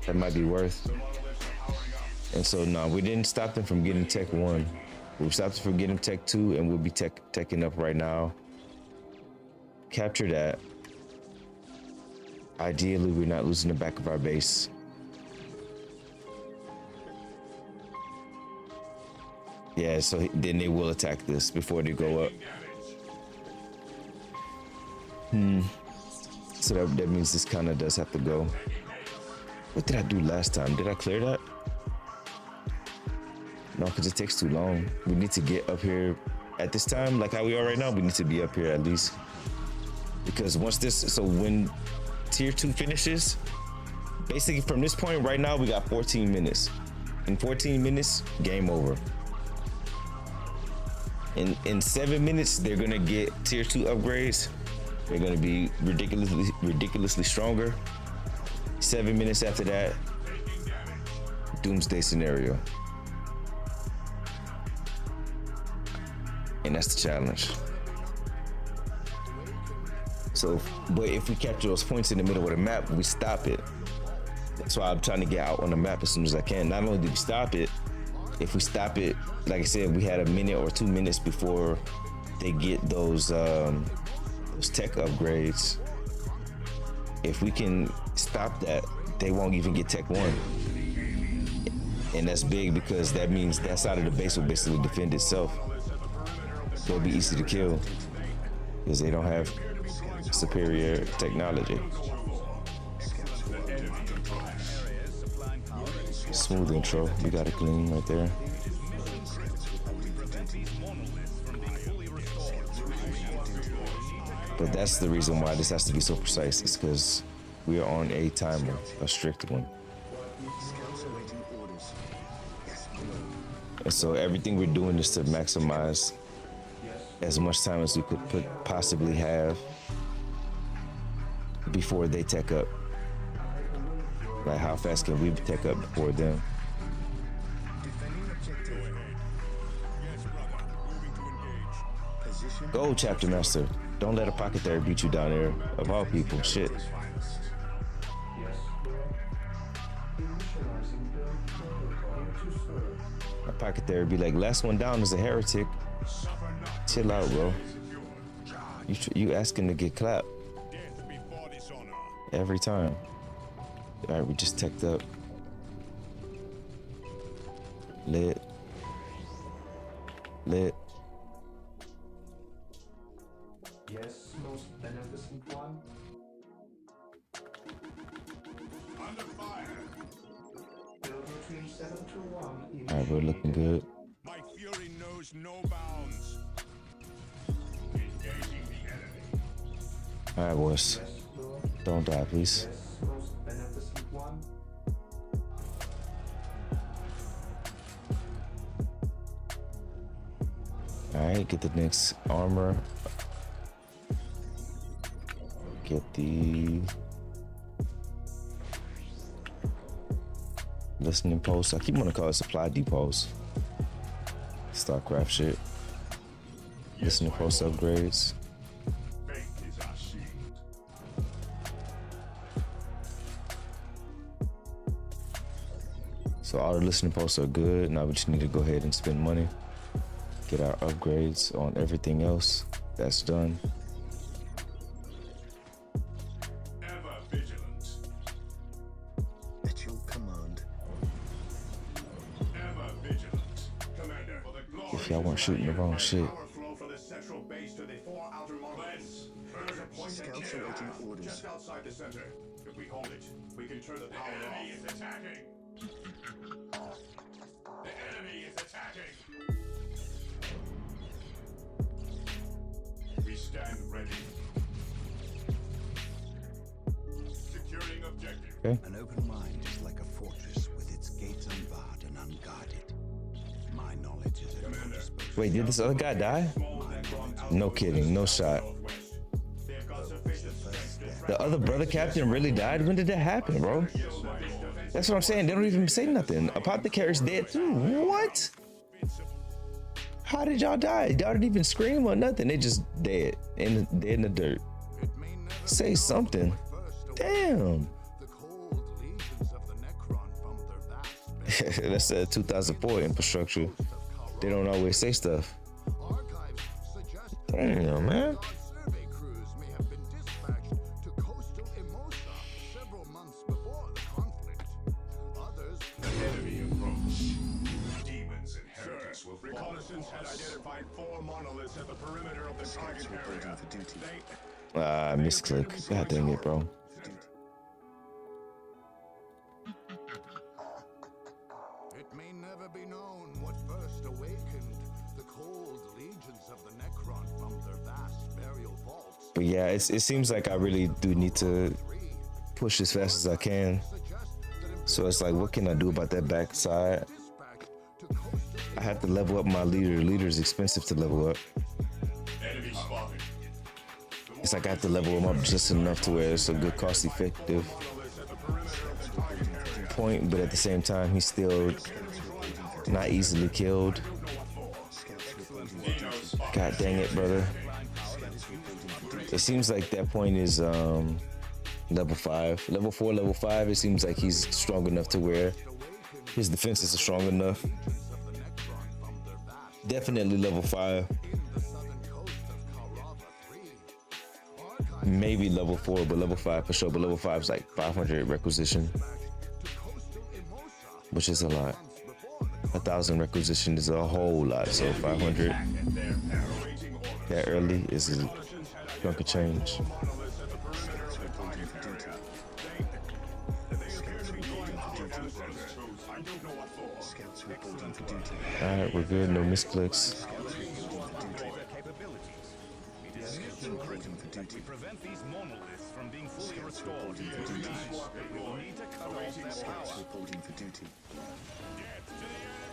[SPEAKER 2] that might be worth. And so no, we didn't stop them from getting Tech 1. We stopped them from getting Tech 2, and we'll be teching up right now. Capture that. Ideally, we're not losing the back of our base. Yeah, so then they will attack this before they go up. So that means this kind of does have to go. What did I do last time? Did I clear that? No, because it takes too long. We need to get up here at this time, like how we are right now. We need to be up here at least. Because once this, so when tier 2 finishes, basically from this point right now, we got 14 minutes. In 14 minutes, game over. In 7 minutes, they're gonna get tier 2 upgrades. They're gonna be ridiculously stronger. 7 minutes after that, doomsday scenario. And that's the challenge. So, but if we capture those points in the middle of the map, we stop it. That's why I'm trying to get out on the map as soon as I can. Not only do we stop it, if we stop it, like I said, we had a minute or 2 minutes before they get those tech upgrades. If we can stop that, they won't even get Tech 1. And that's big because that means that side of the base will basically defend itself. So it'll be easy to kill because they don't have superior technology. Smooth intro, you got it clean right there. But that's the reason why this has to be so precise. It's because we are on a timer, a strict one. And so everything we're doing is to maximize as much time as we could possibly have before they tech up. Like how fast can we tech up before them? Go, Chapter Master. Don't let a pocket there beat you down there. Of all people, shit. A pocket there be like, last one down is a heretic. Chill out, bro. You asking to get clapped every time. All right, we just teched up. Lit.
[SPEAKER 5] Yes, most beneficent one.
[SPEAKER 9] Under fire.
[SPEAKER 5] Build between 7 to 1.
[SPEAKER 2] All right, we're looking good.
[SPEAKER 9] My fury knows no bounds. Engaging the enemy.
[SPEAKER 2] All right, boys. Don't die, please.
[SPEAKER 5] Yes, most beneficent one.
[SPEAKER 2] All right, get the next armor. Get the listening post. I keep wanting to call it supply depots. Starcraft shit. Listening post upgrades. So all the listening posts are good. Now we just need to go ahead and spend money. Get our upgrades on everything else. That's done.
[SPEAKER 9] Ever vigilant.
[SPEAKER 1] At your command.
[SPEAKER 9] Ever vigilant. Commander, for the glory
[SPEAKER 2] If y'all weren't shooting the wrong shit.
[SPEAKER 9] power flow from the central base to the 4 outer monoliths. There's a point
[SPEAKER 1] Scouts awaiting orders.
[SPEAKER 9] just outside the center. If we hold it, we can turn the power off. The enemy is attacking. The enemy is attacking. We stand ready. Securing objective.
[SPEAKER 2] Okay.
[SPEAKER 1] An open mind is like a fortress with its gates unbarred and unguarded. My knowledge is at your disposal.
[SPEAKER 2] Wait, did this other guy die? No kidding, no shot. The other brother captain really died? When did that happen, bro? That's what I'm saying. They don't even say nothing. Apothecary's dead too. What? How did y'all die? Y'all didn't even scream or nothing. They just dead in the dirt. Say something. Damn.
[SPEAKER 7] The cold legions of the Necron from their vast
[SPEAKER 2] That's a 2004 infrastructure. They don't always say stuff.
[SPEAKER 7] archives suggest
[SPEAKER 2] Damn, man.
[SPEAKER 7] survey crews may have been dispatched to coastal Emosa several months before the conflict. Others
[SPEAKER 9] Enemy approach. Demons and heretics will fall. Reconnaissance has identified 4 monoliths at the perimeter of the target area.
[SPEAKER 1] For duty.
[SPEAKER 2] Ah, misclick. God dang it, bro.
[SPEAKER 7] It may never be known what first awakened the cold legions of the Necron from their vast burial vaults.
[SPEAKER 2] But yeah, it seems like I really do need to push as fast as I can. So it's like, what can I do about that backside? I have to level up my leader. Leader is expensive to level up.
[SPEAKER 9] Enemy spotted.
[SPEAKER 2] It's like I have to level him up just enough to where it's a good cost effective point, but at the same time, he's still not easily killed. God dang it, brother. It seems like that point is level 5. Level 4, level 5, it seems like he's strong enough to where his defenses are strong enough. Definitely level 5. Maybe level 4, but level 5 for sure. But level 5 is like 500 requisition, which is a lot. 1,000 requisition is a whole lot. So 500 that early is a chunk of change. All right, we're good. No misclicks.
[SPEAKER 9] Prevent these monoliths from being fully restored to their speed. We will need to cut off their power.
[SPEAKER 1] Reporting for duty.
[SPEAKER 9] Get to the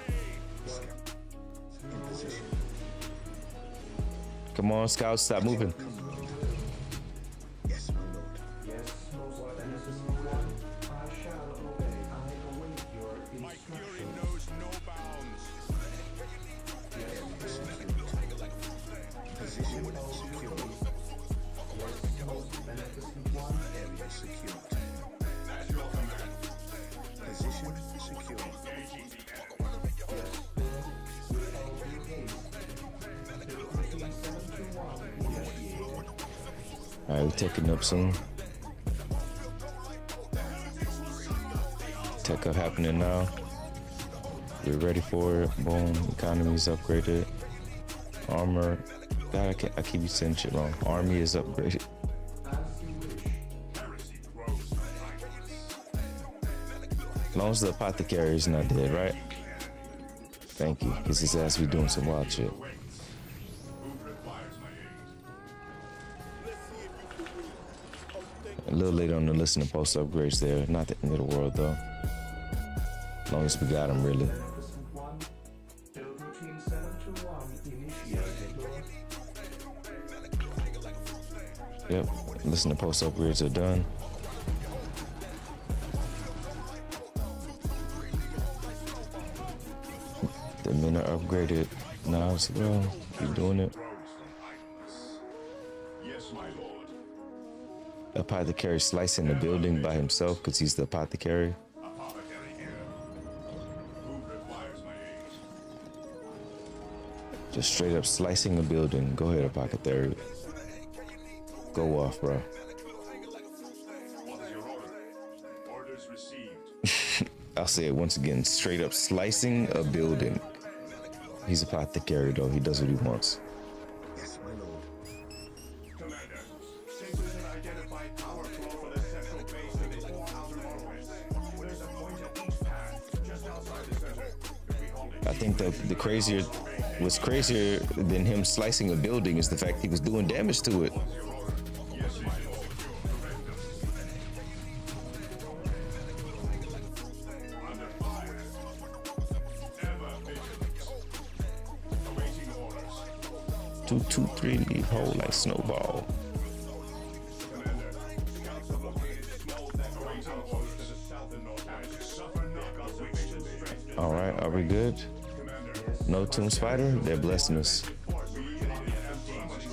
[SPEAKER 9] enemy!
[SPEAKER 1] In position.
[SPEAKER 2] Come on, scouts, stop moving.
[SPEAKER 1] Yes, my lord.
[SPEAKER 5] Yes, most beneficent one. I shall obey. I await your
[SPEAKER 9] My fury
[SPEAKER 5] instructions.
[SPEAKER 9] knows no bounds.
[SPEAKER 1] Position secure.
[SPEAKER 5] Yes, most beneficent one.
[SPEAKER 1] Area secured.
[SPEAKER 9] That's your command.
[SPEAKER 1] Position secure.
[SPEAKER 9] Engaging the enemy.
[SPEAKER 2] All right, we're taking up soon. Tech up happening now. Get ready for it. Boom. Economy's upgraded. Armor. God, I keep saying shit wrong. Army is upgraded. As long as the apothecary is not dead, right? Thank you, because his ass be doing some wild shit. A little later on the listening post upgrades there. Not the end of the world though. As long as we got him, really.
[SPEAKER 5] Beneficent one. Build routine 721 initiated.
[SPEAKER 2] Yep. Listen to post upgrades are done. The men are upgraded now as well. Keep doing it.
[SPEAKER 9] Yes, my lord.
[SPEAKER 2] Apothecary slicing the building by himself because he's the apothecary.
[SPEAKER 9] Apothecary here. Who requires my aid?
[SPEAKER 2] Just straight up slicing a building. Go ahead, apothecary. Go off, bro.
[SPEAKER 9] What is your order? Orders received.
[SPEAKER 2] I'll say it once again. Straight up slicing a building. He's apothecary though. He does what he wants.
[SPEAKER 1] Yes, my lord.
[SPEAKER 9] Commander, citizen identified power flow for the central base of the outer northwest. There's a point at each path, just outside the center. If we hold it,
[SPEAKER 2] I think what's crazier than him slicing a building is the fact he was doing damage to it.
[SPEAKER 9] yes, my lord. Under fire. Ever vigilant. Awaiting orders.
[SPEAKER 2] 2, 2, 3, leave hole like snowball.
[SPEAKER 9] Commander, scouts have located small awaiting orders to the south and northwest. Suffer knockout sufficient strength.
[SPEAKER 2] All right, are we good? No tomb spider? They're blessing us.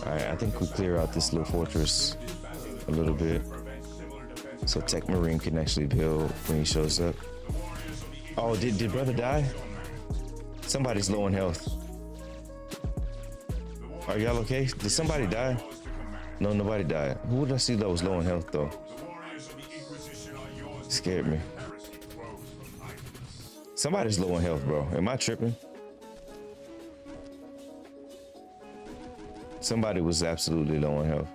[SPEAKER 2] All right, I think we clear out this little fortress a little bit. So Tech Marine can actually build when he shows up. Oh, did brother die? Somebody's low in health. Are y'all okay? Did somebody die? No, nobody died. Who did I see that was low in health though? Scared me. Somebody's low in health, bro. Am I tripping? Somebody was absolutely low in health.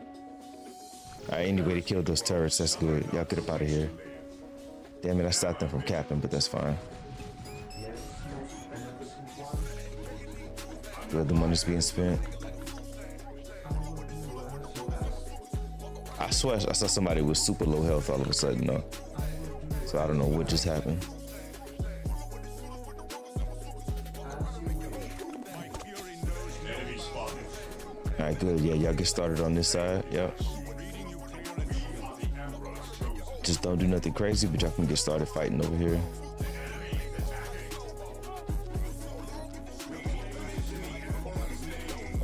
[SPEAKER 2] All right, anyway, they killed those turrets. That's good. Y'all get up out of here. Damn it, I stopped them from capping, but that's fine. Good, the money's being spent. I swear I saw somebody with super low health all of a sudden, though. So I don't know what just happened. All right, good. Yeah, y'all get started on this side. Yep. Just don't do nothing crazy, but y'all can get started fighting over here.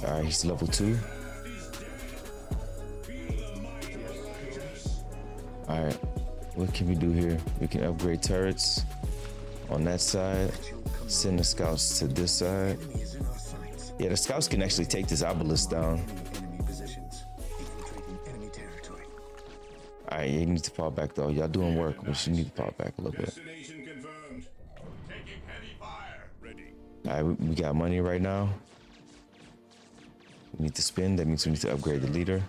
[SPEAKER 2] All right, he's level 2. All right, what can we do here? We can upgrade turrets on that side. Send the scouts to this side. Yeah, the scouts can actually take this obelisk down.
[SPEAKER 1] Enemy positions. Infiltrating enemy territory.
[SPEAKER 2] All right, you need to fall back though. Y'all doing work, but you need to fall back a little bit.
[SPEAKER 9] Destination confirmed. Taking heavy fire. Ready.
[SPEAKER 2] All right, we got money right now. We need to spend. That means we need to upgrade the leader.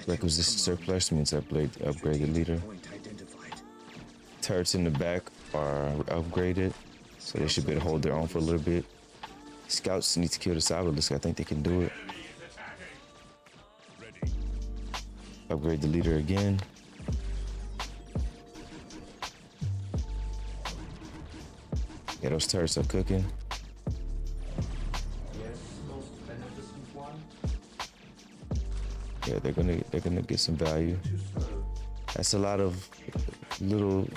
[SPEAKER 2] Requisition surplus means upgrade the leader.
[SPEAKER 1] Point identified.
[SPEAKER 2] Turrets in the back are upgraded, so they should be able to hold their own for a little bit. Scouts need to kill the obelisk. I think they can do it. Upgrade the leader again. Yeah, those turrets are cooking. Yeah, they're gonna get some value. That's a lot of little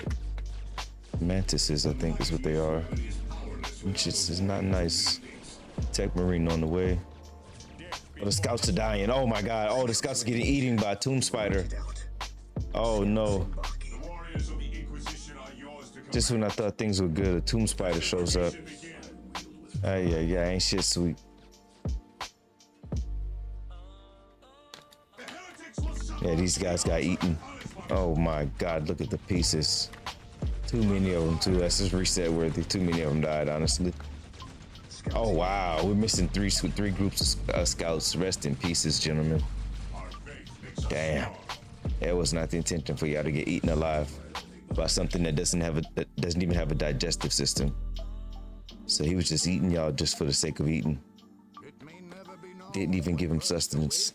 [SPEAKER 2] mantises, I think is what they are. Which is not nice. Tech Marine on the way. Oh, the scouts are dying. Oh my god. Oh, the scouts are getting eaten by a tomb spider. Oh no. Just when I thought things were good, a tomb spider shows up. Yeah, ain't shit sweet. Yeah, these guys got eaten. Oh my god, look at the pieces. Too many of them too. That's just reset worthy. Too many of them died, honestly. Oh wow, we're missing three groups of scouts. Rest in pieces, gentlemen. Damn, it was not the intention for y'all to get eaten alive by something that doesn't even have a digestive system. So he was just eating y'all just for the sake of eating. Didn't even give him sustenance.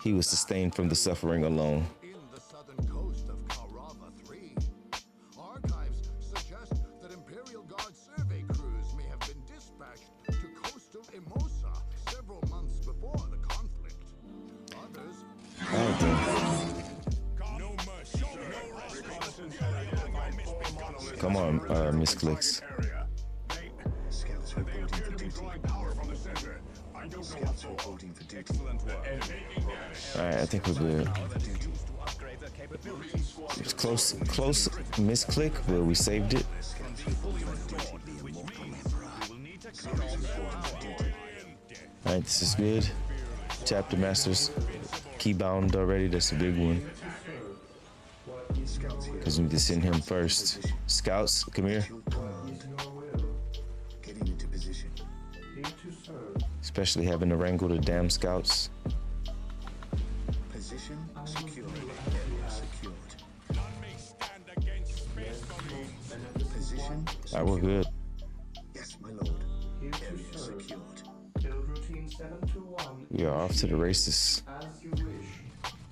[SPEAKER 2] He was sustained from the suffering alone.
[SPEAKER 7] In the southern coast of Carava 3, archives suggest that Imperial Guard survey crews may have been dispatched to coastal Emosa
[SPEAKER 2] Come on, misclicks.
[SPEAKER 1] Scouts reporting for duty. Scouts reporting for duty.
[SPEAKER 2] Alright, I think we're good. It's close misclick, but we saved it. Alright, this is good. Chapter Masters keybound already, that's a big one. Because we need to send him first. Scouts, come here.
[SPEAKER 1] Getting into position.
[SPEAKER 2] Especially having to wrangle the damn scouts.
[SPEAKER 1] Position secured. Area secured. Position.
[SPEAKER 2] Alright, we're good.
[SPEAKER 1] Yes, my lord. Area secured.
[SPEAKER 5] Build routine 721.
[SPEAKER 2] We are off to the races.
[SPEAKER 5] As you wish.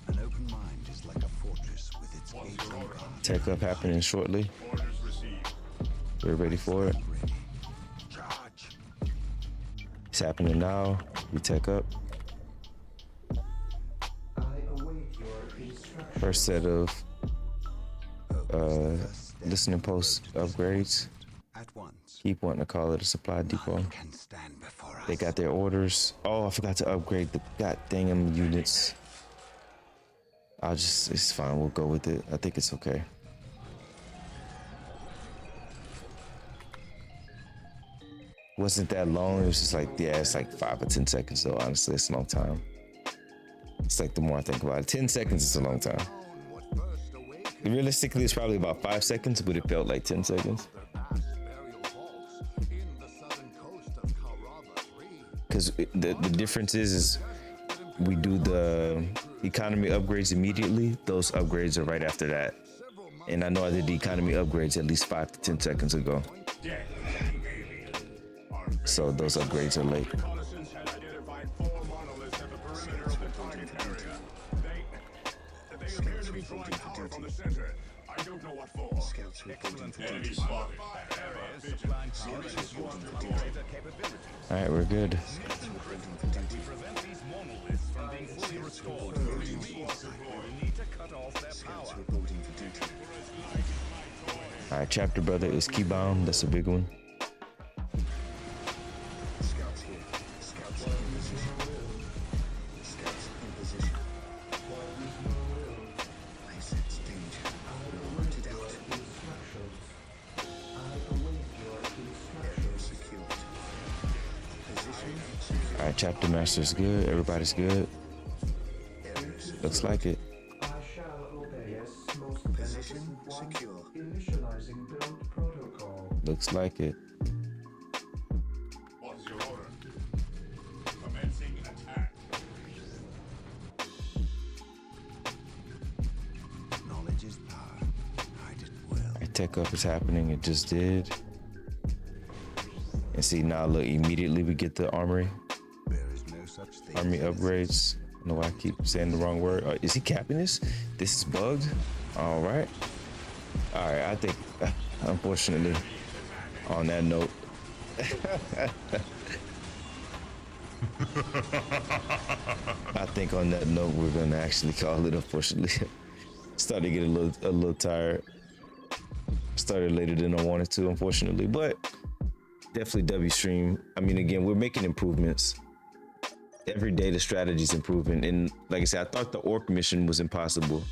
[SPEAKER 1] An open mind is like a fortress with its gates on guard.
[SPEAKER 2] Tech up happening shortly. We're ready for it. It's happening now. We tech up.
[SPEAKER 5] I await your instructions.
[SPEAKER 2] First set of listening post upgrades.
[SPEAKER 1] At once.
[SPEAKER 2] Keep wanting to call it a supply depot.
[SPEAKER 1] Can stand before us.
[SPEAKER 2] They got their orders. Oh, I forgot to upgrade the goddamn units. It's fine. We'll go with it. I think it's okay. Wasn't that long. It was just like, yeah, it's like 5 or 10 seconds though. Honestly, it's a long time. It's like the more I think about it, 10 seconds is a long time. Realistically, it's probably about 5 seconds, but it felt like 10 seconds. Because the difference is we do the economy upgrades immediately. Those upgrades are right after that. And I know I did the economy upgrades at least 5 to 10 seconds ago. So those upgrades are late.
[SPEAKER 1] Scouts reporting for duty.
[SPEAKER 2] All right, we're good. All right, chapter brother is keybound. That's a big one.
[SPEAKER 1] Scouts here. Scouts in position. Scouts in position. I sense danger. Root it out. Area secured. Position secured.
[SPEAKER 2] All right, chapter master's good. Everybody's good. Looks like it.
[SPEAKER 5] I shall obey. Yes, most
[SPEAKER 1] Position secure.
[SPEAKER 5] Initializing build protocol.
[SPEAKER 2] Looks like it.
[SPEAKER 9] What is your order? Commencing attack.
[SPEAKER 1] Knowledge is power. Hide it well.
[SPEAKER 2] All right, tech up is happening. It just did. And see now, look, immediately we get the armory.
[SPEAKER 1] There is no such thing.
[SPEAKER 2] Army upgrades. I know I keep saying the wrong word. Is he capping this? This is bugged. All right. All right. I think, unfortunately, on that note, I think on that note we're gonna actually call it. Unfortunately, started to get a little tired. Started later than I wanted to, unfortunately, but definitely W stream. I mean, again, we're making improvements. Every day the strategy's improving, and like I said, I thought the orc mission was impossible.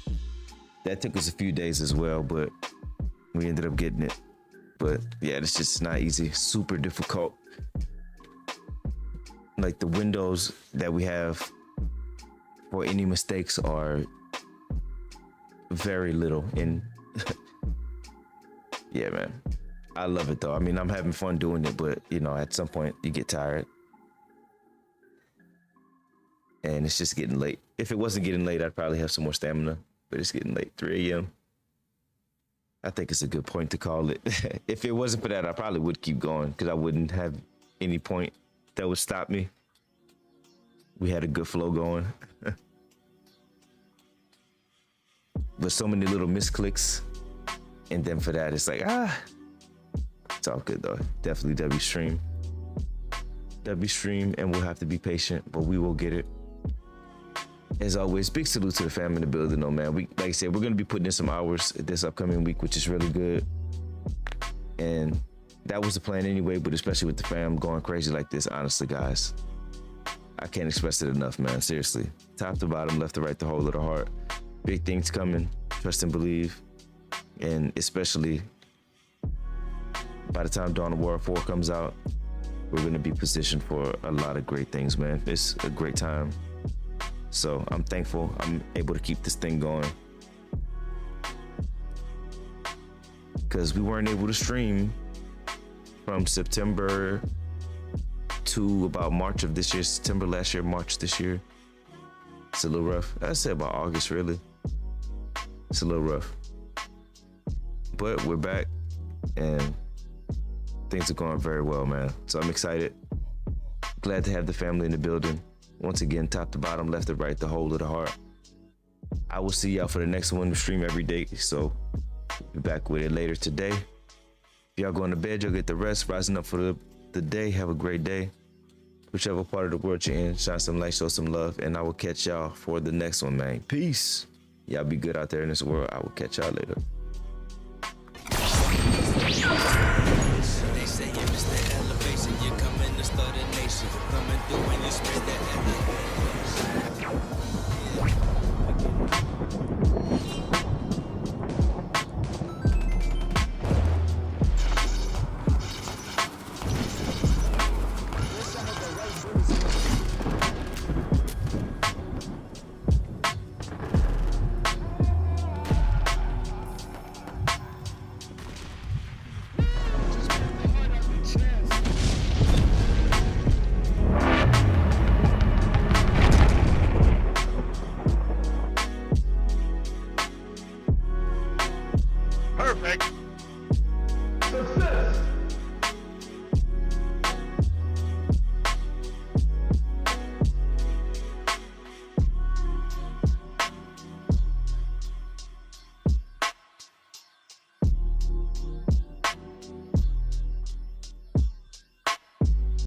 [SPEAKER 2] That took us a few days as well, but we ended up getting it. But yeah, it's just not easy. Super difficult. Like the windows that we have for any mistakes are very little. And yeah, man, I love it though. I mean, I'm having fun doing it, but you know, at some point you get tired. And it's just getting late. If it wasn't getting late, I'd probably have some more stamina, but it's getting late, 3 a.m. I think it's a good point to call it. If it wasn't for that, I probably would keep going because I wouldn't have any point that would stop me. We had a good flow going. But so many little misclicks. And then for that, it's like, it's all good though. Definitely W stream. W stream, and we'll have to be patient, but we will get it. As always, big salute to the fam in the building though, man. Like I said, we're gonna be putting in some hours this upcoming week, which is really good. And that was the plan anyway, but especially with the fam going crazy like this, honestly, guys, I can't express it enough, man. Seriously. Top to bottom, left to right, the whole of the heart. Big things coming. Trust and believe. And especially by the time DawnOfWar 4 comes out, we're going to be positioned for a lot of great things, man. It's a great time. So I'm thankful I'm able to keep this thing going. Because we weren't able to stream from September to about March of this year. September last year, March this year. It's a little rough. I'd say about August, really. It's a little rough. But we're back and things are going very well, man. So I'm excited. Glad to have the family in the building. Once again, top to bottom, left to right, the whole of the heart. I will see y'all for the next one. We stream every day, so be back with it later today. If y'all going to bed, y'all get the rest. Rising up for the day. Have a great day. Whichever part of the world you're in, shine some light, show some love, and I will catch y'all for the next one, man. Peace. Y'all be good out there in this world. I will catch y'all later.
[SPEAKER 13] They say if it's the elevation, you come in to start a nation. Coming through when you spread that
[SPEAKER 3] Perfect. Success.